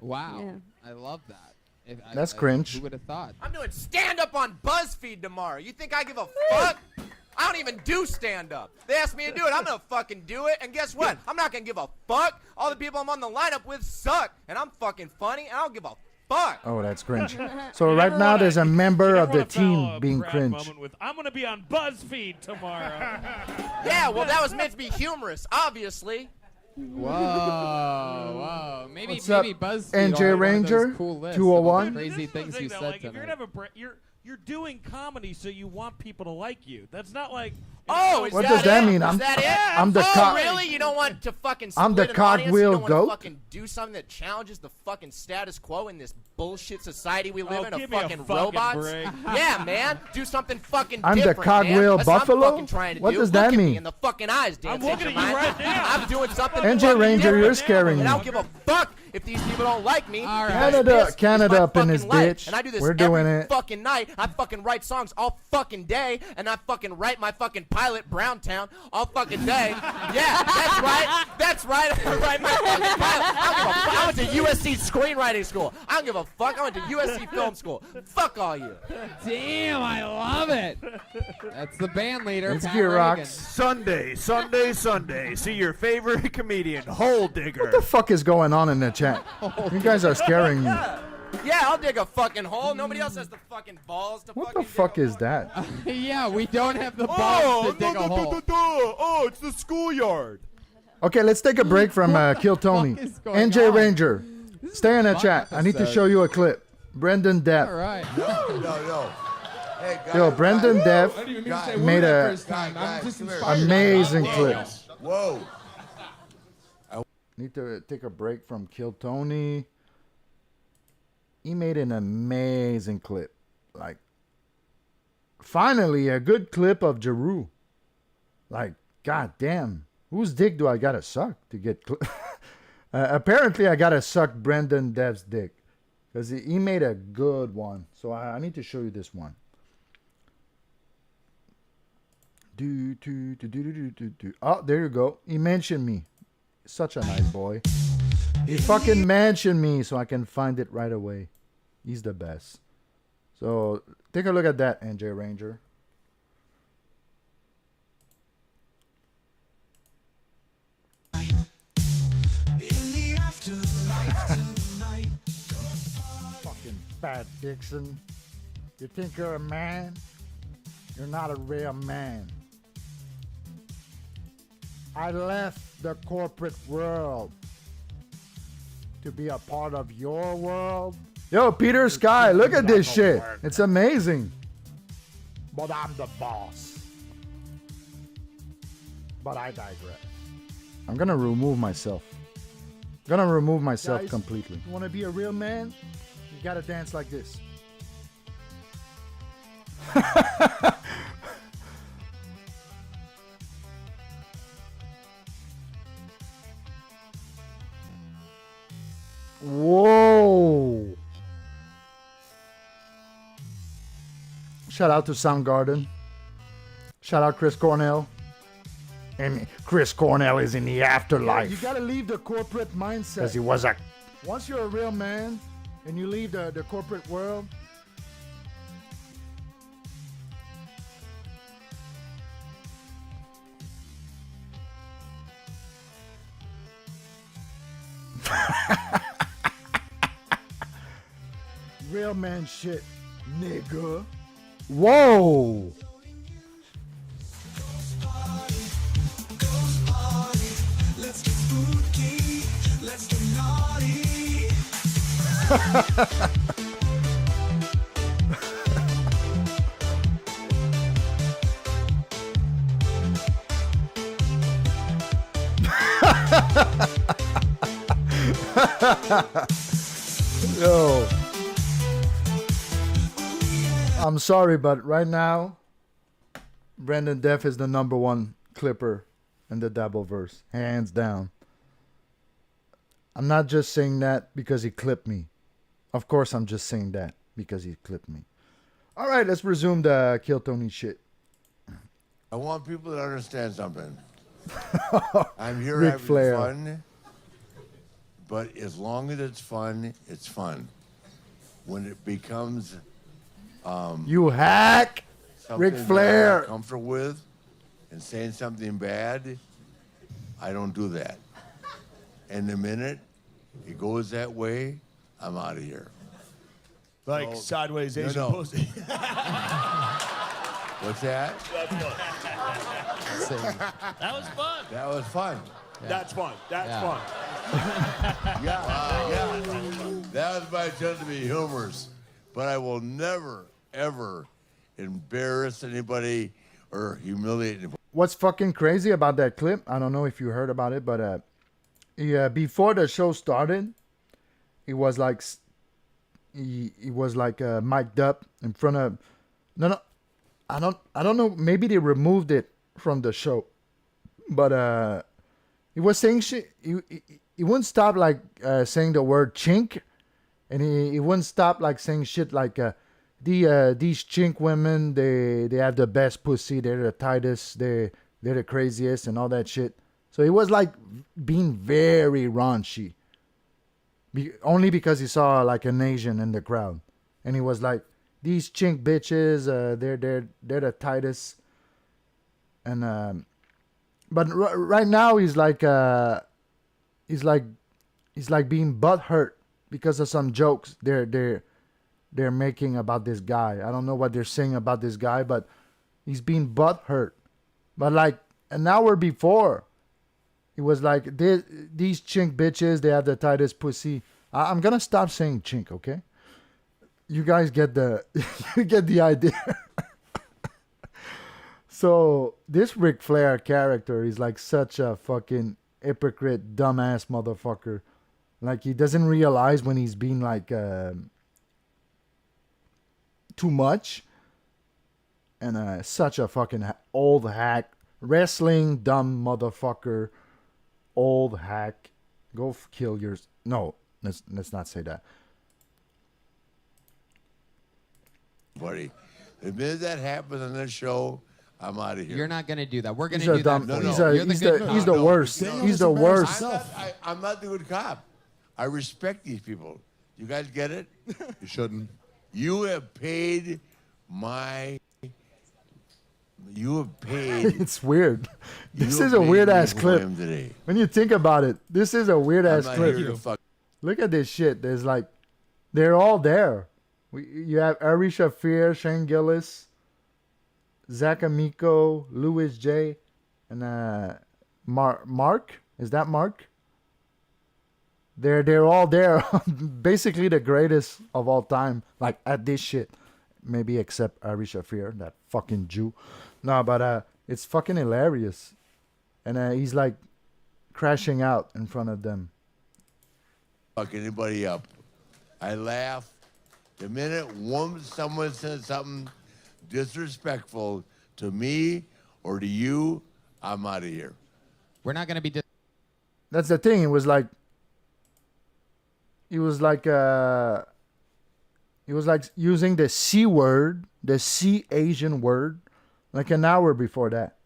Wow, I love that.
That's cringe.
Who would have thought?
I'm doing stand-up on BuzzFeed tomorrow. You think I give a fuck? I don't even do stand-up. They asked me to do it. I'm gonna fucking do it. And guess what? I'm not gonna give a fuck. All the people I'm on the lineup with suck. And I'm fucking funny. And I don't give a fuck.
Oh, that's cringe. So right now there's a member of the team being cringe.
Moment with, I'm gonna be on BuzzFeed tomorrow.
Yeah, well, that was meant to be humorous, obviously.
Whoa. Maybe
What's up,
BuzzFeed
NJ
will have one of
Ranger,
those cool lists
201?
of crazy
This is the
things
thing,
you
though,
said
like, if
tonight.
you're gonna have you're doing comedy, so you want people to like you. That's not like.
Oh, is
What
that
does that
it?
mean?
Is that it?
I'm the
oh,
cock-
really? You don't want to fucking split
I'm the
an audience?
cogwheel
You don't
goat?
want to fucking do something that challenges the fucking status quo in this bullshit society we live
Oh,
in of
give me a
fucking
fucking
robots?
break.
Yeah, man. Do something fucking
I'm the
different,
cogwheel
man. That's
buffalo?
What I'm fucking trying to
What
do.
does
Look
that
at
mean?
me in the fucking eyes, Dan.
I'm looking at you
Saint-Germain.
right now.
I'm doing something
NJ
fucking
Ranger,
different.
you're scaring
And I
me.
don't give a fuck if these people don't like me.
All right.
Canada up in this bitch.
And I do this
We're doing
every
it.
fucking night. I fucking write songs all fucking day, and I fucking write my fucking pilot, Browntown, all fucking day. Yeah, that's right. That's right. I write my fucking pilot. I don't give a fuck. I went to USC screenwriting school. I don't give a fuck. I went to USC film school. Fuck all you.
Damn, I love it. That's the band leader.
It's
Pat
GIROUX.
Reagan.
Sunday. See your favorite comedian, Hole Digger.
What the fuck is going on in the chat? You guys are scaring me.
Yeah, I'll dig a fucking hole. Nobody else has the fucking balls to
What
fucking
the fuck is that?
Yeah, we don't have the balls to dig a hole.
Oh, it's the schoolyard.
Okay, let's take a break from Kill Tony.
is going
NJ
on?
Ranger, stay in the
fun
chat. I need to
episode.
show you a clip. Brendan Depp.
All right.
Yo. Hey, guys.
Yo, Brendan Depp
I didn't even say
made
word that
a
first time. I'm
Guys,
just
come here.
inspired.
amazing
Whoa.
clip.
Whoa.
Need to take a break from Kill Tony. He made an amazing clip. Like, finally, a good clip of GIROUX. Like, goddamn. Whose dick do I gotta suck to get apparently, I gotta suck Brendan Depp's dick. Because he made a good one. So I need to show you this one. Oh, there you go. He mentioned me. Such a nice boy. He fucking mentioned me so I can find it right away. He's the best. So take a look at that, NJ Ranger. Fucking Pat Dixon. You think you're a man? You're not a real man. I left the corporate world to be a part of your world. Yo, Peter Sky, look at this shit. It's amazing. But I'm the boss. But I digress. I'm gonna remove myself. Gonna remove myself Guys, completely. You wanna be a real man? You gotta dance like this. Whoa. Shout out to Soundgarden. Shout out Chris Cornell. And Chris Cornell is in the afterlife. You gotta leave the corporate mindset. Because he was a... Once you're a real man and you leave the corporate world, real man shit, nigga. Whoa.
Let's get spooky. Let's get naughty.
Yo. I'm sorry, but right now, Brendan Deff is the #1 clipper in the Dabbleverse. Hands down. I'm not just saying that because he clipped me. Of course, I'm just saying that because he clipped me. All right, let's resume the Kill Tony shit.
I want people to understand something. I'm here
Ric
having
Flair.
fun, but as long as it's fun, it's fun. When it becomes
You hack,
something
Ric
that I'm
Flair.
not comfortable with and saying something bad, I don't do that. And the minute it goes that way, I'm out of here.
Like
So-
sideways
No,
Asian
no.
pussy.
What's that?
That was fun.
That was fun.
That's fun. That's
Yeah.
fun.
Yeah. That was my attempt to be humorous. But I will never, ever embarrass anybody or humiliate anybody.
What's fucking crazy about that clip? I don't know if you heard about it, but before the show started, he was like mic'd up in front of I don't know, maybe they removed it from the show, but he was saying shit. He wouldn't stop like saying the word chink, and he wouldn't stop like saying shit like these chink women, they have the best pussy, they're the tightest, they're the craziest, and all that shit. So he was like being very raunchy, only because he saw like an Asian in the crowd, and he was like, these chink bitches, they're the tightest, and but right now he's like being butthurt because of some jokes they're making about this guy. I don't know what they're saying about this guy, but he's being butthurt. But like an hour before, it was like these chink bitches, they have the tightest pussy. I'm gonna stop saying chink, okay? You guys get the you get the idea. So this Ric Flair character is like such a fucking hypocrite, dumbass motherfucker. Like he doesn't realize when he's being like too much, and such a fucking old hack, wrestling dumb motherfucker, old hack. Go kill yours. No, let's not say that.
Buddy, the minute that happens on this show, I'm out of here.
You're not gonna do that. We're gonna
He's a
do
dumb-
that. For
he's
you.
a-
You're
he's
good
the-
cop.
he's the worst. He's the worst.
I'm not the good cop. I respect these people. You guys get it?
You shouldn't.
You have paid my. You have paid.
It's weird. This
You
is a
made
weird
me
ass
who I
clip.
am today.
When you think about it, this is a weird ass
I'm not
clip.
here to fuck.
Look at this shit. There's like, they're all there. You have Ari Shafir, Shane Gillis, Zach Amico, Louis J, and Mark. Is that Mark? They're all there. Basically the greatest of all time. Like at this shit. Maybe except Ari Shafir, that fucking Jew. No, but it's fucking hilarious. And he's like crashing out in front of them.
Fuck anybody up. I laugh. The minute someone says something disrespectful to me or to you, I'm out of here.
We're not gonna be.
That's the thing. It was like using the C word, the C Asian word, like an hour before that.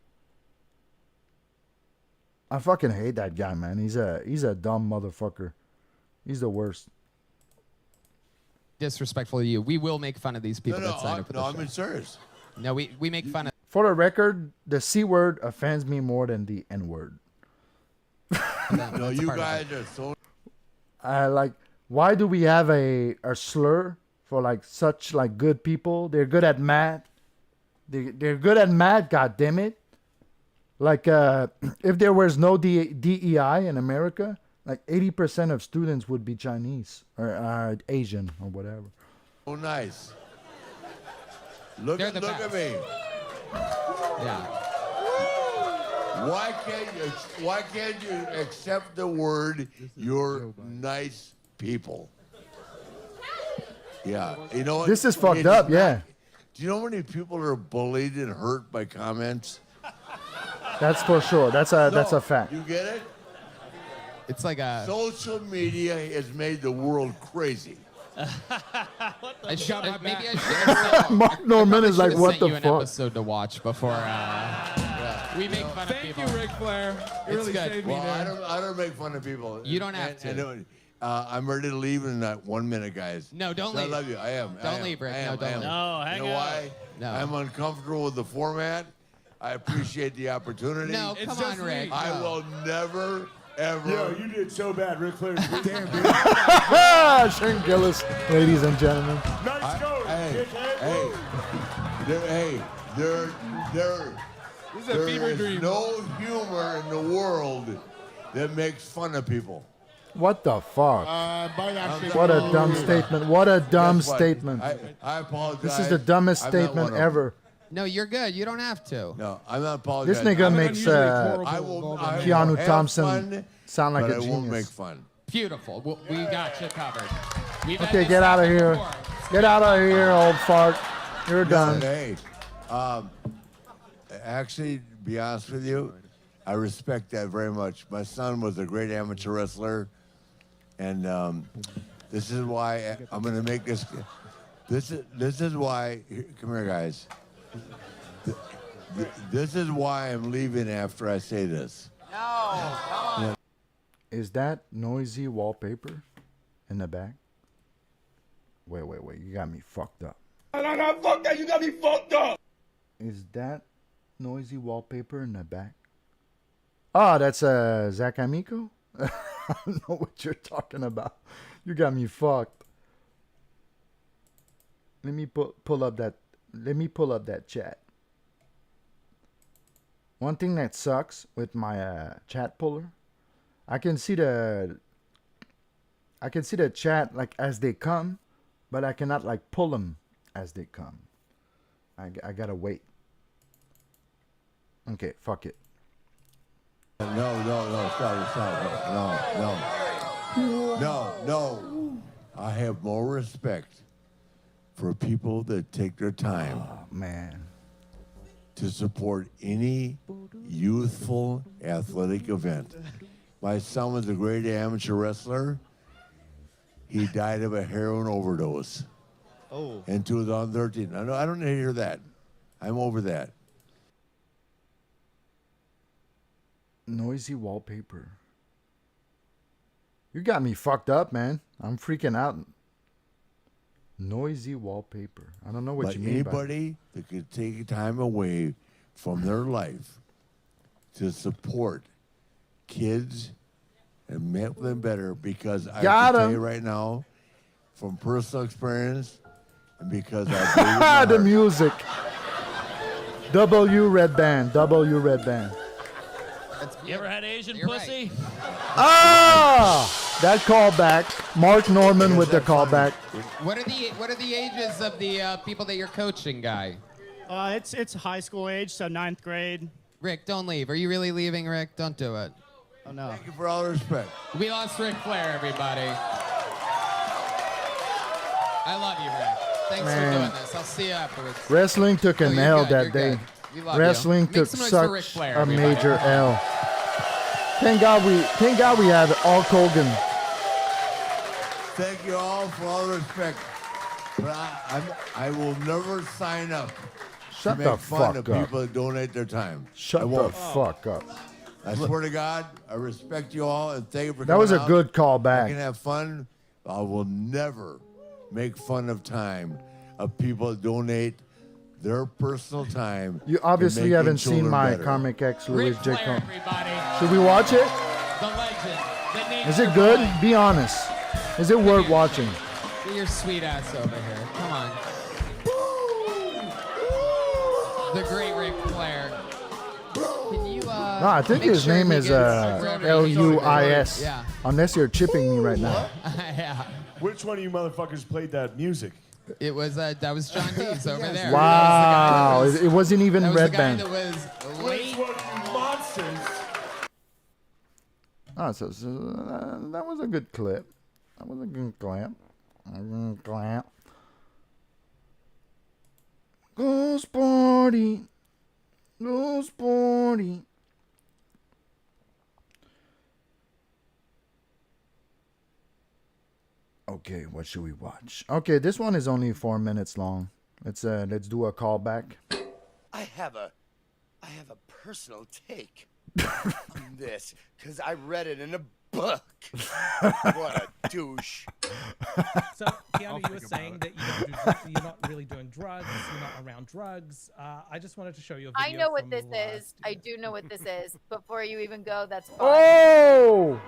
I fucking hate that guy, man. He's a dumb motherfucker. He's the worst.
Disrespectful to you. We will make fun of these people that sign up for the show.
I'm serious.
No, we make fun of.
For the record, the C word offends me more than the N word.
No, you guys are so.
Like, why do we have a slur for like such like good people? They're good at math. They're good at math. God damn it! Like, if there was no DEI in America, like 80% of students would be Chinese or Asian or whatever.
Oh, nice. Look
They're
at
the
me.
Yeah.
Why can't you accept the word "you're nice people"? Yeah, you know what?
This is fucked up, yeah.
Do you know how many people are bullied and hurt by comments?
That's for sure. That's a fact.
You get it?
It's like a
social media has made the world crazy.
I should, maybe I should.
Mark Norman is like, what the
you an
fuck?
episode to watch before we make fun of people.
Thank you, Ric Flair. You really
good.
saved me
Well,
there.
I don't make fun of people.
You don't have to.
I'm ready to leave in 1 minute, guys.
No, don't
So
leave.
I love you. I am.
Don't leave, Rick. No, don't leave.
No, hang
You know
out.
why?
No.
I'm uncomfortable with the format. I appreciate the opportunity.
No, come on, Rick.
I
No.
will never, ever.
Yo, you did so bad, Ric Flair. Damn, dude.
Shane Gillis, ladies and gentlemen.
Nice going.
There
This is a fever
is
dream.
no humor in the world that makes fun of people.
What the fuck?
By that
What a dumb statement. What a dumb
Guess what?
statement.
I apologize.
This is the dumbest
I'm not
statement
one of them.
ever.
No, you're good. You don't have to.
No, I'm not
This
apologizing.
nigga
I'm
makes
I will
Keanu
have
Thompson
fun,
sound like
but
a
I won't make
genius.
fun.
Beautiful. We got you covered. We've had
Okay,
this
get out of
happen
here.
before.
Get out of here, old fart. You're done.
Hey, actually, to be honest with you, I respect that very much. My son was a great amateur wrestler, and this is why I'm going to make this. This is why. Come here, guys. This is why I'm leaving after I say this.
Yeah. Is that noisy wallpaper in the back? Wait. You got me fucked up.
Fuck that, you got me fucked up.
Is that noisy wallpaper in the back? Oh, that's Zach Amico? I don't know what you're talking about. You got me fucked. Let me pull up that chat. One thing that sucks with my chat puller, I can see the chat like as they come, but I cannot like pull them as they come. I gotta wait. Okay, fuck it.
No, stop. No. I have more respect for people that take their time.
Oh, man.
To support any youthful athletic event. My son was a great amateur wrestler. He died of a heroin overdose.
Oh.
In 2013. I don't need to hear that. I'm over that.
Noisy wallpaper. You got me fucked up, man. I'm freaking out. Noisy wallpaper. I don't know what you mean by
anybody that could take time away from their life to support kids and make them better, because I can tell you right now, from personal experience, and because I
the music. W Red Band.
You ever had Asian pussy?
Ah, that callback. Mark Norman with the callback.
What are the ages of the people that you're coaching, Guy?
It's high school age, so 9th grade.
Rick, don't leave. Are you really leaving, Rick? Don't do it.
Oh no.
Thank you for all the respect.
We lost Ric Flair, everybody. I love you, Rick. Thanks
Man.
for doing this. I'll see you afterwards.
Wrestling took a
Oh, you're
L
good,
that
you're
day.
good. We love
Wrestling
you. Make
took
some noise for Ric
such
Flair,
a
everybody.
major L. Thank God we had Hulk Hogan.
Thank you all for all the respect. But I will never sign up
Shut
to
the
make fun
fuck
of
up.
people that donate their time. I
Shut the
won't.
fuck up.
I swear to God, I respect you all and thank you for
That
coming
was a
out.
good callback.
I can have fun. I will never make fun of time of people that donate their personal time.
You
in
obviously
making
haven't seen
children
my
better.
Karmic X Louis
Ric
J.
Flair, everybody.
Should we watch it?
The legend. The nature
Is it good?
boy.
Be honest. Is it worth watching?
Get your sweet ass over here. Come on. The great Ric Flair. Can you,
No, I think
make
his
sure
name
he
is
gets-
Luis.
Yeah.
Unless you're chipping me right now.
Yeah.
Which one of you motherfuckers played that music?
It was that was John Dees over there.
Wow. It wasn't even
That was
Red
the guy
Band.
that was
Which
late.
one of you monsters
Oh, so that was a good clip. That was a good clip. Go sporty. Go sporty. Okay, what should we watch? Okay, this one is only 4 minutes long. Let's do a callback.
I have a personal take on this because I read it in a book. What a douche.
So, Keanu, you were saying that you're not really doing drugs, you're not around drugs. I just wanted to show you a
I
video.
know what
from
this
last
is. I do know what this is. Before you even go, that's fine.
Oh!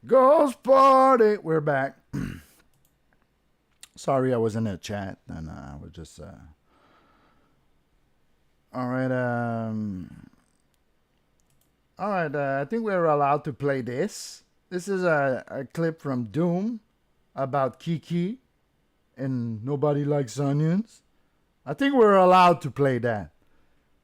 Ghost party. We're back. Sorry, I was in a chat and I was just. All right. All right. I think we're allowed to play this. This is a clip from Doom about Kiki and Nobody Likes Onions. I think we're allowed to play that.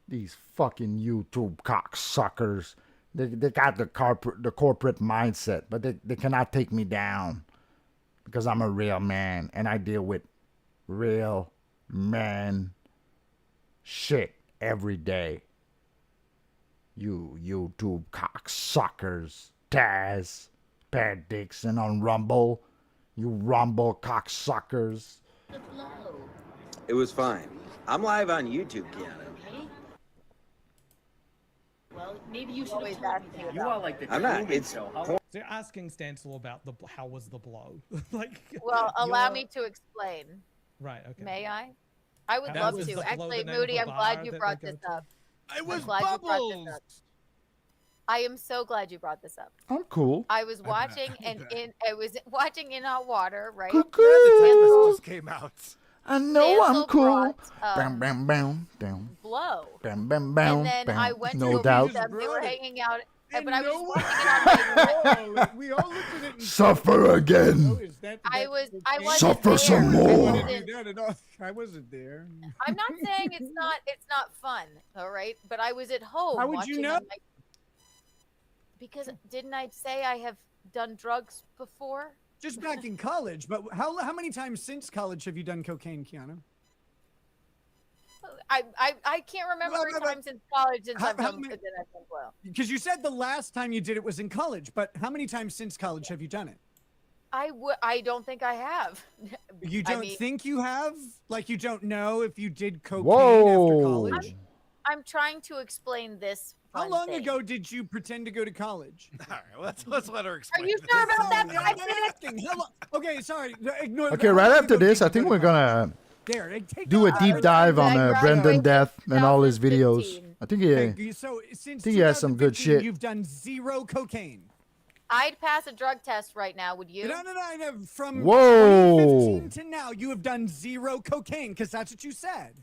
These fucking YouTube cocksuckers. They got the corporate mindset, but they cannot take me down because I'm a real man and I deal with real man shit every day. You YouTube cocksuckers, Taz, Pat Dixon on Rumble, you Rumble cocksuckers.
It was fine. I'm live on YouTube, Keanu.
Well, maybe you should always ask me.
You are like the I'm not. It's
So you're asking Stancil about how was the blow? Like.
Well, allow me to explain.
Right. Okay.
May I? I would
That
love
was
to.
the blow
Actually,
the name of
Moody,
a
I'm
bar
glad you
that
brought
they go
this
to?
up.
It was
I'm glad you brought
Bubbles.
this up. I am so glad you brought this up.
I'm cool.
I was watching I was watching In Hot Water, right?
Cuckoo.
Stancil-
Just came out.
I know I'm
Stancil
cool.
brought,
Bam, bam, bam, down.
Blow.
Bam, bam, bam,
And then
bam.
I went
No
to
doubt.
go meet them. They were hanging out, but I was
no
watching it on my
We all looked at it and
Suffer again.
I wasn't
Suffer
there.
some
I
more.
wasn't-
I wasn't there.
I'm not saying it's not fun, all right? But I was at home.
How would you
watching
know?
on my- Because didn't I say I have done drugs before?
Just back in college, but how many times since college have you done cocaine, Keanu?
I can't remember a time since college since I've done
many-
that I've done blow.
Because you said the last time you did it was in college, but how many times since college have you done it?
I don't think I have.
You
I
don't
mean,
think you have? Like you don't know if you did cocaine
Whoa.
after college?
I'm trying to explain this.
How
fun
long
thing.
ago did you pretend to go to college?
All right, let's let her
Are
explain.
you sure about that?
I'm not asking. How long? Okay, sorry. Ignore
Okay,
how
right
long
after
ago
this,
did
I
you
think
go
we're
to college?
gonna
There, take
do a
off.
deep dive on Brendan Death and all his videos.
2015.
I think
Okay, so since
he has some good
2015,
shit.
You've done 0 cocaine.
I'd pass a drug test right now. Would you?
No. From
Whoa.
2015 to now, you have done 0 cocaine because that's what you said.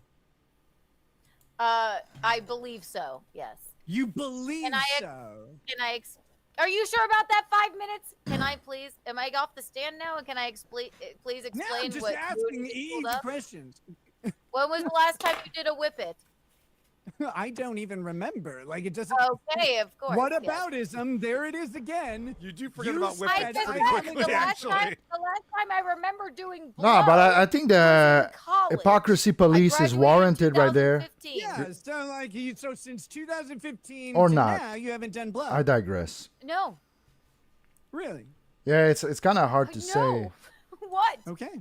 I believe so. Yes.
You believe so?
Can I? Are you sure about that? 5 minutes? Can I please? Am I off the stand now? And can I please explain
No, I'm just
what?
asking easy questions.
When was the last time you did a whip it?
I don't even remember. Like it doesn't.
Okay, of course.
What
yes.
aboutism? There it is again.
You do forget about whip
I
it
said
pretty
that.
quickly,
The last
actually.
time I remember doing.
No, but I think the
college.
hypocrisy police is warranted right there.
Yeah, so like so since 2015
Or
to
not.
now, you haven't done blood.
I digress.
No.
Really?
Yeah, it's kind of hard to say.
No. What?
Okay.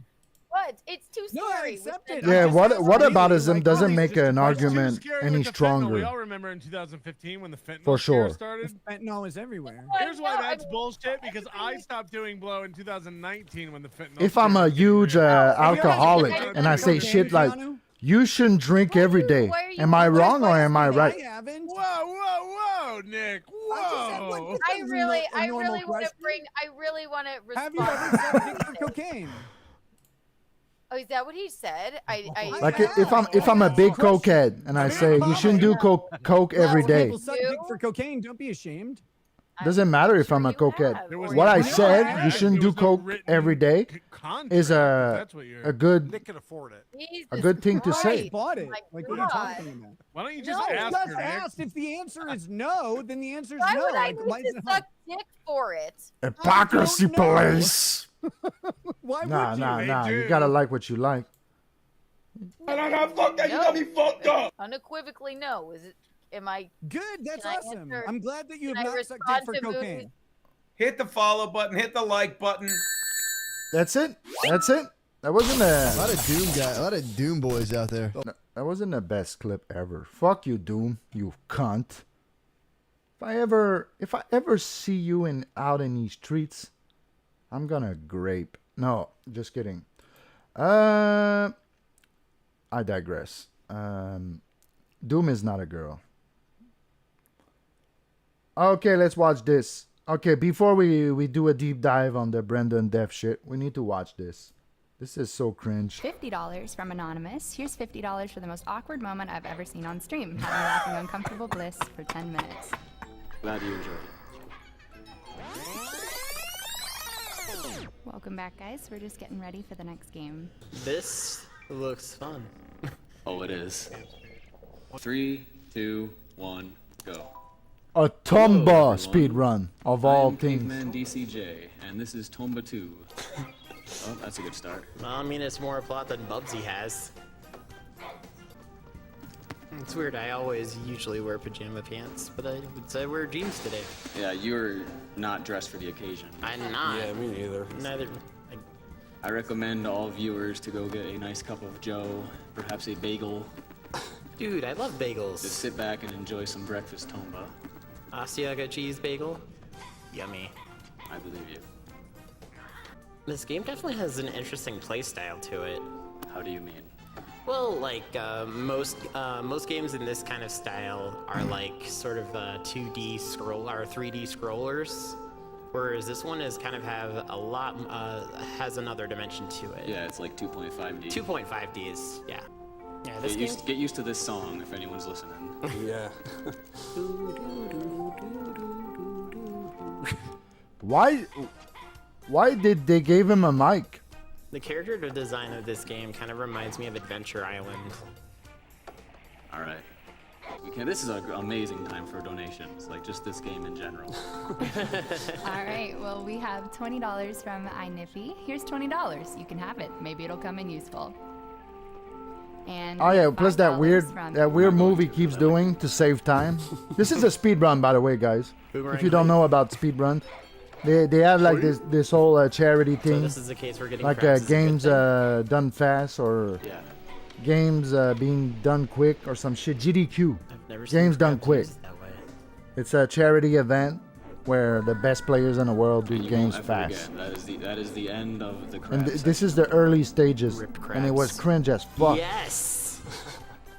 What? It's too
No, I
scary.
accept it.
Yeah, what
really,
aboutism
like,
doesn't
oh,
make
it's just
an
too
argument
Scary
any
with the fentanyl. We
stronger.
all remember in 2015 when the fentanyl
For
scare
sure.
started.
Fentanyl is everywhere.
Here's why that's bullshit, because I stopped doing blow in 2019 when the fentanyl
If I'm a huge alcoholic and I say shit like, you shouldn't drink every day, am I wrong or am I right?
Whoa, whoa, Nick. Whoa.
I really want to bring. I really want to respond.
Have you ever sucked for cocaine?
Oh, is that what he said?
Like if I'm a big cokehead and I say you shouldn't do coke every day,
People suck dick for cocaine. Don't be ashamed.
doesn't matter if I'm a cokehead. What I said, you shouldn't do coke every day, is a good
Nick can afford it.
a good thing to say.
Bought it. Like what are you talking about?
Why don't you
No,
just ask
just
her, Nick?
ask. If the answer is no, then the answer is
Why
no.
would I
Like,
need
why is
to
it
suck dick for it?
Hypocrisy police.
Why
Nah,
would
nah,
you?
nah. You gotta like what you like.
And I got fucked up. You got me fucked up. Unequivocally, no. Is it? Am I?
Good. That's
Can I
awesome.
answer-
I'm glad that you have
can I
not sucked
respond
dick for
to movies?
cocaine.
Hit the follow button, hit the like button.
That's it. That's it. That wasn't
A lot of Doom guy, a lot of Doom boys out there.
that wasn't the best clip ever. Fuck you, Doom. You cunt. If I ever see you out in these streets, I'm gonna grape. No, just kidding. I digress. Doom is not a girl. Okay, let's watch this. Okay, before we do a deep dive on the Brendan Death shit, we need to watch this. This is so cringe.
$50 from Anonymous. Here's $50 for the most awkward moment I've ever seen on stream. Having laughing uncomfortable bliss for 10 minutes.
Glad you enjoyed it.
Welcome back, guys. We're just getting ready for the next game.
This looks fun. Oh, it is. 3, 2, 1, go.
A Tomba speed run of all
I'm
things.
Caveman DCJ, and this is Tomba 2. Oh, that's a good start.
Well, I mean, it's more a plot than Bubsy has. It's weird, I always usually wear pajama pants, but I would say I wear jeans today.
Yeah, you're not dressed for the occasion.
I'm not.
Yeah, me neither.
Neither.
I recommend all viewers to go get a nice cup of joe, perhaps a bagel.
Dude, I love bagels.
Just sit back and enjoy some breakfast Tomba.
Asiago cheese bagel? Yummy.
I believe you.
This game definitely has an interesting playstyle to it.
How do you mean?
Well, like most games in this kind of style are like sort of 2D scroll or 3D scrollers, whereas this one is kind of have a lot has another dimension to it.
Yeah, it's like 2.5D.
2.5Ds, yeah. Yeah, this game.
Get used to this song if anyone's listening. Yeah.
Why did they give him a mic?
The character design of this game kind of reminds me of Adventure Island.
All right. This is an amazing time for donations, like just this game in general.
All right, well, we have $20 from iNippy. Here's $20. You can have it. Maybe it'll come in useful. And
Oh yeah, plus that
$5
weird move he keeps doing to save time. This is a speed run, by the way, guys.
Boomerang
If you don't know about speed run, They have like this whole charity thing.
So this is the case we're getting
like
cracks is a good
games
thing?
done fast or
Yeah.
games being done quick or some shit. GDQ.
never seen
Games done
crabs
quick.
used that way.
It's a charity event where the best players in the world do
And you
games
won't ever
fast.
forget. That is the end of the crab
And
section.
this is the early stages,
Ripped
and it was
crabs.
cringe as fuck.
Yes.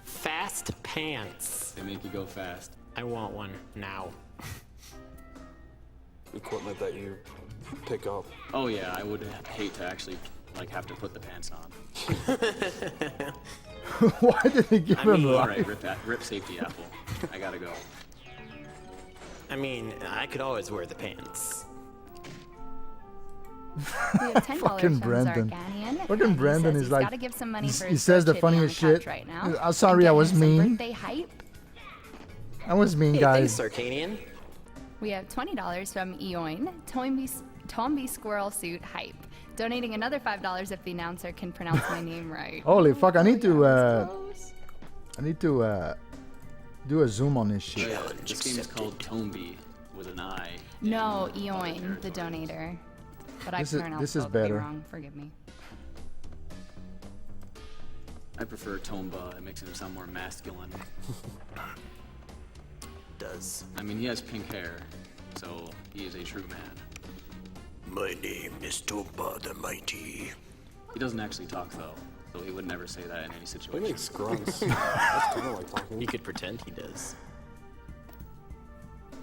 Fast pants.
They make you go fast.
I want one now.
Equipment that you pick up.
Oh yeah, I would hate to actually like have to put the pants on.
Why did they give him
all
life?
right, rip safety apple. I gotta go.
I mean, I could always wear the pants.
We have $10
Fucking
from
Brendan.
Zarganian.
Fucking
and he
Brendan
says
is
he's
like.
gotta give some money for
He
his
says the
birthday on
funniest
the couch
shit.
right now.
I'm
And
sorry, I
getting
was
him some
mean.
Birthday hype.
I was mean,
Hey,
guys.
thanks, Sarkanian.
We have $20 from Eoin. Tomby Squirrel Suit Hype. Donating another $5 if the announcer can pronounce my name right.
Holy fuck! I need to do a zoom on this shit.
This game is called Tomby with an I.
No, Eoin, the donator. But
This
I
is-
pronounced
this is
both of you
better.
wrong. Forgive me.
I prefer Tomba. It makes him sound more masculine.
Does.
I mean, he has pink hair, so he is a true man.
My name is Tomba the Mighty.
He doesn't actually talk though, so he would never say that in any situation.
He makes grunts. That's kind of like talking.
He could pretend he does.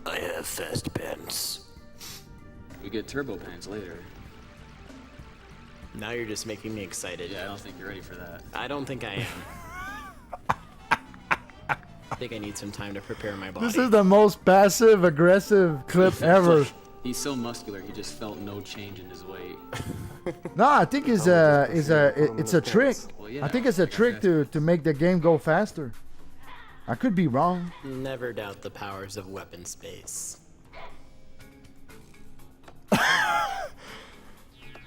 I have fast pants.
We get turbo pants later.
Now you're just making me excited.
Yeah, I don't think you're ready for that.
I don't think I am. I think I need some time to prepare my body.
This is the most passive aggressive clip ever.
He's so muscular, he just felt no change in his weight.
No, I think it's a trick.
Well, yeah,
I think it's a trick to make the game go faster. I could be wrong.
Never doubt the powers of weapon space.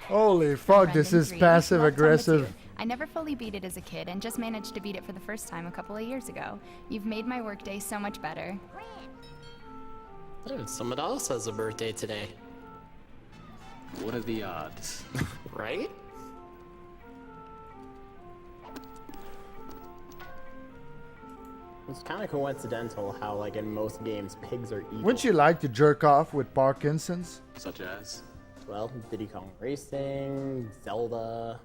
Holy fuck! This
Brendan
is
Green.
passive
Love Tomba
aggressive.
too. I never fully beat it as a kid and just managed to beat it for the first time a couple of years ago. You've made my workday so much better.
Oh, someone else has a birthday today.
What are the odds?
Right? It's kind of coincidental how, like, in most games, pigs are evil.
Wouldn't you like to jerk off with Parkinson's?
Such as?
Well, Diddy Kong Racing, Zelda,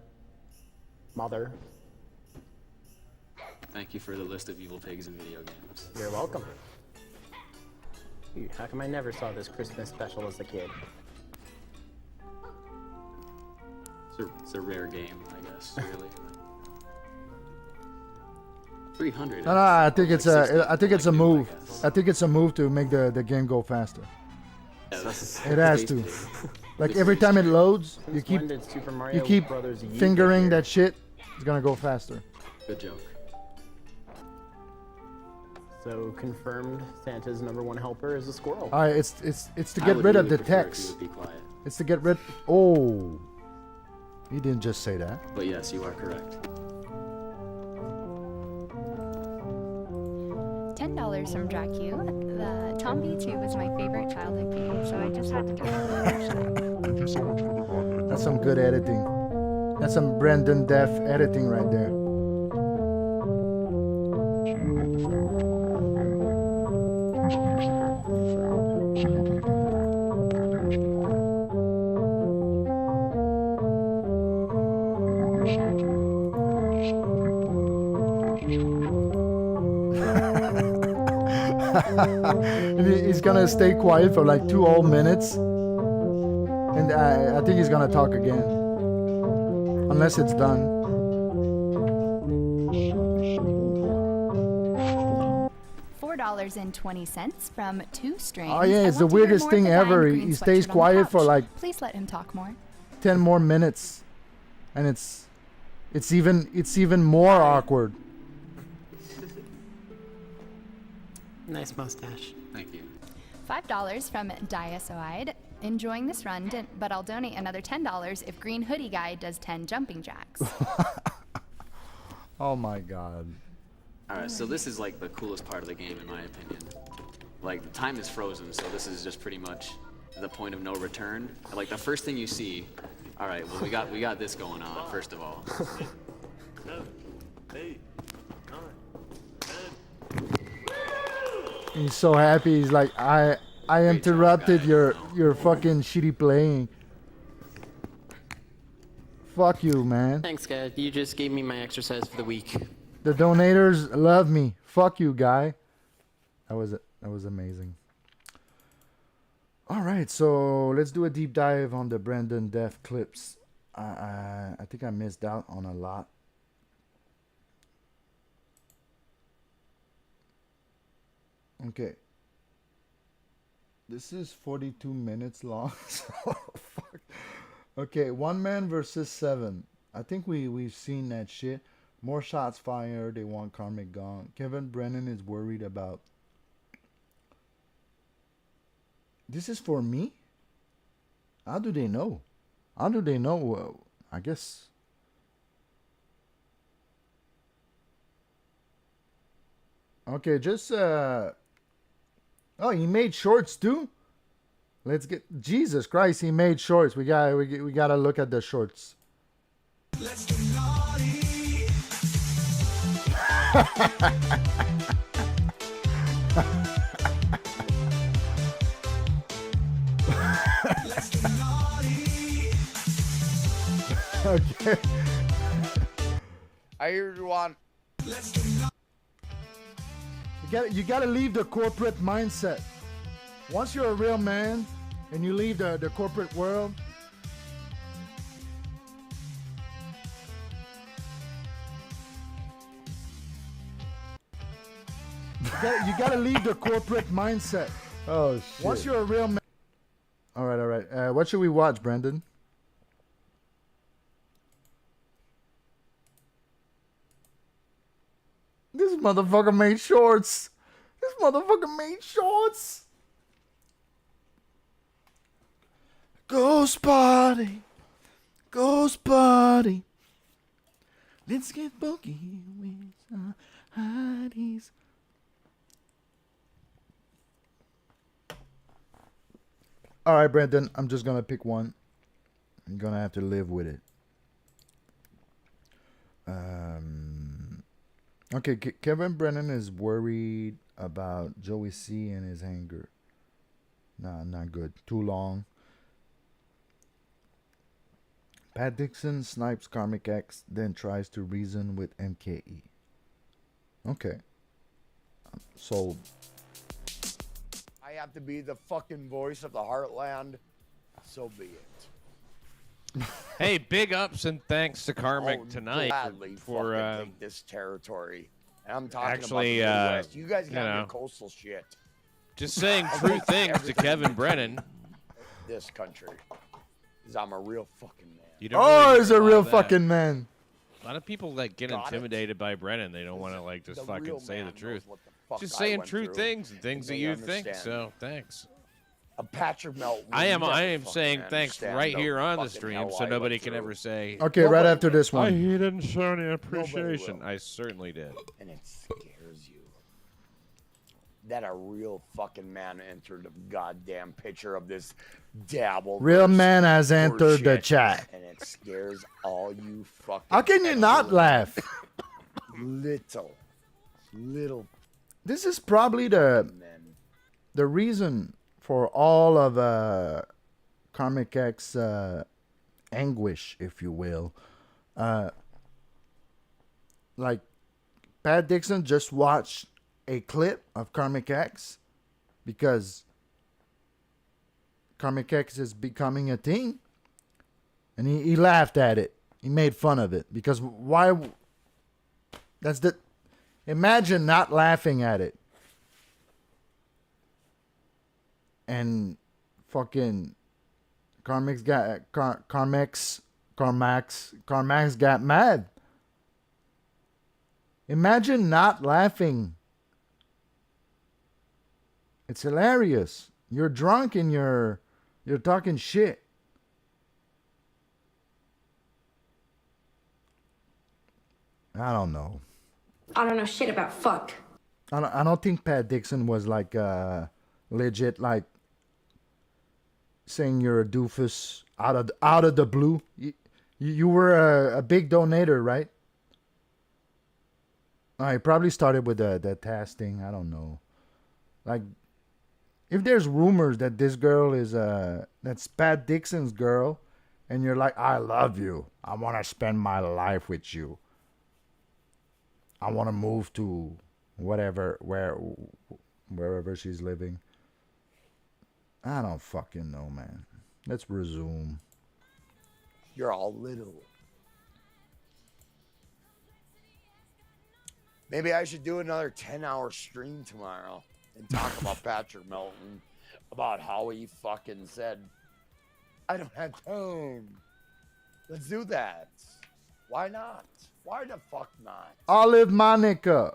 Mother.
Thank you for the list of evil pigs in video games.
You're welcome. How come I never saw this Christmas special as a kid?
It's a rare game, I guess, really. 300.
No, I think it's a move. I think it's a move to make the game go faster. It has to. Like every time it loads, you keep
When did Super Mario
keep
Brothers U
fingering
get here?
that shit. It's gonna go faster.
Good joke.
So confirmed, Santa's #1 helper is a squirrel.
All right, it's to
I
get
would
rid of
really
the
prefer if you
text.
would be quiet.
It's to get rid. Oh, you didn't just say that.
But yes, you are correct.
$10 from Dracu. The Tomby 2 was my favorite childhood game, so I just had to do it.
Thank you so much for the comment. That's some good editing. That's some Brendan Deaf editing right there. And he's gonna stay quiet for like 2 whole minutes, and I think he's gonna talk again, unless it's done.
$4.20 from Two Strings.
Oh, yeah,
I
it's the
want to hear
weirdest
more of
thing
the guy in the
ever.
green
He stays
sweatshirt on the
quiet for
couch.
like
Please let him talk more.
10 more minutes, and it's even more awkward.
Nice mustache.
Thank you.
$5 from Diasoide. Enjoying this run, but I'll donate another $10 if Green Hoodie Guy does 10 jumping jacks.
Oh my god.
Alright, so this is like the coolest part of the game in my opinion. Like, the time is frozen, so this is just pretty much the point of no return. And, like the first thing you see, all right, well we got this going on first of all.
He's so happy. He's like, I interrupted your fucking shitty playing. Fuck you, man.
Thanks, guys. You just gave me my exercise for the week.
The donators love me. Fuck you, guy. That was amazing. All right, so let's do a deep dive on the Brandon death clips. I think I missed out on a lot. Okay. This is 42 minutes long. So fuck. Okay, 1 man versus 7. I think we've seen that shit. More shots fired. They want Karmic gone. Kevin Brennan is worried about. This is for me? How do they know? How do they know? I guess. Okay, just oh, he made shorts too. Let's get Jesus Christ. He made shorts. We gotta look at the shorts. Let's get naughty. Let's get naughty. Okay.
I hear you on.
Let's get naughty. You gotta leave the corporate mindset. Once you're a real man and you leave the corporate world, you gotta leave the corporate mindset. Oh shit. Once you're a real man. All right. What should we watch, Brandon? This motherfucker made shorts. This motherfucker made shorts. Ghost party. Ghost party. Let's get boogie with our hotties. All right, Brandon. I'm just gonna pick one. I'm gonna have to live with it. Okay, Kevin Brennan is worried about Joey C and his anger. Nah, not good. Too long. Pat Dixon snipes Karmic X, then tries to reason with MKE. Okay. Sold.
I have to be the fucking voice of the Heartland. So be it.
Hey, big ups and thanks to Karmic
Oh,
tonight
gladly
for
fucking take this territory. And I'm talking
actually,
about the Midwest. You guys
you
got
know,
your coastal shit.
just saying true things to Kevin Brennan.
This country. Because I'm a real fucking man.
You don't really
He's
hear
a
lot
real
of that.
fucking man.
A lot of people like get
Got it.
intimidated by Brennan. They don't want to like just
The
fucking
real
say the
man
truth.
knows what the fuck
Just
I
saying
went
true
through,
things and things that
they
you think.
understand.
So thanks.
A Patrick Melton.
I am
never
saying
fucking
thanks
understand
right
the
here on the
fucking
stream,
hell
so
I
nobody
went
can
through.
ever say.
Okay, right after this
I
one.
he didn't show any
Nobody
appreciation.
will.
I certainly did.
And it scares you. That a real fucking man entered a goddamn picture of this dabble.
Real man has entered the chat.
And it scares all you fucking.
How can you not laugh?
Little.
This is probably the reason for all of Karmic X anguish, if you will. Like Pat Dixon just watched a clip of Karmic X because Karmic X is becoming a thing, and he laughed at it. He made fun of it because why? That's the. Imagine not laughing at it. And fucking Carmax got mad. Imagine not laughing. It's hilarious. You're drunk and you're talking shit. I don't know.
I don't know shit about fuck.
I don't think Pat Dixon was like legit like saying you're a doofus out of the blue. You were a big donator, right? I probably started with the testing. I don't know. Like, if there's rumors that this girl is that's Pat Dixon's girl, and you're like, I love you. I want to spend my life with you. I want to move to wherever she's living. I don't fucking know, man. Let's resume.
You're all little. Maybe I should do another 10-hour stream tomorrow and talk about Patrick Melton, about how he fucking said, I don't have time. Let's do that. Why not? Why the fuck not?
Olive Monica.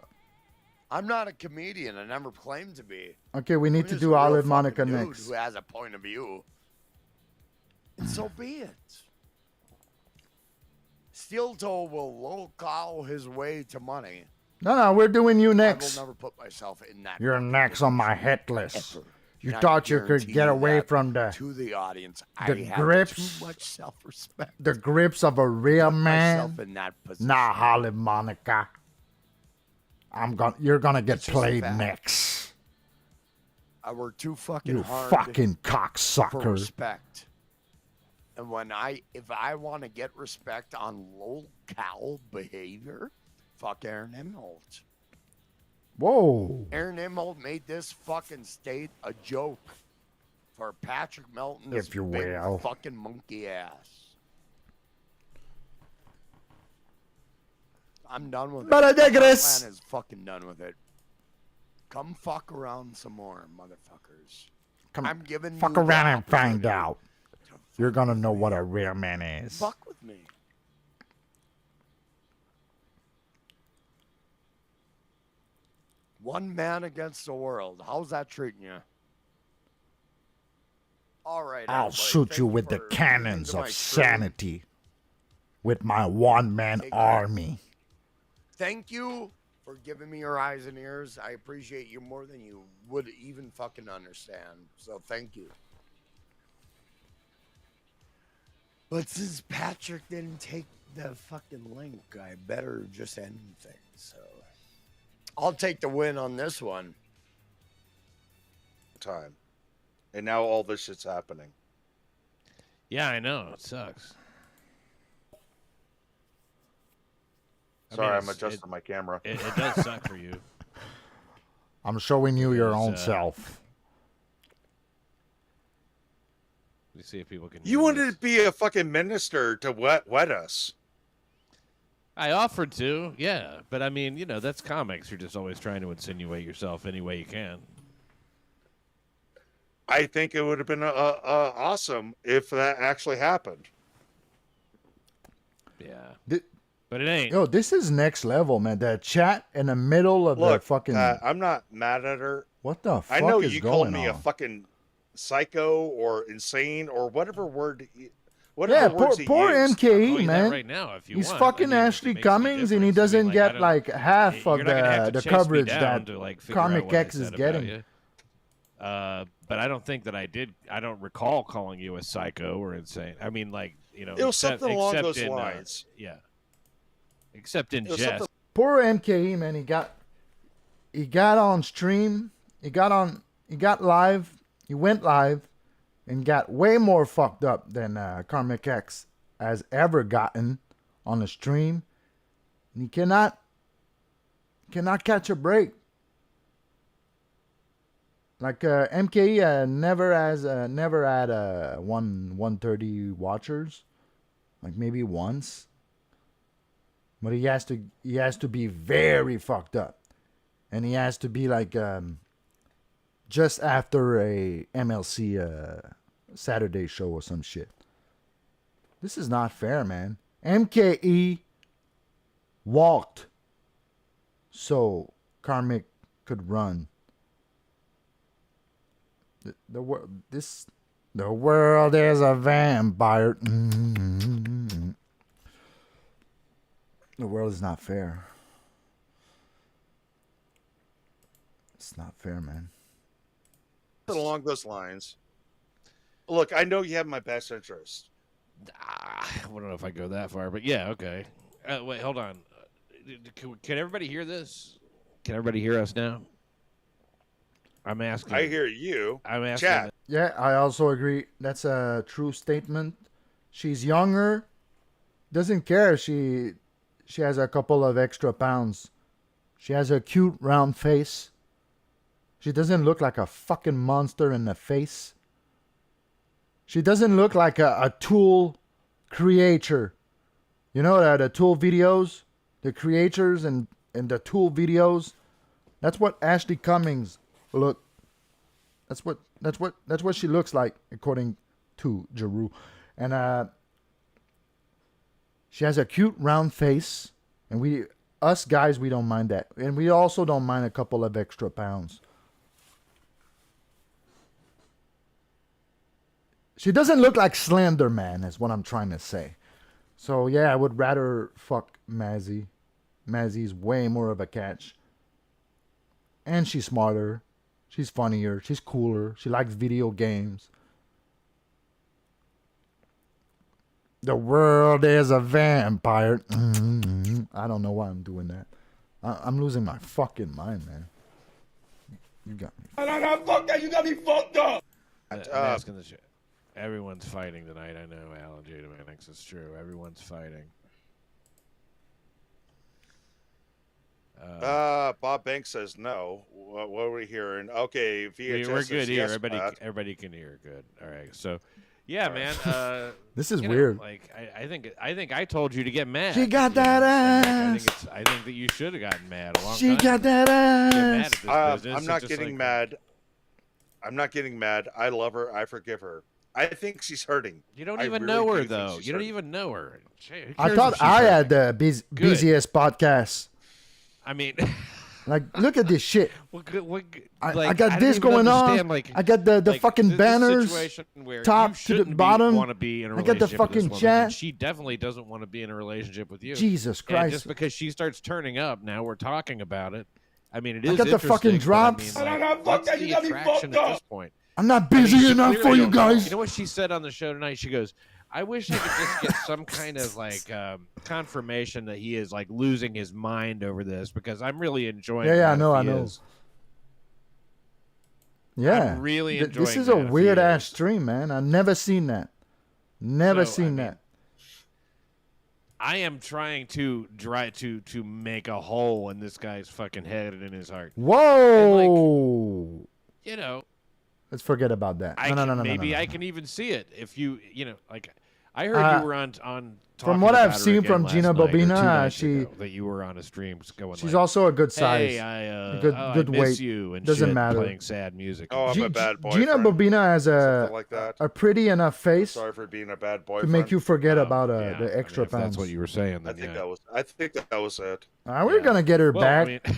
I'm not a comedian. I never claimed to be.
Okay, we need
I'm
to
just
do
a real
Olive Monica
fucking dude
next.
Who has a point of view. And so be it. Steel Toe will low-cow his way to money.
No, we're doing you
I
next.
will never put myself in that.
You're next on my hit list.
Ever.
You
And I
thought you could
guarantee
get
you
away
that
from the
to the audience.
the
I have
grips,
too much self-respect.
the grips of a real
myself
man.
in that position.
Nah, Olive Monica. You're gonna get
It's just a
played
fact.
next.
I work too fucking
You
hard
fucking
for
cocksucker.
respect. And if I want to get respect on low-cal behavior, fuck Aaron Imholt.
Whoa.
Aaron Imholt made this fucking state a joke for Patrick Melton's
If you
big
will.
fucking monkey ass. I'm done with
But I
it.
digress.
My plan is fucking done with it. Come fuck around some more, motherfuckers.
Come
I'm giving
fuck
you
around
the
and find
opportunity
out. You're gonna know what a real man
to
is.
fuck with me. One man against the world. How's that treating you? All right.
I'll
everybody,
shoot
thank
you with the
for
cannons
tuning
of
into my stream.
sanity. With my one-man
Take care.
army.
Thank you for giving me your eyes and ears. I appreciate you more than you would even fucking understand. So thank you. But since Patrick didn't take the fucking link, I better just end things. So I'll take the win on this one.
Time. And now all this shit's happening.
Yeah, I know. It sucks.
Sorry, I'm
it's-
adjusting my camera.
It does suck for you.
I'm showing you your
Because,
own self.
Let's see if people can.
You
hear
wanted
this.
to be a fucking minister to wet us.
I offered to, yeah, but I mean, you know, that's comics. You're just always trying to insinuate yourself any way you can.
I think it would have been awesome if that actually happened.
Yeah. But it ain't.
Yo, this is next level, man. The chat in the middle of the
Look,
fucking.
I'm not mad at her.
What the fuck
I know
is
you
going
called me
on?
a fucking psycho or insane or whatever word.
Yeah,
Whatever
poor,
words he
poor
used.
MKE, man.
right now if you
He's
want.
fucking
I mean, if it
Ashley
makes any
Cummings, and he
difference. I mean,
doesn't
like, I
get
don't-
like half
you're
of
not gonna have to
the
chase me
coverage
down
that
to, like, figure out
Comic
what I
X is
said about
getting.
you. But I don't think that I did. I don't recall calling you a psycho or insane. I mean, like, you know,
It was something along those
in,
lines.
Yeah. Except in
It was
jest.
something-
Poor MKE, man. He got on stream. He got live. He went live and got way more fucked up than Comic X has ever gotten on a stream. And he cannot catch a break. Like MKE never had 130 watchers, like maybe once. But he has to be very fucked up, and he has to be like just after a MLC Saturday show or some shit. This is not fair, man. MKE walked so Karmic could run. The world is a vampire. The world is not fair. It's not fair, man.
Along those lines. look, I know you have my best interest.
I don't know if I go that far, but yeah, okay. Wait, hold on. Can everybody hear this? Can everybody hear us now? I'm asking.
I hear you.
I'm asking.
Chat.
Yeah, I also agree. That's a true statement. She's younger. Doesn't care. She has a couple of extra pounds. She has a cute round face. She doesn't look like a fucking monster in the face. She doesn't look like a Tool creator. You know the Tool videos? The creators and the Tool videos? That's what Ashley Cummings look. That's what she looks like, according to GIROUX. And she has a cute round face. And us guys, we don't mind that. And we also don't mind a couple of extra pounds. She doesn't look like Slender Man, is what I'm trying to say. So, yeah, I would rather fuck Mazzy. Mazzy's way more of a catch. And she's smarter. She's funnier. She's cooler. She likes video games. The world is a vampire. I don't know why I'm doing that. I'm losing my fucking mind, man. You got me.
You got me fucked up.
I'm asking this. Everyone's fighting tonight. I know, Alan J. Dominics. It's true. Everyone's fighting.
Bob Banks says no. What are we hearing? Okay, VHS
we're good
says
here.
yes,
Everybody can hear. Good. All right. So, yeah, man.
This is
you
weird.
Know, like I think I told you to get mad.
She got that ass.
I think that you should have gotten mad a long
She
time
got that ass.
Get mad at this business.
I'm not getting mad. I'm not getting mad. I love her. I forgive her. I think she's hurting.
You don't even know her, though. You don't even know her.
I thought I had the busiest podcast.
I mean,
like, look at this shit. I got this going on.
Like,
I got the fucking banners, top to the bottom.
Want to be in a
I got the
relationship with
fucking
this woman,
chat.
and she definitely doesn't want to be in a relationship with you.
Jesus
And
Christ.
just because she starts turning up, now, we're talking about it. I mean, it
I
is.
got the fucking drops.
I mean, like, what's the attraction at this point?
I'm not busy
she
enough for
clearly
you
don't know.
guys.
You know what she said on the show tonight? She goes, I wish I could just get some kind of like confirmation that he is like losing his mind over this, because I'm really enjoying
Yeah, I
that
know,
if
I
he
know.
is.
Yeah.
I'm really enjoying
this is
that
a
if he
weird
is.
ass stream, man. I've never seen that. Never seen that.
I am trying to make a hole in this guy's fucking head and in his heart.
Whoa.
And like, you know,
let's forget about that. No.
Maybe I can even see it if you know, like I heard you were on
from what I've
about her
seen
again
from
last
Gina
night or 2
Bobina,
nights
she
ago, that you were on a stream going.
She's
like,
also a good size.
Hey,
a
I
good
miss
weight.
you and
Doesn't
shit,
matter.
playing sad music.
Oh, I'm a bad boyfriend.
Gina Bobina has
Something like that.
a pretty enough face
Sorry for being a bad
to
boyfriend.
make you forget about
yeah,
the extra
if
pounds.
that's what you were saying. Then,
I think that was it.
We're gonna get her
Well,
back.
I mean,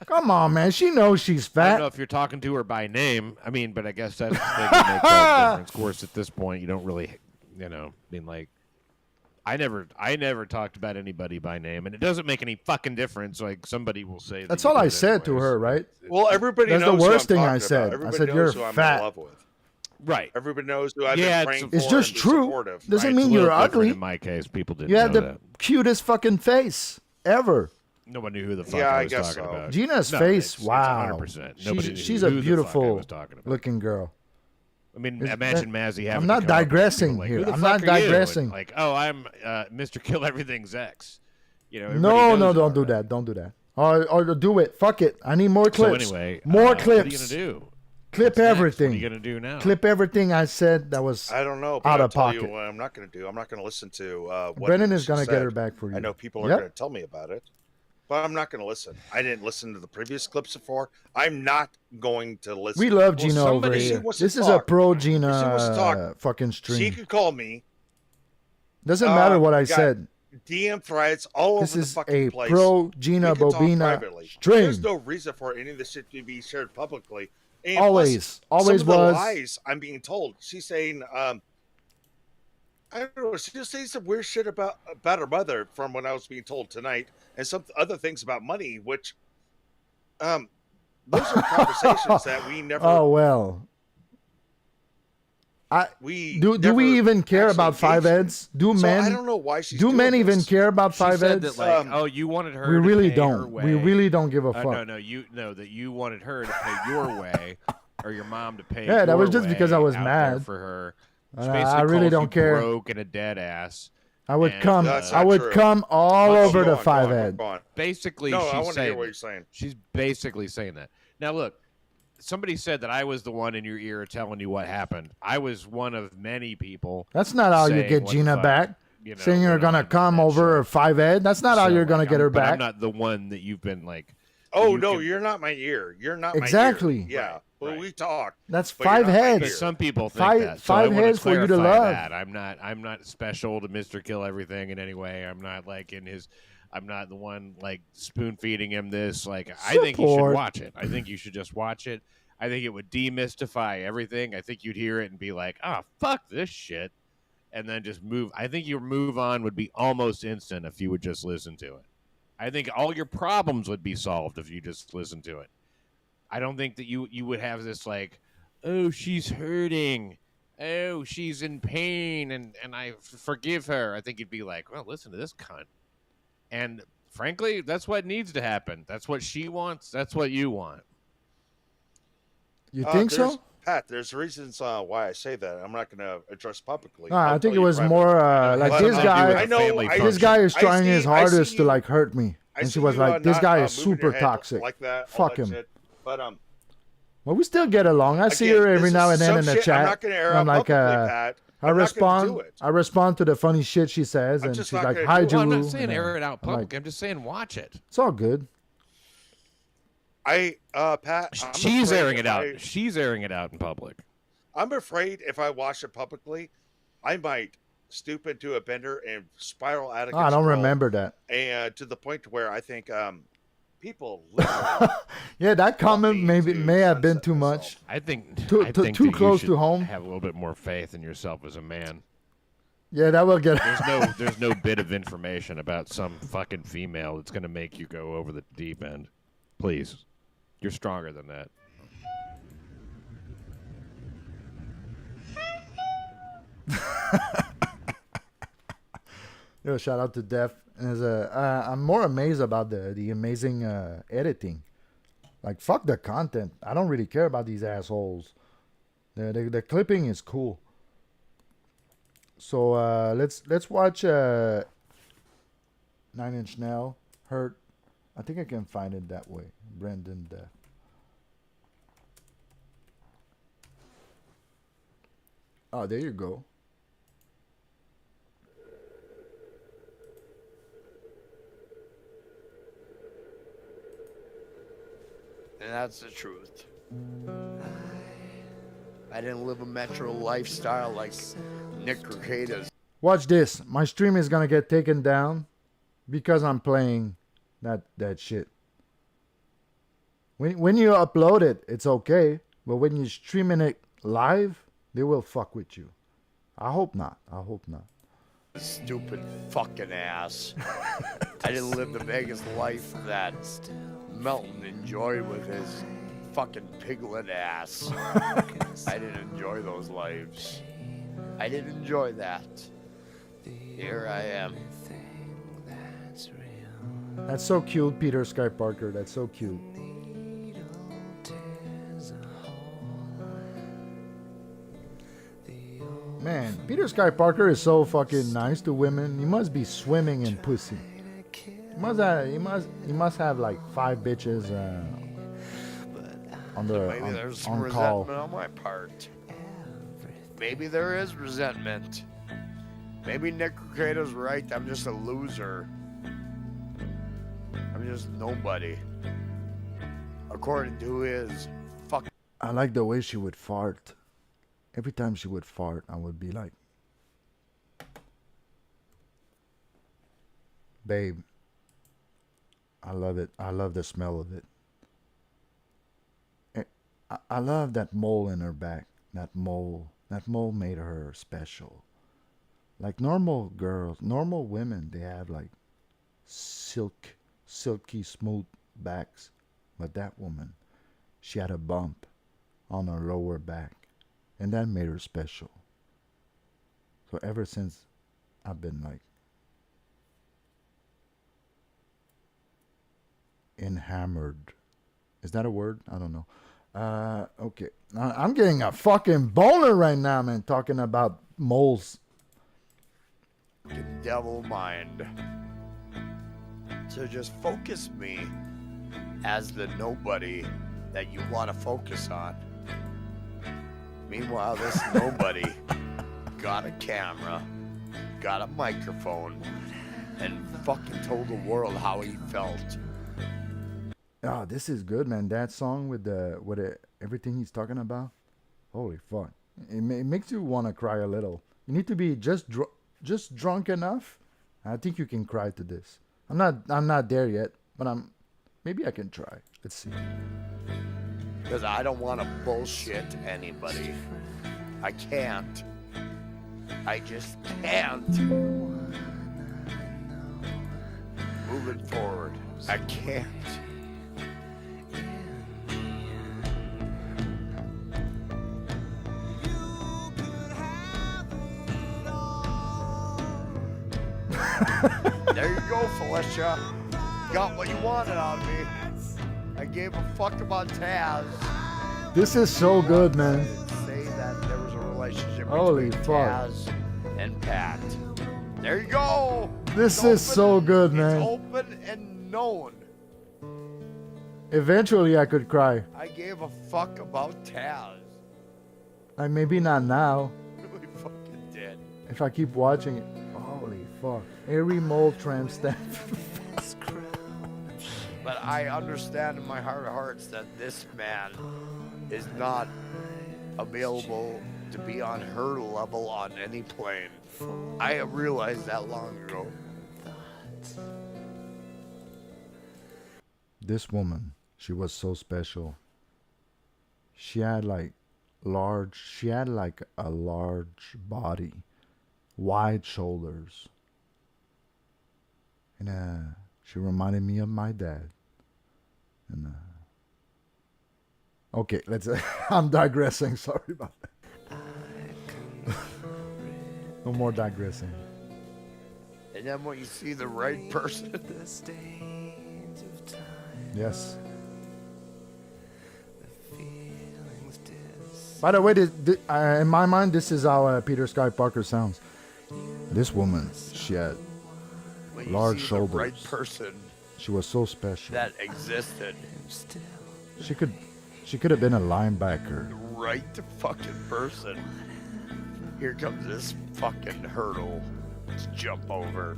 Come on, man. She knows she's
I don't know
fat.
if you're talking to her by name. I mean, but I guess that's the thing that makes all the difference. Of course, at this point, you don't really, you know, I mean, like, I never talked about anybody by name, and it doesn't make any fucking difference. Like, somebody will say
That's
that
all
you
I
did
said to
anyways.
her, right?
Well, everybody
That's
knows
the worst
who I'm
thing I
talking
said.
about. Everybody
I said
knows
you're
who I'm
fat.
in love with.
Right.
Everybody knows who I've
Yeah,
been praying
It's
for
just
and be
true.
supportive.
Doesn't
Right,
mean
it's a
you're
little different
ugly.
In my case, people didn't
You had
know
the
that.
cutest fucking face ever.
No one knew who the fuck
Yeah,
I
I
was
guess
talking
so.
about.
Gina's
No,
face,
it's
wow.
100%. Nobody knew
She's
who
a
the fuck I
beautiful
was talking about.
looking girl.
I mean,
Is
imagine
that-
Mazzy having
I'm
to
not
come up with
digressing
people like,
here.
Who the
I'm
fuck
not
are you? And
digressing.
like, oh, I'm Mr. Kill Everything's ex. You know,
No,
everybody knows
don't
it
do that. Don't do that. Or do it. Fuck it. I need more
So
clips.
anyway,
more
what are you
clips.
gonna do?
Clip
What's next?
everything.
What are you gonna do now?
Clip everything I said that was
I don't know. But
out
I'll
of
tell
pocket.
you what I'm not going to do. I'm not going to listen to what
Brennan is
she
gonna get
said.
her back for you.
I know people are
Yep.
going to tell me about it, but I'm not going to listen. I didn't listen to the previous clips before. I'm not going to listen.
We love
Well,
Gina over
somebody-
here.
she wants to
This is a
talk.
pro
She wants to talk.
Gina fucking stream.
She could call me.
Doesn't matter what I
got
said.
DM threads all
This
over the
is
fucking
a
place.
pro Gina
We can talk
Bobina
privately.
stream.
There's no reason for any of this shit to be shared publicly. And
Always.
plus,
Always
some of
was.
the lies I'm being told. She's saying, I don't know. She's just saying some weird shit about her mother from when I was being told tonight, and some other things about money, which, those are conversations that we never.
Oh well. Do we even care about five heads? Do
So
men?
I don't know why she's
Do
doing
men even
this.
care about
She
five
said
heads?
that like, oh, you wanted her.
We
to
really
pay
don't.
Her way.
We really don't give a fuck.
No, that you wanted her to pay your way, or your mom to pay.
Yeah, that was
your
just because I
way
was
out there
mad.
for her.
I
She basically
really
calls
don't
you
care.
Broke and a dead ass.
I would
And,
come.
That's
I
not
would
true.
come all
Go
over
on,
the
go on,
five
go on,
head.
go on.
Basically,
No, I
she's
wanna hear
saying
what
that.
you're saying.
She's basically saying that. Now, look, somebody said that I was the one in your ear telling you what happened. I was one of many people.
That's not how you
saying
get
what the
Gina
fuck,
back.
you know,
Saying you're
went
gonna
on
come
that
over
show.
five head. That's not how
So,
you're gonna
like,
get her
but
back.
I'm not the one that you've been like.
Oh
you
no,
can-
you're not my ear. You're not
Exactly.
my ear. Yeah. Well, we talk.
That's
but you're
five
not my
heads.
ear.
But some people think
Five-
that. So I
five
wanna
heads for you to
clarify
love.
That. I'm not special to Mr. Kill Everything in any way. I'm not like in his. I'm not the one like spoon feeding him this. Like I think you should
Support.
watch it. I think you should just watch it. I think it would demystify everything. I think you'd hear it and be like, "Ah, fuck this shit," and then just move. I think your move on would be almost instant if you would just listen to it. I think all your problems would be solved if you just listened to it. I don't think that you would have this like, oh, she's hurting, oh, she's in pain, and I forgive her. I think you'd be like, well, listen to this cunt. And frankly, that's what needs to happen. That's what she wants. That's what you want.
You think
there's-
so?
Pat, there's reasons why I say that. I'm not going to address publicly.
No,
I'll
I
tell
think it
you
was
privately.
more like
But,
this guy.
I know.
This guy is trying his hardest to
you,
like hurt me,
I
and she
see
was
you,
like, "This
not,
guy is
moving your
super
head
toxic.
like that. all
Fuck
that
him."
shit. But
Well, we still get along. I see
Again,
her every
this
now
is
and then
some
in the
shit
chat.
I'm not gonna air
and I'm
out
like,
publicly, Pat.
I
I'm not gonna
respond.
do it.
I respond to the funny shit she says, and
just
she's
not
like,
gonna
"Hi,
do it.
Well, I'm
Julu,"
not saying
and,
air it out
I'm
public.
like,
I'm just saying watch it.
it's all good.
Pat, I'm
She's
afraid
airing
if
it out. She's airing it out in public.
I'm afraid if I watch it publicly, I might stoop into a bender and spiral out of
Oh, I
control.
don't remember that.
And to the point where I think people
Yeah, that comment may have been too much.
I think
too
I think
too
that you
close
should
to home.
Have a little bit more faith in yourself as a man.
Yeah, that will get.
There's no bit of information about some fucking female that's gonna make you go over the deep end. Please, you're stronger than that.
Yo, shout out to Def. I'm more amazed about the amazing editing. Like, fuck the content. I don't really care about these assholes. The clipping is cool. So let's watch 9 Inch Nail Hurt. I think I can find it that way. Brendan Def. Oh, there you go.
And that's the truth. I didn't live a metro lifestyle like Nick Recadas.
Watch this. My stream is gonna get taken down because I'm playing that shit. When you upload it, it's okay. But when you're streaming it live, they will fuck with you. I hope not. I hope not.
Stupid fucking ass. I didn't live the Vegas life that Melton enjoyed with his fucking piglet ass. I didn't enjoy those lives. I didn't enjoy that. Here I am.
That's so cute, Peter Sky Parker. That's so cute. Man, Peter Sky Parker is so fucking nice to women. He must be swimming in pussy. He must have like 5 bitches on the
Maybe there's some
on call.
resentment on my part. Maybe there is resentment. Maybe Nick Recado's right. I'm just a loser. I'm just nobody. According to his fuck.
I like the way she would fart. Every time she would fart, I would be like, babe, I love it. I love the smell of it. I love that mole in her back. That mole made her special. Like normal girls, normal women, they have like silky smooth backs. But that woman, she had a bump on her lower back. And that made her special. So ever since I've been like enhammered. Is that a word? I don't know. Okay. I'm getting a fucking boner right now, man, talking about moles.
Devil mind to just focus me as the nobody that you want to focus on. Meanwhile, this nobody got a camera, got a microphone, and fucking told the world how he felt.
Oh, this is good, man. That song with everything he's talking about. Holy fuck! It makes you want to cry a little. You need to be just drunk enough. I think you can cry to this. I'm not there yet, but maybe I can try. Let's see.
Because I don't want to bullshit anybody. I can't. I just can't. Moving forward, I can't. There you go, Felicia. Got what you wanted out of me. I gave a fuck about Taz.
This is so good, man.
Say that there was a relationship
Holy
between
fuck.
Taz and Pat. There you go.
This is so good,
It's
man.
open and known.
Eventually, I could cry.
I gave a fuck about Taz.
Maybe not now.
Really fucking did.
If I keep watching it. Holy fuck. Airy mole tramp stamp.
But I understand in my heart of hearts that this man is not available to be on her level on any plane. I realized that long ago.
This woman, she was so special. She had like a large body, wide shoulders. And she reminded me of my dad. And okay, let's I'm digressing, sorry about that. No more digressing.
And then when you see the right person,
Yes. By the way, in my mind, this is how Peter Sky Parker sounds. This woman, she had
when you
large
see
shoulders.
the right person
She was so special.
that existed,
She could have been a linebacker.
the right fucking person. Here comes this fucking hurdle. Let's jump over.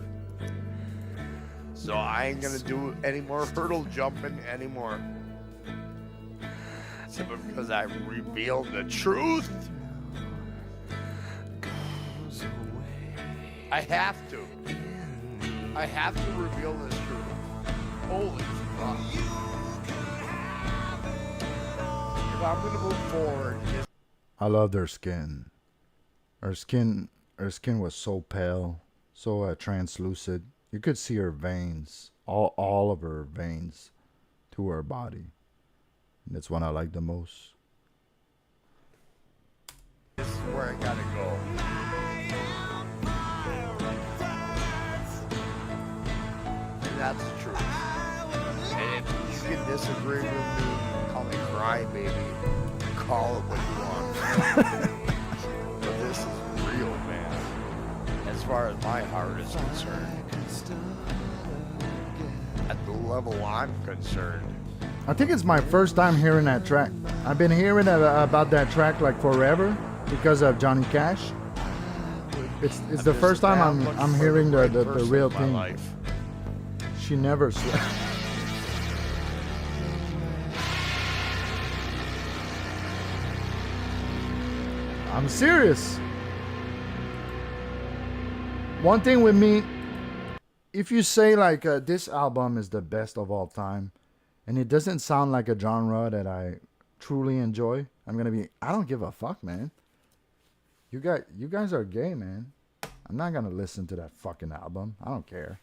So I ain't gonna do any more hurdle jumping anymore. Simply because I revealed the truth. I have to. I have to reveal this truth. Holy fuck. If I'm gonna move forward,
I loved her skin. Her skin was so pale, so translucent. You could see her veins, all of her veins, to her body. And that's what I like the most.
this is where I gotta go. And that's the truth. And if you can disagree with me, call me crybaby, call it what you want. But this is real, man. As far as my heart is concerned. At the level I'm concerned.
I think it's my first time hearing that track. I've been hearing about that track like forever because of Johnny Cash. It's the first time I'm hearing the real thing. She never slept. I'm serious. One thing with me, if you say like this album is the best of all time, and it doesn't sound like a genre that I truly enjoy, I'm gonna be, I don't give a fuck, man. You guys are gay, man. I'm not gonna listen to that fucking album. I don't care.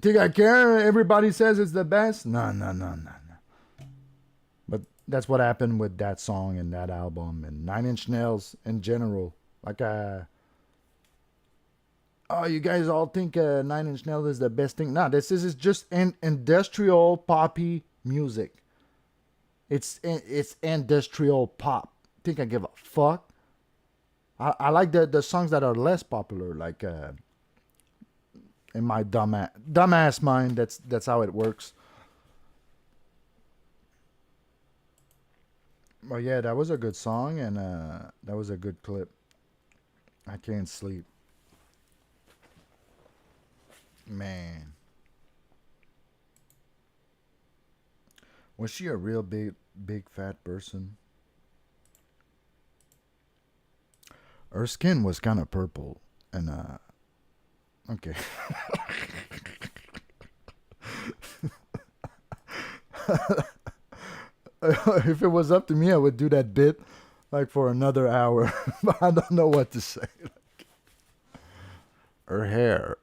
Think I care? Everybody says it's the best. No. But that's what happened with that song and that album and 9 Inch Nails in general. Like Oh, you guys all think Nine Inch Nails is the best thing? No, this is just industrial poppy music. It's industrial pop. Think I give a fuck? I like the songs that are less popular, like in my dumbass mind. That's how it works. But yeah, that was a good song, and that was a good clip. I can't sleep. Man. Was she a real big fat person? Her skin was kind of purple, and okay. If it was up to me, I would do that bit like for another hour. But I don't know what to say. Like, her hair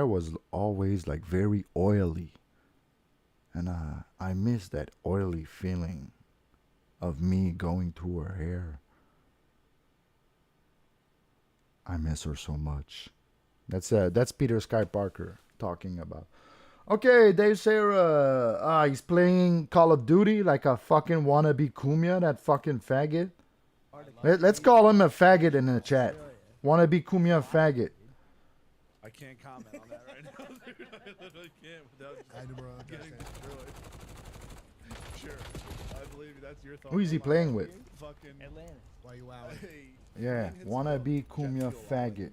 was always like very oily, and I miss that oily feeling of me going through her hair. I miss her so much. That's Peter Sky Parker talking about. Okay, Dave Sarah, he's playing Call of Duty like a fucking wannabe Kumya, that fucking faggot. Let's call him a faggot in the chat. Wannabe Kumya faggot.
I can't comment on that right now, dude. I literally can't without just getting destroyed. Sure, I believe that's your thought.
Who is he playing with?
Fucking Atlanta. Why you out?
Yeah, wannabe Kumya faggot.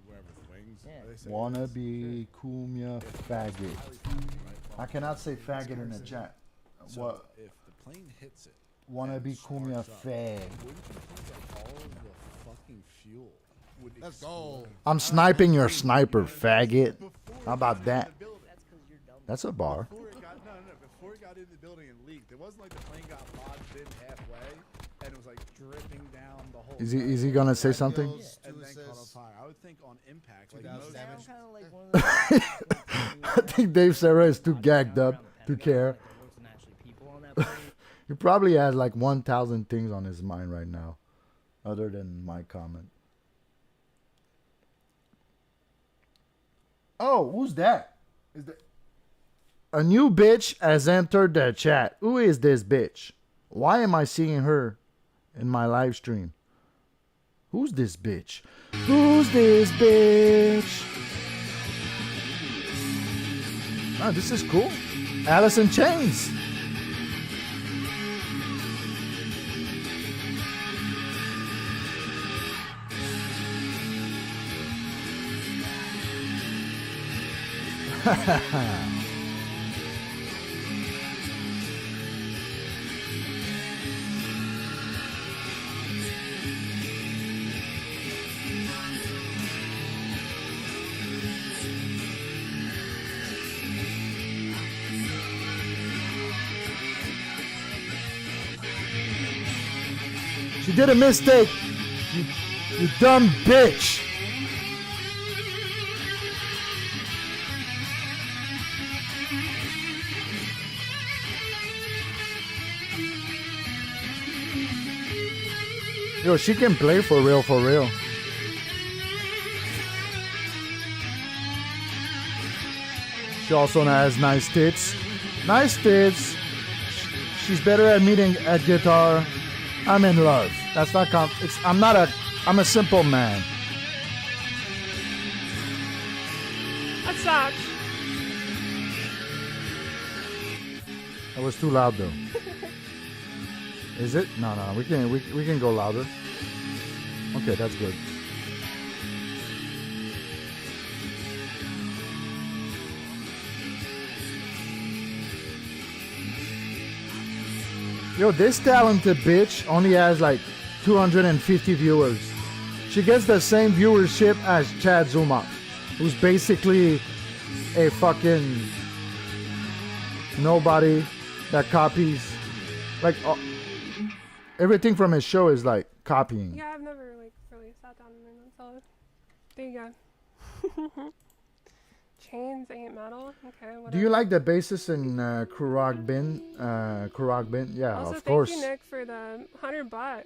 Wannabe Kumya faggot. I cannot say faggot in the chat.
So
What?
if the plane hits it,
Wannabe Kumya fag.
wouldn't you think that all of the fucking fuel would explode?
I'm sniping your sniper, faggot. How about that? That's a bar.
Before it got into the building and leaked, it wasn't like the plane got lodged in halfway and it was like dripping down the whole.
Is he gonna say something?
And then caught on fire. I would think on impact, like most
I think Dave Sarah is too gagged up to care. He probably has like 1,000 things on his mind right now, other than my comment. Oh, who's that? Is that a new bitch has entered the chat? Who is this bitch? Why am I seeing her in my live stream? Who's this bitch? Who's this bitch? Oh, this is cool. Alice in Chains. She did a mistake. You dumb bitch. Yo, she can play for real, for real. She also has nice tits. Nice tits. She's better at me than at guitar. I'm in love. That's not I'm a simple man.
That sucks.
That was too loud though. Is it? No, we can go louder. Okay, that's good. Yo, this talented bitch only has like 250 viewers. She gets the same viewership as Chad Zuma, who's basically a fucking nobody that copies. Like, everything from his show is like copying.
Yeah, I've never like really sat down and saw it. There you go. Chains ain't metal. Okay, whatever.
Do you like the bassist in Kurag Bin? Yeah,
Also,
of course.
thank you, Nick, for the $100.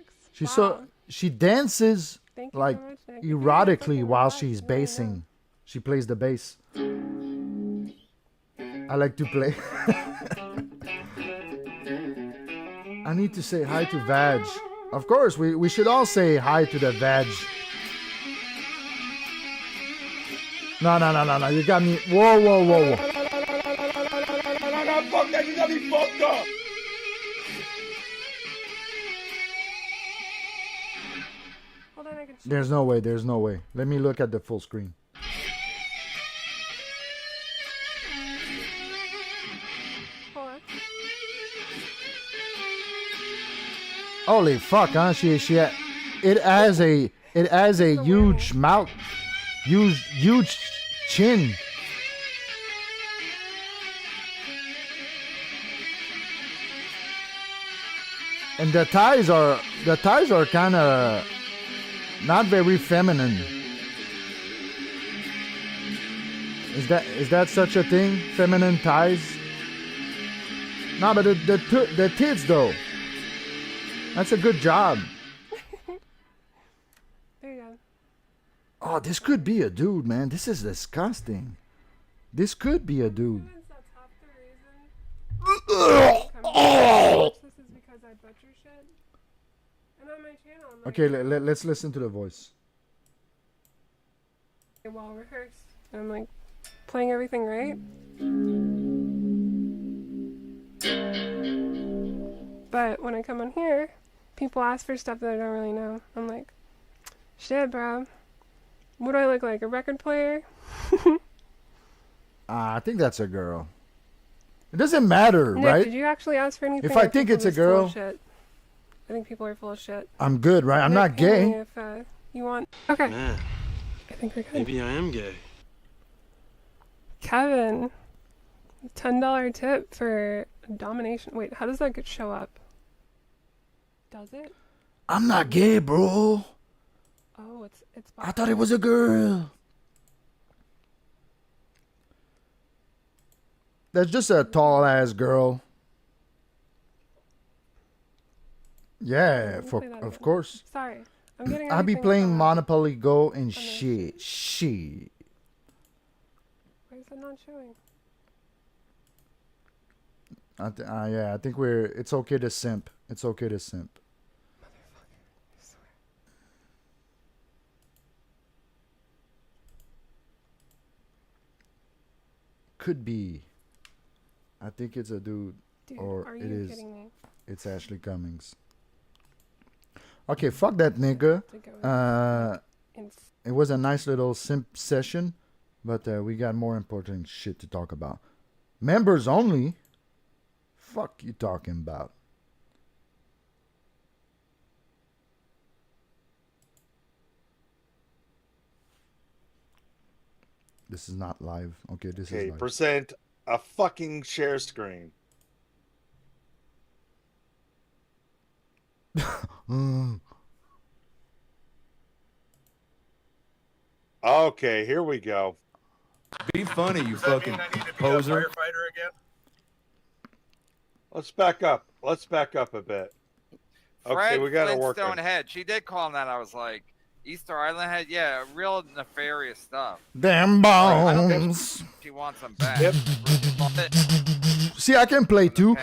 She dances
Thank you
like
so much, Nick.
erotically while she's bassing. She plays the bass. I like to play. I need to say hi to Vag. Of course, we should all say hi to the Vag. No. You got me. Whoa.
Fuck that, you got me fucked up.
Hold on, I can
There's no way. Let me look at the full screen.
Hold on.
Holy fuck, huh? It has a huge mouth, huge chin. And the thighs are kind of not very feminine. Is that such a thing? Feminine thighs? No, but the tits though. That's a good job.
There you go.
Oh, this could be a dude, man. This is disgusting. This could be a dude.
This is because I butcher shit. And on my channel, I'm like,
Okay, let's listen to the voice.
well rehearsed. And I'm like, playing everything right. But when I come on here, people ask for stuff that I don't really know. I'm like, shit, bro. What do I look like? A record player?
I think that's a girl. It doesn't matter,
Nick,
right?
did you actually ask for anything?
If I
or
think
people
it's a
just full of
girl,
shit? I think people are full of shit.
I'm good, right? I'm
Nick,
not
ping me
gay.
If you want. Okay.
Man,
I think we're good.
maybe I am gay.
Kevin, $10 tip for domination. Wait, how does that show up? Does it?
I'm not gay, bro.
Oh, it's.
I thought it was a girl. That's just a tall ass girl. Yeah, of course.
Sorry, I'm getting.
I'll be
everything
playing
from-
Monopoly Go and shit.
Why is it not showing?
Yeah, I think it's okay to simp. It's okay to simp. Could be. I think it's a dude. Or
are
it
you
is.
kidding me?
It's Ashley Cummings. Okay, fuck that nigga. It was a nice little simp session, but we got more important shit to talk about. Members only? Fuck you talking about? This is not live. Okay, this is live.
Present a fucking share screen. Okay, here we go.
Be funny, you fucking poser.
Let's back up. Let's back up a bit. Okay,
Fred
we got to work
Flintstone
on.
head. She did call him that. I was like, Easter Island head. Yeah, real nefarious stuff.
Damn
I don't think
bones.
she wants them back.
See, I can play too.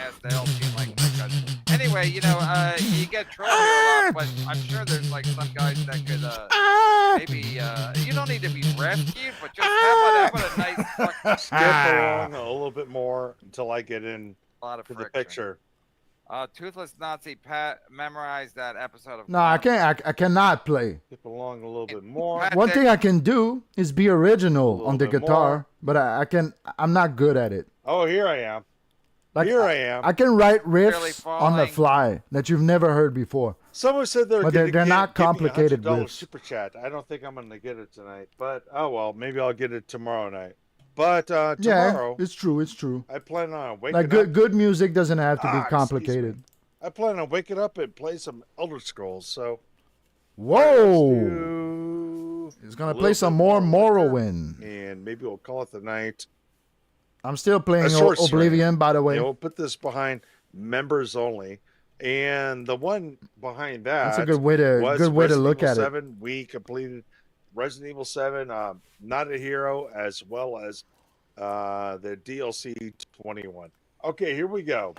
Anyway, you know, you get trolled here a lot, but I'm sure there's like some guys that could maybe you don't need to be rescued, but just have a nice fucking
Skip along a little bit more until I get in
lot of
to the
friction.
picture.
Toothless Nazi Pat memorized that episode of.
No, I can't. I cannot play.
Skip along a little bit more.
One thing I can do is be original on the
bit
guitar,
more.
but I'm not good at it.
Oh, here I am.
Like,
Here I am.
I can write
Barely
riffs on the
falling.
fly that you've never heard before.
Someone said they're
But they're not complicated
$100
riffs.
super chat. I don't think I'm going to get it tonight, but oh well, maybe I'll get it tomorrow night. But tomorrow,
Yeah, it's true. It's true.
I plan on waking
Like
up.
good music doesn't have to be
excuse
complicated.
I plan on waking up and play some Elder Scrolls. So
Whoa! He's gonna play some more Morrowind.
and maybe we'll call it the night.
I'm still playing
A short
Oblivion, by the way.
Yeah, we'll put this behind members only. And the one behind that
That's a good way to
was
look
Resident Evil
at it.
7. We completed Resident Evil 7, Not a Hero, as well as the DLC 21. Okay, here we go.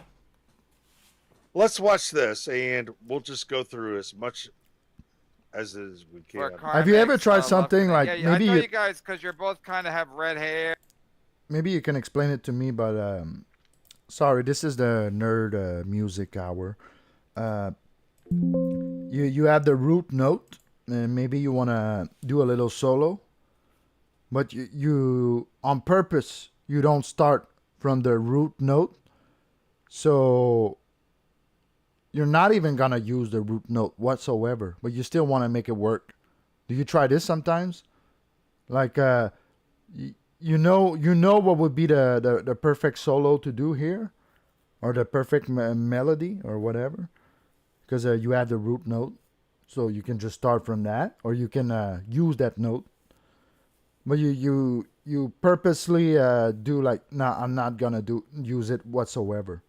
Let's watch this, and we'll just go through as much as we can.
Have you ever tried something like
Yeah,
maybe
I know you guys because you're both kind of have red hair.
maybe you can explain it to me, but sorry, this is the nerd music hour. You have the root note, and maybe you want to do a little solo, but you on purpose you don't start from the root note, so you're not even gonna use the root note whatsoever, but you still want to make it work. Do you try this sometimes? Like you know what would be the perfect solo to do here, or the perfect melody or whatever, because you have the root note, so you can just start from that, or you can use that note. But you purposely do like, nah, I'm not gonna use it whatsoever.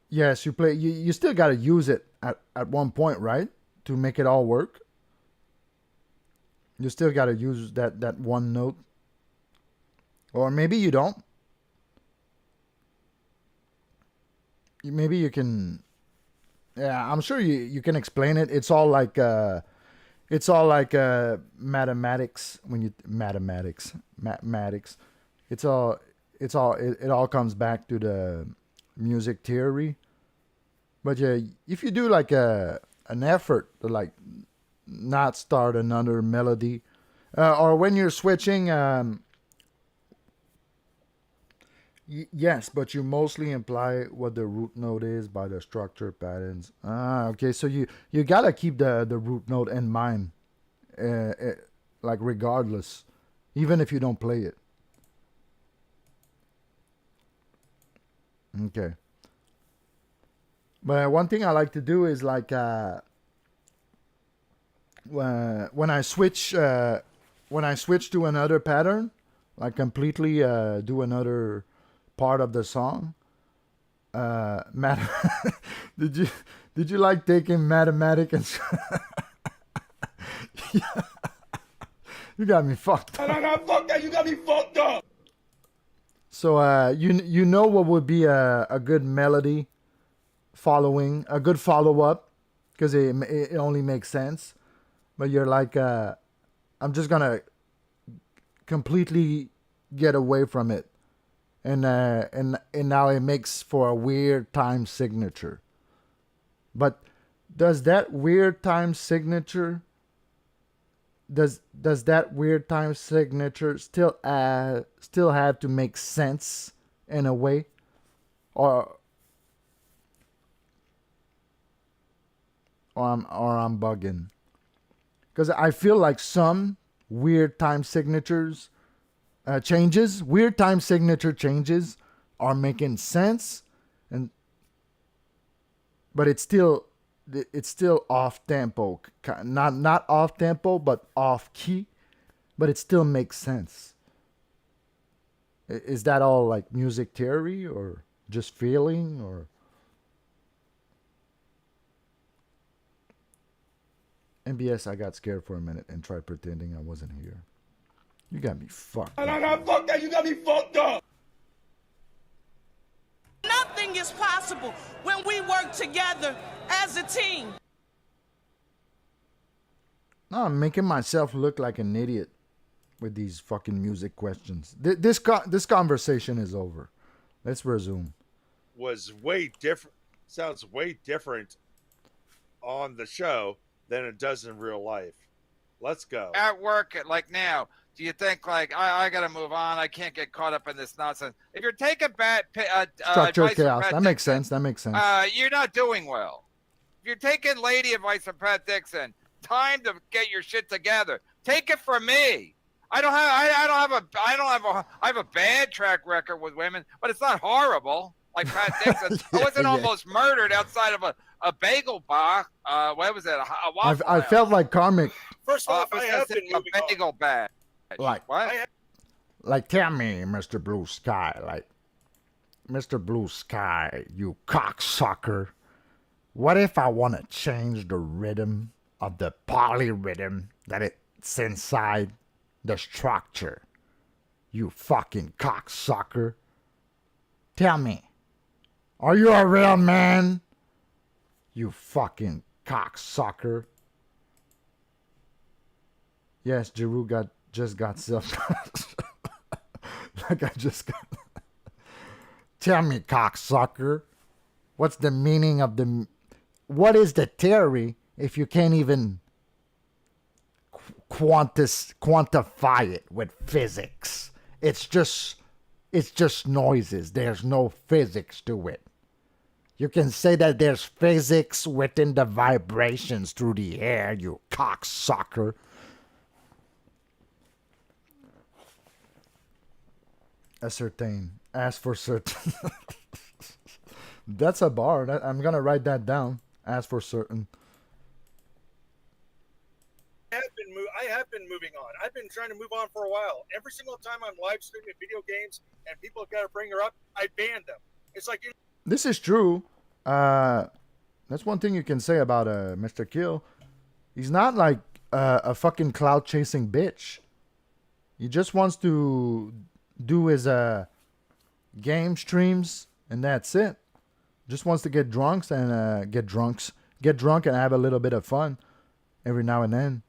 Yes, you still gotta use it at one point, right? To make it all work. You still gotta use that one note. Or maybe you don't. Maybe you can. Yeah, I'm sure you can explain it. It's all like mathematics. Mathematics. It all comes back to the music theory. But yeah, if you do like an effort to like not start another melody, or when you're switching, yes, but you mostly imply what the root note is by the structure patterns. Okay, so you gotta keep the root note in mind, like regardless, even if you don't play it. Okay. But one thing I like to do is like when I switch to another pattern, like completely do another part of the song. Did you like taking mathematics? You got me fucked up.
Fuck that, you got me fucked up.
So you know what would be a good melody following, a good follow-up, because it only makes sense. But you're like, I'm just gonna completely get away from it, and now it makes for a weird time signature. But does that weird time signature still have to make sense in a way, or I'm bugging? Because I feel like some weird time signatures weird time signature changes are making sense, but it's still off tempo, not off tempo, but off key, but it still makes sense. Is that all like music theory or just feeling, or? MBS, I got scared for a minute and tried pretending I wasn't here. You got me fucked up.
Fuck that, you got me fucked up.
Nothing is possible when we work together as a team.
No, I'm making myself look like an idiot with these fucking music questions. This conversation is over. Let's resume.
Was way different. Sounds way different on the show than it does in real life. Let's go.
At work, like now, do you think like I gotta move on? I can't get caught up in this nonsense. If you're taking bad
Structured
advice from
chaos.
Pat
That makes sense. That makes sense.
you're not doing well. If you're taking lady advice from Pat Dixon, time to get your shit together. Take it from me. I have a bad track record with women, but it's not horrible like Pat Dixon. I wasn't almost murdered outside of a bagel bar. What was it? A Waffle
I
House.
felt like karmic.
First off, I have been
a bagel bag.
Like,
What?
like tell me, Mr. Blue Sky, like, Mr. Blue Sky, you cocksucker. What if I want to change the rhythm of the polyrhythm that it's inside the structure? You fucking cocksucker. Tell me, are you a real man? You fucking cocksucker. Yes, Giroux just got self. Like I just got. Tell me, cocksucker. What's the meaning of the... What is the theory if you can't even quantify it with physics? It's just noises. There's no physics to it. You can say that there's physics within the vibrations through the air, you cocksucker. Ascertain. Ask for certain. That's a bar. I'm gonna write that down. Ask for certain.
I have been moving on. I've been trying to move on for a while. Every single time I'm live streaming video games and people have got to bring her up, I ban them. It's like...
This is true. That's one thing you can say about Mr. Kill. He's not like a fucking cloud chasing bitch. He just wants to do his game streams and that's it. Just wants to get drunk and get drunk and have a little bit of fun every now and then.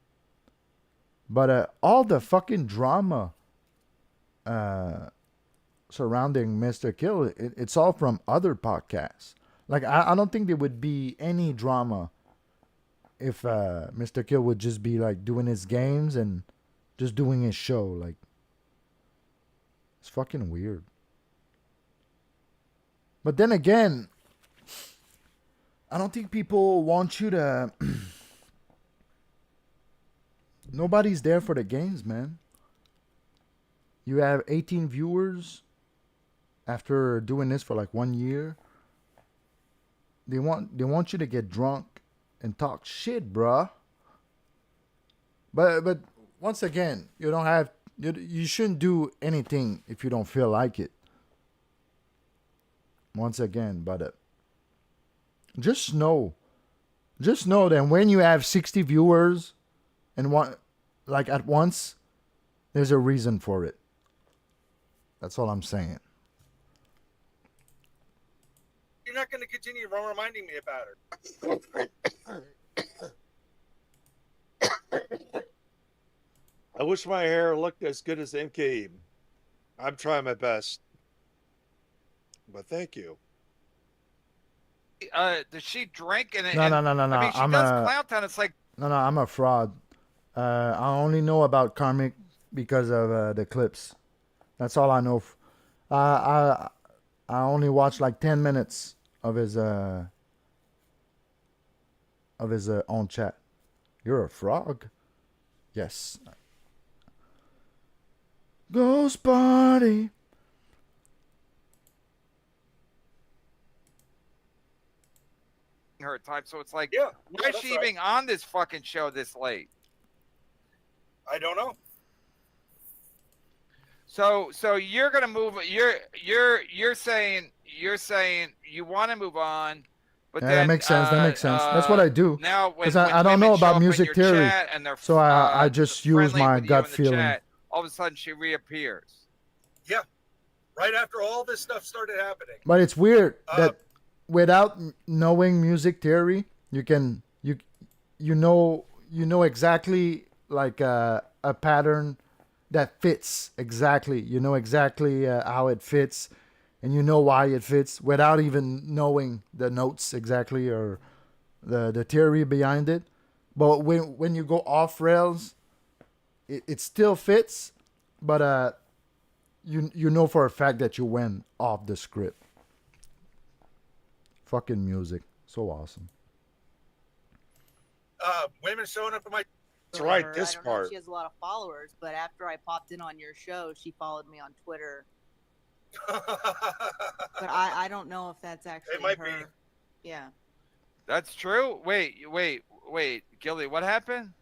But all the fucking drama surrounding Mr. Kill, it's all from other podcasts. Like, I don't think there would be any drama if Mr. Kill would just be, like, doing his games and just doing his show. Like, it's fucking weird. But then again, I don't think people want you to... Nobody's there for the games, man. You have 18 viewers after doing this for like 1 year. They want you to get drunk and talk shit, bruh. But once again, you shouldn't do anything if you don't feel like it. Once again, but just know that when you have 60 viewers and like at once, there's a reason for it. That's all I'm saying.
You're not going to continue reminding me about her.
I wish my hair looked as good as MKE. I'm trying my best. But thank you.
Does she drink? And
No.
I mean, she does Clowntown. It's like...
No, I'm a fraud. I only know about Karmic because of the clips. That's all I know. I only watched like 10 minutes of his own chat. You're a frog? Yes. Ghost party.
her time, so it's like,
yeah,
why is she even on this fucking show this late?
I don't know.
So you're gonna move. You're saying you want to move on, but
yeah,
then,
that makes sense. That's what I do.
Now,
because I don't know about music theory, so I just use my gut feeling.
Chat, all of a sudden, she reappears.
Yeah, right after all this stuff started happening.
But it's weird that without knowing music theory, you know exactly like a pattern that fits exactly. You know exactly how it fits, and you know why it fits without even knowing the notes exactly or the theory behind it. But when you go off rails, it still fits, but you know for a fact that you went off the script. Fucking music, so awesome.
Women showing up at my.
That's right. This
I don't know
part.
if she has a lot of followers, but after I popped in on your show, she followed me on Twitter. But I don't know if that's actually
It might
her.
be.
Yeah.
That's true. Wait, Gilly, what happened?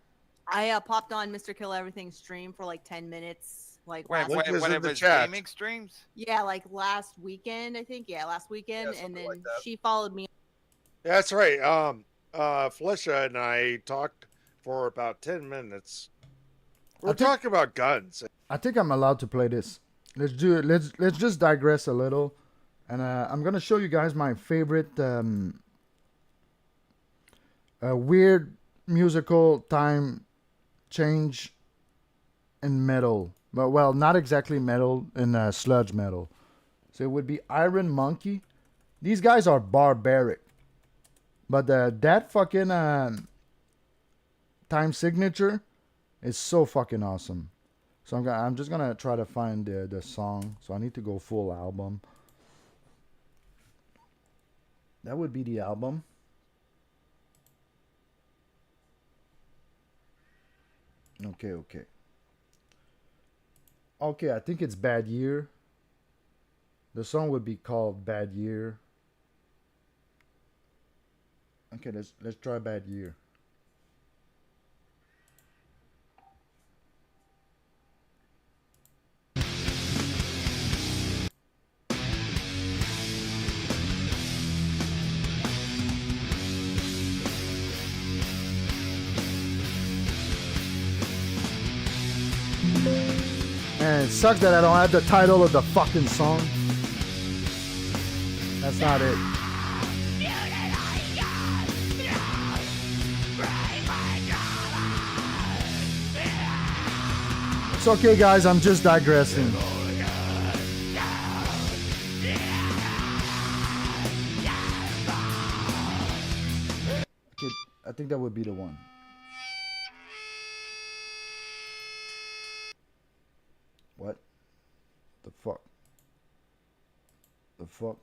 I popped on Mr. Kill Everything stream for like 10 minutes like
Wait,
last
Link is
what
in
it
the
was
chat.
gaming streams?
yeah, like last weekend, I think. Yeah, last weekend,
Yeah,
and
something
then
like that.
she followed me.
That's right. Felicia and I talked for about 10 minutes. We're talking about guns.
I think I'm allowed to play this. Let's do it. Let's just digress a little, and I'm gonna show you guys my favorite weird musical time change in metal. But well, not exactly metal, in sludge metal. So it would be Iron Monkey. These guys are barbaric, but that fucking time signature is so fucking awesome. So I'm just gonna try to find the song. So I need to go full album. That would be the album. Okay. Okay, I think it's Bad Year. The song would be called Bad Year. Okay, let's try Bad Year. And it sucks that I don't have the title of the fucking song. That's not it. It's okay, guys. I'm just digressing. Okay, I think that would be the one. What? The fuck? The fuck?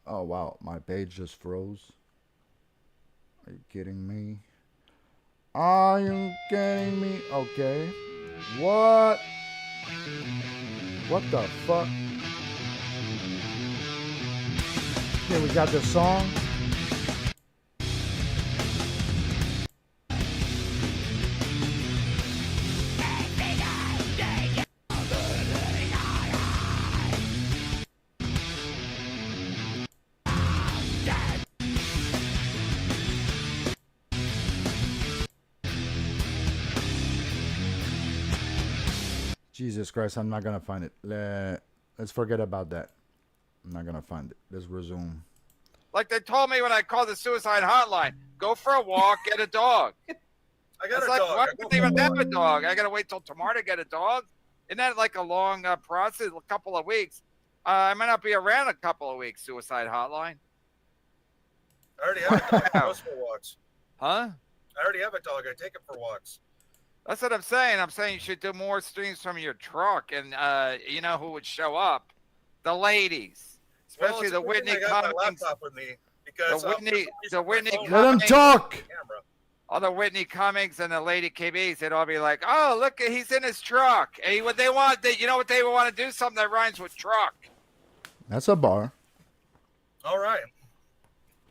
Oh, wow. My page just froze. Are you kidding me? Are you kidding me? Okay. What? What the fuck? Okay, we got the song. Jesus Christ, I'm not gonna find it. Let's forget about that. I'm not gonna find it. Let's resume.
Like they told me when I called the suicide hotline, go for a walk, get a dog.
I got
It's
a
like,
dog.
why
I
don't
go
they
for
even
a
have
walk.
a dog? I gotta wait till tomorrow to get a dog. Isn't that like a long process? A couple of weeks. I might not be around a couple of weeks. Suicide hotline.
I already have a dog. He goes for walks.
Huh?
I already have a dog. I take him for walks.
That's what I'm saying. I'm saying you should do more streams from your truck, and you know who would show up? The ladies, especially the Whitney
I got my
Cummings.
laptop with me because
The Whitney
Let
Let him talk.
All the Whitney Cummings and the Lady KBs, they'd all be like, "Oh, look, he's in his truck." And what they want, you know what they want to do? Something that rhymes with truck.
That's a bar.
All right.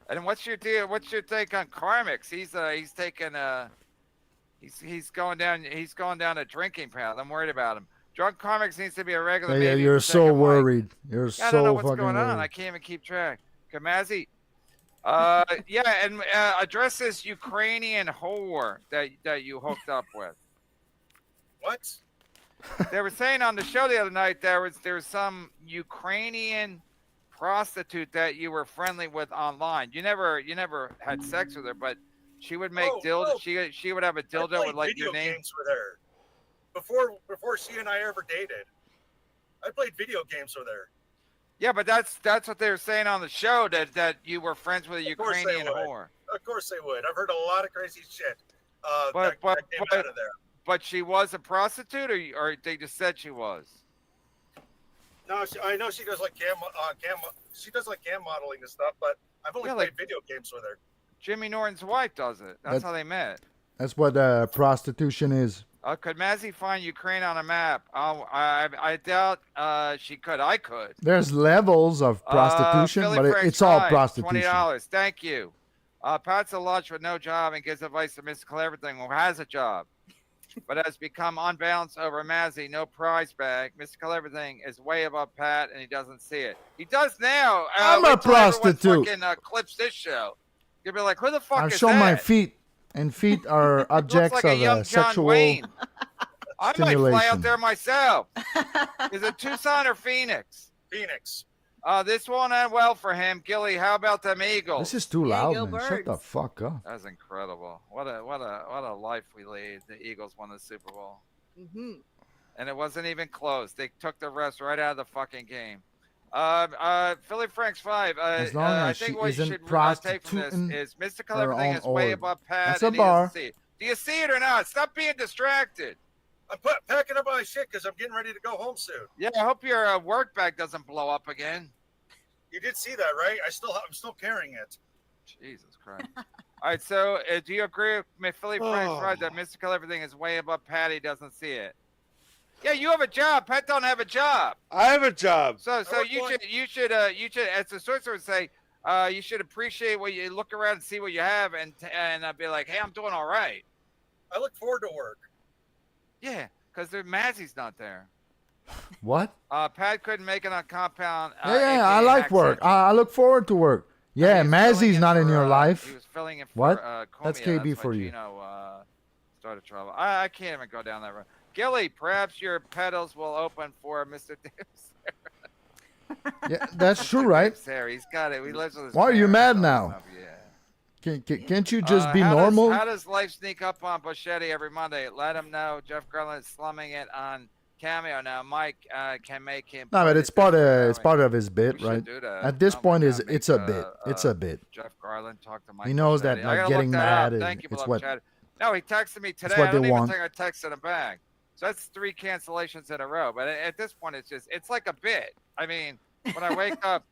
And what's your deal? What's your take on Carmix? He's taking he's going down a drinking path. I'm worried about him. Drunk Carmix needs to be a regular.
Yeah,
maybe
you're
for
so
second wife.
worried. You're
I
so
don't know what's
fucking
going on.
worried.
I can't even keep track. Kamazi. Yeah, and address this Ukrainian whore that you hooked up with.
What?
They were saying on the show the other night there was some Ukrainian prostitute that you were friendly with online. You never had sex with her, but she would make dildo. She would have a dildo with like your name.
Games with her before she and I ever dated. I played video games with her.
Yeah, but that's what they were saying on the show that you were friends with a Ukrainian whore.
Of course they would. I've heard a lot of crazy shit.
But
that came out of there.
But she was a prostitute, or they just said she was.
No, I know she does like she does like cam modeling and stuff, but I've only played video games with her.
Jimmy Norton's wife does it. That's how they met.
That's what prostitution is.
Could Mazzy find Ukraine on a map? I doubt she could. I could.
There's levels of prostitution,
Philly
but
French
it's all
fries,
prostitution.
$20. Thank you. Pat's a lunch with no job and gives advice to mystical everything who has a job. but has become unbalanced over Mazzy. No prize bag. Mystical Everything is way above Pat, and he doesn't see it. He does now.
I'm a
wait till everyone
prostitute.
Fucking, clips this show. You'll be like, who the fuck
I'll
is
show
that?
my feet, and feet are objects
Looks like a
of
young John
sexual
Wayne. I might fly
stimulation.
out there myself. Is it Tucson or Phoenix?
Phoenix.
This won't end well for him. Gilly, how about them Eagles?
This is too
Yeah,
loud,
go
man. Shut the
Birds.
fuck up.
That's incredible. What a life we lead. The Eagles won the Super Bowl.
Mm-hmm.
And it wasn't even close. They took the rest right out of the fucking game. Philly Franks 5.
As long
I
as
think
she
what you
isn't
should take from this
prostituting
is Mystical
her
Everything
own
is way
org.
above Pat.
That's a
and he doesn't
bar.
see it. Do you see it or not? Stop being distracted.
I'm packing up my shit because I'm getting ready to go home soon.
Yeah, I hope your work bag doesn't blow up again.
You did see that, right? I'm still carrying it.
Jesus Christ. All right, so do you agree with Philly Frank's right that Mystical Everything is way above Pat? He doesn't see it. Yeah, you have a job. Pat don't have a job.
I have a job.
So you should as the sorcerer would say, you should appreciate what you look around and see what you have and be like, hey, I'm doing all right.
I look forward to work.
Yeah, because Mazzy's not there.
What?
Pat couldn't make it on compound.
Yeah, I like work. I look forward to work. Yeah, Mazzy's not in your life.
He was filling in for
What? That's
Comia.
KB
why
for you.
Gino, started trouble. I can't even go down that road. Gilly, perhaps your pedals will open for Mr. Davis.
Yeah, that's true, right?
There, he's got it. We lives with his
Why are you
parents
mad
and
now?
stuff, Yeah.
Can't you just be
how
normal?
How does life sneak up on Boschetti every Monday? Let him know. Jeff Garland is slumming it on Cameo now. Mike can make him.
No, but it's part of his bit,
We should
right?
do that.
At this
Oh my
point,
God,
it's a
make,
bit. It's a bit.
Jeff Garland talk to Mike.
He knows that
Boschetti. I
like
gotta
getting
look that up.
mad is
Thank you,
it's
beloved
what
Chad. No, he texted me today.
what
I don't
they
even
want.
think I texted him back. So that's 3 cancellations in a row. But at this point, it's like a bit. I mean, when I wake up,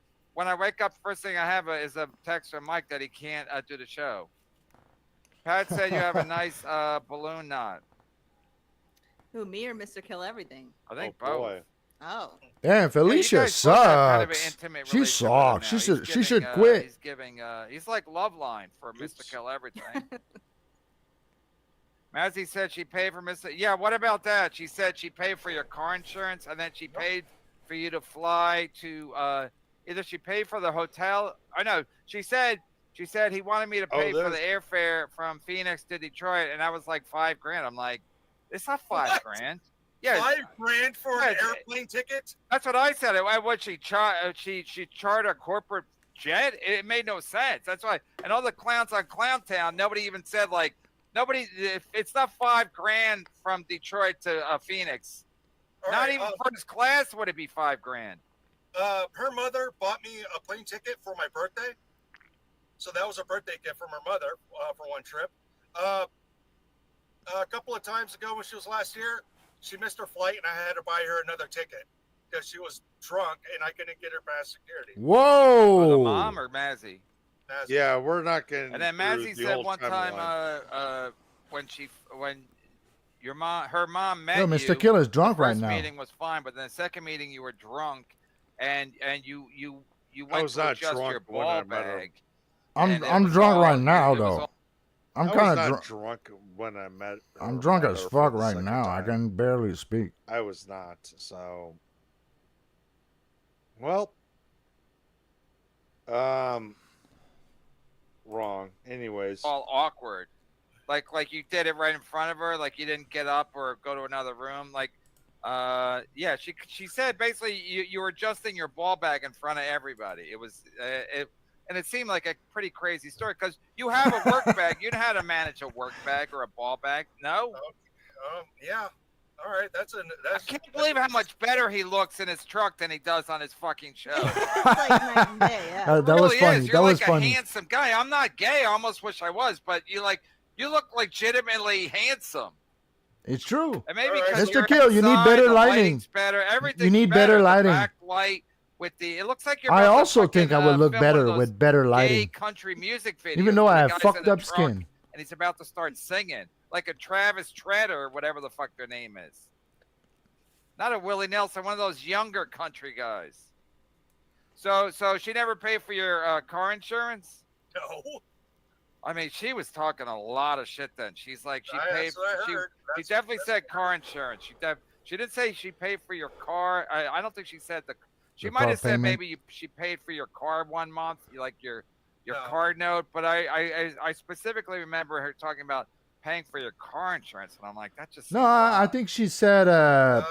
first thing I have is a text from Mike that he can't do the show. Pat said you have a nice balloon knot.
Who, me or Mr. Kill Everything?
I think both.
Oh.
Damn, Felicia
guys both have kind of an
sucks.
intimate
She
relationship with him
sucks.
now.
She should quit.
He's giving. He's like Loveline for Mr. Kill Everything. Mazzy said she paid for Mr. Yeah, what about that? She said she paid for your car insurance and then she paid for you to fly to. Either she paid for the hotel. I know. She said he wanted me to pay for the airfare from Phoenix to Detroit, and that was like $5,000. I'm like, it's not $5,000. Yeah,
$5,000 for an airplane ticket?
That's what I said. What she chartered a corporate jet? It made no sense. That's why. And all the clowns on Clowntown, nobody even said like it's not $5,000 from Detroit to Phoenix.
All
not
right,
even first class would it be $5,000.
Her mother bought me a plane ticket for my birthday. So that was a birthday gift from her mother for one trip. A couple of times ago when she was last year, she missed her flight and I had to buy her another ticket because she was drunk and I couldn't get her past security.
Whoa!
The mom or Mazzy?
Yeah, we're not getting.
And then Mazzy
through the
said
whole
one time when your mom, her mom met
Yo,
you.
Mr. Killer's drunk
the
right
first
now.
meeting was fine, but then the second meeting you were drunk, and you
I
went
was
to
not
adjust
drunk
your
when
ball
I met her.
bag.
I'm drunk right now though. I'm
I
kind
was
of
not drunk when I met.
I'm
her
drunk
met
as
her for
fuck
the
right
second
now. I
time.
can barely speak.
I was not. So, well, wrong. Anyways,
all awkward, like you did it right in front of her, like you didn't get up or go to another room, like. Yeah, she said basically you were adjusting your ball bag in front of everybody. It was and it seemed like a pretty crazy story because you have a work bag. You know how to manage a work bag or a ball bag? No.
Yeah. All right.
I can't believe how much better he looks in his truck than he does on his fucking show.
That was
Really
funny.
is.
That
You're
was
like
funny.
a handsome guy. I'm not gay. I almost wish I was, but you look legitimately handsome.
It's true.
And maybe because
Mr.
you're
Kill, you need
outside,
better
the
lighting.
lighting's better. Everything's
You need better
The
lighting.
backlight with the. It looks like you're.
I
about to
also think I
fucking,
would look
film one of
better
those
with better
Gay
lighting.
country music videos.
Even though
where
I
the
have
guy's
fucked
in the
up
trunk
skin.
and he's about to start singing like a Travis Treader or whatever the fuck their name is. Not a Willie Nelson, one of those younger country guys. So she never paid for your car insurance?
No.
I mean, she was talking a lot of shit then. She's like, she paid.
That's what I
She,
heard.
she definitely said car insurance. She didn't say she paid for your car. I don't think she said the. She
The
might
car
have said
payment.
maybe she paid for your car 1 month, like your card note. But I specifically remember her talking about paying for your car insurance, and I'm like, that just.
No, I think she said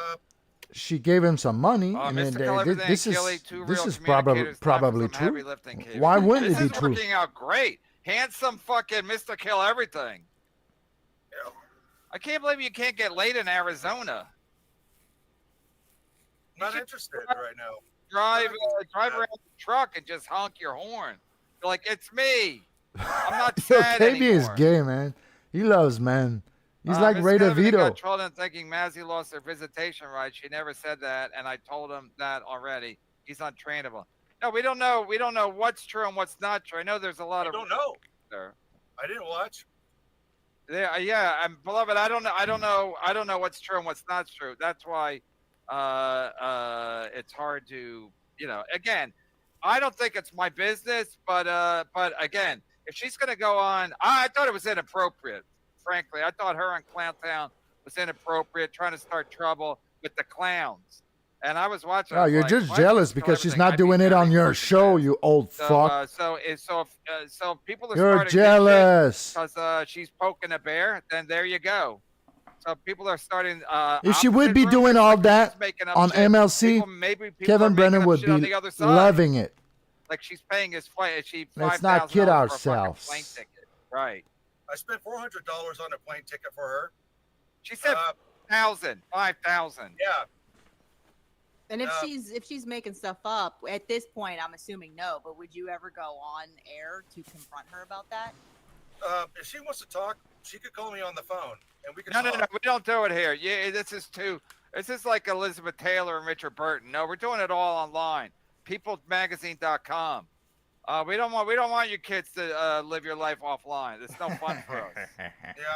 she gave him some money, and then
Mr. Kill Everything,
this
Gilly,
is
two
this
real
is probably
communicators, time for some heavy
true.
lifting, KB.
Why wouldn't
this
it be
is
true?
working out great. Handsome fucking Mr. Kill Everything. I can't believe you can't get laid in Arizona.
Not interested right now.
Drive around the truck and just honk your horn. You're like, it's me. I'm not
Yo,
sad
KB
anymore.
is gay, man. He loves men. He's like
Miss
Ray
Kennedy got
DeVito.
trolled in thinking Mazzy lost her visitation rights. She never said that, and I told him that already. He's untrainable. No, we don't know. We don't know what's true and what's not true. I know there's a lot of.
I don't know.
There.
I didn't watch.
Yeah, beloved. I don't know what's true and what's not true. That's why it's hard to, again, I don't think it's my business, but again, if she's gonna go on, I thought it was inappropriate. Frankly, I thought her on Clowntown was inappropriate, trying to start trouble with the clowns. And I was watching.
Oh, you're just jealous because she's not doing it on your show, you old fuck.
So people are
You're
starting
jealous.
because she's poking a bear. Then there you go. So people are starting.
If she would be doing all that on MLC, Kevin Brennan would be loving it.
Like she's paying his flight. She
Let's not kid ourselves.
Plane ticket. Right.
I spent $400 on a plane ticket for her.
She said 5,000.
Yeah.
And if she's making stuff up at this point, I'm assuming no. But would you ever go on air to confront her about that?
If she wants to talk, she could call me on the phone, and we can.
No, we don't do it here. Yeah, this is like Elizabeth Taylor and Richard Burton. No, we're doing it all online. Peoplemagazine.com. We don't want your kids to live your life offline. It's no fun for us.
Yeah,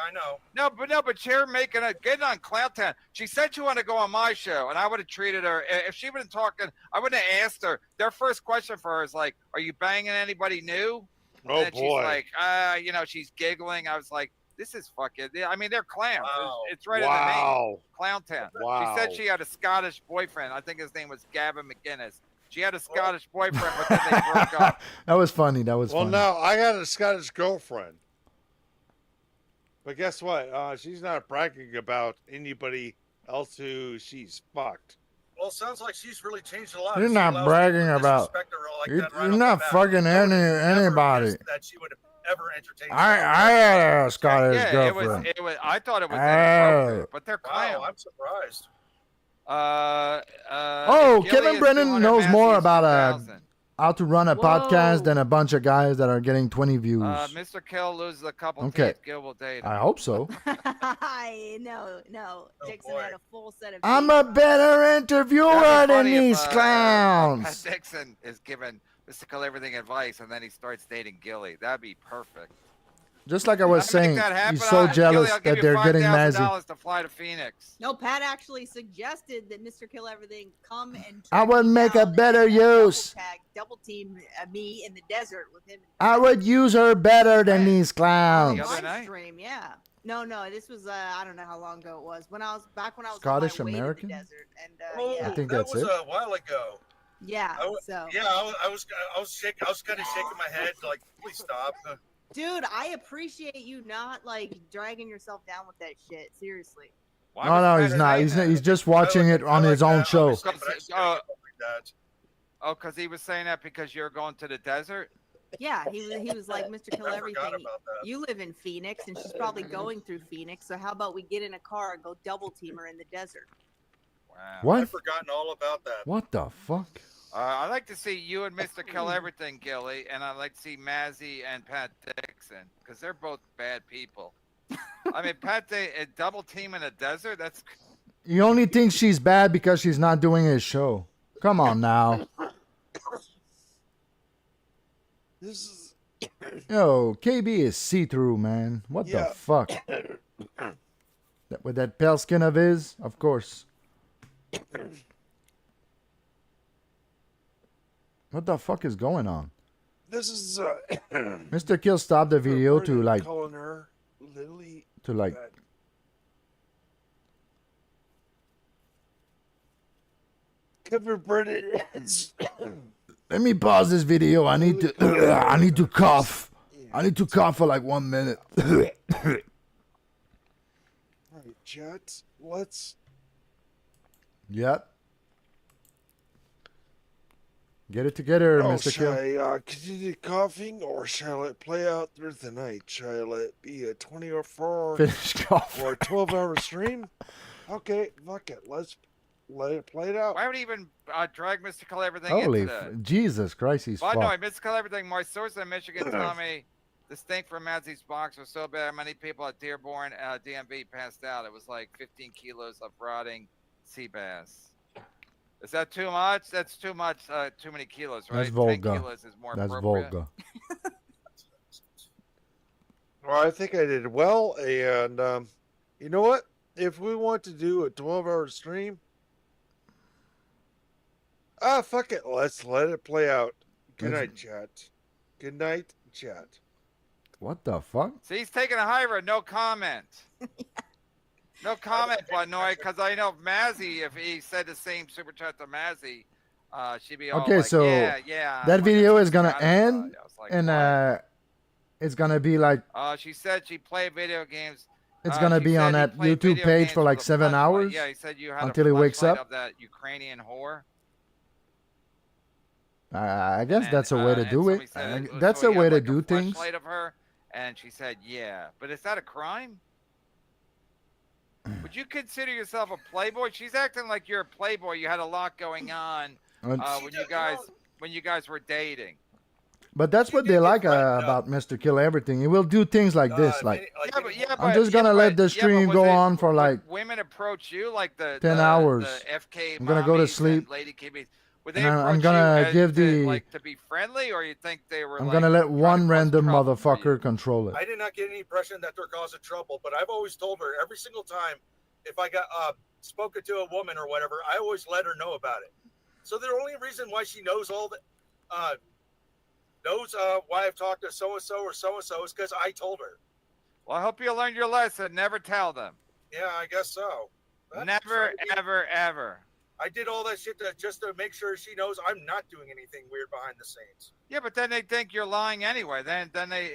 I know.
No, but you're getting on Clowntown. She said she wanted to go on my show, and I would have treated her. If she would have talking, I would have asked her. Their first question for her is like, "Are you banging anybody new?"
Oh,
and
boy.
she's like, she's giggling. I was like, this is fucking. I mean, they're clowns.
Wow.
It's right in the name. Clowntown.
Wow.
She said she had a Scottish boyfriend. I think his name was Gavin McGuinness. She had a Scottish boyfriend, but then they broke up.
That was funny.
Well,
funny.
no, I got a Scottish girlfriend. But guess what? She's not bragging about anybody else who she's fucked.
Well, it sounds like she's really changed a lot.
You're
She
not
allows
bragging
people to
about.
disrespect her like
You're,
that right
you're
off
not
the bat.
fucking
I would never
anybody.
guessed that she would have ever entertained.
I had a Scottish
Yeah,
girlfriend.
it was. I thought it was
Oh.
inappropriate, but they're clowns.
Wow, I'm surprised.
Oh, Kevin Brennan knows more about how to run a podcast than a bunch of guys that are getting 20 views.
Mr. Kill loses a couple
Okay.
teeth. Gil will date him.
I hope so.
No. Dixon had a full set of.
I'm a better interviewer
That'd be
than
funny
these
if,
clowns.
Pat Dixon is giving Mr. Kill Everything advice, and then he starts dating Gilly. That'd be perfect.
Just like I was
Can I make
saying,
that happen?
he's so jealous
Gilly, I'll give
that
you
they're getting Mazzy.
$5,000 to fly to Phoenix.
No, Pat actually suggested that Mr. Kill Everything come and
I would make a better use.
double team me in the desert with him.
I would use her better than these clowns.
Live stream, yeah. No, this was I don't know how long ago it was. When I was
Scottish
on my way to
American?
the desert, and
Oh,
I think
that
that's
was
it.
a while ago.
yeah.
I was shaking. I was kind of shaking my head, like, please stop.
Dude, I appreciate you not like dragging yourself down with that shit. Seriously.
No, he's not. He's just watching it on his own show.
Because he was saying that because you're going to the desert?
Yeah, he was like, Mr. Kill Everything. You live in Phoenix, and she's probably going through Phoenix. So how about we get in a car and go double team her in the desert?
Wow.
What?
I've forgotten all about that.
What the fuck?
I'd like to see you and Mr. Kill Everything, Gilly, and I'd like to see Mazzy and Pat Dixon, because they're both bad people. I mean, a double team in a desert? That's...
He only thinks she's bad because she's not doing his show. Come on now.
This is.
Yo, KB is see-through, man. What the fuck? With that pale skin of his, of course. What the fuck is going on?
This is
Mr. Kill stopped the video to like
calling her Lily.
to like
Cover Brennan.
let me pause this video. I need to I need to cough. I need to cough for like 1 minute.
Alright, chat. Let's
Yep. Get it together,
Oh,
Mr.
shall
Kill.
I continue coughing, or shall it play out through the night? Shall it be a 24
Finish coughing.
or a 12-hour stream? Okay, fuck it. Let's let it play it out.
Why would he even drag Mystical Everything
Holy
into that?
Jesus Christ, he's
Well, no,
fucked.
Mystical Everything. My source in Michigan tell me the stink from Mazzy's box was so bad, many people at Dearborn DMV passed out. It was like 15 kilos of rotting sea bass. Is that too much? That's too much. Too many kilos, right?
That's
10
vulgar.
kilos is more
That's
appropriate.
vulgar.
Well, I think I did well, and you know what? If we want to do a 12-hour stream, fuck it. Let's let it play out. Good night, chat. Good night, chat.
What the fuck?
See, he's taking a high road. No comment. No comment, but no, because I know Mazzy, if he said the same super chat to Mazzy, she'd be all
Okay,
like,
so
yeah.
that video is gonna
I
end,
was like,
and it's gonna be like
she said she played video games.
it's gonna
She
be
said
on
he
that
played
YouTube
video
page
games
for like
with a
7
flashlight.
hours.
Yeah, he said you had
until
a
he wakes
flashlight
up.
of that Ukrainian whore.
I guess that's a way to
And
do
somebody
it.
said,
That's
so
a
he
way
had,
to
like,
do things.
flashlight of her, and she said, yeah. But is that a crime? Would you consider yourself a playboy? She's acting like you're a playboy. You had a lot going on when you guys were dating.
But that's what they like about Mr. Kill Everything. He will do things like this. Like I'm just gonna let the stream go on for like
Women approach you like the
10 hours.
The FK
I'm gonna go to
mommies
sleep.
and Lady KBs. Would they
And I'm
approach
gonna
you as
give
to,
the-
like to be friendly, or you think they were?
I'm
like,
gonna let
trying to
one
cause
random
trouble for you?
motherfucker control it.
I did not get any impression that they're causing trouble, but I've always told her every single time if I got spoken to a woman or whatever, I always let her know about it. So the only reason why she knows all that knows why I've talked to so and so or so and so is because I told her.
Well, I hope you learned your lesson. Never tell them.
Yeah, I guess so.
Never, ever, ever.
I did all that shit just to make sure she knows I'm not doing anything weird behind the scenes.
Yeah, but then they think you're lying anyway. Then they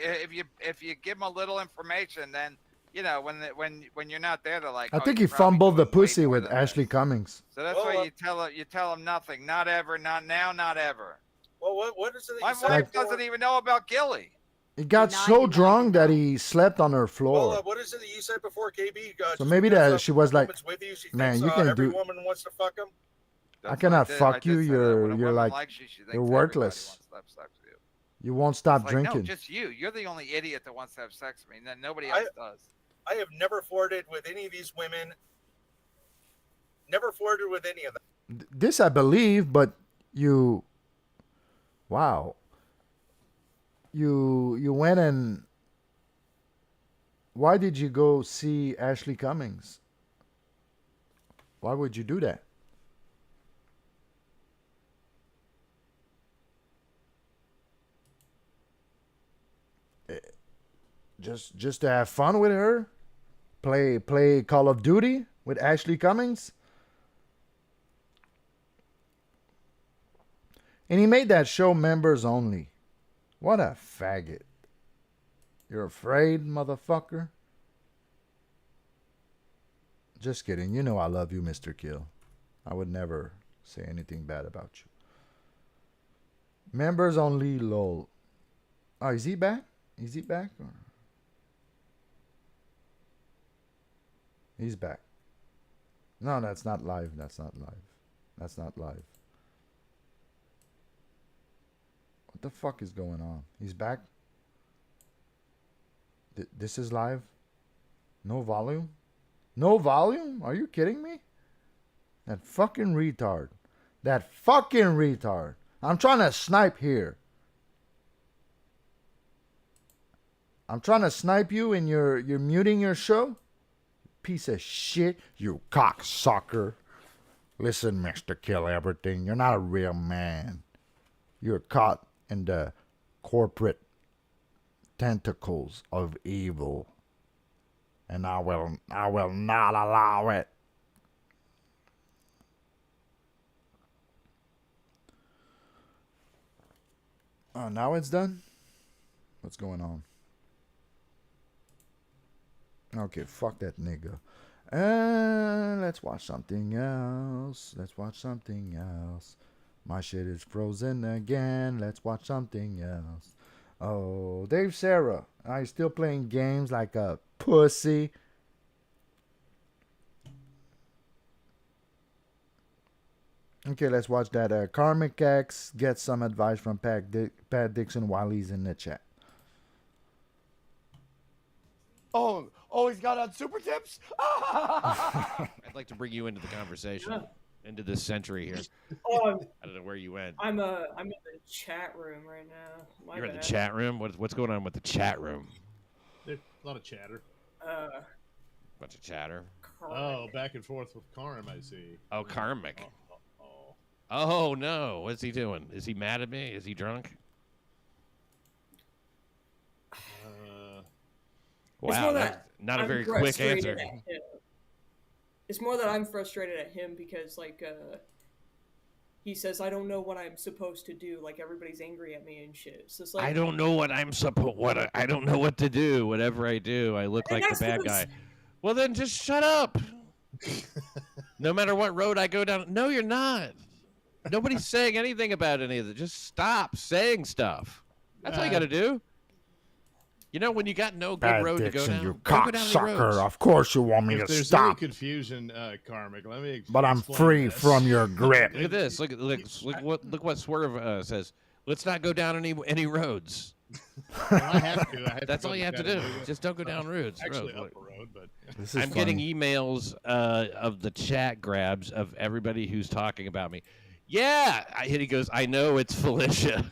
if you give them a little information, then you know when you're not there, they're like.
I
"Oh,
think
you're
he
probably
fumbled the
doing way
pussy
more
with
than
Ashley Cummings.
So that's why you tell them nothing. Not ever. Not now. Not ever.
Well, what is it that
My
you said
wife
before?
doesn't even know about Gilly.
He got so drunk that he slept on her floor.
Well, what is it that you said before, KB?
So
just
maybe
because
that she was like,
woman's with you, she
man,
thinks,
you can
every
do.
woman wants to fuck him.
I cannot fuck you. You're like you're worthless. You won't stop
It's like,
drinking.
no, just you. You're the only idiot that wants to have sex with me. Then nobody else does.
I have never flirted with any of these women. Never flirted with any of them.
This I believe, but you, wow. You went and why did you go see Ashley Cummings? Why would you do that? Just to have fun with her? Play Call of Duty with Ashley Cummings? And he made that show members only. What a faggot. You're afraid, motherfucker? Just kidding. You know I love you, Mr. Kill. I would never say anything bad about you. Members only, lol. Oh, is he back? Is he back? Or? He's back. No, that's not live. That's not live. That's not live. What the fuck is going on? He's back? This is live? No volume? No volume? Are you kidding me? That fucking retard. That fucking retard. I'm trying to snipe here. I'm trying to snipe you and you're muting your show? Piece of shit. You cocksucker. Listen, Mr. Kill Everything. You're not a real man. You're caught in the corporate tentacles of evil, and I will not allow it. Oh, now it's done? What's going on? Okay, fuck that nigga. Let's watch something else. My shit is frozen again. Let's watch something else. Oh, Dave Sarah. Are you still playing games like a pussy? Okay, let's watch that. Karmic X gets some advice from Pat Dixon while he's in the chat.
Oh, he's got on super tips.
I'd like to bring you into the conversation, into this century here. I don't know where you went.
I'm in the chat room right now.
You're in the chat room. What's going on with the chat room?
There's a lot of chatter.
Bunch of chatter.
Oh, back and forth with Karm, I see.
Oh, Karmic. Oh no! What's he doing? Is he mad at me? Is he drunk? Wow, that's not a very quick answer.
It's more that I'm frustrated at him because, like, he says I don't know what I'm supposed to do. Like everybody's angry at me and shit. So it's like
I don't know what I don't know what to do. Whatever I do, I look like the bad guy. Well, then just shut up. No matter what road I go down. No, you're not. Nobody's saying anything about any of it. Just stop saying stuff. That's all you got to do. You know, when you got no good road to go down,
you cocksucker. Of course you want me to
there's
stop.
Any confusion, Karmic, let me
But I'm free from your grip.
Look at this. Look what Swerve says. Let's not go down any roads.
Well, I have to.
That's all you have to do. Just don't go down roads.
Actually, up a road, but
I'm getting emails of the chat grabs of everybody who's talking about me. Yeah, he goes, I know it's Felicia.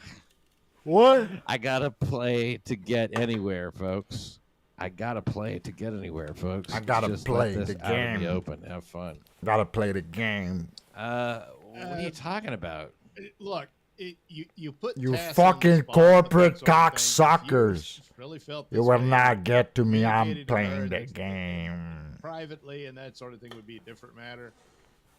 What?
I gotta play to get anywhere, folks. I gotta play to get anywhere, folks.
I gotta
Just
play
let
the
this out in
game.
the open. Have fun.
Gotta play the game.
What are you talking about?
Look, you put
You
tasks on the
fucking
spot,
corporate
that sort of thing. If you
cocksuckers.
really felt
You
this
will
way,
not get to me. I'm
communicated to her
playing the
next
game.
privately, and that sort of thing would be a different matter.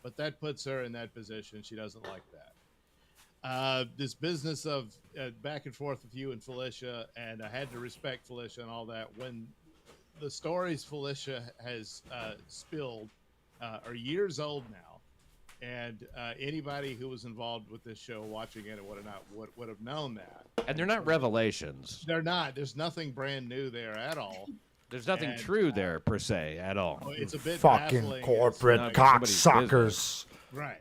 But that puts her in that position. She doesn't like that. This business of back and forth with you and Felicia, and I had to respect Felicia and all that. When the stories Felicia has spilled are years old now, and anybody who was involved with this show, watching it and whatnot, would have known that.
And they're not revelations.
They're not. There's nothing brand new there at all.
There's nothing true there per se at all.
It's a bit
Fucking
baffling.
corporate
It's
cocksuckers.
right.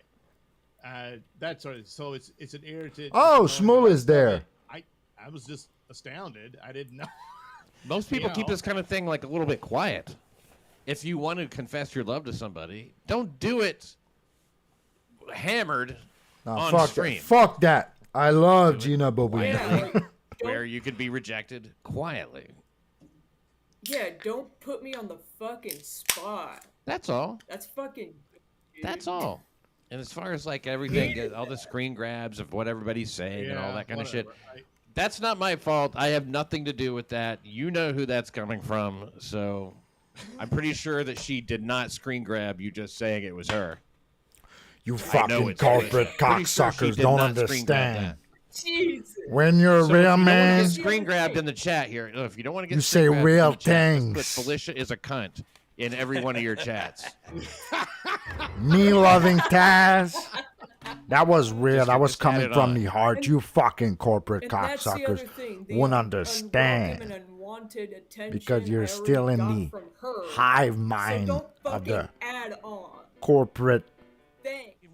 That sort of, so it's an irritant.
Oh, Shmuel is there.
I was just astounded. I didn't know.
Most people keep this kind of thing like a little bit quiet. If you want to confess your love to somebody, don't do it hammered on
fuck
stream.
that. Fuck that. I love Gina Bobina.
Where you could be rejected quietly.
Yeah, don't put me on the fucking spot.
That's all.
That's fucking. Dude.
That's all. And as far as like everything, all the screen grabs of what everybody's saying and all that kind of shit, that's not my fault. I have nothing to do with that. You know who that's coming from, so I'm pretty sure that she did not screen grab you just saying it was her.
You fucking corporate cocksuckers don't understand.
Jesus.
When you're a
So
real
if you don't
man,
want to get screen grabbed in the chat here. If you don't want to get
you
screen
say
grabbed
real
in the chat, just put
things.
Felicia is a cunt in every one of your chats.
Me loving Taz. That was real. That was
just add
coming
it
from
on.
the heart. You fucking corporate
And that's the other
cocksuckers
thing. The
won't
unwelcome
understand
and unwanted attention
because you're
I
still
already
in
got
the
from her.
hive mind
so don't
of
fucking
the
add on.
corporate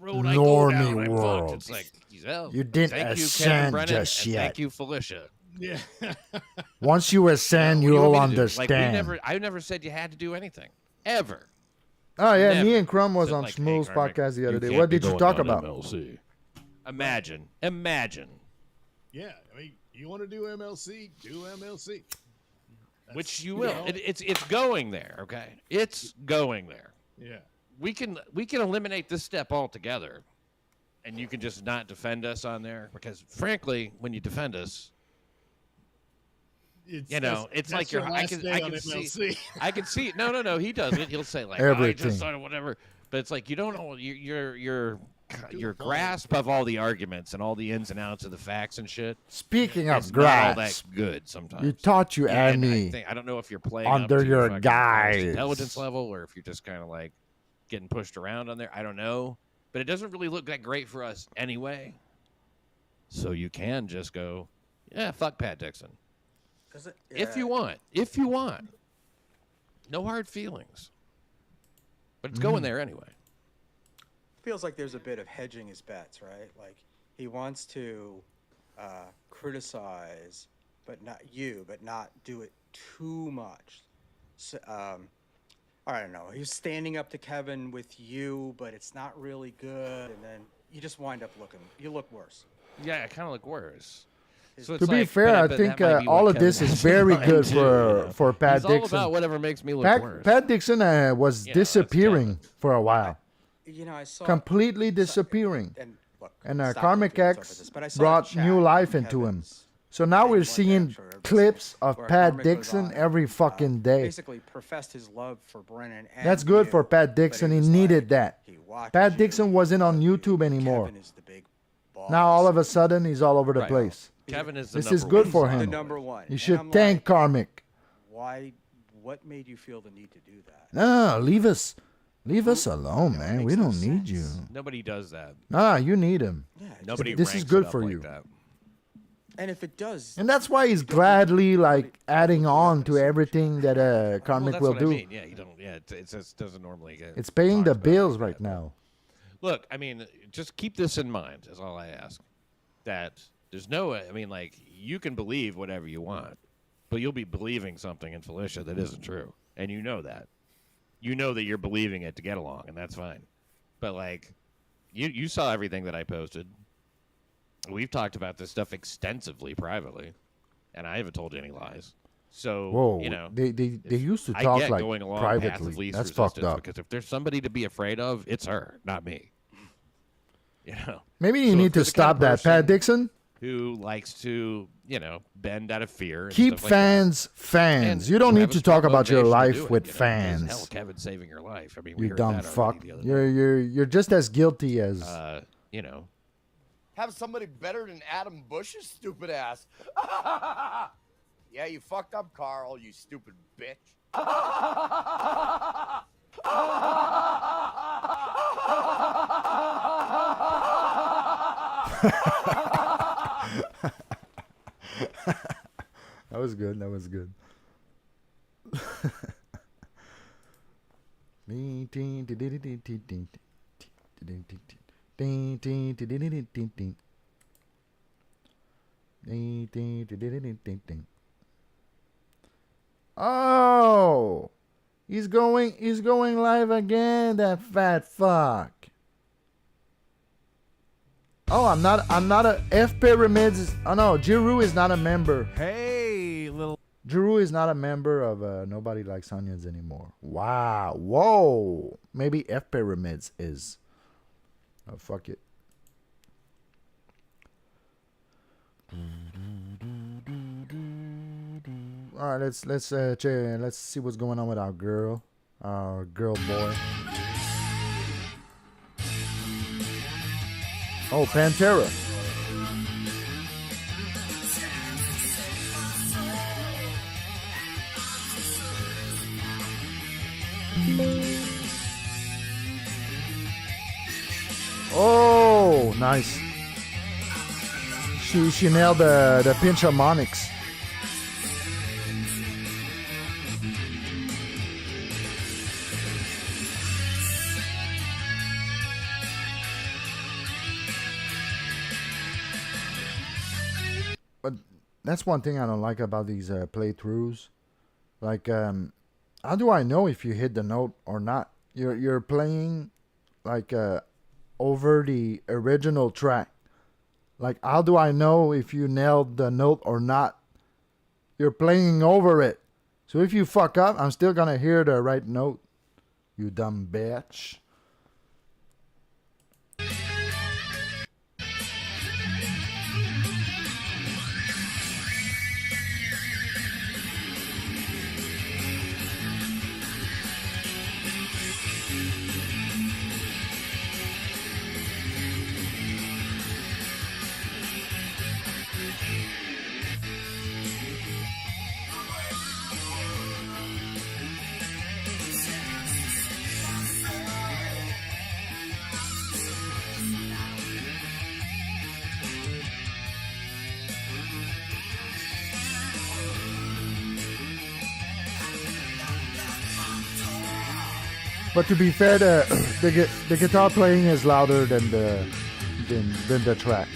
Road I go down,
normie
I'm fucked.
world.
It's like, hell,
You didn't
thank you, Kevin
ascend
Brennan,
just
and
yet.
Thank you, Felicia.
Yeah.
Once you ascend,
What do you
you'll
want me to do? Like,
understand.
I never said you had to do anything. Ever.
Oh yeah,
Never
me and Crumb was
said,
on
like, hey,
Smooth's
Carmack,
podcast the other day.
can't
What
be
did you
going
talk
down
about?
MLC. Imagine.
Yeah, I mean, you want to do MLC? Do MLC.
Which you will.
know.
It's going there. Okay, it's going there.
Yeah.
We can eliminate this step altogether, and you can just not defend us on there because, frankly, when you defend us, it's like
your
I
last
can
day
I
on
can see
MLC.
I can see it. No, he doesn't. He'll say like
Everything.
I just saw whatever. But it's like you don't know your grasp of all the arguments and all the ins and outs of the facts and shit.
Speaking
it's
of
not all
grasp,
that good sometimes.
you thought you had me
I don't know if you're playing
under
up to
your
fucking
guise.
intelligence level or if you're just kind of like getting pushed around on there. I don't know, but it doesn't really look that great for us anyway. So you can just go, yeah, fuck Pat Dixon. If you want. No hard feelings. But it's going there anyway.
Feels like there's a bit of hedging his bets, right? Like he wants to criticize, but not do it too much. So, I don't know. He's standing up to Kevin with you, but it's not really good, and then you just wind up you look worse.
Yeah, I kind of look worse. So
to be fair, I think all of this is very good for Pat
He's
Dixon.
all about whatever makes me look worse.
Pat Dixon was disappearing for a while.
I saw
completely disappearing. And Karmic
looking
X
but I saw
brought
the chat
new life
and
into him.
Kevin's
So now we're seeing
sure everybody's
clips of
where
Pat
Karmic was
Dixon
on it,
every fucking day.
Basically professed his love for Brennan. And
That's good
you,
for Pat Dixon. He needed that.
watches
Pat Dixon wasn't on YouTube anymore. Now all of a sudden he's all over the
Right.
place.
Kevin is the
This is
number
good
one
for
star.
him.
The number one.
You
And
should
I'm
thank
like,
Karmic.
What made you feel the need to do that?
No, leave us alone, man. We don't need you.
Nobody does that.
No, you need him.
Nobody
This is
ranks
good
it up
for
like
you.
that.
And if it does,
And that's why he's gladly like adding on to everything that
Well,
Karmic
that's
will
what
do.
I mean. Yeah, you don't. Yeah, it just doesn't normally get.
It's paying the bills right now.
Look, I mean, just keep this in mind. Is all I ask. That there's no. I mean, like you can believe whatever you want, but you'll be believing something in Felicia that isn't true, and you know that. You know that you're believing it to get along, and that's fine. But like, you saw everything that I posted. We've talked about this stuff extensively privately, and I haven't told you any lies. So,
Whoa,
you know,
they used to
I
talk
get
like
going along
privately.
paths of least
That's fucked
resistance,
up.
because if there's somebody to be afraid of, it's her, not me. You know.
Maybe you
So
need
if
to
you're the kind
stop
of
that, Pat
person
Dixon.
Who likes to, bend out of fear. And
Keep
stuff like
fans
that.
fans.
And
You don't
have
need
a
to
strong
talk about your
motivation to do
life
it,
with
because,
fans.
Hell, Kevin's saving your life. I mean, we
You
heard
dumb
that
fuck.
already the other
You're just as guilty as.
Have somebody better than Adam Bush's stupid ass. Yeah, you fucked up, Carl, you stupid bitch.
That was good. That was good. Oh, he's going live again. That fat fuck. Oh, I'm not a F Pyramids. Oh no, GIROUX is not a member.
Hey, little.
GIROUX is not a member of Nobody Likes Onions anymore. Wow. Whoa. Maybe F Pyramids is. Oh, fuck it. All right, let's see what's going on with our girl boy. Oh, Pantera. Oh, nice. She nailed the pinch harmonics. But that's one thing I don't like about these playthroughs. Like, how do I know if you hit the note or not? You're playing like over the original track. Like, how do I know if you nailed the note or not? You're playing over it. So if you fuck up, I'm still gonna hear the right note. You dumb bitch. But to be fair, the guitar playing is louder than the track.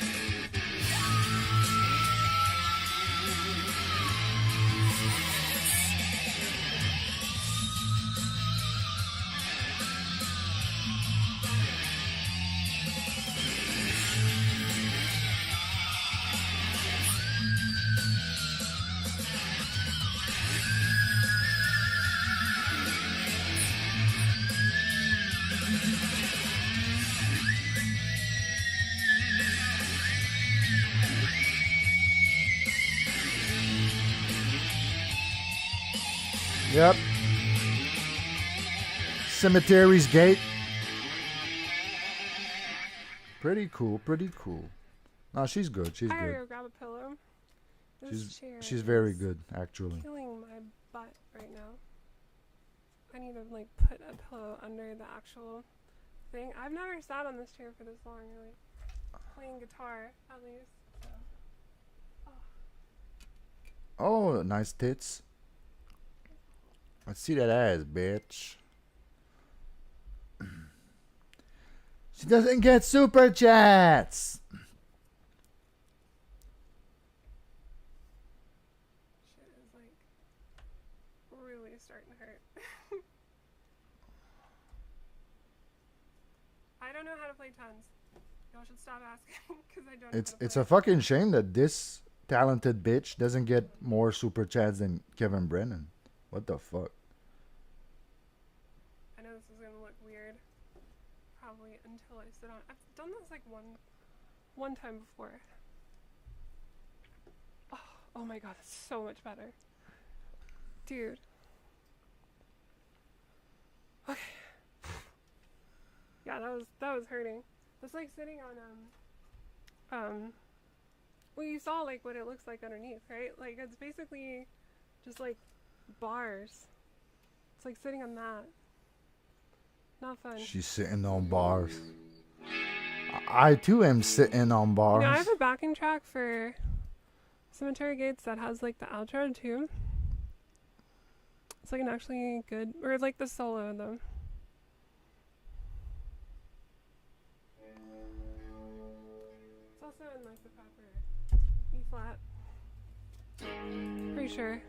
Yep. Cemetery's Gate. Pretty cool, pretty cool. No, she's good. She's
I gotta
good.
go grab a pillow. This chair
She's very
is
good, actually.
killing my butt right now. I need to like put a pillow under the actual thing. I've never sat on this chair for this long, really. Playing guitar, at least. So.
Oh, nice tits. Let's see that ass, bitch. She doesn't get super chats.
Shit is like really starting to hurt. I don't know how to play tons. Y'all should stop asking because I don't.
It's a fucking shame that this talented bitch doesn't get more super chats than Kevin Brennan. What the fuck?
I know this is gonna look weird, probably until I sit on. I've done this like one time before. Oh my god, it's so much better, dude. Okay. Yeah, that was hurting. It's like sitting on well, you saw like what it looks like underneath, right? Like it's basically just like bars. It's like sitting on that. Not fun.
She's sitting on bars. I too am sitting on bars.
You know, I have a backing track for Cemetery Gates that has like the outro too. It's like an actually good, or like the solo though. It's also in like the proper E flat. Pretty sure.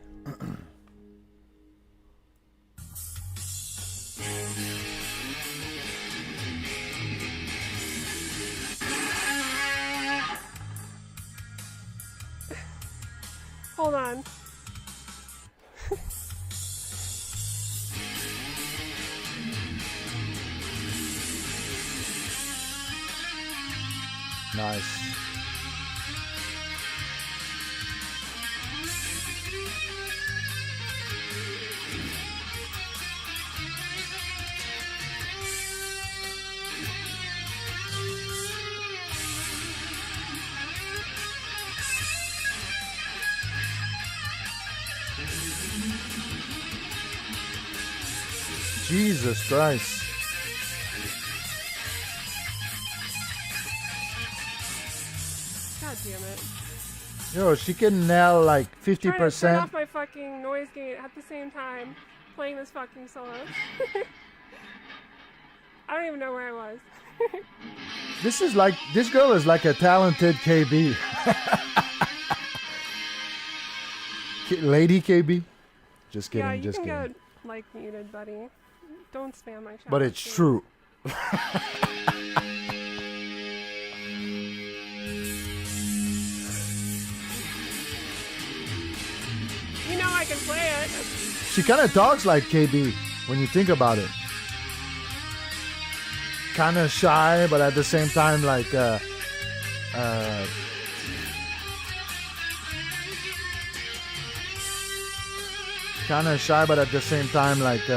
Hold on.
Nice. Jesus Christ.
God damn it.
Yo, she can nail like
Trying to turn
50%.
off my fucking noise gate at the same time, playing this fucking solo. I don't even know where I was.
This girl is like a talented KB. Lady KB. Just kidding,
Yeah, you
just
can
kidding.
get like muted, buddy. Don't spam my chat.
But it's
please.
true.
You know I can play it.
She kind of talks like KB when you think about it. Kind of shy, but at the same time, like, kind of shy, but at the same time, like,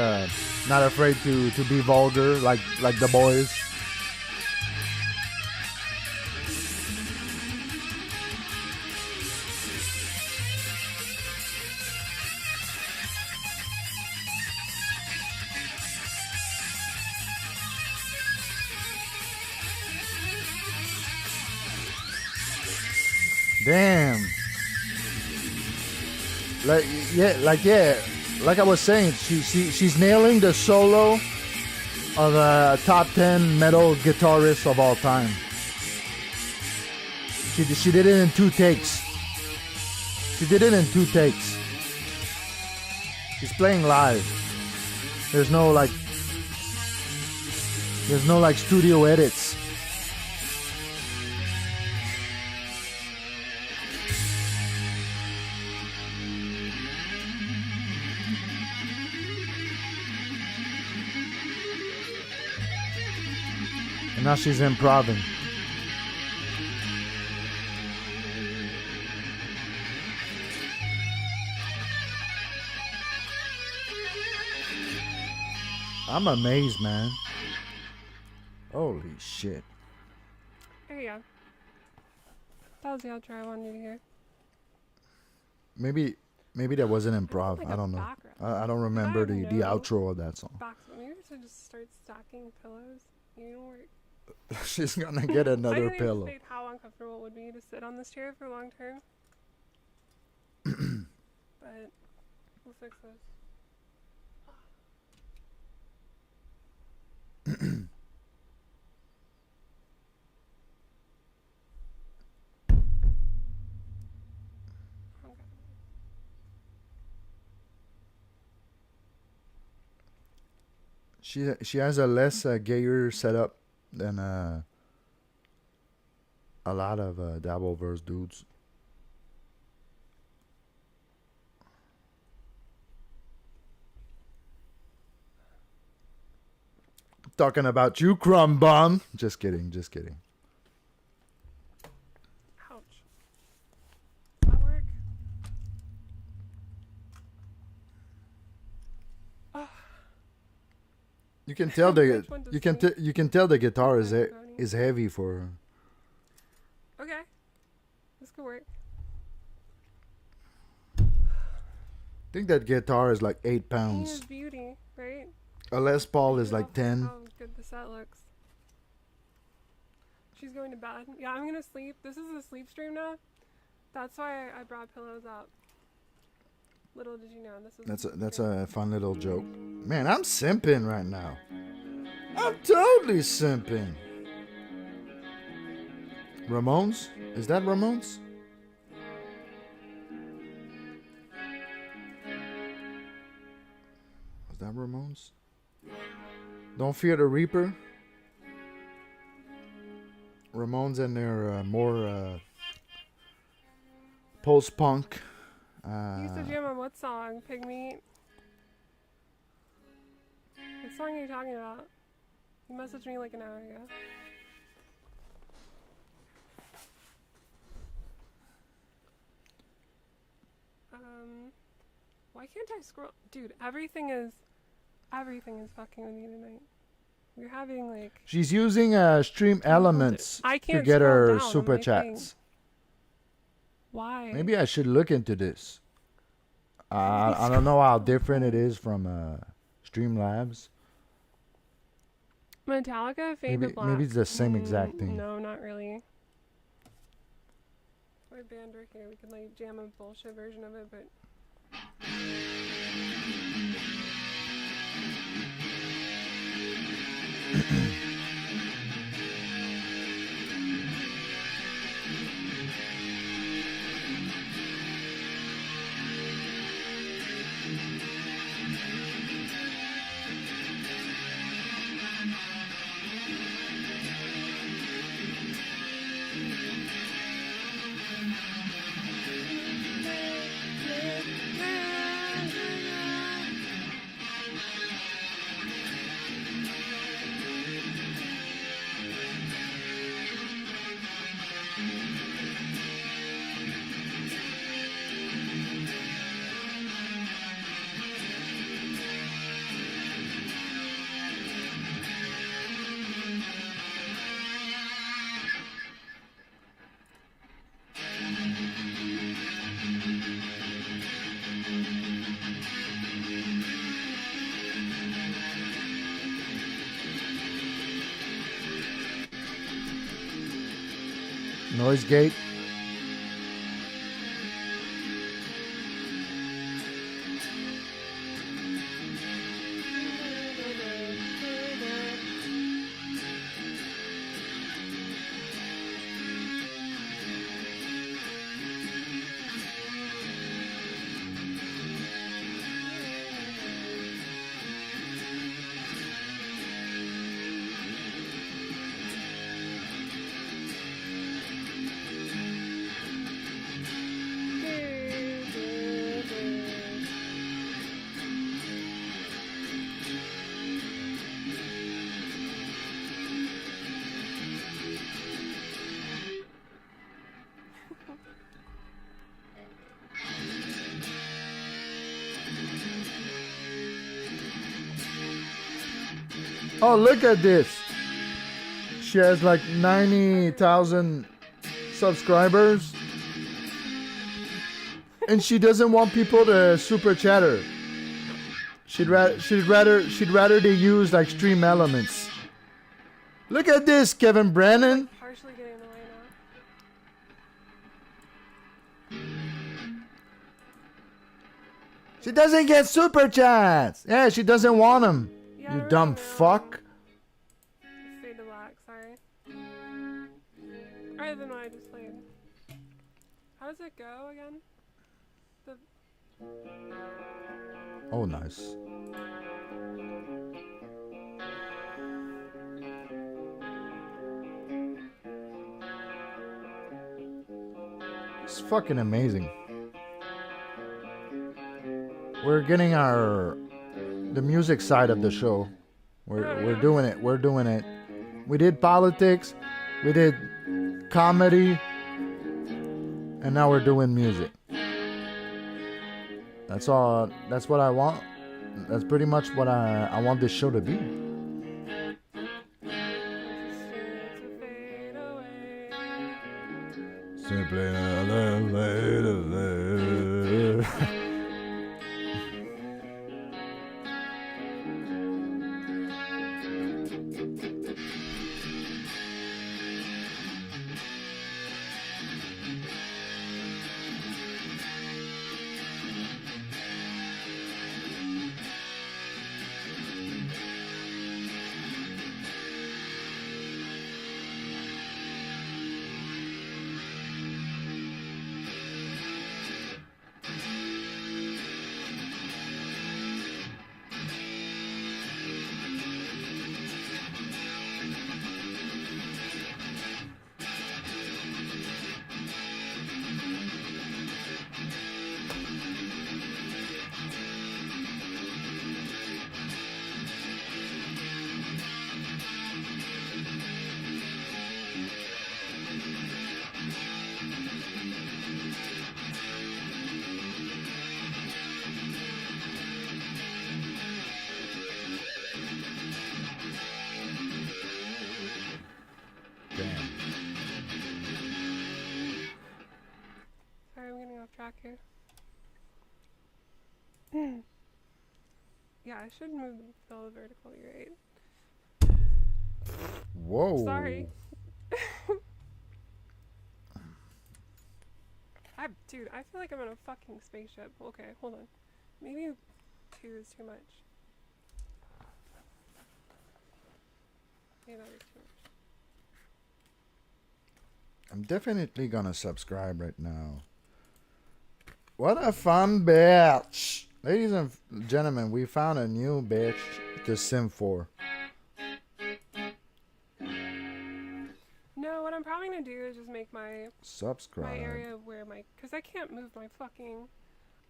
not afraid to be vulgar, like the boys. Damn. like I was saying, she's nailing the solo of a top 10 metal guitarist of all time. She did it in 2 takes. She did it in 2 takes. She's playing live. There's no like studio edits. And now she's improving. I'm amazed, man. Holy shit.
There you go. That was the outro I wanted you to hear.
Maybe that wasn't improv.
like
I
a
don't know.
background.
I don't remember the outro of that song.
Maybe we should just start stacking pillows. You know where...
She's gonna get another
I didn't
pillow.
anticipate how uncomfortable it would be to sit on this chair for long term. But we'll fix this.
She has a less gayer setup than a lot of Dabbleverse dudes. Talking about you, crumb bum. Just kidding, just kidding.
Ouch. That work?
You can tell you can tell the guitar is heavy for her.
Okay. This could work.
I think that guitar is like 8
Pain
pounds.
is beauty, right?
A Les Paul is like 10.
How good the set looks. She's going to bed. Yeah, I'm gonna sleep. This is a sleep stream now. That's why I brought pillows up. Little did you know, this is.
That's a fun little joke. Man, I'm simping right now. I'm totally simping. Ramones? Is that Ramones? Was that Ramones? Don't Fear the Reaper? Ramones and their more post-punk.
You used to jam on what song? Pigmeat? What song are you talking about? You messaged me like an hour ago. Why can't I scroll? Dude, everything is fucking with me tonight. We're having like...
She's using Stream Elements
I
to
can't
get
scroll
her
down on
super
my thing.
chats.
Why?
Maybe I should look into this. I don't know how different it is from Streamlabs.
Metallica, Fade to Black.
Maybe it's the same exact thing.
No, not really. Or band right here. We could like jam a bullshit version of it, but...
Noise gate. Oh, look at this. She has like 90,000 subscribers. And she doesn't want people to super chat her. She'd rather they use like stream elements. Look at this, Kevin Brennan.
Partially getting in the way now.
She doesn't get super chats. Yeah, she doesn't want them.
Yeah,
You dumb fuck.
Fade to black, sorry. Alright, then what I just played. How does it go again? The...
Oh, nice. It's fucking amazing. We're getting the music side of the show. We're doing it. We're doing it. We did politics, we did comedy, and now we're doing music. That's all. That's what I want. That's pretty much what I want this show to be. Simply
Sorry, I'm getting off track here. Yeah, I should move the vertical, you're right.
Whoa.
Sorry. Dude, I feel like I'm in a fucking spaceship. Okay, hold on. Maybe 2 is too much. Maybe that is too much.
I'm definitely gonna subscribe right now. What a fun bitch. Ladies and gentlemen, we found a new bitch to sim for.
No, what I'm probably gonna do is just make my
Subscribe.
area where because I can't move my fucking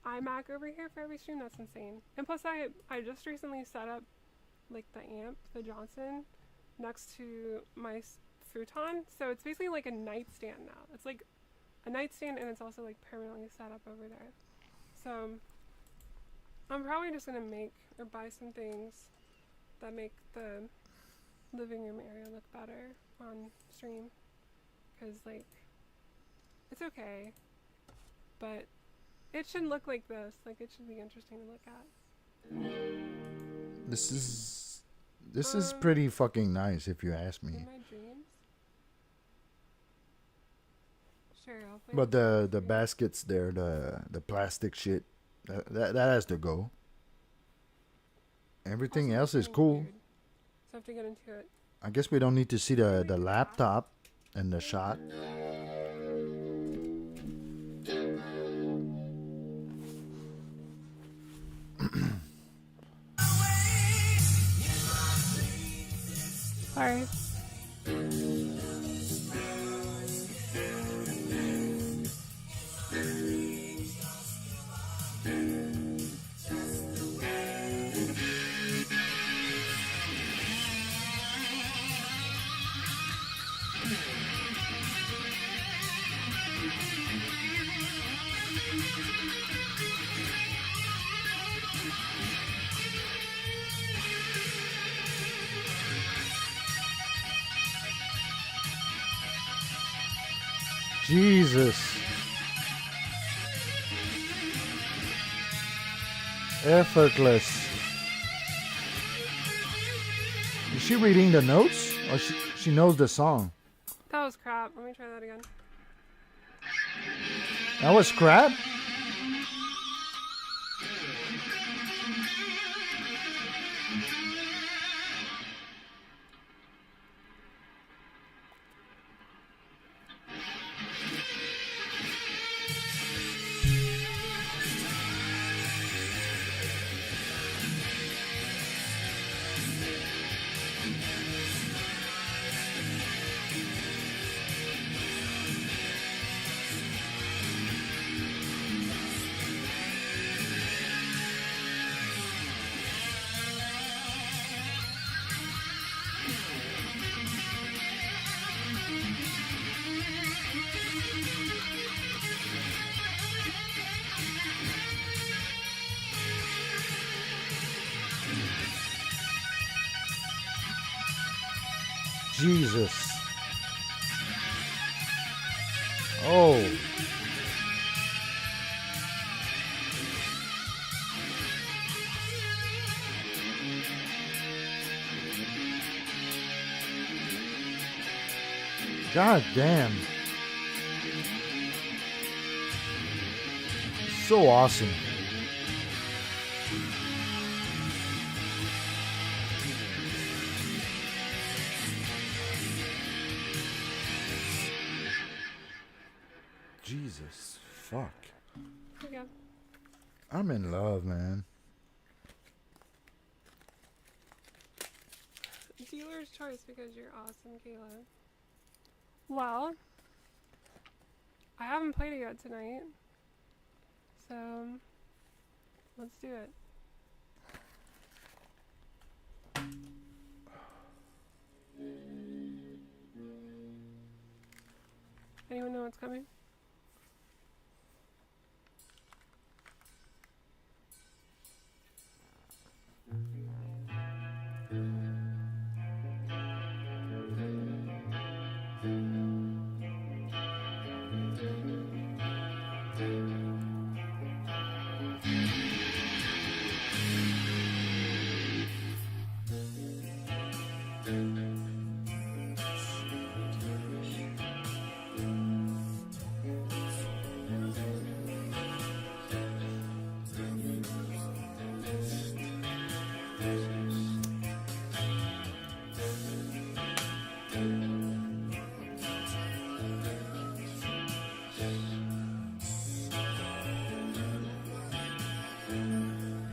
iMac over here for every stream. That's insane. And plus, I just recently set up like the amp, the Johnson, next to my futon, so it's basically like a nightstand now. It's like a nightstand, and it's also like permanently set up over there. So I'm probably just gonna make or buy some things that make the living room area look better on stream, because like it's okay, but it shouldn't look like this. Like, it should be interesting to look at.
This is pretty fucking nice, if you ask me.
In my dreams? Sure, I'll play.
But the baskets there, the plastic shit, that has to go. Everything else is cool.
Weird. So I have to get into it.
I guess we don't need to see the laptop and the shot.
Sorry.
Jesus. Effortless. Is she reading the notes? Or she knows the song?
That was crap. Let me try that again.
That was crap? Jesus. Oh. God damn. So awesome. Jesus, fuck.
Yeah.
I'm in love, man.
Dealer's choice because you're awesome, Caleb. Well, I haven't played it yet tonight, so let's do it. Anyone know what's coming?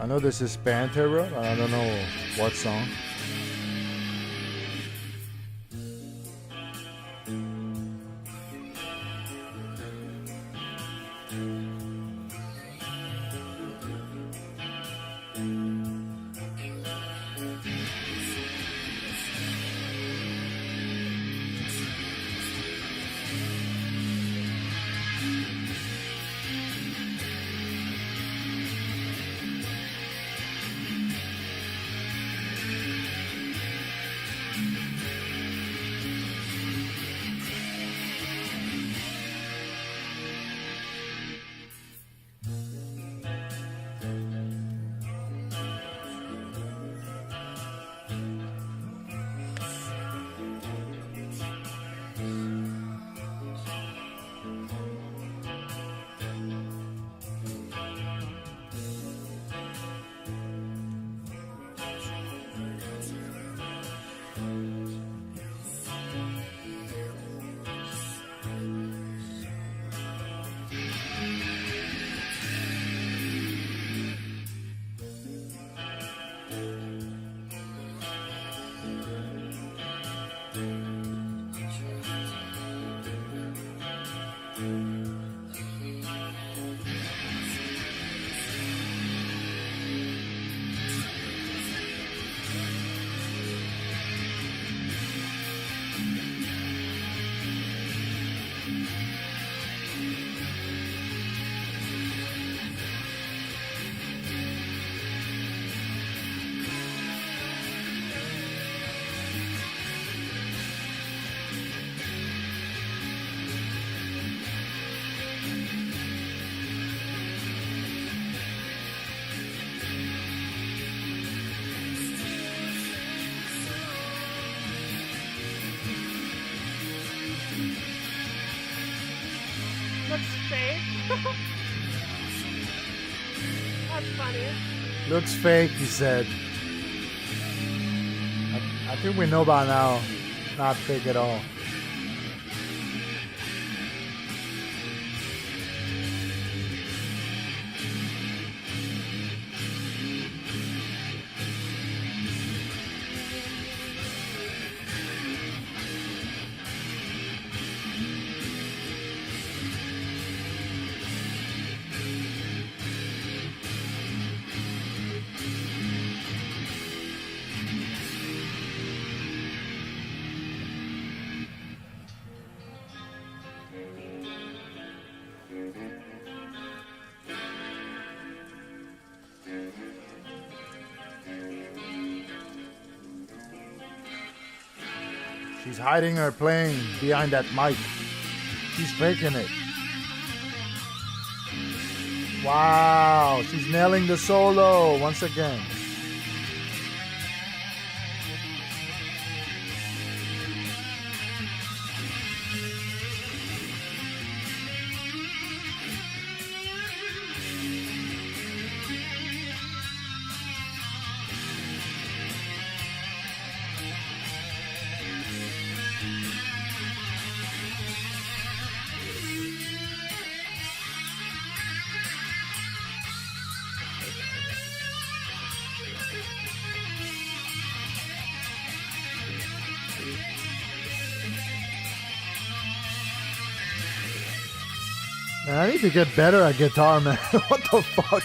I know this is Pantera, but I don't know what song.
That's funny.
Looks fake, he said. I think we know by now. Not fake at all. She's hiding her plane behind that mic. She's faking it. Wow, she's nailing the solo once again. Man, I need to get better at guitar, man. What the fuck?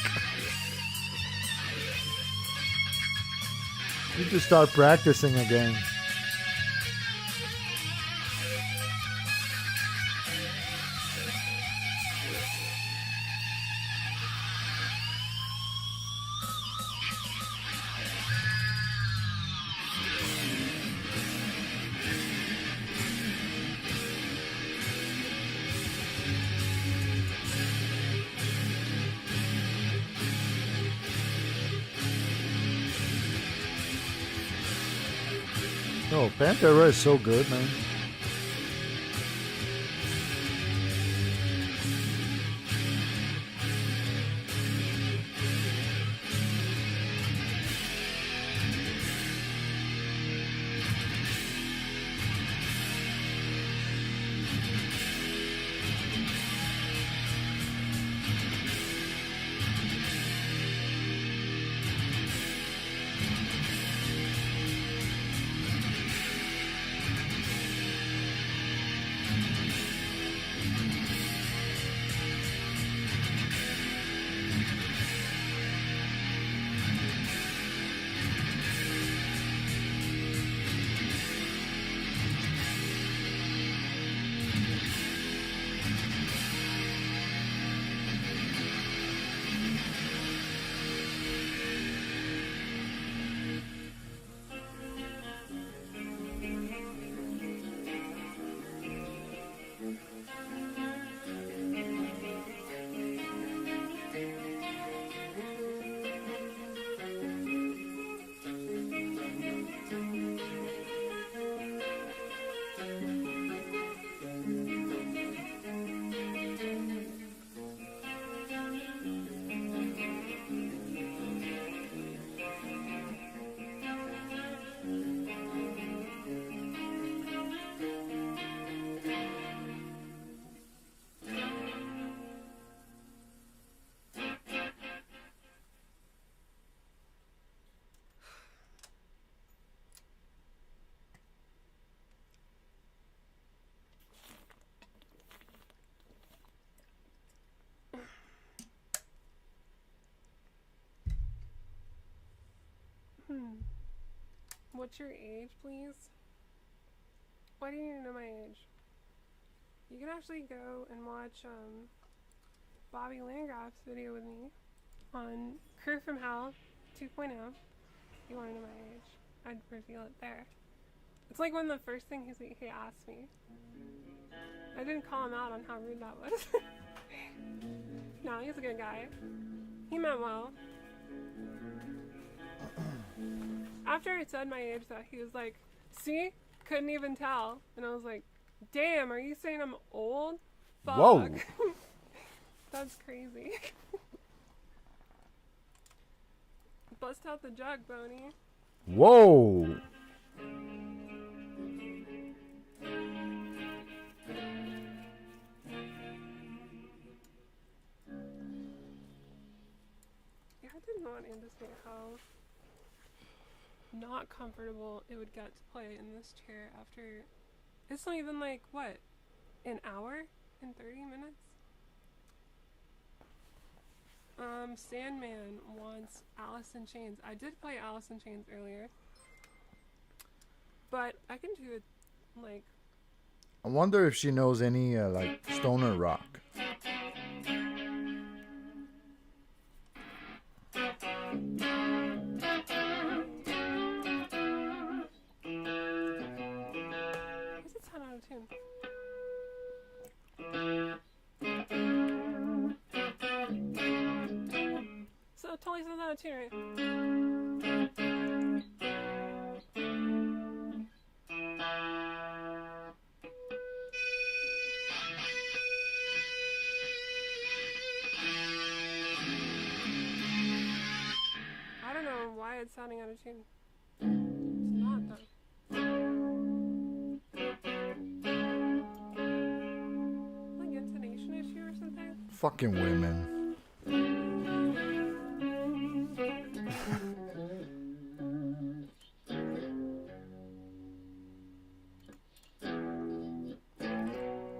Need to start practicing again. Oh, Pantera is so good, man.
What's your age, please? Why do you need to know my age? You can actually go and watch Bobby Landgraf's video with me on Crew from Hell 2.0. If you want to know my age, I'd reveal it there. It's like one of the first things he asked me. I didn't call him out on how rude that was. No, he's a good guy. He meant well. After I said my age, though, he was like, see? Couldn't even tell. And I was like, damn, are you saying I'm old? Fuck.
Whoa.
That's crazy. bust out the jug, Boney.
Whoa.
Yeah, I did not anticipate how not comfortable it would get to play in this chair after. It's not even like, what? An hour and 30 minutes? Sandman wants Alice in Chains. I did play Alice in Chains earlier. But I can do it, like...
I wonder if she knows any, like, stoner rock.
Where's it 10 out of 10? So totally 10 out of 10, right? I don't know why it's sounding out of tune. It's not though. Like intonation issue or something?
Fucking women.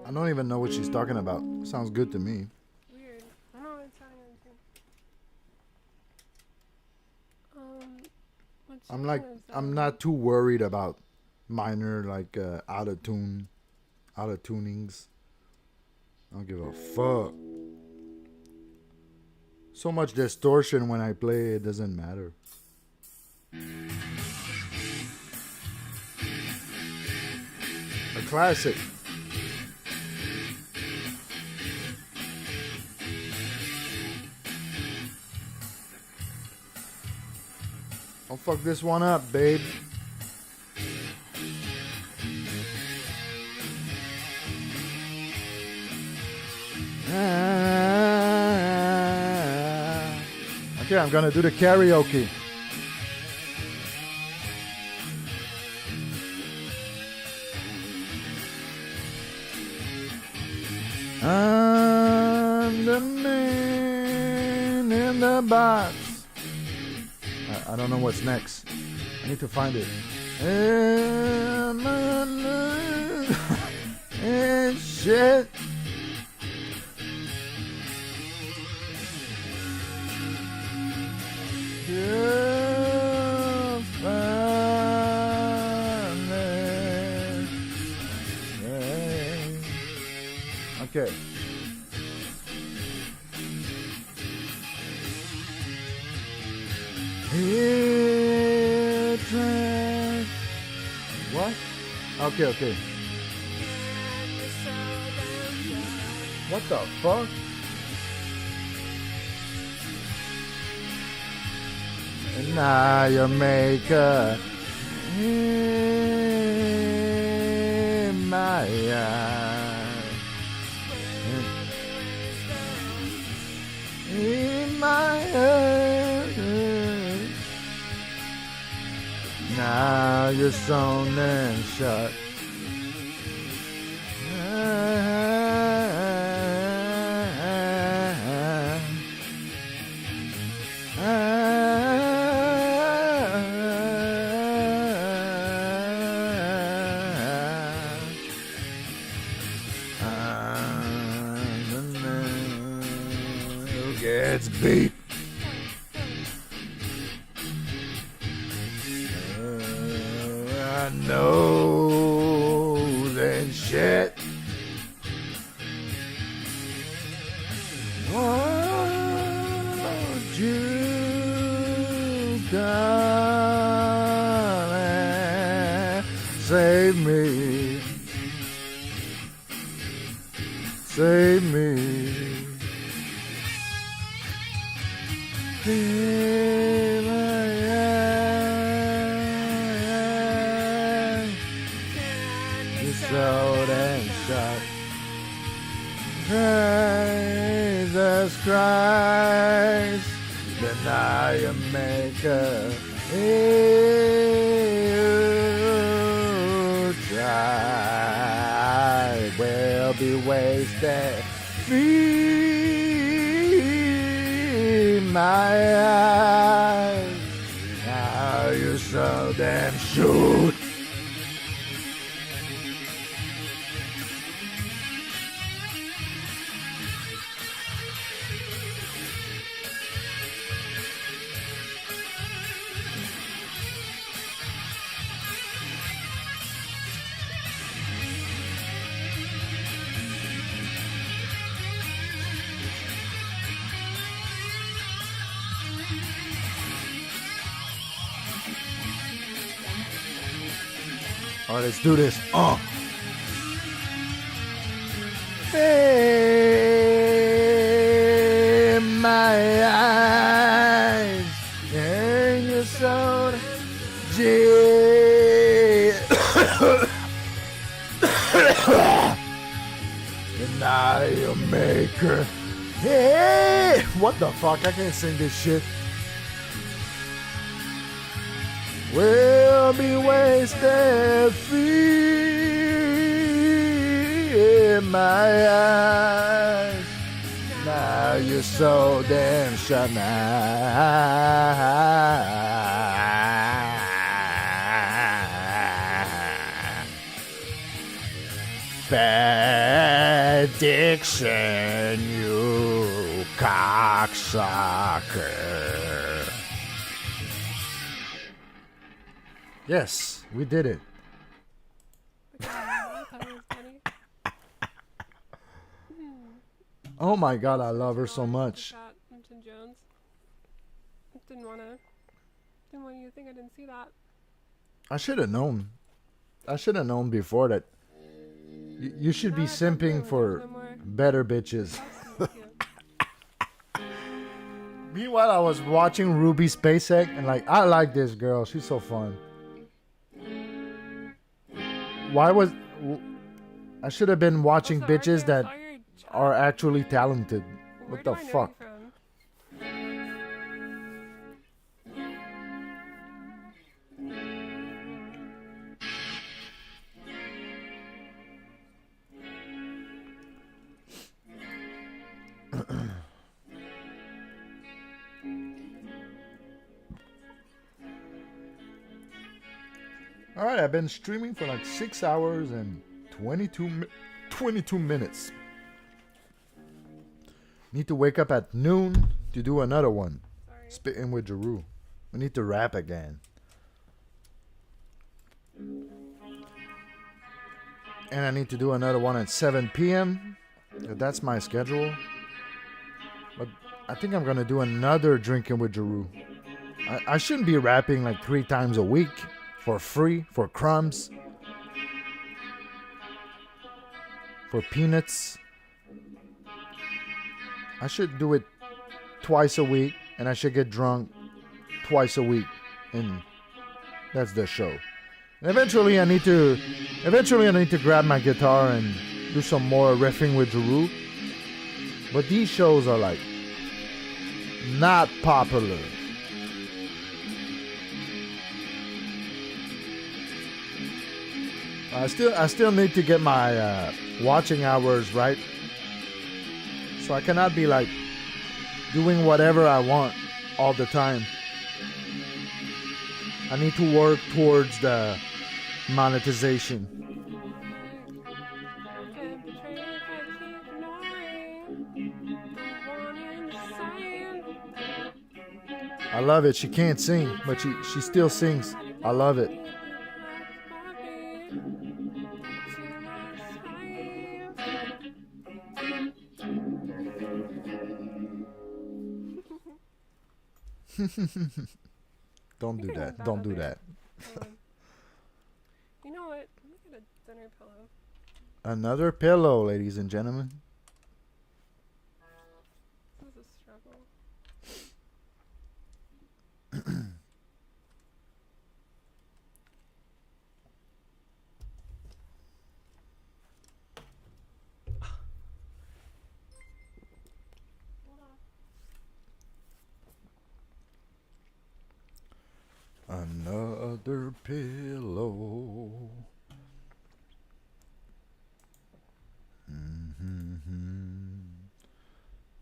I don't even know what she's talking about. Sounds good to me.
Weird. I don't know why it's sounding out of tune. What's
I'm like,
yours,
I'm not too worried about minor, like, out of tunings. I don't give a fuck. So much distortion when I play, it doesn't matter. A classic. Don't fuck this one up, babe. Okay, I'm gonna do the karaoke. I'm the man in the box. I don't know what's next. I need to find it. And my love and shit. Okay. What? Okay. What the fuck? And now you make a in my eyes, in my eyes. Now you're sewn and shut. Gets beat. I know that shit. Won't you come and save me? Save me. Sold and shot. Jesus Christ, the night. I maker. You try will be wasted. Free my eyes. Now you so damn shoot. All right, let's do this. Hey, my eyes, and your soul, deny your maker. Hey, what the fuck? I can't sing this shit. Will be wasted free in my eyes. Now you're so damn shut Bad diction, you cocksucker. Yes, we did it. Oh my god, I love her so much.
Jones. Didn't want you to think I didn't see that.
I should have known. I should have known before that you should be simping for better bitches. Meanwhile, I was watching Ruby SpaceX and like, I like this girl. She's so fun. I should have been watching bitches that are actually talented. What the fuck? Alright, I've been streaming for like 6 hours and 22 minutes. Need to wake up at noon to do another one. Spitting with GIROUX. We need to rap again. And I need to do another one at 7 p.m. That's my schedule. But I think I'm going to do another Drinking with GIROUX. I shouldn't be rapping like 3 times a week. For free, for crumbs, for peanuts. I should do it twice a week, and I should get drunk twice a week, and that's the show. And eventually, I need to grab my guitar and do some more riffing with GIROUX. But these shows are like not popular. I still need to get my watching hours right. So I cannot be like doing whatever I want all the time. I need to work towards the monetization. I love it. She can't sing, but she still sings. I love it. Don't do that. Don't do that.
You know what? Let me get a dinner pillow.
Another pillow, ladies and gentlemen.
This is a struggle.
Another pillow.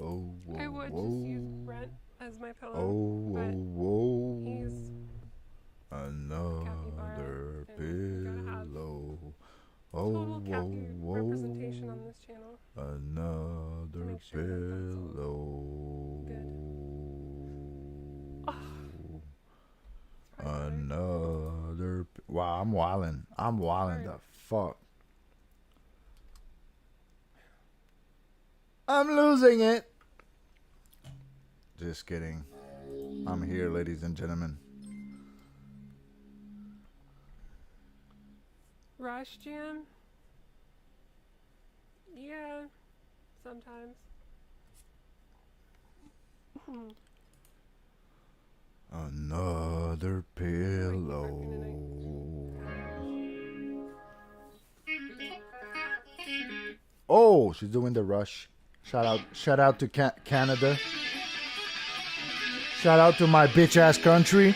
Oh, whoa,
I would
whoa.
just use Brent as my pillow.
Oh,
but
whoa, whoa.
he's
Another pillow. Oh,
total
whoa,
Cappy
whoa.
representation on this channel.
Another
Make sure that that's
pillow.
Good.
Another. Wow, I'm wildin'. I'm wildin' the fuck. I'm losing it. Just kidding. I'm here, ladies and gentlemen.
Rush Jam? Yeah, sometimes.
Another pillow. Oh, she's doing the Rush. Shout out to Canada. Shout out to my bitch ass country.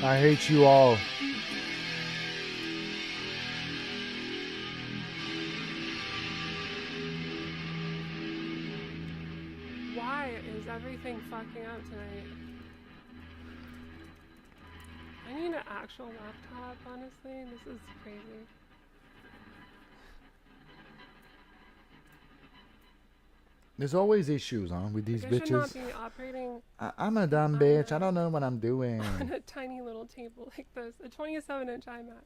I hate you all.
Why is everything fucking up tonight? I need an actual laptop, honestly. This is crazy.
There's always issues, huh, with these
Like, I should not
bitches.
be operating
I'm a dumb bitch. I don't know what I'm doing.
on a tiny little table like this. A 27-inch iMac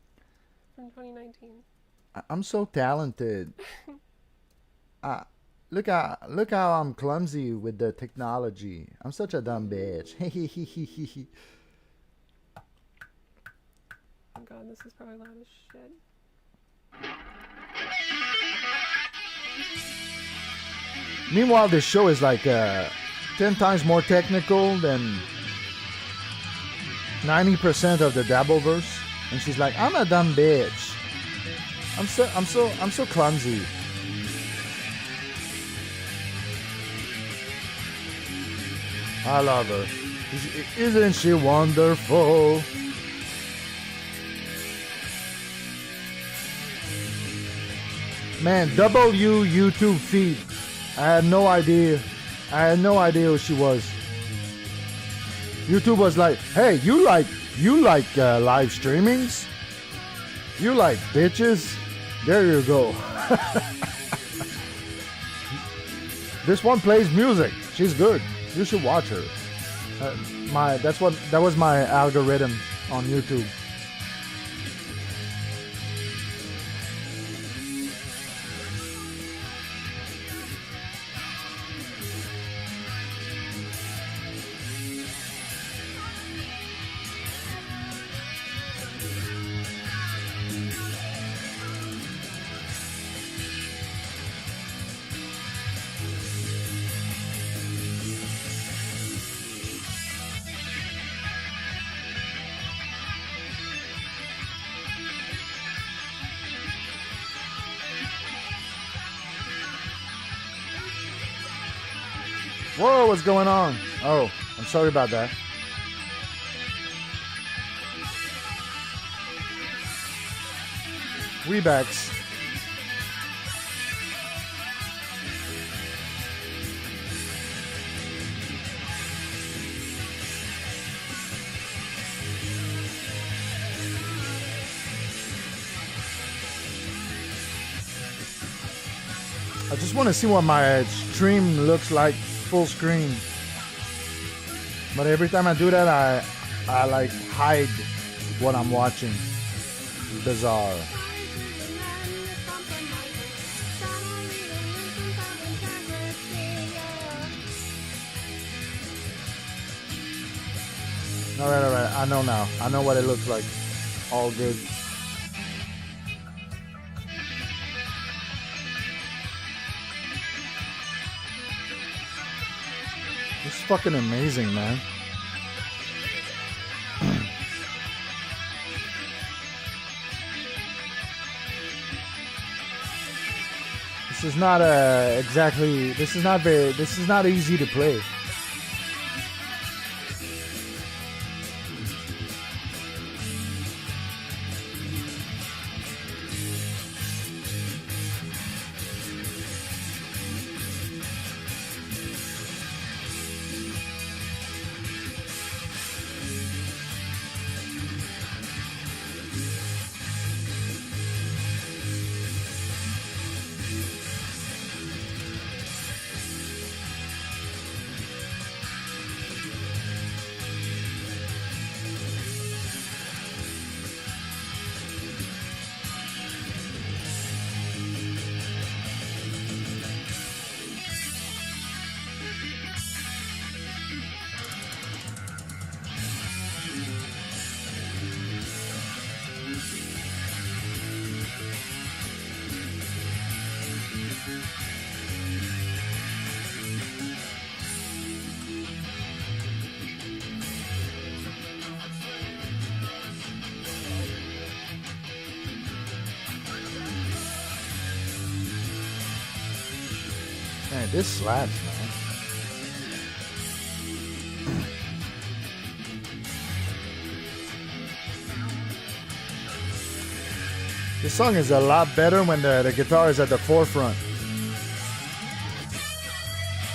from 2019.
I'm so talented. Look how I'm clumsy with the technology. I'm such a dumb bitch.
Oh god, this is probably loud as shit.
Meanwhile, this show is like 10 times more technical than 90% of the Dabbleverse, and she's like, "I'm a dumb bitch. I'm so clumsy." I love her. Isn't she wonderful? Man, W YouTube feed. I had no idea. I had no idea who she was. YouTube was like, "Hey, you like live streamings? You like bitches? There you go." This one plays music. She's good. You should watch her. That was my algorithm on YouTube. Whoa, what's going on? Oh, I'm sorry about that. Rebacks. I just want to see what my stream looks like full screen. But every time I do that, I like hide what I'm watching. It's bizarre. All right. I know now. I know what it looks like. All good. This is fucking amazing, man. This is not exactly. This is not easy to play. Man, this slaps, man. This song is a lot better when the guitar is at the forefront.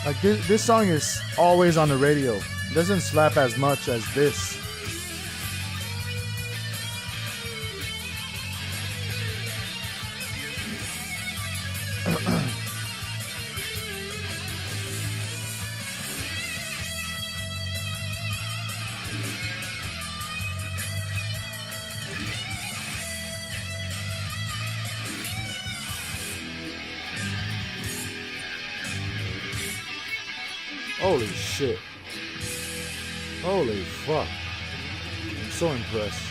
Like this song is always on the radio. It doesn't slap as much as this. Holy shit. Holy fuck. I'm so impressed.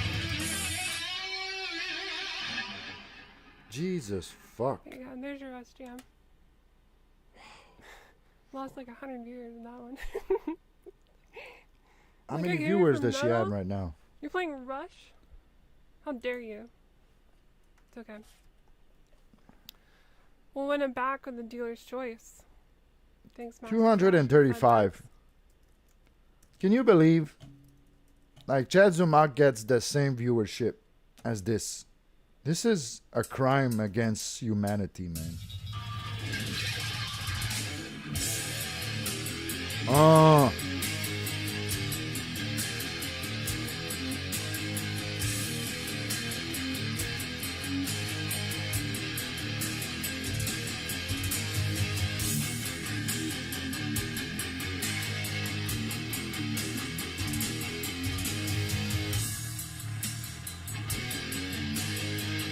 Jesus fuck.
There you go. There's your Rust Jam. Lost like 100 viewers in that one.
How
Like,
many
I hear
viewers
from
does she
Meta.
have right now?
You're playing Rush? How dare you? It's okay. We'll win it back with the dealer's choice. Thanks, Matt.
235. Can you believe? Like, Chad Zumak gets the same viewership as this. This is a crime against humanity, man. Oh.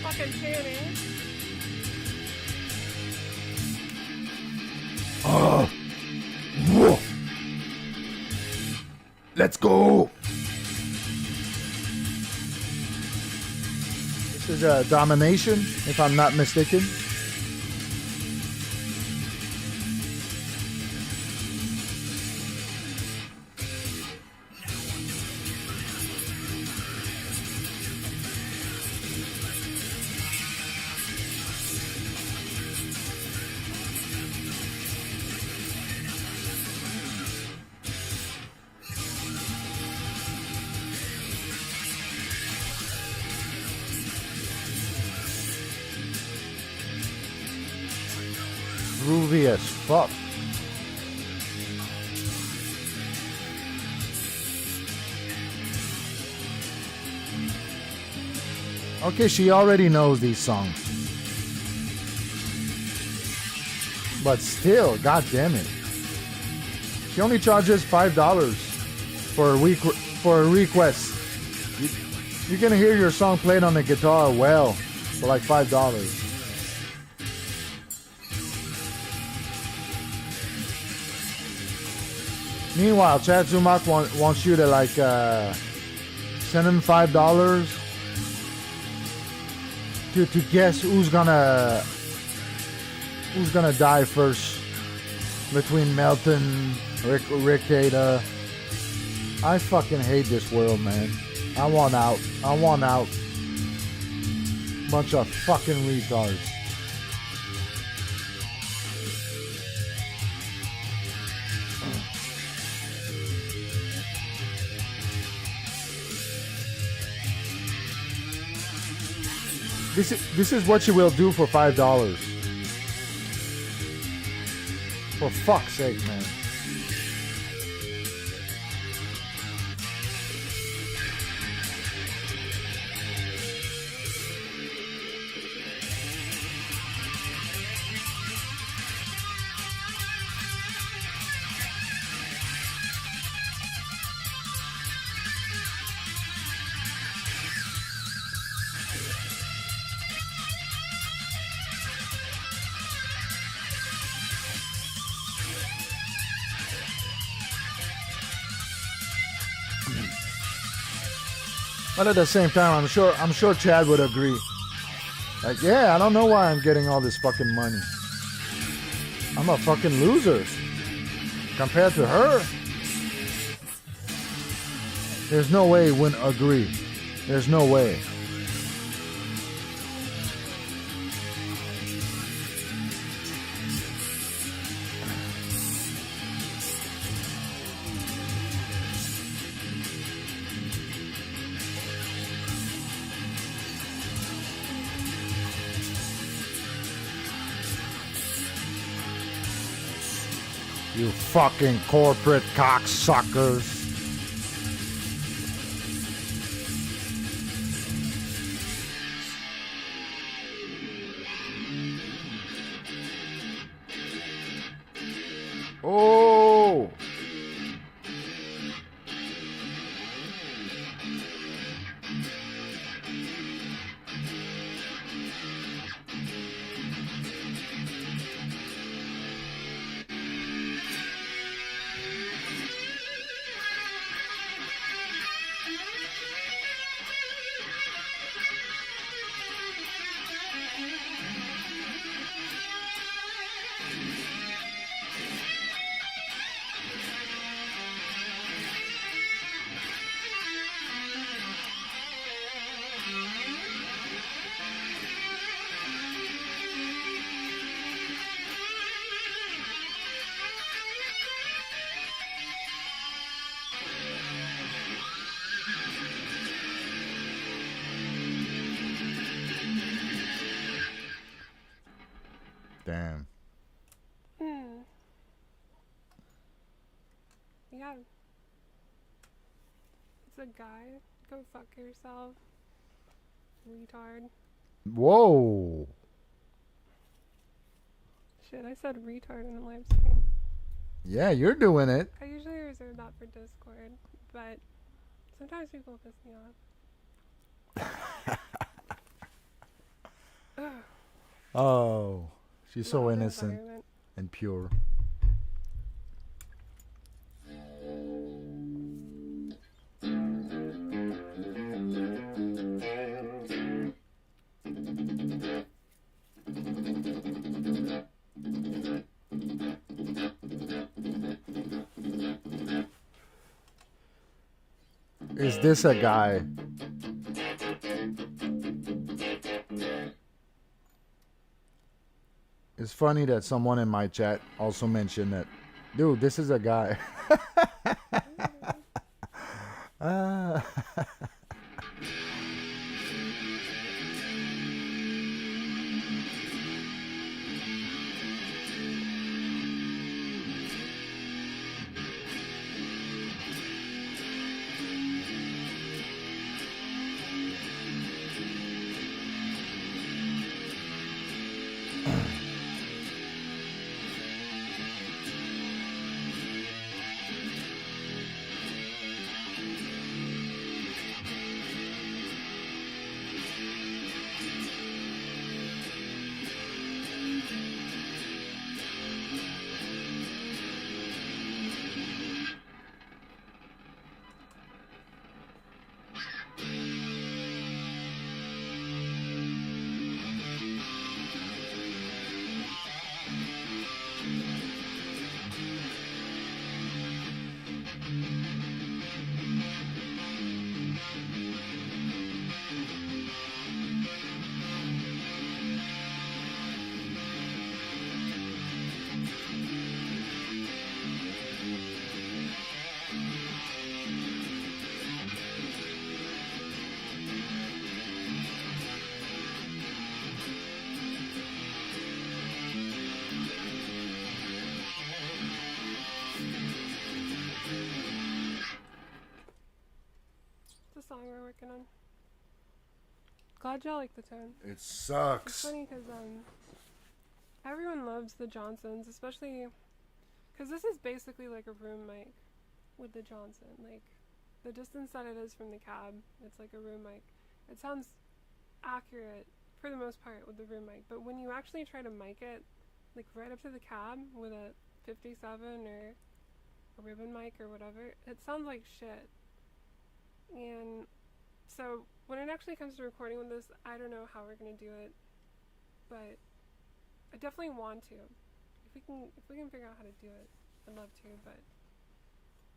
Fucking tanning.
Oh. Whoa. Let's go. This is a domination, if I'm not mistaken. Groovy as fuck. Okay, she already knows these songs. But still, god damn it. She only charges $5 for a request. You're gonna hear your song played on the guitar well for like $5. Meanwhile, Chad Zumak wants you to like send him $5 to guess who's gonna die first between Melton, Rick Data. I fucking hate this world, man. I want out. I want out. Bunch of fucking retards. This is what you will do for $5. For fuck's sake, man. But at the same time, I'm sure Chad would agree. Like, yeah, I don't know why I'm getting all this fucking money. I'm a fucking loser compared to her. There's no way he wouldn't agree. There's no way. You fucking corporate cocksuckers. Oh! Damn.
Yeah. It's a guy. Go fuck yourself. Retard.
Whoa.
Shit, I said retard in the live stream.
Yeah, you're doing it.
I usually reserve that for Discord, but sometimes people piss me off.
Oh, she's so
Loud
innocent
environment.
and pure. Is this a guy? It's funny that someone in my chat also mentioned that, dude, this is a guy. Ah.
It's a song we're working on. Glad y'all like the tone.
It sucks.
It's funny because everyone loves the Johnsons, especially because this is basically like a room mic with the Johnson. Like the distance that it is from the cab, it's like a room mic. It sounds accurate for the most part with the room mic, but when you actually try to mic it, like right up to the cab with a 57 or a ribbon mic or whatever, it sounds like shit. And so when it actually comes to recording with this, I don't know how we're gonna do it, but I definitely want to. If we can figure out how to do it, I'd love to, but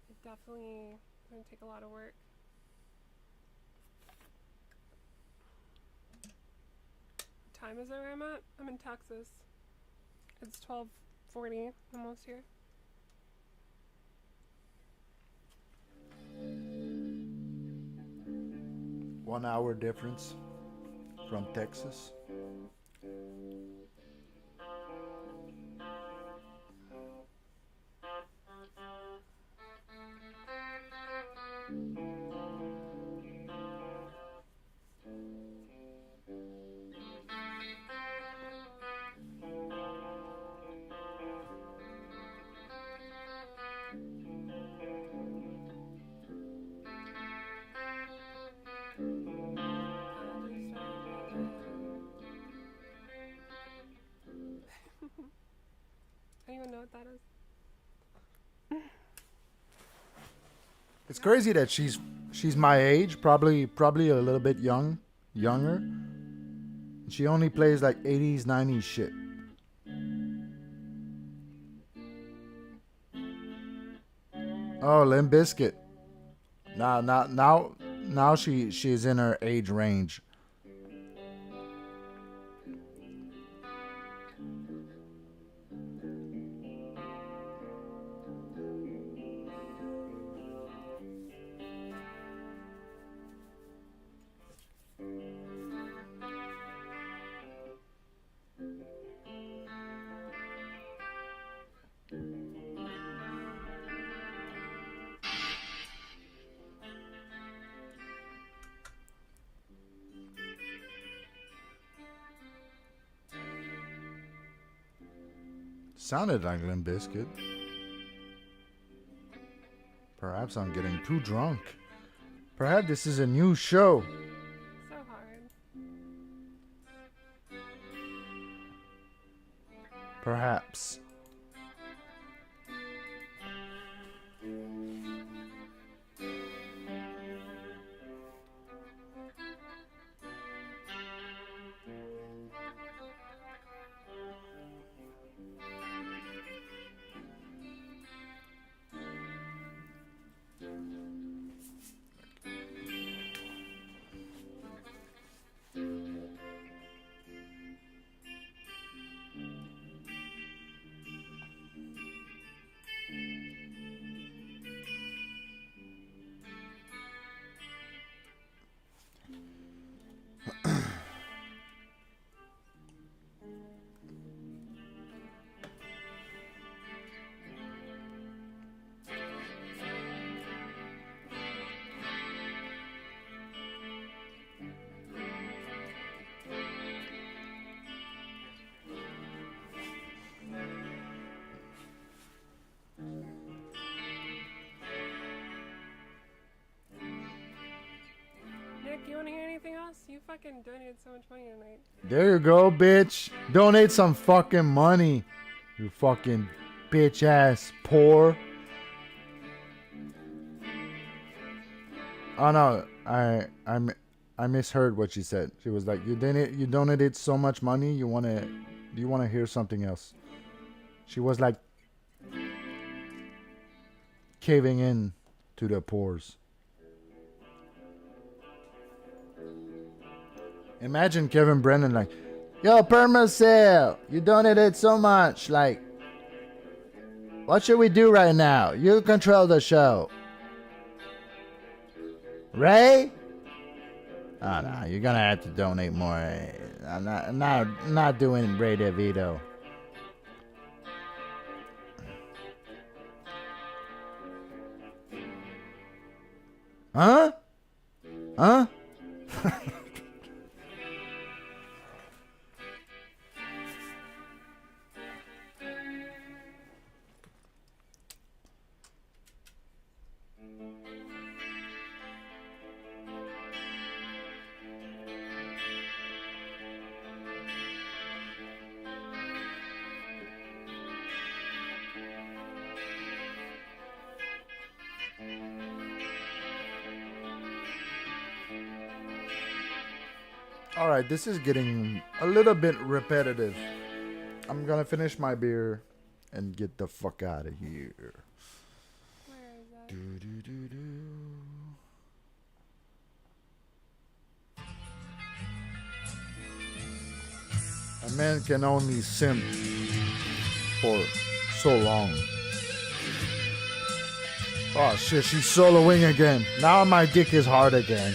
it definitely gonna take a lot of work. What time is it where I'm at? I'm in Texas. It's 12:40, almost here.
One hour difference from Texas.
I don't even know what that is.
It's crazy that she's my age, probably a little bit younger. She only plays like 80s, 90s shit. Oh, Limp Bizkit. Now she's in her age range. Sounded like Limp Bizkit. Perhaps I'm getting too drunk. Perhaps this is a new show.
So hard.
Perhaps.
Nick, you want to hear anything else? You fucking donated so much money tonight.
There you go, bitch. Donate some fucking money. You fucking bitch ass poor. Oh no, I misheard what she said. She was like, you donated so much money. Do you wanna hear something else? She was like caving in to the pores. Imagine Kevin Brennan like, yo, Permacell, you donated so much. Like, what should we do right now? You control the show. Ray? Oh no, you're gonna have to donate more. I'm not doing Ray DeVito. Huh? Huh? All right, this is getting a little bit repetitive. I'm gonna finish my beer and get the fuck out of here.
Where is that?
A man can only simp for so long. Oh shit, she's soloing again. Now my dick is hard again.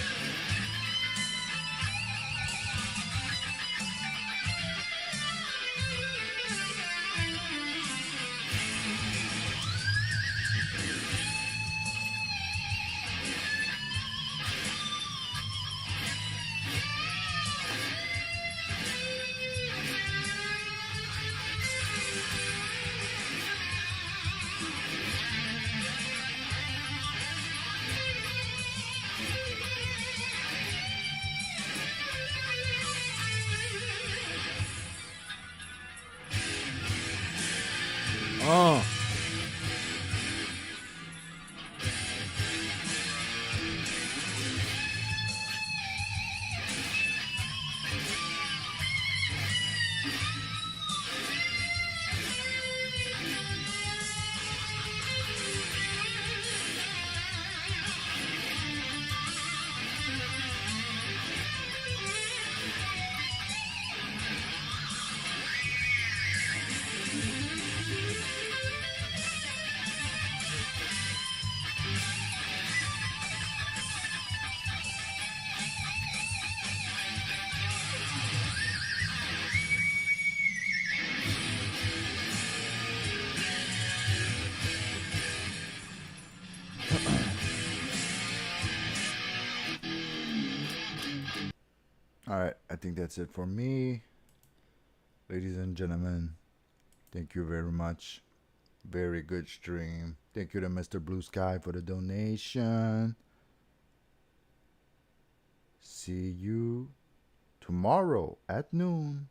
All right, I think that's it for me. Ladies and gentlemen, thank you very much. Very good stream. Thank you to Mr. Blue Sky for the donation. See you tomorrow at noon.